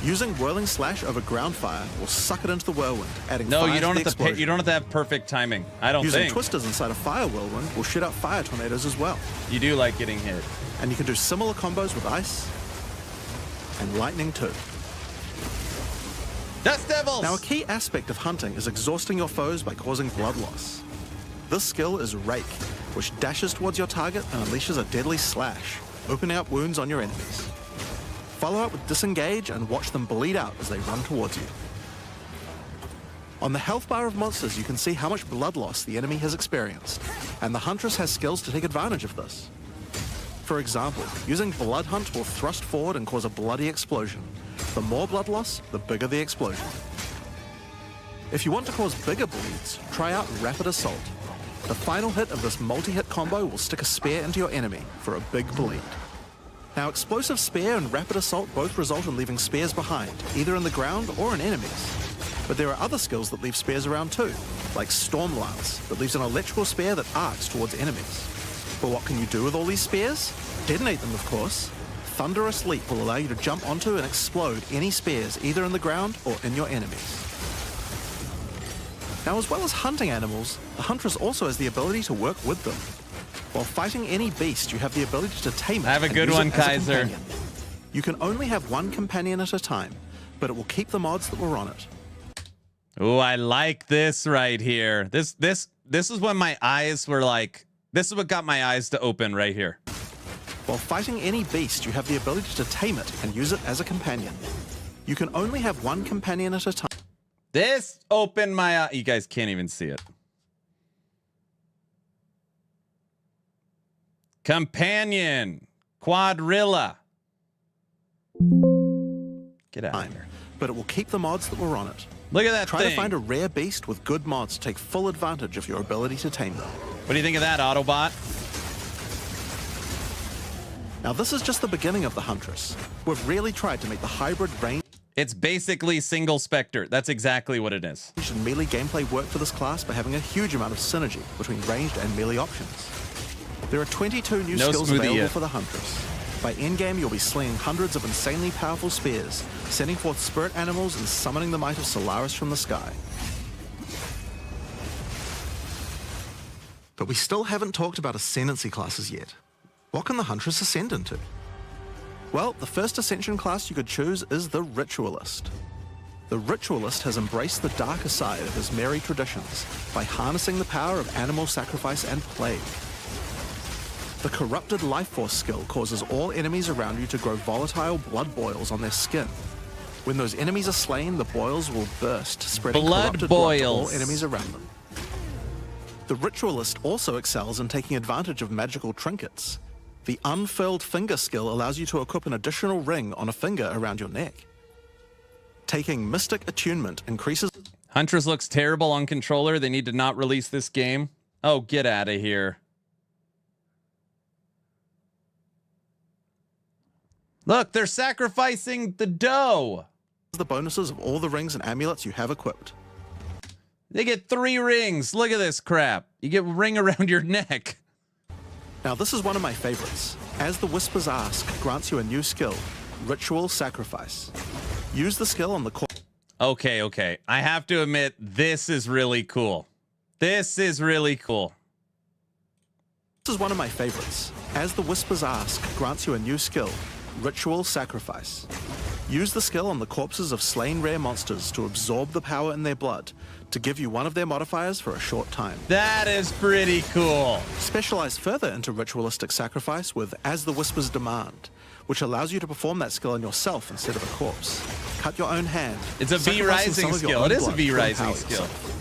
Using Whirling Slash over ground fire will suck it into the whirlwind, adding No, fire you don't to the have to. explosion. You don't have to have perfect timing. I don't Using think. twisters inside a fire whirlwind will shoot out fire tornadoes as well. You do like getting hit. And you can do similar combos with ice and lightning too. Dust Devils! Now, a key aspect of hunting is exhausting your foes by causing blood loss. This skill is Rake, which dashes towards your target and unleashes a deadly slash, opening up wounds on your enemies. Follow up with Disengage and watch them bleed out as they run towards you. On the health bar of monsters, you can see how much blood loss the enemy has experienced, and the Huntress has skills to take advantage of this. For example, using Blood Hunt will thrust forward and cause a bloody explosion. The more blood loss, the bigger the explosion. If you want to cause bigger bleeds, try out Rapid Assault. The final hit of this multi-hit combo will stick a spear into your enemy for a big bleed. Now, Explosive Spear and Rapid Assault both result in leaving spears behind, either in the ground or in enemies. But there are other skills that leave spears around too, like Storm Lance, that leaves an electrical spear that arcs towards enemies. But what can you do with all these spears? Detonate them, of course. Thunderous Leap will allow you to jump onto and explode any spears either in the ground or in your enemies. Now, as well as hunting animals, the Huntress also has the ability to work with them. While fighting any beast, you have the ability to tame it. Have a and good use one, it as a Kaiser. companion. You can only have one companion at a time, but it will keep the mods that were on it. Oh, I like this right here. This is when my eyes were like, this is what got my eyes to open right here. While fighting any beast, you have the ability to tame it and use it as a companion. You can only have one companion at a time. This opened my eye. You guys can't even see it. Companion. Quadrilla. Get out of here. But it will keep the mods that were on it. Look at that Try thing. to find a rare beast with good mods to take full advantage of your ability to tame them. What do you think of that, Autobot? Now, this is just the beginning of the Huntress. We've really tried to make the hybrid range It's basically single Spectre. That's exactly what it is. and melee gameplay work for this class by having a huge amount of synergy between ranged and melee options. There are 22 new No skills smoothie available yet. for the Huntress. By endgame, you'll be slinging hundreds of insanely powerful spears, sending forth spirit animals and summoning the might of Solaris from the sky. But we still haven't talked about ascendancy classes yet. What can the Huntress ascend into? Well, the first ascension class you could choose is the Ritualist. The Ritualist has embraced the darker side of his merry traditions by harnessing the power of animal sacrifice and plague. The Corrupted Life Force skill causes all enemies around you to grow volatile blood boils on their skin. When those enemies are slain, the boils will burst, spreading Blood corrupted blood to all boils. enemies around them. The Ritualist also excels in taking advantage of magical trinkets. The Unfurled Finger skill allows you to equip an additional ring on a finger around your neck. Taking Mystic Attunement increases... Huntress looks terrible on controller. They need to not release this game. Oh, get out of here. Look, they're sacrificing the dough. The bonuses of all the rings and amulets you have equipped. They get 3 rings. Look at this crap. You get a ring around your neck. Now, this is one of my favorites. As the Whispers Ask grants you a new skill, Ritual Sacrifice. Use the skill on the core. Okay. I have to admit, this is really cool. This is really cool. This is one of my favorites. As the Whispers Ask grants you a new skill, Ritual Sacrifice. Use the skill on the corpses of slain rare monsters to absorb the power in their blood, to give you one of their modifiers for a short time. That is pretty cool. Specialize further into Ritualistic Sacrifice with As the Whispers Demand, which allows you to perform that skill on yourself instead of a corpse. Cut your own hand. It's a V sacrificing Rising some of your skill. own It is a blood V to Rising empower skill. yourself.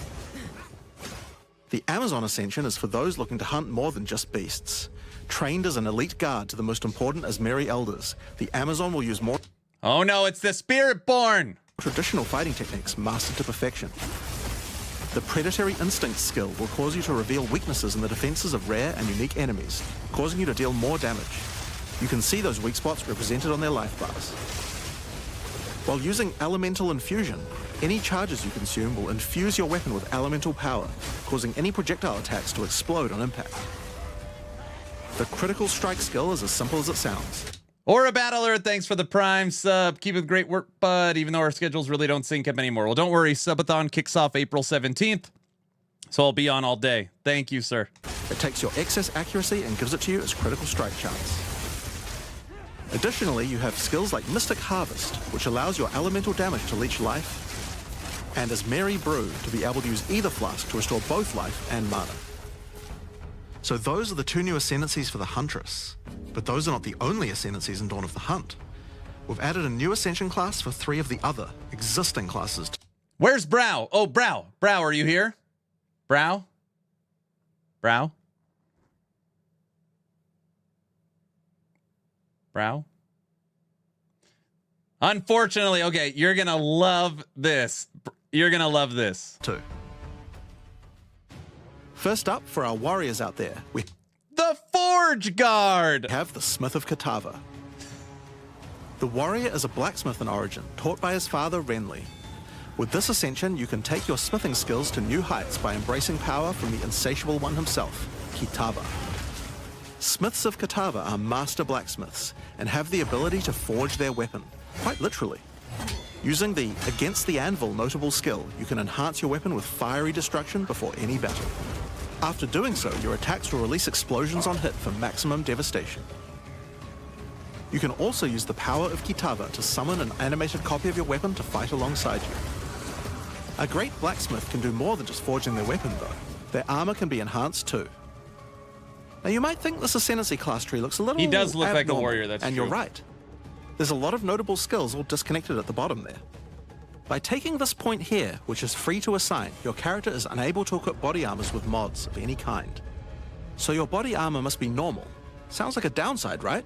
The Amazon Ascension is for those looking to hunt more than just beasts. Trained as an elite guard to the most important Asmeri elders, the Amazon will use more... Oh no, it's the Spiritborn! ...traditional fighting techniques mastered to perfection. The Predatory Instinct skill will cause you to reveal weaknesses in the defenses of rare and unique enemies, causing you to deal more damage. You can see those weak spots represented on their life bars. While using Elemental Infusion, any charges you consume will infuse your weapon with elemental power, causing any projectile attacks to explode on impact. The Critical Strike skill is as simple as it sounds. Aura Battler, thanks for the Prime sub. Keep up the great work, bud, even though our schedules really don't sync up anymore. Well, don't worry, Subathon kicks off April 17th, so I'll be on all day. Thank you, sir. It takes your excess accuracy and gives it to you as Critical Strike chance. Additionally, you have skills like Mystic Harvest, which allows your elemental damage to leech life, and as Mary Brew to be able to use either flask to restore both life and mana. So those are the 2 new ascendancies for the Huntress, but those are not the only ascendancies in Dawn of the Hunt. We've added a new ascension class for 3 of the other existing classes. Where's Brow? Oh, Brow. Brow, are you here? Brow? Brow? Brow? Unfortunately, okay, you're gonna love this. You're gonna love this. 2. First up, for our warriors out there, we the Forge Guard have the Smith of Kitava. The warrior is a blacksmith in origin, taught by his father Renly. With this ascension, you can take your smithing skills to new heights by embracing power from the insatiable one himself, Kitava. Smiths of Kitava are master blacksmiths and have the ability to forge their weapon, quite literally. Using the Against the Anvil notable skill, you can enhance your weapon with fiery destruction before any battle. After doing so, your attacks will release explosions on hit for maximum devastation. You can also use the power of Kitava to summon an animated copy of your weapon to fight alongside you. A great blacksmith can do more than just forging their weapon though. Their armor can be enhanced too. Now you might think this ascendancy class tree looks a little He does look like a abnormal, warrior, that's and true. you're right. There's a lot of notable skills all disconnected at the bottom there. By taking this point here, which is free to assign, your character is unable to equip body armors with mods of any kind. So your body armor must be normal. Sounds like a downside, right?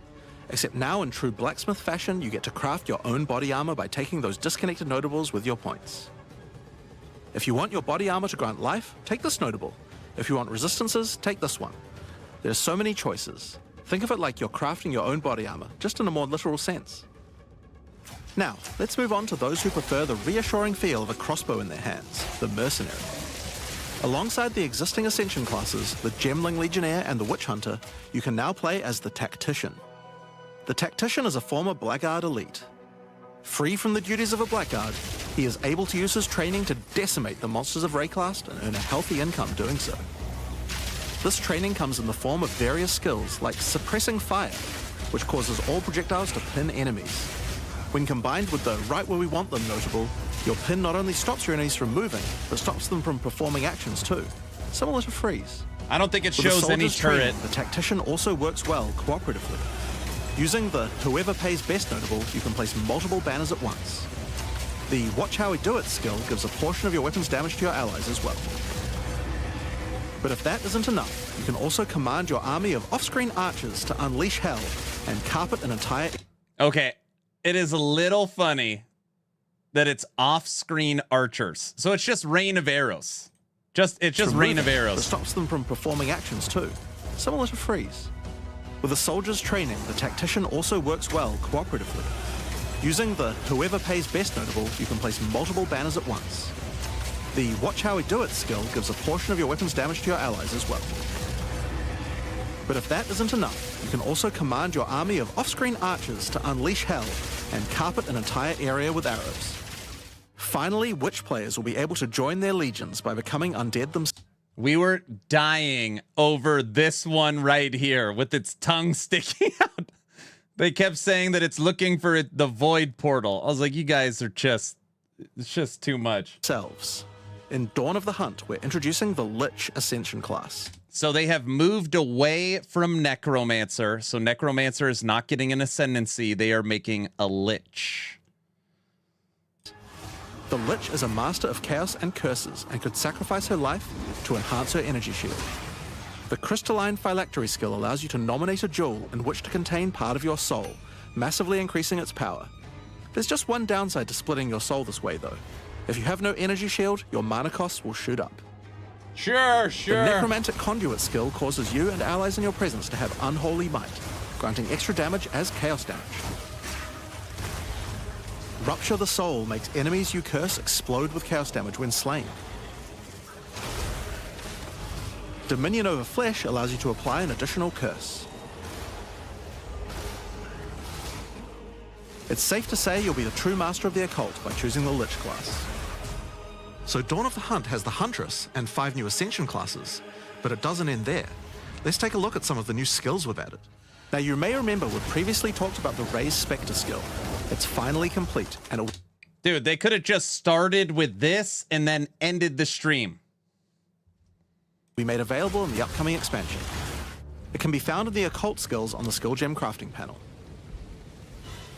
Except now in true blacksmith fashion, you get to craft your own body armor by taking those disconnected notables with your points. If you want your body armor to grant life, take this notable. If you want resistances, take this one. There's so many choices. Think of it like you're crafting your own body armor, just in a more literal sense. Now, let's move on to those who prefer the reassuring feel of a crossbow in their hands, the Mercenary. Alongside the existing Ascension classes, the Gemling Legionnaire and the Witch Hunter, you can now play as the Tactician. The Tactician is a former Blackguard elite. Free from the duties of a Blackguard, he is able to use his training to decimate the monsters of Wraeclast and earn a healthy income doing so. This training comes in the form of various skills like Suppressing Fire, which causes all projectiles to pin enemies. When combined with the Right Where We Want Them notable, your pin not only stops your enemies from moving, but stops them from performing actions too, similar to Freeze. I don't think it With the shows any soldier's turret. training, the Tactician also works well cooperatively. Using the Whoever Pays Best notable, you can place multiple banners at once. The Watch How We Do It skill gives a portion of your weapon's damage to your allies as well. But if that isn't enough, you can also command your army of off-screen archers to unleash hell and carpet an entire... Okay, it is a little funny that it's off-screen archers. So it's just rain of arrows. It's just rain of That arrows. stops them from performing actions too, similar to Freeze. With a soldier's training, the Tactician also works well cooperatively. Using the Whoever Pays Best notable, you can place multiple banners at once. The Watch How We Do It skill gives a portion of your weapon's damage to your allies as well. But if that isn't enough, you can also command your army of off-screen archers to unleash hell and carpet an entire area with arrows. Finally, Witch players will be able to join their legions by becoming undead themselves. We were dying over this one right here with its tongue sticking out. They kept saying that it's looking for the void portal. I was like, you guys are it's just too much. In Dawn of the Hunt, we're introducing the Lich Ascension class. So they have moved away from Necromancer. So Necromancer is not getting an ascendancy. They are making a Lich. The Lich is a master of chaos and curses and could sacrifice her life to enhance her energy shield. The Crystalline Phylactery skill allows you to nominate a jewel in which to contain part of your soul, massively increasing its power. There's just one downside to splitting your soul this way though. If you have no energy shield, your mana costs will shoot up. Sure. The Necromantic Conduit skill causes you and allies in your presence to have unholy might, granting extra damage as chaos damage. Rupture the Soul makes enemies you curse explode with chaos damage when slain. Dominion over Flesh allows you to apply an additional curse. It's safe to say you'll be the true master of the occult by choosing the Lich class. So Dawn of the Hunt has the Huntress and 5 new Ascension classes, but it doesn't end there. Let's take a look at some of the new skills we've added. Now you may remember we've previously talked about the Raise Spectre skill. It's finally complete, and it... Dude, they could have just started with this and then ended the stream. We made available in the upcoming expansion. It can be found in the occult skills on the skill gem crafting panel.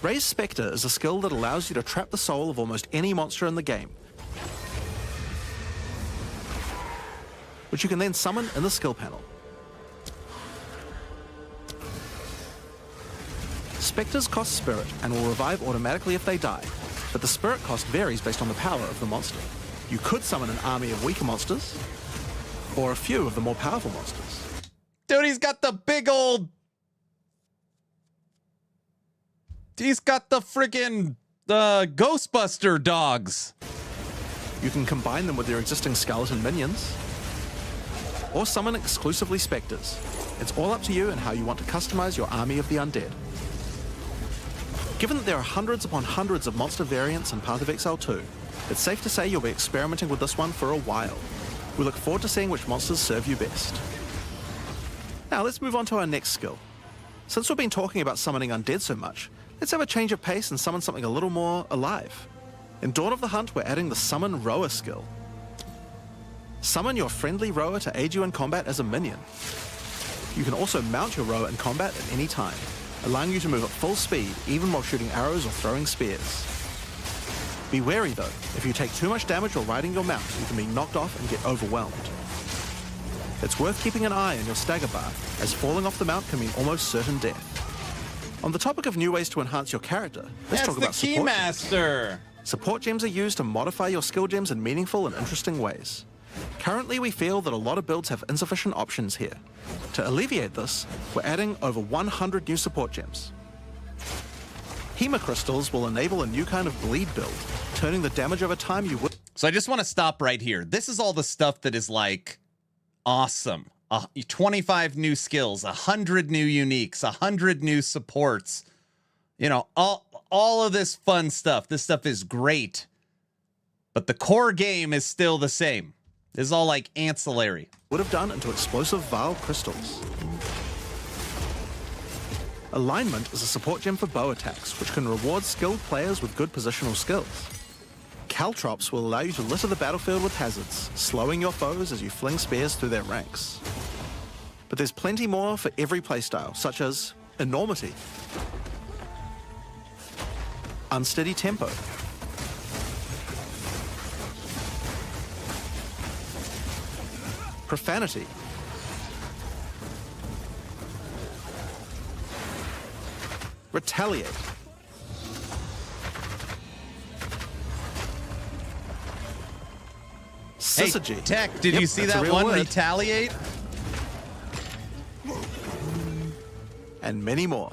Raise Spectre is a skill that allows you to trap the soul of almost any monster in the game, which you can then summon in the skill panel. Spectres cost spirit and will revive automatically if they die, but the spirit cost varies based on the power of the monster. You could summon an army of weaker monsters, or a few of the more powerful monsters. Dude, he's got the big old... He's got the friggin' Ghostbuster dogs. You can combine them with your existing skeleton minions, or summon exclusively Spectres. It's all up to you and how you want to customize your army of the undead. Given that there are hundreds upon hundreds of monster variants in Path of Exile 2, it's safe to say you'll be experimenting with this one for a while. We look forward to seeing which monsters serve you best. Now let's move on to our next skill. Since we've been talking about summoning undead so much, let's have a change of pace and summon something a little more alive. In Dawn of the Hunt, we're adding the Summon Rower skill. Summon your friendly rower to aid you in combat as a minion. You can also mount your rower in combat at any time, allowing you to move at full speed even while shooting arrows or throwing spears. Be wary though, if you take too much damage while riding your mount, you can be knocked off and get overwhelmed. It's worth keeping an eye on your stagger bar, as falling off the mount can mean almost certain death. On the topic of new ways to enhance your character, let's talk about support Keymaster. gems. Support gems are used to modify your skill gems in meaningful and interesting ways. Currently, we feel that a lot of builds have insufficient options here. To alleviate this, we're adding over 100 new support gems. Hema crystals will enable a new kind of bleed build, turning the damage over time you would... So I just want to stop right here. This is all the stuff that is like awesome. 25 new skills, 100 new uniques, 100 new supports. You know, all of this fun stuff. This stuff is great. But the core game is still the same. This is all like ancillary. Would have done into explosive Vile crystals. Alignment is a support gem for bow attacks, which can reward skilled players with good positional skills. Caltrops will allow you to litter the battlefield with hazards, slowing your foes as you fling spears through their ranks. But there's plenty more for every playstyle, such as Enormity, Unsteady Tempo, Profanity, Retaliate, Syzygy. Hey, Tech, did you see that's a that real one, word. Retaliate? And many more.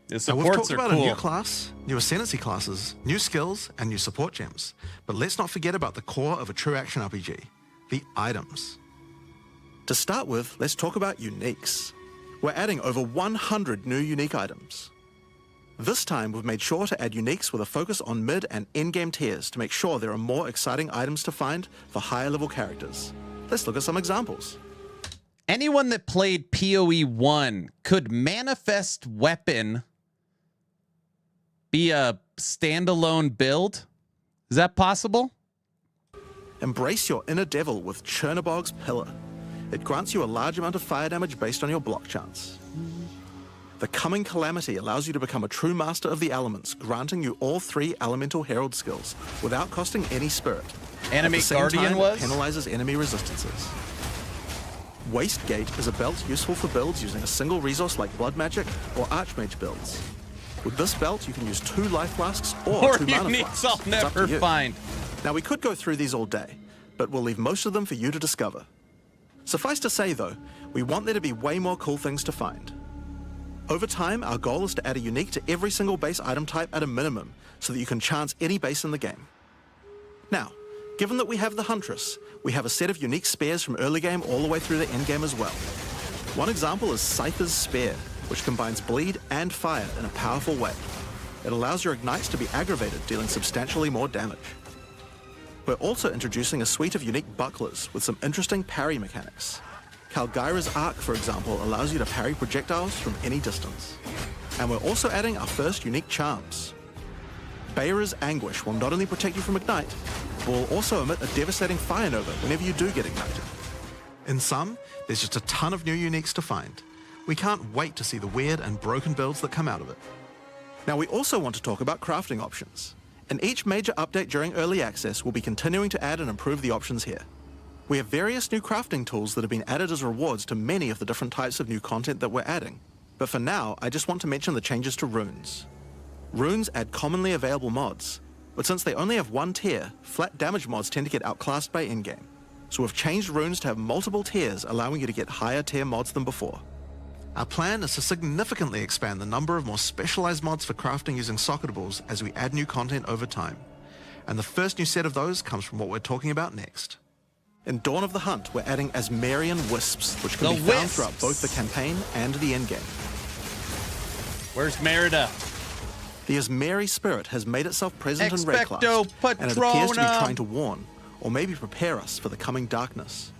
The Now, supports we've talked are about cool. a new class, new ascendancy classes, new skills, and new support gems. But let's not forget about the core of a true action RPG, the items. To start with, let's talk about uniques. We're adding over 100 new unique items. This time, we've made sure to add uniques with a focus on mid and endgame tiers to make sure there are more exciting items to find for higher level characters. Let's look at some examples. Anyone that played POE 1, could Manifest Weapon be a standalone build? Is that possible? Embrace your inner devil with Chernobog's Pillar. It grants you a large amount of fire damage based on your block chance. The Coming Calamity allows you to become a true master of the elements, granting you all 3 elemental herald skills without costing any spirit. Enemy At the same Guardian time, was? it penalizes enemy resistances. Wastegate is a belt useful for builds using a single resource like Blood Magic or Archmage builds. With this belt, you can use 2 life flasks or 2 mana uniques flasks. I'll It's up to never you. find. Now, we could go through these all day, but we'll leave most of them for you to discover. Suffice to say, though, we want there to be way more cool things to find. Over time, our goal is to add a unique to every single base item type at a minimum, so that you can chance any base in the game. Now, given that we have the Huntress, we have a set of unique spares from early game all the way through the end game as well. One example is Scyther's Spear, which combines bleed and fire in a powerful way. It allows your ignites to be aggravated, dealing substantially more damage. We're also introducing a suite of unique bucklers with some interesting parry mechanics. Calgyra's Arc, for example, allows you to parry projectiles from any distance. And we're also adding our first unique charms. Bayra's Anguish will not only protect you from ignite, but will also emit a devastating fire nova whenever you do get ignited. In sum, there's just a ton of new uniques to find. We can't wait to see the weird and broken builds that come out of it. Now, we also want to talk about crafting options. In each major update during early access, we'll be continuing to add and improve the options here. We have various new crafting tools that have been added as rewards to many of the different types of new content that we're adding. But for now, I just want to mention the changes to runes. Runes add commonly available mods, but since they only have one tier, flat damage mods tend to get outclassed by in-game. So we've changed runes to have multiple tiers, allowing you to get higher tier mods than before. Our plan is to significantly expand the number of more specialized mods for crafting using socketables as we add new content over time. And the first new set of those comes from what we're talking about next. In Dawn of the Hunt, we're adding Asmarian Wisps, which can be found throughout both the campaign and the endgame. Where's Merida? The Asmari spirit has made itself present in Expecto Wraeclast, and it appears to be Patronum. trying to warn, or maybe prepare us for the coming darkness.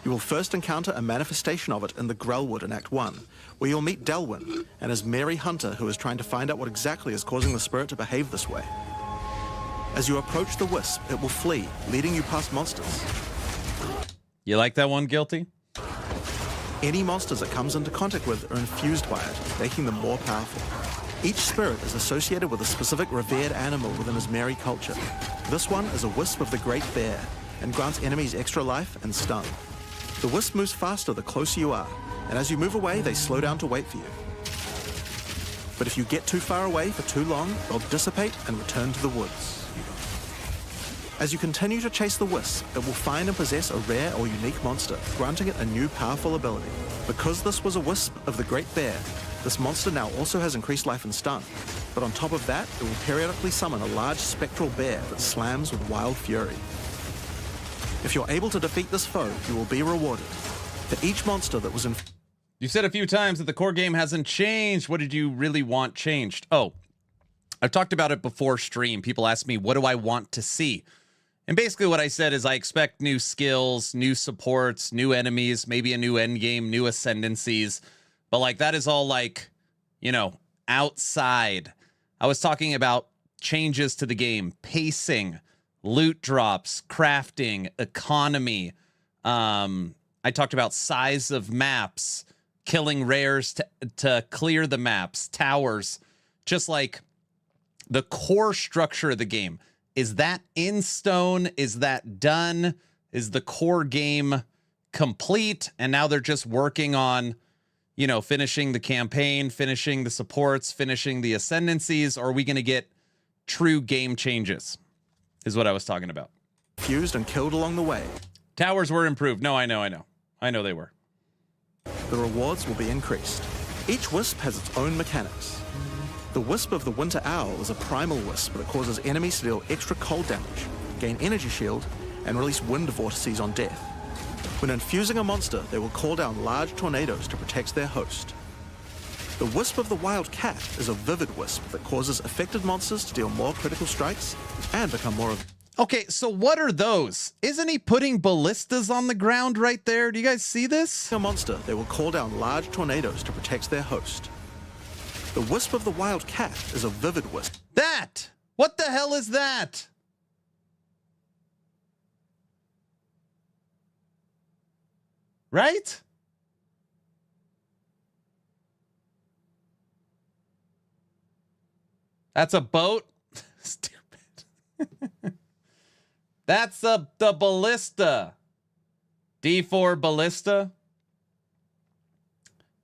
You will first encounter a manifestation of it in the Grellwood in Act 1, where you'll meet Delwyn, an Asmari hunter who is trying to find out what exactly is causing the spirit to behave this way. As you approach the wisp, it will flee, leading you past monsters. You like that one, Guilty? Any monsters it comes into contact with are infused by it, making them more powerful. Each spirit is associated with a specific revered animal within Asmari culture. This one is a wisp of the Great Bear, and grants enemies extra life and stun. The wisp moves faster the closer you are, and as you move away, they slow down to wait for you. But if you get too far away for too long, they'll dissipate and return to the woods. As you continue to chase the wisp, it will find and possess a rare or unique monster, granting it a new powerful ability. Because this was a wisp of the Great Bear, this monster now also has increased life and stun. But on top of that, it will periodically summon a large spectral bear that slams with wild fury. If you're able to defeat this foe, you will be rewarded. For each monster that was in... You said a few times that the core game hasn't changed. What did you really want changed? Oh, I've talked about it before stream. People ask me, what do I want to see? And basically what I said is I expect new skills, new supports, new enemies, maybe a new endgame, new ascendancies. But like that is all like, you know, outside. I was talking about changes to the game, pacing, loot drops, crafting, economy. I talked about size of maps, killing rares to clear the maps, towers, just like the core structure of the game. Is that in stone? Is that done? Is the core game complete? And now they're just working on, you know, finishing the campaign, finishing the supports, finishing the ascendancies. Or are we going to get true game changes? Is what I was talking about. Fused and killed along the way. Towers were improved. No, I know they were. The rewards will be increased. Each wisp has its own mechanics. The Wisp of the Winter Owl is a primal wisp that causes enemies to deal extra cold damage, gain energy shield, and release wind vortices on death. When infusing a monster, they will call down large tornadoes to protect their host. The Wisp of the Wild Cat is a vivid wisp that causes affected monsters to deal more critical strikes and become more of... Okay, so what are those? Isn't he putting ballistas on the ground right there? Do you guys see this? A monster, they will call down large tornadoes to protect their host. The Wisp of the Wild Cat is a vivid wisp. That! What the hell is that? Right? That's a boat? Stupid. That's the ballista. D4 ballista.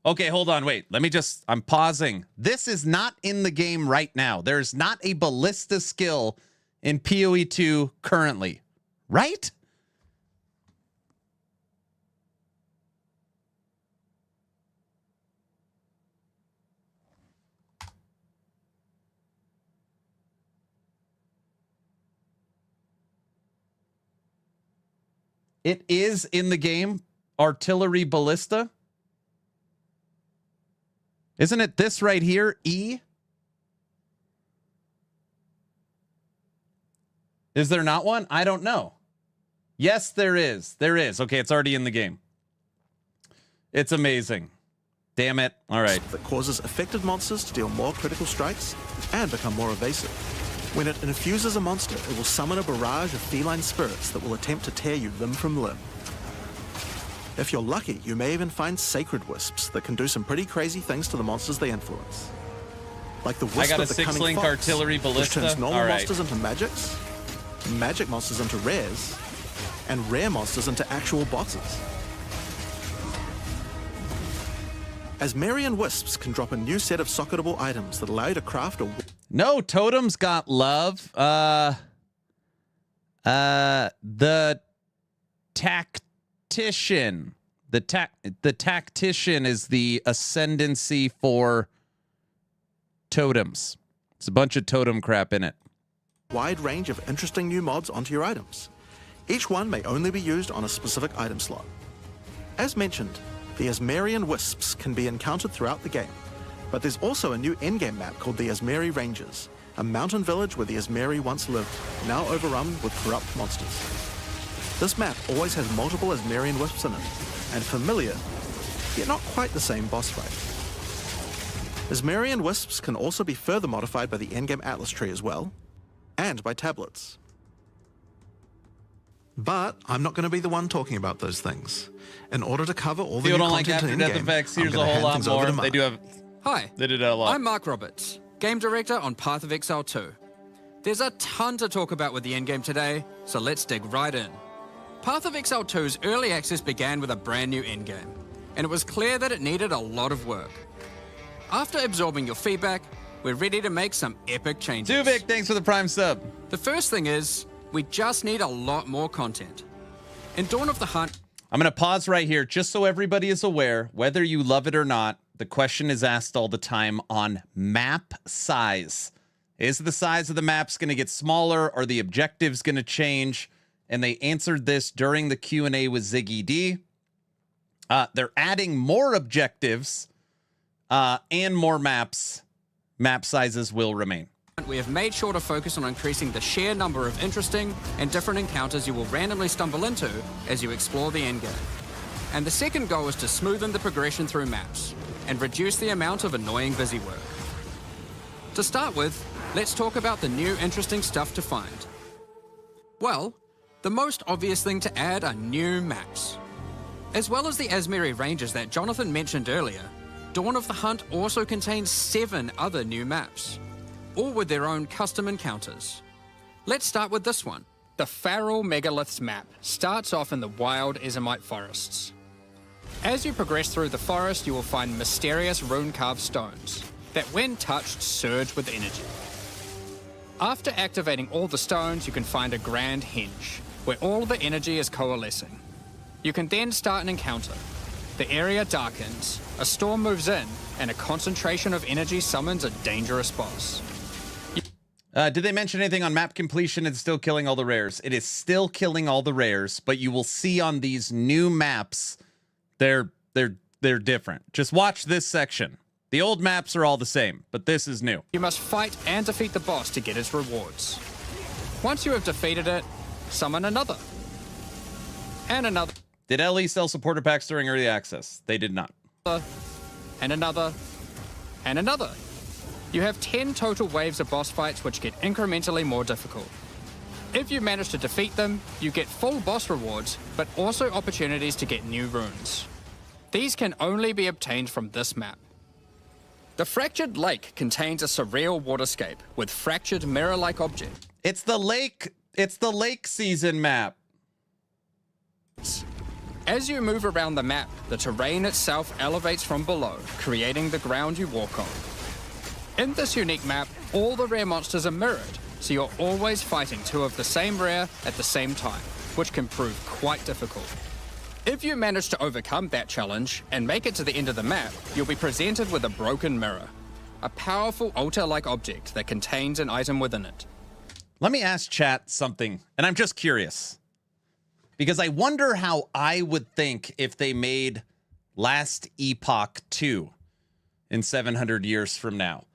Okay, hold on, wait. I'm pausing. This is not in the game right now. There's not a ballista skill in PoE 2 currently, right? It is in the game. Artillery Ballista. Isn't it this right here? E? Is there not one? I don't know. Yes, there is. There is. Okay, it's already in the game. It's amazing. Damn it. All right. That causes affected monsters to deal more critical strikes and become more evasive. When it infuses a monster, it will summon a barrage of feline spirits that will attempt to tear you limb from limb. If you're lucky, you may even find sacred wisps that can do some pretty crazy things to the monsters they influence. Like the wisp I got a of the cunning 6-link fox, artillery which ballista. turns normal All right. monsters into magics, magic monsters into rares, and rare monsters into actual bosses. Asmarian wisps can drop a new set of socketable items that allow you to craft a... No, totems got love. The tactician. The tactician is the ascendancy for totems. It's a bunch of totem crap in it. Wide range of interesting new mods onto your items. Each one may only be used on a specific item slot. As mentioned, the Asmarian wisps can be encountered throughout the game, but there's also a new endgame map called the Asmari Ranges, a mountain village where the Asmari once lived, now overrun with corrupt monsters. This map always has multiple Asmarian wisps in it, and familiar, yet not quite the same boss fight. Asmarian wisps can also be further modified by the endgame Atlas tree as well, and by tablets. But I'm not going to be the one talking about those things. In order to cover all the new People don't like content after in death game, effects. I'm Here's a gonna whole hand lot things over to more. They Mark. do have. Hi, They did a lot. I'm Mark Roberts, Game Director on Path of Exile 2. There's a ton to talk about with the endgame today, so let's dig right in. Path of Exile 2's early access began with a brand new endgame, and it was clear that it needed a lot of work. After absorbing your feedback, we're ready to make some epic changes. Zuvik, thanks for the Prime sub. The first thing is, we just need a lot more content. In Dawn of the Hunt... I'm going to pause right here just so everybody is aware, whether you love it or not, the question is asked all the time on map size. Is the size of the maps going to get smaller? Are the objectives going to change? And they answered this during the Q&A with Ziggy D. They're adding more objectives and more maps. Map sizes will remain. We have made sure to focus on increasing the sheer number of interesting and different encounters you will randomly stumble into as you explore the endgame. And the second goal is to smoothen the progression through maps and reduce the amount of annoying busy work. To start with, let's talk about the new interesting stuff to find. Well, the most obvious thing to add are new maps. As well as the Asmari Ranges that Jonathan mentioned earlier, Dawn of the Hunt also contains 7 other new maps, all with their own custom encounters. Let's start with this one. The Feral Megaliths map starts off in the wild Ezomite forests. As you progress through the forest, you will find mysterious rune-carved stones that, when touched, surge with energy. After activating all the stones, you can find a grand henge, where all the energy is coalescing. You can then start an encounter. The area darkens, a storm moves in, and a concentration of energy summons a dangerous boss. Did they mention anything on map completion? It's still killing all the rares. It is still killing all the rares, but you will see on these new maps, they're different. Just watch this section. The old maps are all the same, but this is new. You must fight and defeat the boss to get its rewards. Once you have defeated it, summon another. And another. Did LE sell supporter packs during early access? They did not. And another. And another. You have 10 total waves of boss fights which get incrementally more difficult. If you manage to defeat them, you get full boss rewards, but also opportunities to get new runes. These can only be obtained from this map. The Fractured Lake contains a surreal waterscape with fractured mirror-like objects. It's the lake season map. As you move around the map, the terrain itself elevates from below, creating the ground you walk on. In this unique map, all the rare monsters are mirrored, so you're always fighting 2 of the same rare at the same time, which can prove quite difficult. If you manage to overcome that challenge and make it to the end of the map, you'll be presented with a broken mirror, a powerful altar-like object that contains an item within it. Let me ask chat something, and I'm just curious. Because I wonder how I would think if they made Last Epoch 2 in 700 years from now.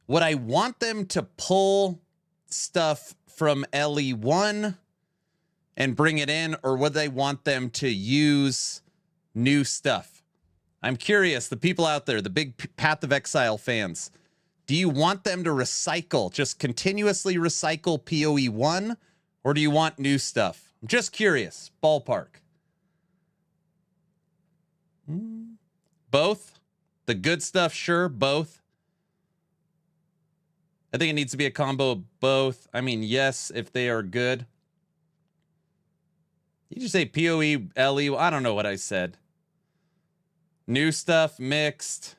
Would I want them to pull stuff from LE1 and bring it in, or would they want them to use new stuff? I'm curious, the people out there, the big Path of Exile fans, do you want them to recycle, just continuously recycle POE 1, or do you want new stuff? I'm just curious, ballpark. Both? The good stuff, sure, both. I think it needs to be a combo of both. I mean, yes, if they are good. You just say POE, LE, I don't know what I said. New stuff, mixed.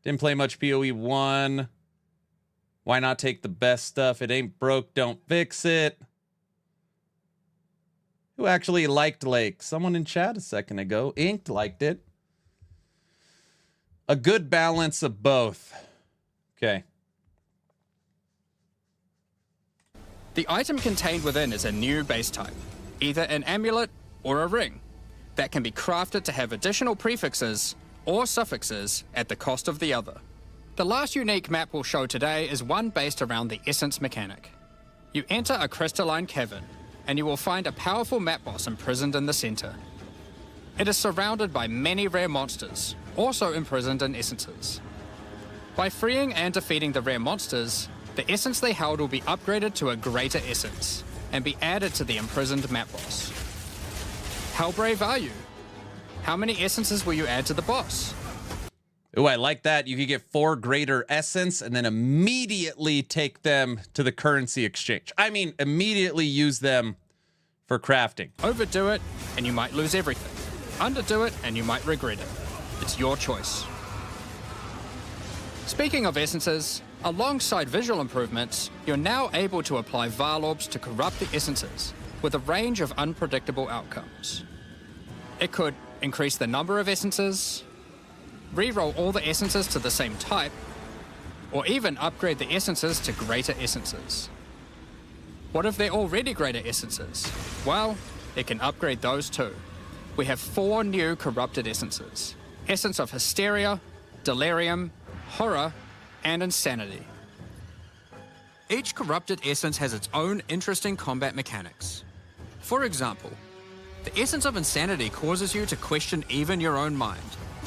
Didn't play much POE 1. Why not take the best stuff? It ain't broke, don't fix it. Who actually liked Lake? Someone in chat a second ago. Inked liked it. A good balance of both. Okay. The item contained within is a new base type, either an amulet or a ring, that can be crafted to have additional prefixes or suffixes at the cost of the other. The last unique map we'll show today is one based around the essence mechanic. You enter a crystalline cavern, and you will find a powerful map boss imprisoned in the center. It is surrounded by many rare monsters, also imprisoned in essences. By freeing and defeating the rare monsters, the essence they held will be upgraded to a greater essence, and be added to the imprisoned map boss. How brave are you? How many essences will you add to the boss? Oh, I like that. You could get 4 greater essence and then immediately take them to the currency exchange. I mean, immediately use them for crafting. Overdo it, and you might lose everything. Underdo it, and you might regret it. It's your choice. Speaking of essences, alongside visual improvements, you're now able to apply Varlorbs to corrupt the essences with a range of unpredictable outcomes. It could increase the number of essences, re-roll all the essences to the same type, or even upgrade the essences to greater essences. What if they're already greater essences? Well, it can upgrade those too. We have 4 new corrupted essences: Essence of Hysteria, Delirium, Horror, and Insanity. Each corrupted essence has its own interesting combat mechanics. For example, the Essence of Insanity causes you to question even your own mind,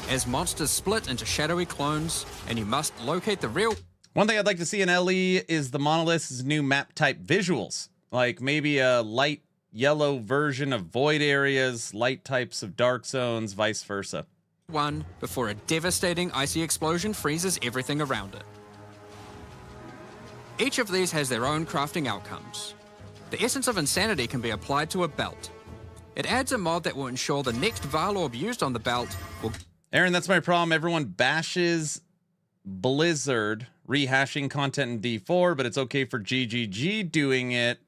as monsters split into shadowy clones, and you must locate the real... One thing I'd like to see in LE is the Monolith's new map type visuals. Like maybe a light yellow version of void areas, light types of dark zones, vice versa. One before a devastating icy explosion freezes everything around it. Each of these has their own crafting outcomes. The Essence of Insanity can be applied to a belt. It adds a mod that will ensure the next Varlorb used on the belt will... Aaron, that's my problem. Everyone bashes Blizzard rehashing content in D4, but it's okay for GGG doing it.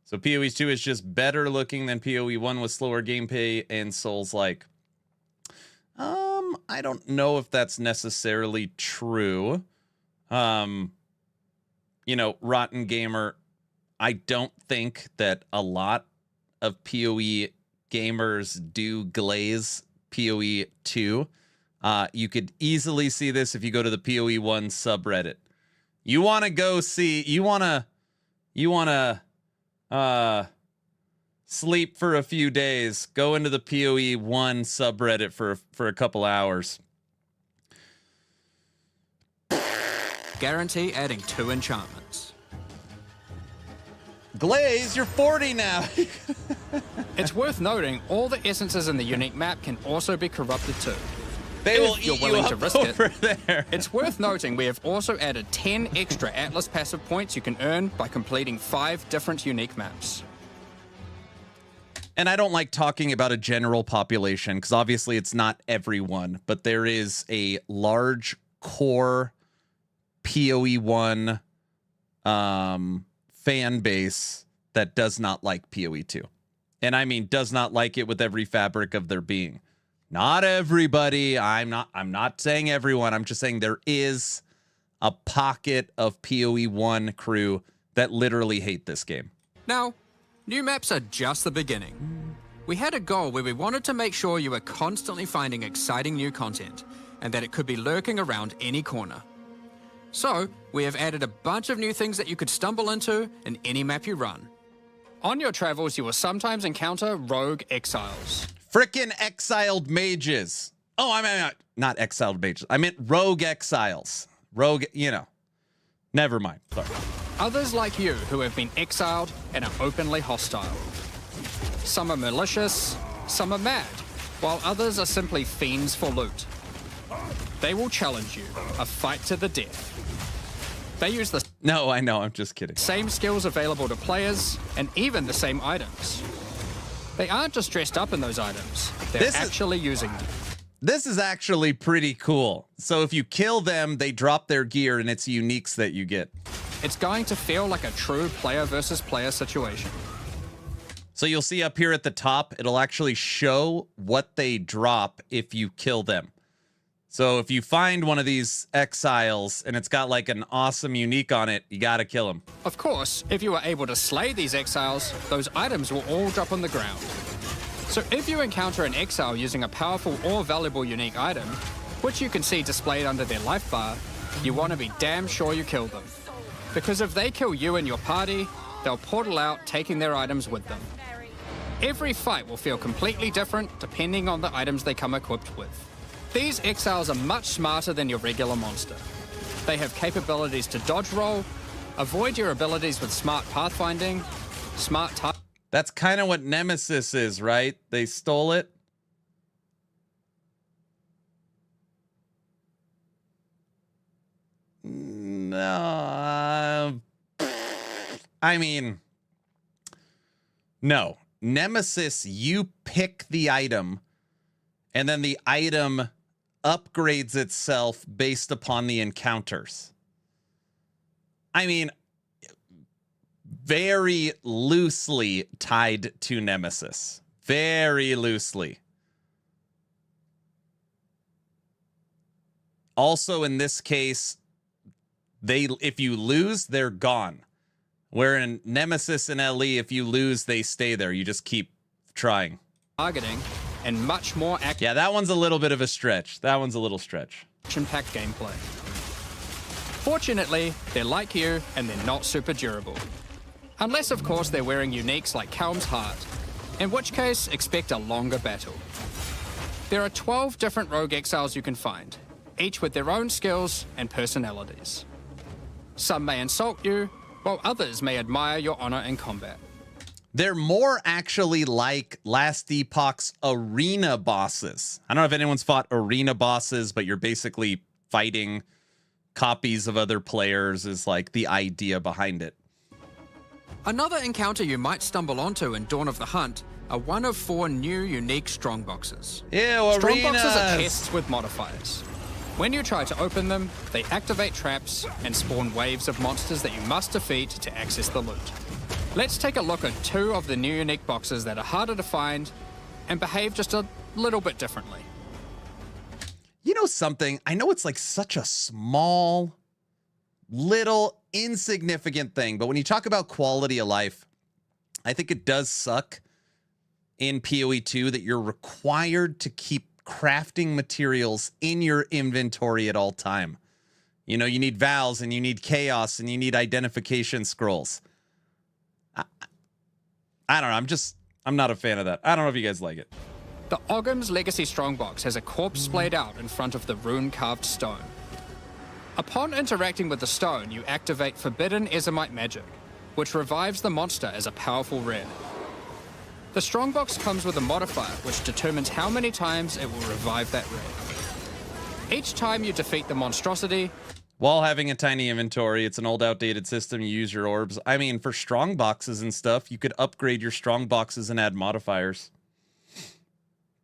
So PoE 2 is just better looking than PoE 1 with slower gameplay and Souls-like. I don't know if that's necessarily true. You know, Rotten Gamer, I don't think that a lot of PoE gamers do glaze PoE 2. You could easily see this if you go to the PoE 1 subreddit. You want to go see, you want to sleep for a few days, go into the PoE 1 subreddit for a couple hours. Guarantee adding 2 enchantments. Glaze, you're 40 now. It's worth noting all the essences in the unique map can also be corrupted too. They will eat you up over there. It's worth noting we have also added 10 extra Atlas passive points you can earn by completing 5 different unique maps. And I don't like talking about a general population because obviously it's not everyone, but there is a large core PoE 1 fan base that does not like PoE 2. And I mean does not like it with every fabric of their being. Not everybody. I'm not saying everyone. I'm just saying there is a pocket of PoE 1 crew that literally hate this game. Now, new maps are just the beginning. We had a goal where we wanted to make sure you were constantly finding exciting new content, and that it could be lurking around any corner. So, we have added a bunch of new things that you could stumble into in any map you run. On your travels, you will sometimes encounter rogue exiles. Frickin' exiled mages. Oh, I mean, not exiled mages. I meant rogue exiles. Rogue, you know. Never mind. Sorry. Others like you who have been exiled and are openly hostile. Some are malicious, some are mad, while others are simply fiends for loot. They will challenge you, a fight to the death. They use the No, I know, I'm just kidding. Same skills available to players, and even the same items. They aren't just dressed up in those items, they're actually using them. This is actually pretty cool. So if you kill them, they drop their gear, and it's uniques that you get. It's going to feel like a true player versus player situation. So you'll see up here at the top, it'll actually show what they drop if you kill them. So if you find one of these exiles and it's got like an awesome unique on it, you gotta kill him. Of course, if you are able to slay these exiles, those items will all drop on the ground. So if you encounter an exile using a powerful or valuable unique item, which you can see displayed under their life bar, you want to be damn sure you kill them. Because if they kill you and your party, they'll portal out, taking their items with them. Every fight will feel completely different depending on the items they come equipped with. These exiles are much smarter than your regular monster. They have capabilities to dodge roll, avoid your abilities with smart pathfinding, smart touch. That's kind of what Nemesis is, right? They stole it. No. I mean, no. Nemesis, you pick the item, and then the item upgrades itself based upon the encounters. I mean, very loosely tied to Nemesis. Very loosely. Also, in this case, if you lose, they're gone. Where in Nemesis and LE, if you lose, they stay there. You just keep trying. Targeting and much more Yeah, that one's a little bit of a stretch. That one's a little stretch. Action-packed gameplay. Fortunately, they're like you, and they're not super durable. Unless, of course, they're wearing uniques like Helm's Heart, in which case, expect a longer battle. There are 12 different rogue exiles you can find, each with their own skills and personalities. Some may insult you, while others may admire your honor in combat. They're more actually like Last Epoch's arena bosses. I don't know if anyone's fought arena bosses, but you're basically fighting copies of other players is like the idea behind it. Another encounter you might stumble onto in Dawn of the Hunt are one of 4 new unique strongboxes. Ew, Strongboxes are chests with modifiers. When you try to open them, they activate traps and spawn waves of monsters that you must defeat to access the loot. Let's take a look at 2 of the new unique boxes that are harder to find and behave just a little bit differently. You know something? I know it's like such a small, little, insignificant thing, but when you talk about quality of life, I think it does suck in PoE 2 that you're required to keep crafting materials in your inventory at all time. You know, you need vows and you need chaos and you need identification scrolls. I don't know. I'm not a fan of that. I don't know if you guys like it. The Ogham's Legacy Strongbox has a corpse splayed out in front of the rune-carved stone. Upon interacting with the stone, you activate Forbidden Ezomite magic, which revives the monster as a powerful rare. The Strongbox comes with a modifier which determines how many times it will revive that rare. Each time you defeat the monstrosity, while having a tiny inventory, it's an old outdated system, you use your orbs. I mean, for strong boxes and stuff, you could upgrade your strong boxes and add modifiers.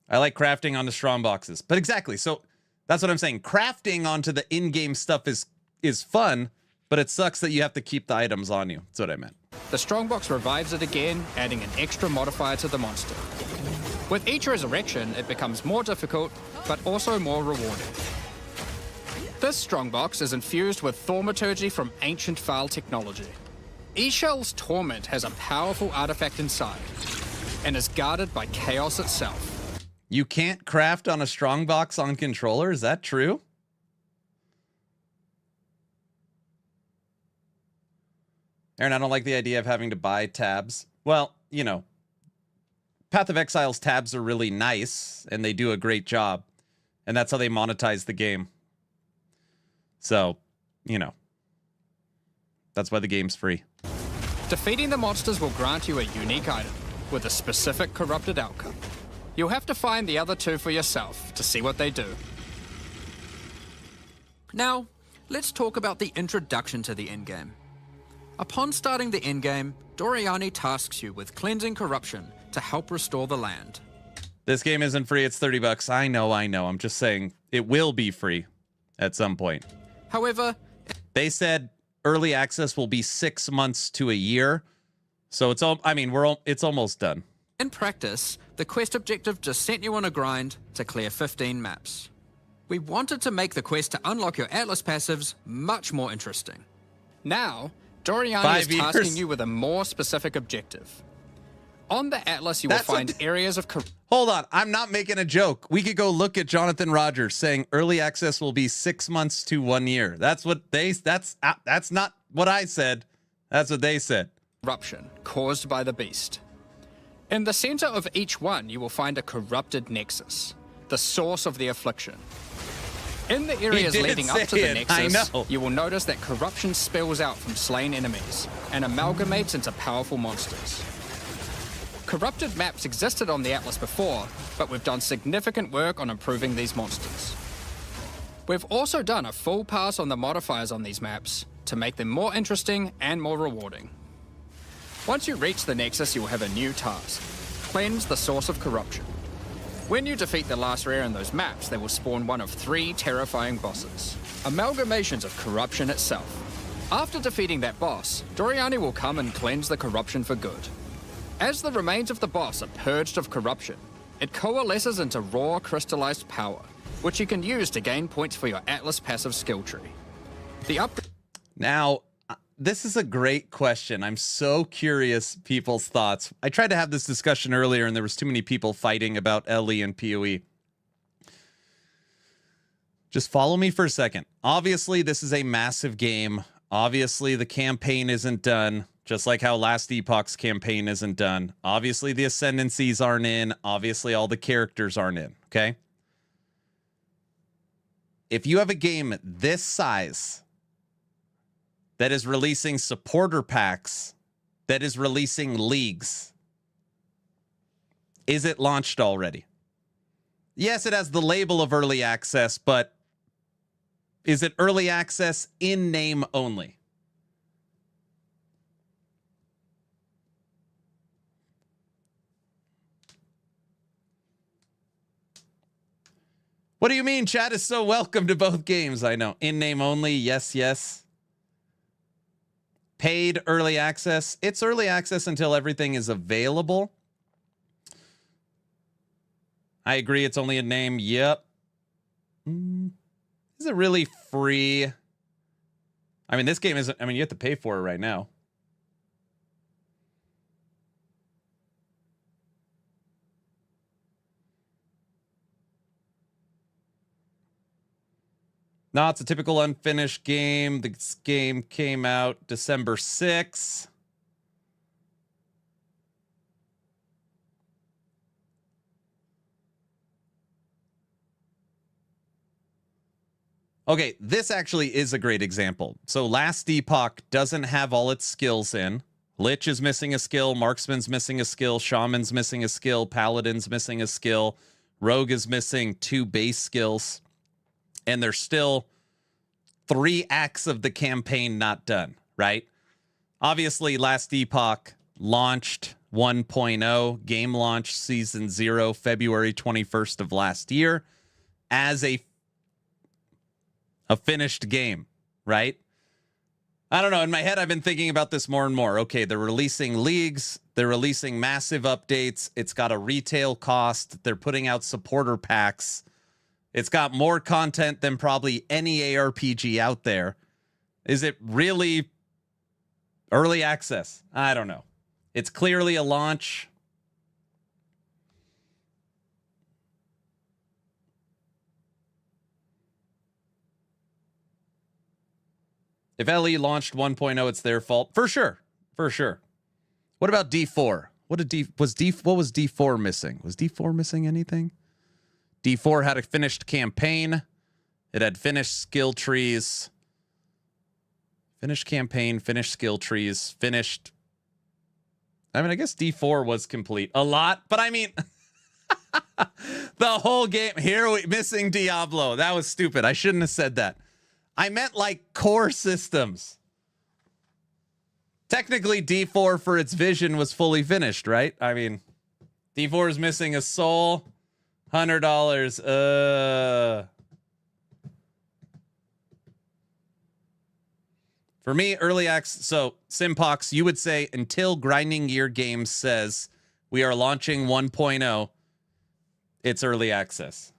I like crafting onto strong boxes. But exactly, so that's what I'm saying. Crafting onto the in-game stuff is fun, but it sucks that you have to keep the items on you. That's what I meant. the Strongbox revives it again, adding an extra modifier to the monster. With each resurrection, it becomes more difficult, but also more rewarding. This Strongbox is infused with thaumaturgy from ancient Vaal technology. Eshell's Torment has a powerful artifact inside and is guarded by chaos itself. You can't craft on a strongbox on controller? Is that true? Aaron, I don't like the idea of having to buy tabs. Well, you know, Path of Exile's tabs are really nice, and they do a great job. And that's how they monetize the game. So, you know, that's why the game's free. Defeating the monsters will grant you a unique item with a specific corrupted outcome. You'll have to find the other two for yourself to see what they do. Now, let's talk about the introduction to the endgame. Upon starting the endgame, Doriani tasks you with cleansing corruption to help restore the land. This game isn't free, it's $30. I know. I'm just saying it will be free at some point. However, they said early access will be 6 months to a year. So it's it's almost done. In practice, the quest objective just sent you on a grind to clear 15 maps. We wanted to make the quest to unlock your Atlas passives much more interesting. Now, Doriani is tasking you with a more specific objective. On the Atlas, you will find areas of... Hold on, I'm not making a joke. We could go look at Jonathan Rogers saying early access will be 6 months to 1 year. That's not what I said. That's what they said. Corruption caused by the beast. In the center of each one, you will find a corrupted nexus, the source of the affliction. In the areas leading up to the nexus, you will notice that corruption spills out from slain enemies and amalgamates into powerful monsters. Corrupted maps existed on the Atlas before, but we've done significant work on improving these monsters. We've also done a full pass on the modifiers on these maps to make them more interesting and more rewarding. Once you reach the Nexus, you'll have a new task: cleanse the source of corruption. When you defeat the last rare in those maps, they will spawn one of 3 terrifying bosses, amalgamations of corruption itself. After defeating that boss, Doriani will come and cleanse the corruption for good. As the remains of the boss are purged of corruption, it coalesces into raw crystallized power, which you can use to gain points for your Atlas passive skill tree. Now, this is a great question. I'm so curious people's thoughts. I tried to have this discussion earlier, and there was too many people fighting about LE and POE. Just follow me for a second. Obviously, this is a massive game. Obviously, the campaign isn't done, just like how Last Epoch's campaign isn't done. Obviously, the ascendancies aren't in. Obviously, all the characters aren't in, okay? If you have a game this size that is releasing supporter packs, that is releasing leagues, is it launched already? Yes, it has the label of early access, but is it early access in name only? What do you mean? Chat is so welcome to both games. I know. In name only. Yes, yes. Paid early access. It's early access until everything is available. I agree. It's only a name. Yep. Is it really free? I mean, this game isn't. I mean, you have to pay for it right now. No, it's a typical unfinished game. This game came out December 6th. Okay, this actually is a great example. So Last Epoch doesn't have all its skills in. Lich is missing a skill. Marksman's missing a skill. Shaman's missing a skill. Paladin's missing a skill. Rogue is missing 2 base skills. And there's still 3 acts of the campaign not done, right? Obviously, Last Epoch launched 1.0, game launch season 0, February 21st of last year, as a finished game, right? I don't know. In my head, I've been thinking about this more and more. Okay, they're releasing leagues. They're releasing massive updates. It's got a retail cost. They're putting out supporter packs. It's got more content than probably any ARPG out there. Is it really Early access. I don't know. It's clearly a launch. If LE launched 1.0, it's their fault. For sure. For sure. What about D4? What was D4 missing? Was D4 missing anything? D4 had a finished campaign. It had finished skill trees. Finished campaign, finished skill trees, finished. I mean, I guess D4 was complete. A lot, but I mean, the whole game. Missing Diablo. That was stupid. I shouldn't have said that. I meant like core systems. Technically, D4 for its vision was fully finished, right? I mean, D4 is missing a soul. $100. For me, early access. So, Simpox, you would say until Grinding Gear Games says we are launching 1.0, it's early access.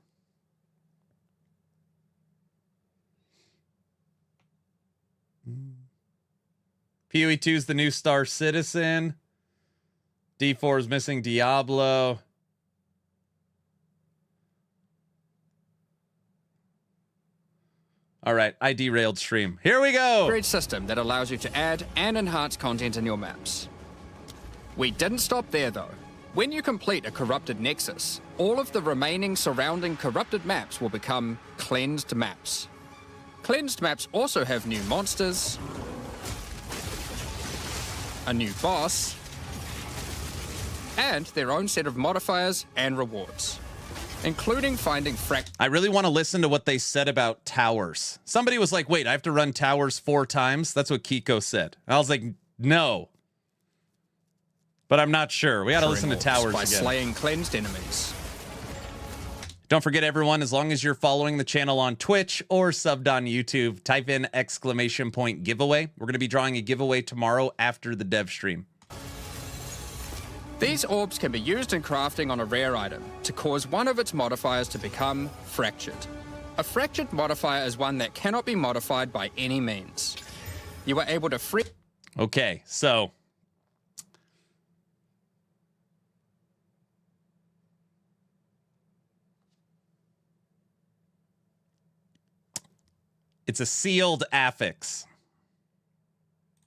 POE 2 is the new Star Citizen. D4 is missing Diablo. All right, I derailed stream. Here we go. Great system that allows you to add and enhance content in your maps. We didn't stop there though. When you complete a corrupted nexus, all of the remaining surrounding corrupted maps will become cleansed maps. Cleansed maps also have new monsters, a new boss, and their own set of modifiers and rewards, including finding I really want to listen to what they said about towers. Somebody was like, wait, I have to run towers 4 times? That's what Kiko said. And I was like, no. But I'm not sure. We got to listen to towers by again. slaying cleansed enemies. Don't forget, everyone, as long as you're following the channel on Twitch or subbed on YouTube, type in !! giveaway. We're going to be drawing a giveaway tomorrow after the dev stream. These orbs can be used in crafting on a rare item to cause one of its modifiers to become fractured. A fractured modifier is one that cannot be modified by any means. You are able to free... Okay, so... It's a sealed affix.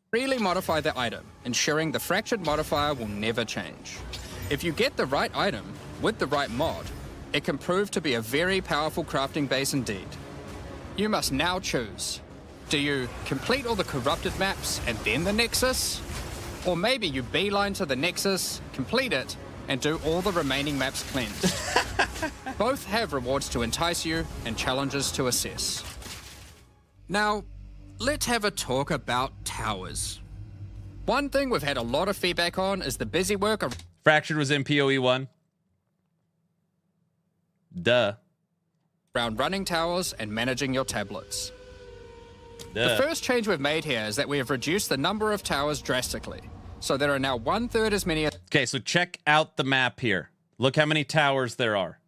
Freely modify the item, ensuring the fractured modifier will never change. If you get the right item with the right mod, it can prove to be a very powerful crafting base indeed. You must now choose. Do you complete all the corrupted maps and then the Nexus? Or maybe you beeline to the Nexus, complete it, and do all the remaining maps cleansed. Both have rewards to entice you and challenges to assess. Now, let's have a talk about towers. One thing we've had a lot of feedback on is the busy work of... Fractured was in POE 1. Duh. Around running towers and managing your tablets. Duh. The first change we've made here is that we have reduced the number of towers drastically. So there are now 1/3 as many... Okay, so check out the map here. Look how many towers there are.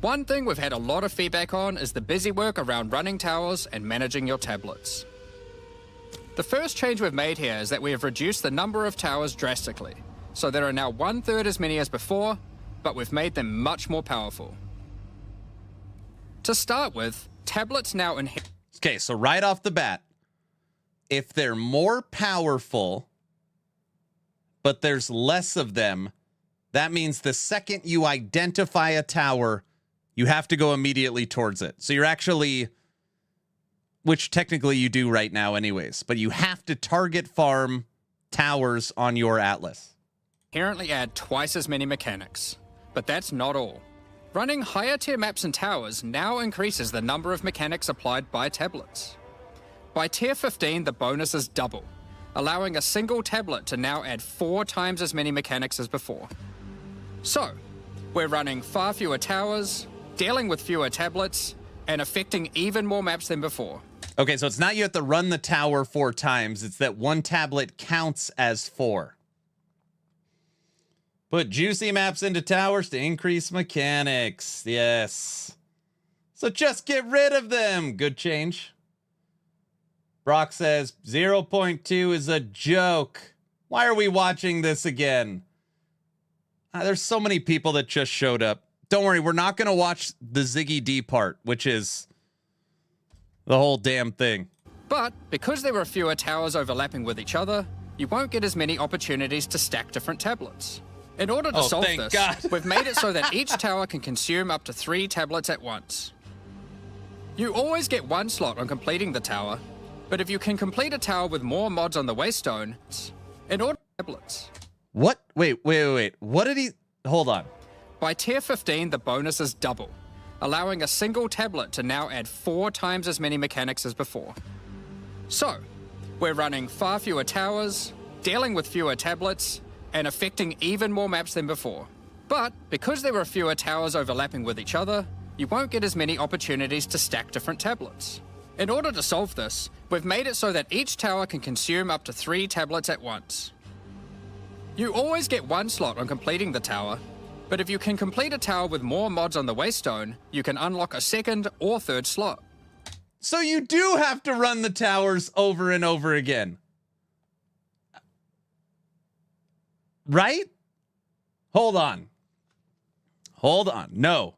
One thing we've had a lot of feedback on is the busy work around running towers and managing your tablets. The first change we've made here is that we have reduced the number of towers drastically. So there are now 1/3 as many as before, but we've made them much more powerful. To start with, tablets now inherit... Okay, so right off the bat, if they're more powerful, but there's less of them, that means the second you identify a tower, you have to go immediately towards it. So you're actually, which technically you do right now anyways, but you have to target farm towers on your atlas. Inherently add twice as many mechanics. But that's not all. Running higher tier maps and towers now increases the number of mechanics applied by tablets. By tier 15, the bonus is double, allowing a single tablet to now add 4 times as many mechanics as before. So, we're running far fewer towers, dealing with fewer tablets, and affecting even more maps than before. Okay, so it's not you have to run the tower 4 times, it's that one tablet counts as 4. Put juicy maps into towers to increase mechanics. Yes. So just get rid of them. Good change. Brock says 0.2 is a joke. Why are we watching this again? There's so many people that just showed up. Don't worry, we're not going to watch the Ziggy D part, which is the whole damn thing. But because there were fewer towers overlapping with each other, you won't get as many opportunities to stack different tablets. In order to solve this, we've made it so that each tower can consume up to 3 tablets at once. You always get 1 slot on completing the tower, but if you can complete a tower with more mods on the waystone, in order to tablets. What? Wait. What did he... Hold on. By tier 15, the bonus is double, allowing a single tablet to now add 4 times as many mechanics as before. So, we're running far fewer towers, dealing with fewer tablets, and affecting even more maps than before. But because there were fewer towers overlapping with each other, you won't get as many opportunities to stack different tablets. In order to solve this, we've made it so that each tower can consume up to 3 tablets at once. You always get 1 slot on completing the tower, but if you can complete a tower with more mods on the waystone, you can unlock a 2nd or 3rd slot. So you do have to run the towers over and over again. Right? Hold on. No.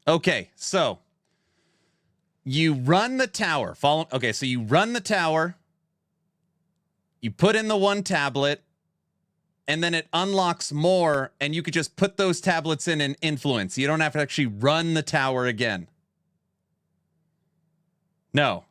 Okay, so you run the tower. Okay, so you run the tower. You put in the 1 tablet, and then it unlocks more, and you could just put those tablets in and influence. You don't have to actually run the tower again. No.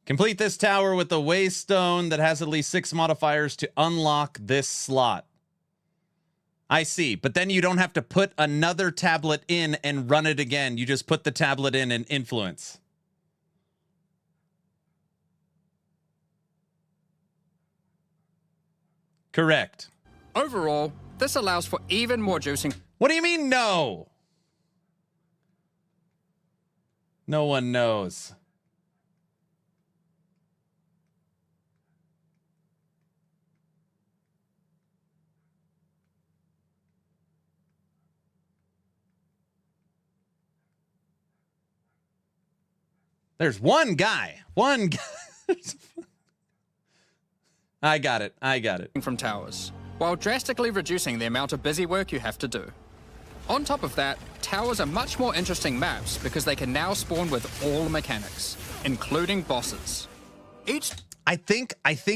Complete this tower with a waystone that has at least 6 modifiers to unlock this slot. I see, but then you don't have to put another tablet in and run it again. You just put the tablet in and influence. Correct. Overall, this allows for even more juicing. What do you mean, no? No one knows. There's one guy. I got it. From towers, while drastically reducing the amount of busy work you have to do. On top of that, towers are much more interesting maps because they can now spawn with all mechanics, including bosses. I think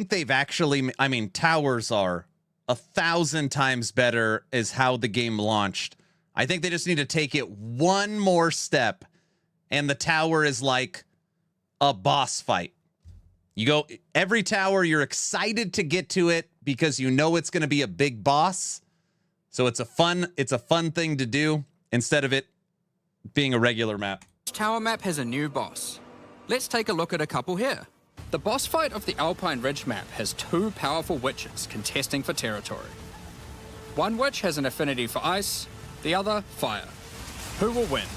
they've actually, I mean, towers are 1,000 times better as how the game launched. I think they just need to take it one more step, and the tower is like a boss fight. You go every tower, you're excited to get to it because you know it's going to be a big boss. So it's a fun thing to do instead of it being a regular map. Each tower map has a new boss. Let's take a look at a couple here. The boss fight of the Alpine Ridge map has 2 powerful witches contesting for territory. One witch has an affinity for ice, the other fire. Who will win?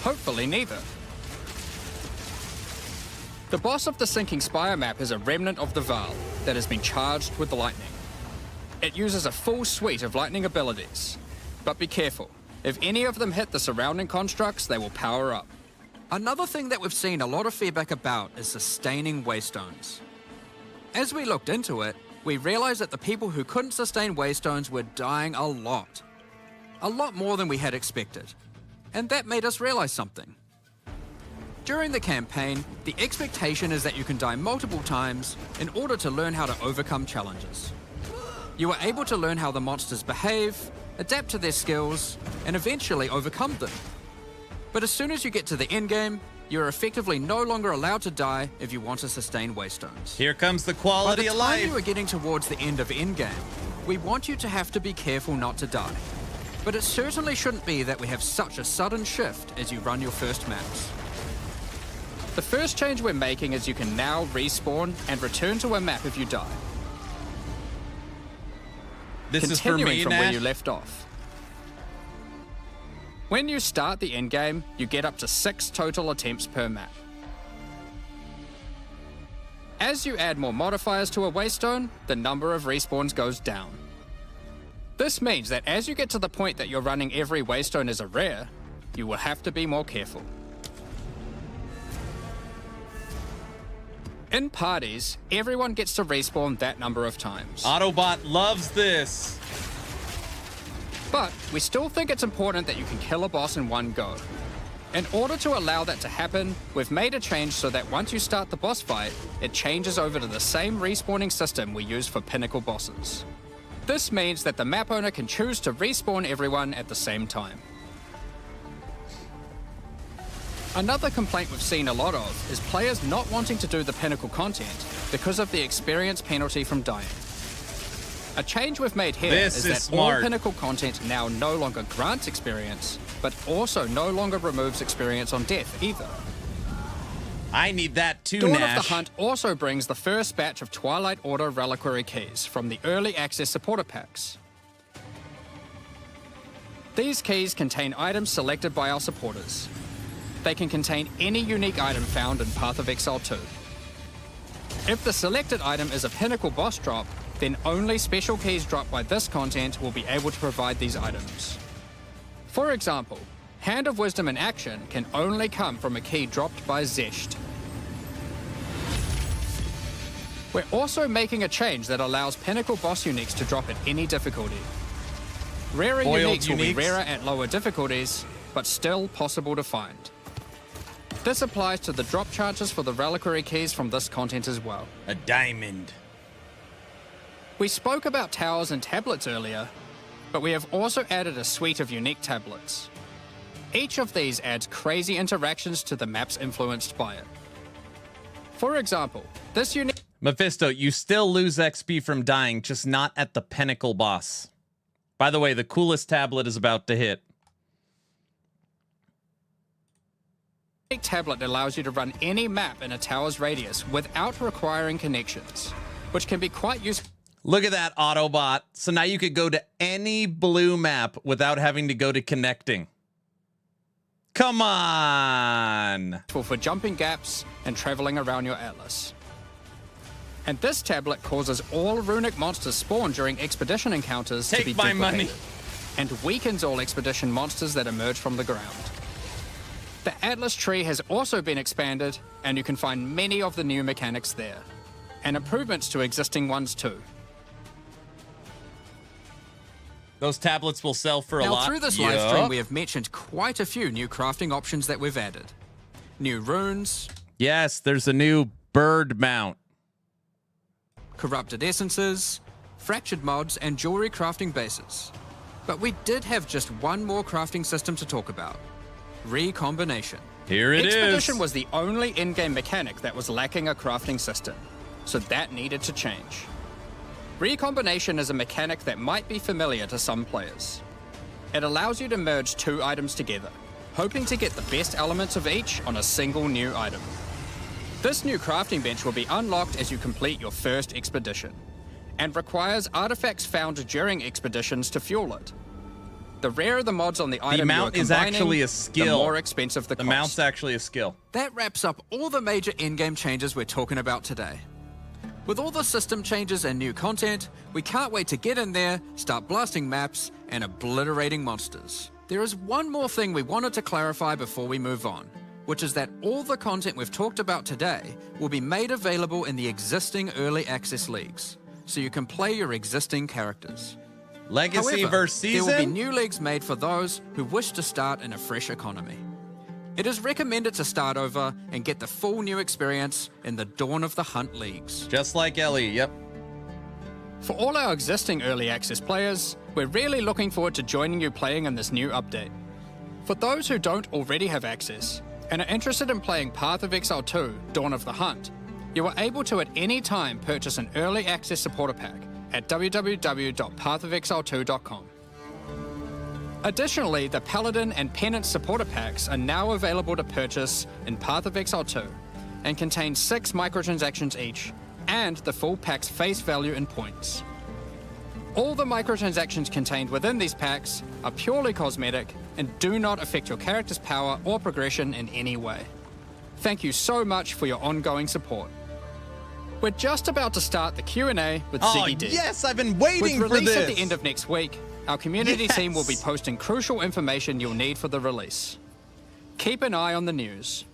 Hopefully neither. The boss of the Sinking Spire map is a remnant of the Val that has been charged with lightning. It uses a full suite of lightning abilities, but be careful. If any of them hit the surrounding constructs, they will power up. Another thing that we've seen a lot of feedback about is sustaining waystones. As we looked into it, we realized that the people who couldn't sustain waystones were dying a lot more than we had expected. And that made us realize something. During the campaign, the expectation is that you can die multiple times in order to learn how to overcome challenges. You are able to learn how the monsters behave, adapt to their skills, and eventually overcome them. But as soon as you get to the endgame, you're effectively no longer allowed to die if you want to sustain waystones. Here comes the quality of life. By the time you are getting towards the end of endgame, we want you to have to be careful not to die. But it certainly shouldn't be that we have such a sudden shift as you run your first maps. The first change we're making is you can now respawn and return to a map if you die. This is for me, from Nash? where you left off. When you start the endgame, you get up to 6 total attempts per map. As you add more modifiers to a waystone, the number of respawns goes down. This means that as you get to the point that you're running every waystone as a rare, you will have to be more careful. In parties, everyone gets to respawn that number of times. Autobot loves this. But we still think it's important that you can kill a boss in one go. In order to allow that to happen, we've made a change so that once you start the boss fight, it changes over to the same respawning system we use for pinnacle bosses. This means that the map owner can choose to respawn everyone at the same time. Another complaint we've seen a lot of is players not wanting to do the pinnacle content because of the experience penalty from dying. A change we've made here is that smart. all pinnacle content now no longer grants experience, but also no longer removes experience on death either. I need that too, Dawn Nash. of the Hunt also brings the first batch of Twilight Order reliquary keys from the early access supporter packs. These keys contain items selected by our supporters. They can contain any unique item found in Path of Exile 2. If the selected item is a pinnacle boss drop, then only special keys dropped by this content will be able to provide these items. For example, Hand of Wisdom in action can only come from a key dropped by Zesht. We're also making a change that allows pinnacle boss uniques to drop at any difficulty. Rarer uniques will be rarer at lower difficulties, but still possible to find. This applies to the drop chances for the reliquary keys from this content as well. A diamond. We spoke about towers and tablets earlier, but we have also added a suite of unique tablets. Each of these adds crazy interactions to the maps influenced by it. For example, this unique... Mephisto, you still lose XP from dying, just not at the pinnacle boss. By the way, the coolest tablet is about to hit. Unique tablet allows you to run any map in a tower's radius without requiring connections, which can be quite useful. Look at that, Autobot. So now you could go to any blue map without having to go to connecting. Come on! For jumping gaps and traveling around your atlas. And this tablet causes all runic monsters spawned during expedition encounters to be Take my money. duplicated, and weakens all expedition monsters that emerge from the ground. The Atlas tree has also been expanded, and you can find many of the new mechanics there, and improvements to existing ones too. Those tablets will sell for a lot. Now, through this live stream, we have mentioned quite a few new crafting options that we've added. New runes. Yes, there's a new bird mount. Corrupted essences, fractured mods, and jewelry crafting bases. But we did have just one more crafting system to talk about. Recombination. Here it is. Expedition was the only in-game mechanic that was lacking a crafting system, so that needed to change. Recombination is a mechanic that might be familiar to some players. It allows you to merge two items together, hoping to get the best elements of each on a single new item. This new crafting bench will be unlocked as you complete your first expedition, and requires artifacts found during expeditions to fuel it. The rarer the mods on the item mount is actually a skill. the more expensive the cost. The mount's actually a skill. That wraps up all the major in-game changes we're talking about today. With all the system changes and new content, we can't wait to get in there, start blasting maps, and obliterating monsters. There is one more thing we wanted to clarify before we move on, which is that all the content we've talked about today will be made available in the existing early access leagues, so you can play your existing characters. Legacy However, versus season? there will be new leagues made for those who wish to start in a fresh economy. It is recommended to start over and get the full new experience in the Dawn of the Hunt leagues. Just like Ellie, yep. For all our existing early access players, we're really looking forward to joining you playing in this new update. For those who don't already have access and are interested in playing Path of Exile 2, Dawn of the Hunt, you are able to at any time purchase an early access supporter pack at www.pathofexile2.com. Additionally, the Paladin and Penance supporter packs are now available to purchase in Path of Exile 2 and contain 6 microtransactions each and the full pack's face value in points. All the microtransactions contained within these packs are purely cosmetic and do not affect your character's power or progression in any way. Thank you so much for your ongoing support. We're just about to start the Q&A with Ziggy D. Yes, I've been waiting with for release this. at the end of next week, our community team will be posting crucial information you'll need for the release. Keep an eye on the news.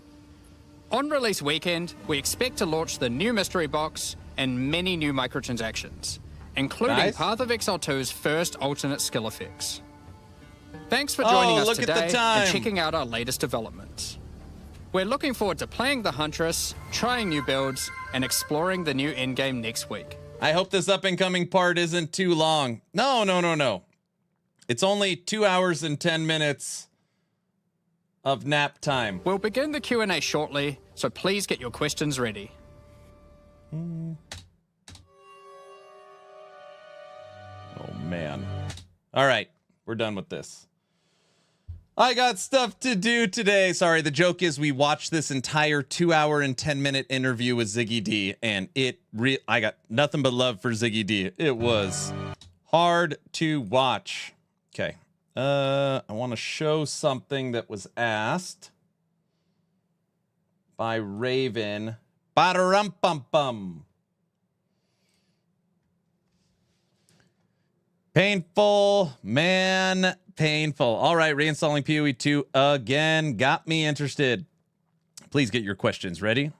On release weekend, we expect to launch the new mystery box and many new microtransactions, including Path of Exile 2's first alternate skill effects. Thanks for joining us today and checking out our latest developments. We're looking forward to playing the Huntress, trying new builds, and exploring the new endgame next week. I hope this up-and-coming part isn't too long. No. It's only 2 hours and 10 minutes of nap time. We'll begin the Q&A shortly, so please get your questions ready. Oh, man. All right, we're done with this. I got stuff to do today. Sorry, the joke is we watched this entire 2 hour and 10-minute interview with Ziggy D, and I got nothing but love for Ziggy D. It was hard to watch. Okay. I want to show something that was asked by Raven. Ba-da-rum-bum-bum. Painful, man, painful. All right, reinstalling POE 2 again. Got me interested. Please get your questions ready.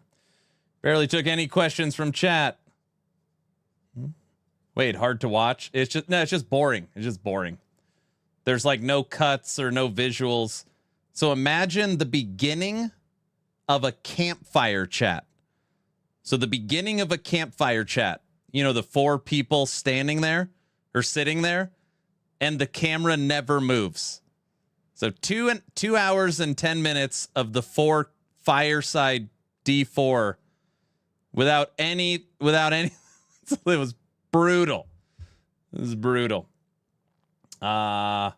Barely took any questions from chat. Wait, hard to watch? It's just boring. It's just boring. There's like no cuts or no visuals. So imagine the beginning of a campfire chat. So the beginning of a campfire chat, you know, the 4 people standing there or sitting there, and the camera never moves. So 2 hours and 10 minutes of the 4 fireside D4 without any it was brutal. It was brutal. Talked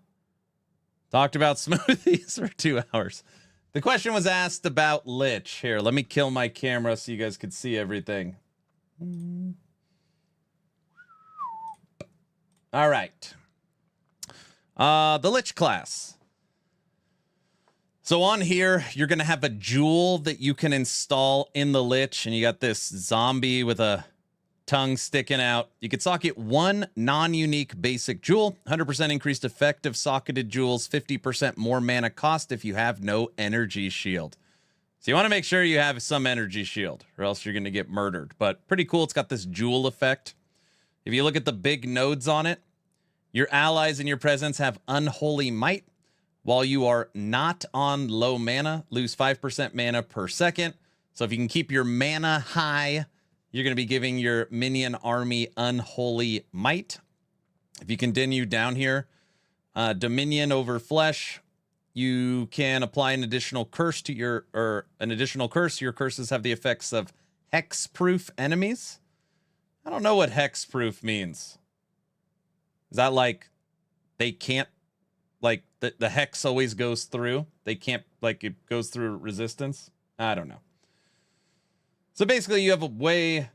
about smoothies for 2 hours. The question was asked about Lich. Here, let me kill my camera so you guys could see everything. All right. The Lich class. So on here, you're going to have a jewel that you can install in the Lich, and you got this zombie with a tongue sticking out. You could socket 1 non-unique basic jewel, 100% increased effective socketed jewels, 50% more mana cost if you have no energy shield. So you want to make sure you have some energy shield, or else you're going to get murdered. But pretty cool. It's got this jewel effect. If you look at the big nodes on it, your allies in your presence have Unholy Might. While you are not on low mana, lose 5% mana per second. So if you can keep your mana high, you're going to be giving your minion army Unholy Might. If you continue down here, Dominion over Flesh, you can apply an additional curse to your Your curses have the effects of hexproof enemies. I don't know what hexproof means. Is that like they can't, like the hex always goes through? They can't, like it goes through resistance? I don't know. So basically you have a way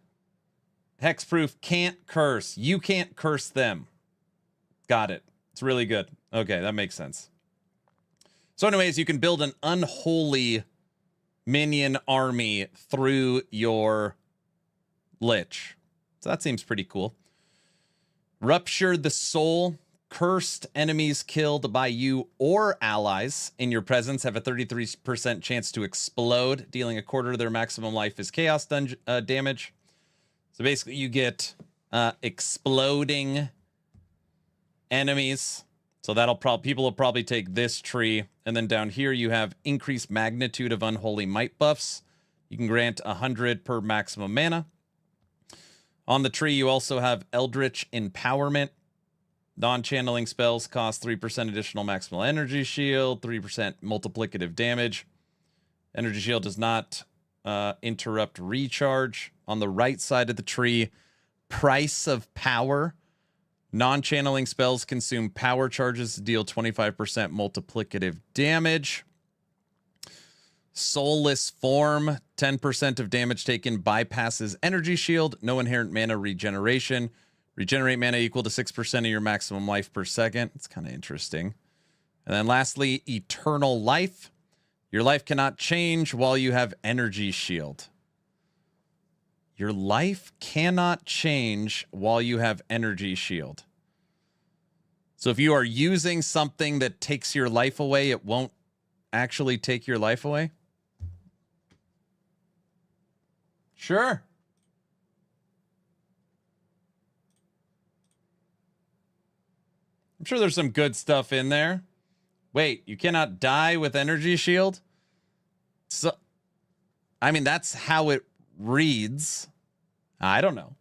hexproof can't curse. You can't curse them. Got it. It's really good. Okay, that makes sense. So anyways, you can build an unholy minion army through your Lich. So that seems pretty cool. Rupture the Soul. Cursed enemies killed by you or allies in your presence have a 33% chance to explode, dealing a quarter of their maximum life as chaos damage. So basically you get exploding enemies. So people will probably take this tree. And then down here you have increased magnitude of Unholy Might buffs. You can grant 100 per maximum mana. On the tree you also have Eldritch Empowerment. Non-channeling spells cost 3% additional maximal energy shield, 3% multiplicative damage. Energy shield does not interrupt recharge. On the right side of the tree, Price of Power. Non-channeling spells consume power charges to deal 25% multiplicative damage. Soulless Form, 10% of damage taken bypasses energy shield, no inherent mana regeneration. Regenerate mana equal to 6% of your maximum life per second. It's kind of interesting. And then lastly, Eternal Life. Your life cannot change while you have Energy Shield. Your life cannot change while you have Energy Shield. So if you are using something that takes your life away, it won't actually take your life away? Sure. I'm sure there's some good stuff in there. Wait, you cannot die with Energy Shield? So, I mean, that's how it reads. I don't know.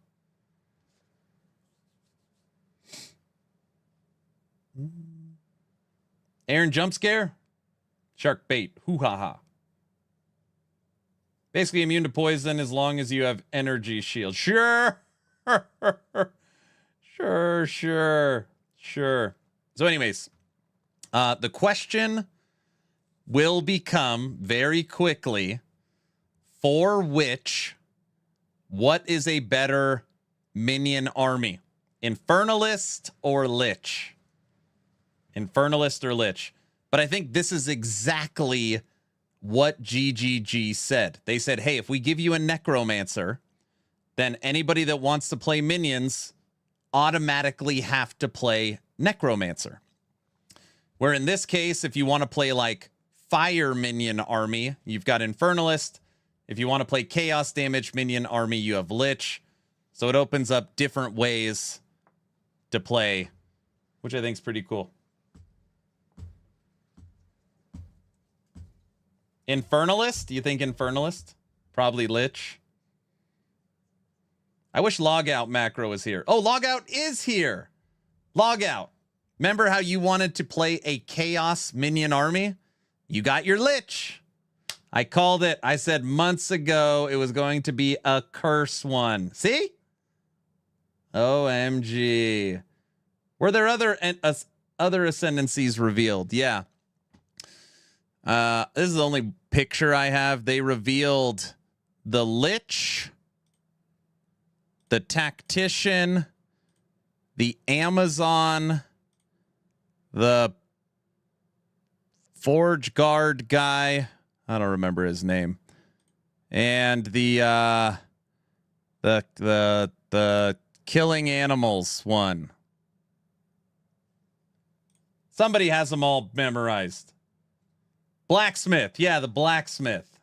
Aaron jump scare? Shark bait. Hoo ha ha. Basically immune to poison as long as you have Energy Shield. Sure. Sure. So anyways, the question will become very quickly, for which, what is a better minion army? Infernalist or Lich? Infernalist or Lich? But I think this is exactly what GGG said. They said, hey, if we give you a Necromancer, then anybody that wants to play minions automatically have to play Necromancer. Where in this case, if you want to play like Fire Minion Army, you've got Infernalist. If you want to play Chaos Damage Minion Army, you have Lich. So it opens up different ways to play, which I think is pretty cool. Infernalist? Do you think Infernalist? Probably Lich. I wish Logout macro was here. Oh, Logout is here. Logout. Remember how you wanted to play a Chaos Minion Army? You got your Lich. I called it. I said months ago it was going to be a curse one. See? OMG. Were there other ascendancies revealed? Yeah. This is the only picture I have. They revealed the Lich, the Tactician, the Amazon, the Forge Guard guy. I don't remember his name. And the Killing Animals one. Somebody has them all memorized. Blacksmith. Yeah, the Blacksmith.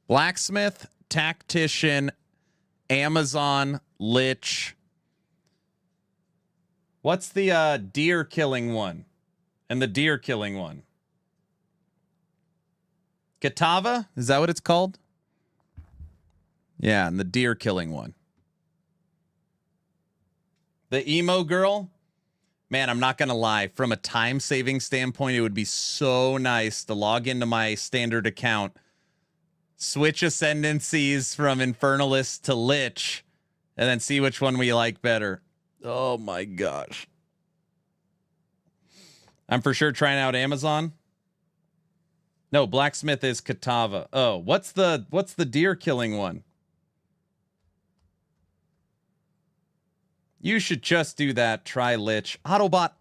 Blacksmith, Tactician, Amazon, Lich. What's the deer killing one? And the deer killing one? Katava? Is that what it's called? Yeah, and the deer killing one. The emo girl? Man, I'm not going to lie. From a time-saving standpoint, it would be so nice to log into my standard account, switch ascendancies from Infernalist to Lich, and then see which one we like better. Oh my gosh. I'm for sure trying out Amazon. No, Blacksmith is Katava. Oh, what's the deer killing one? You should just do that. Try Lich. Autobot,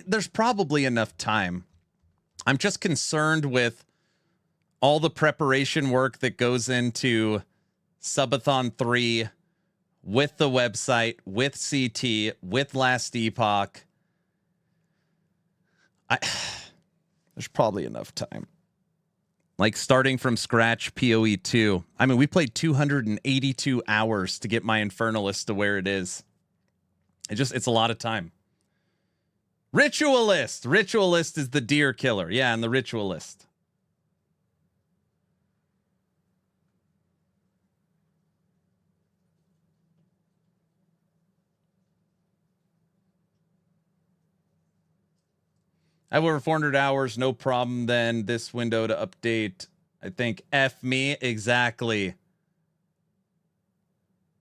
there's probably enough time. I'm just concerned with all the preparation work that goes into Subathon 3 with the website, with CT, with Last Epoch. There's probably enough time. Like starting from scratch, POE 2. I mean, we played 282 hours to get my Infernalist to where it is. It's a lot of time. Ritualist. Ritualist is the deer killer. Yeah, and the Ritualist. I have over 400 hours, no problem then. This window to update, I think, F me, exactly.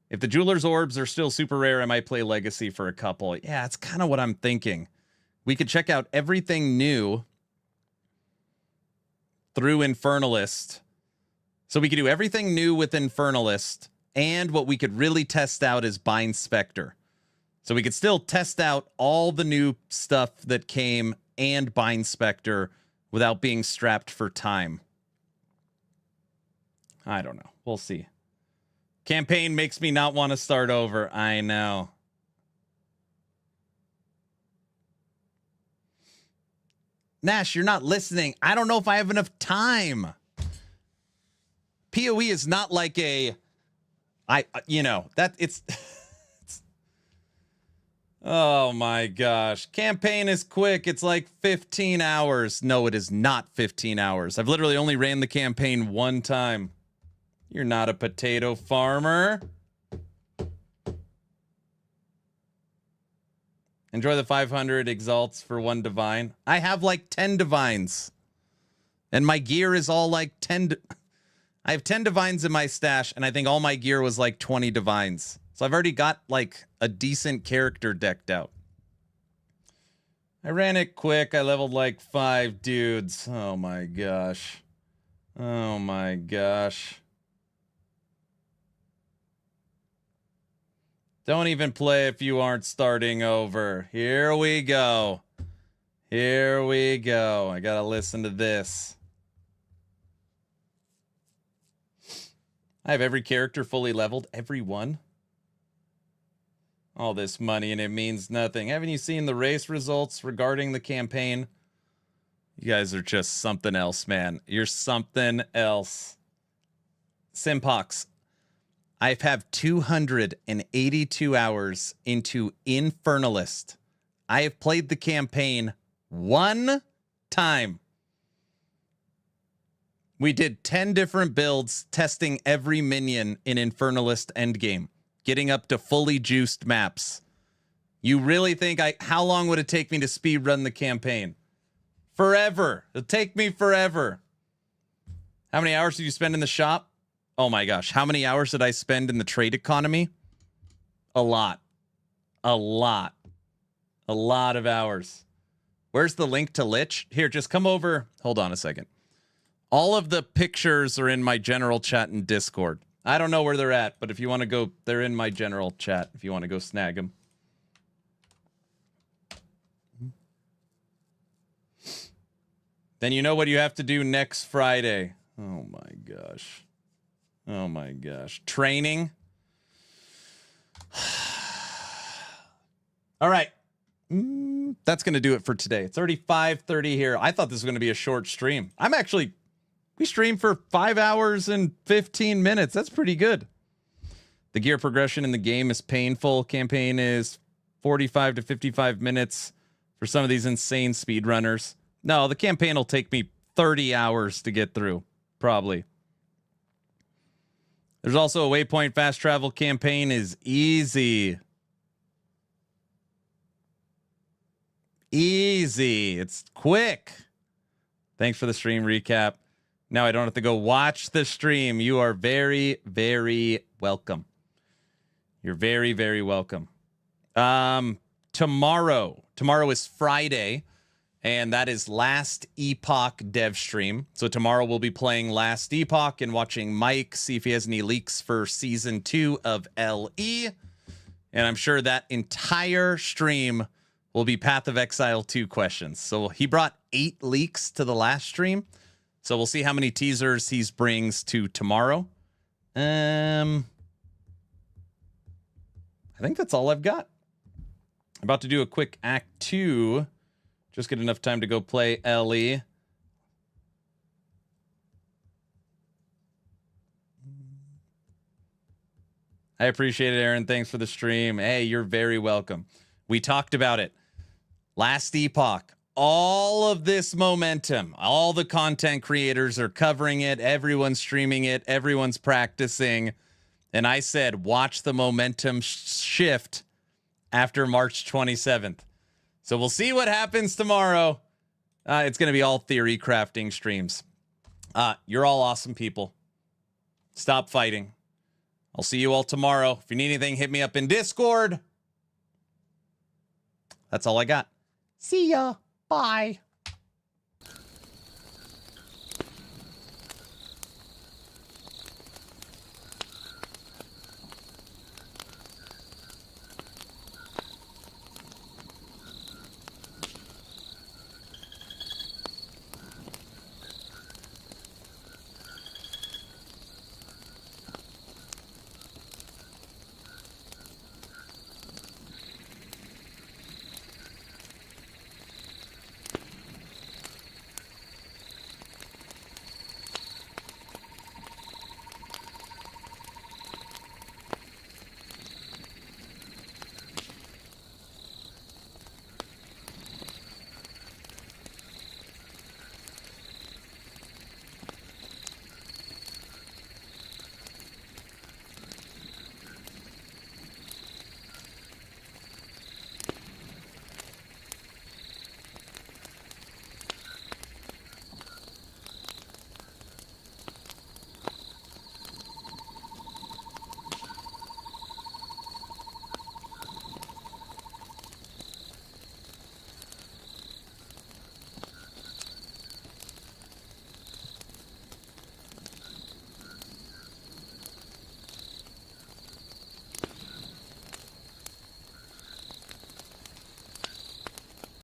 If the Jeweler's Orbs are still super rare, I might play Legacy for a couple. Yeah, it's kind of what I'm thinking. We could check out everything new through Infernalist, So we could do everything new with Infernalist, and what we could really test out is Bind Spectre. So we could still test out all the new stuff that came and Bind Spectre without being strapped for time. I don't know. We'll see. Campaign makes me not want to start over. I know. Nash, you're not listening. I don't know if I have enough time. POE is not like it's oh my gosh. Campaign is quick. It's like 15 hours. No, it is not 15 hours. I've literally only ran the campaign one time. You're not a potato farmer. Enjoy the 500 exalts for 1 divine. I have like 10 divines. And my gear is all like 10. I have 10 divines in my stash, and I think all my gear was like 20 divines. So I've already got like a decent character decked out. I ran it quick. I leveled like 5 dudes. Oh my gosh. Oh my gosh. Don't even play if you aren't starting over. Here we go. Here we go. I gotta listen to this. I have every character fully leveled. Every one. All this money and it means nothing. Haven't you seen the race results regarding the campaign? You guys are just something else, man. You're something else. Simpox. I've have 282 hours into Infernalist. I have played the campaign 1 time. We did 10 different builds, testing every minion in Infernalist endgame, getting up to fully juiced maps. You really think how long would it take me to speed run the campaign? Forever. It'll take me forever. How many hours did you spend in the shop? Oh my gosh. How many hours did I spend in the trade economy? A lot. A lot. A lot of hours. Where's the link to Lich? Here, just come over. Hold on a second. All of the pictures are in my general chat in Discord. I don't know where they're at, but if you want to go, they're in my general chat if you want to go snag them. Then you know what you have to do next Friday. Oh my gosh. Oh my gosh. Training. All right. That's going to do it for today. It's already 5:30 here. I thought this was going to be a short stream. We streamed for 5 hours and 15 minutes. That's pretty good. The gear progression in the game is painful. Campaign is 45 to 55 minutes for some of these insane speedrunners. No, the campaign will take me 30 hours to get through, probably. There's also a Waypoint fast travel campaign is easy. Easy. It's quick. Thanks for the stream recap. Now I don't have to go watch the stream. You are very, very welcome. You're very, very welcome. Tomorrow is Friday, and that is Last Epoch dev stream. So tomorrow we'll be playing Last Epoch and watching Mike see if he has any leaks for Season 2 of LE. And I'm sure that entire stream will be Path of Exile 2 questions. So he brought 8 leaks to the last stream. So we'll see how many teasers he brings to tomorrow. I think that's all I've got. I'm about to do a quick Act 2. Just get enough time to go play LE. I appreciate it, Aaron. Thanks for the stream. Hey, you're very welcome. We talked about it. Last Epoch. All of this momentum, all the content creators are covering it. Everyone's streaming it. Everyone's practicing. And I said, watch the momentum shift after March 27th. So we'll see what happens tomorrow. It's going to be all theory crafting streams. You're all awesome people. Stop fighting. I'll see you all tomorrow. If you need anything, hit me up in Discord. That's all I got. See ya. Bye.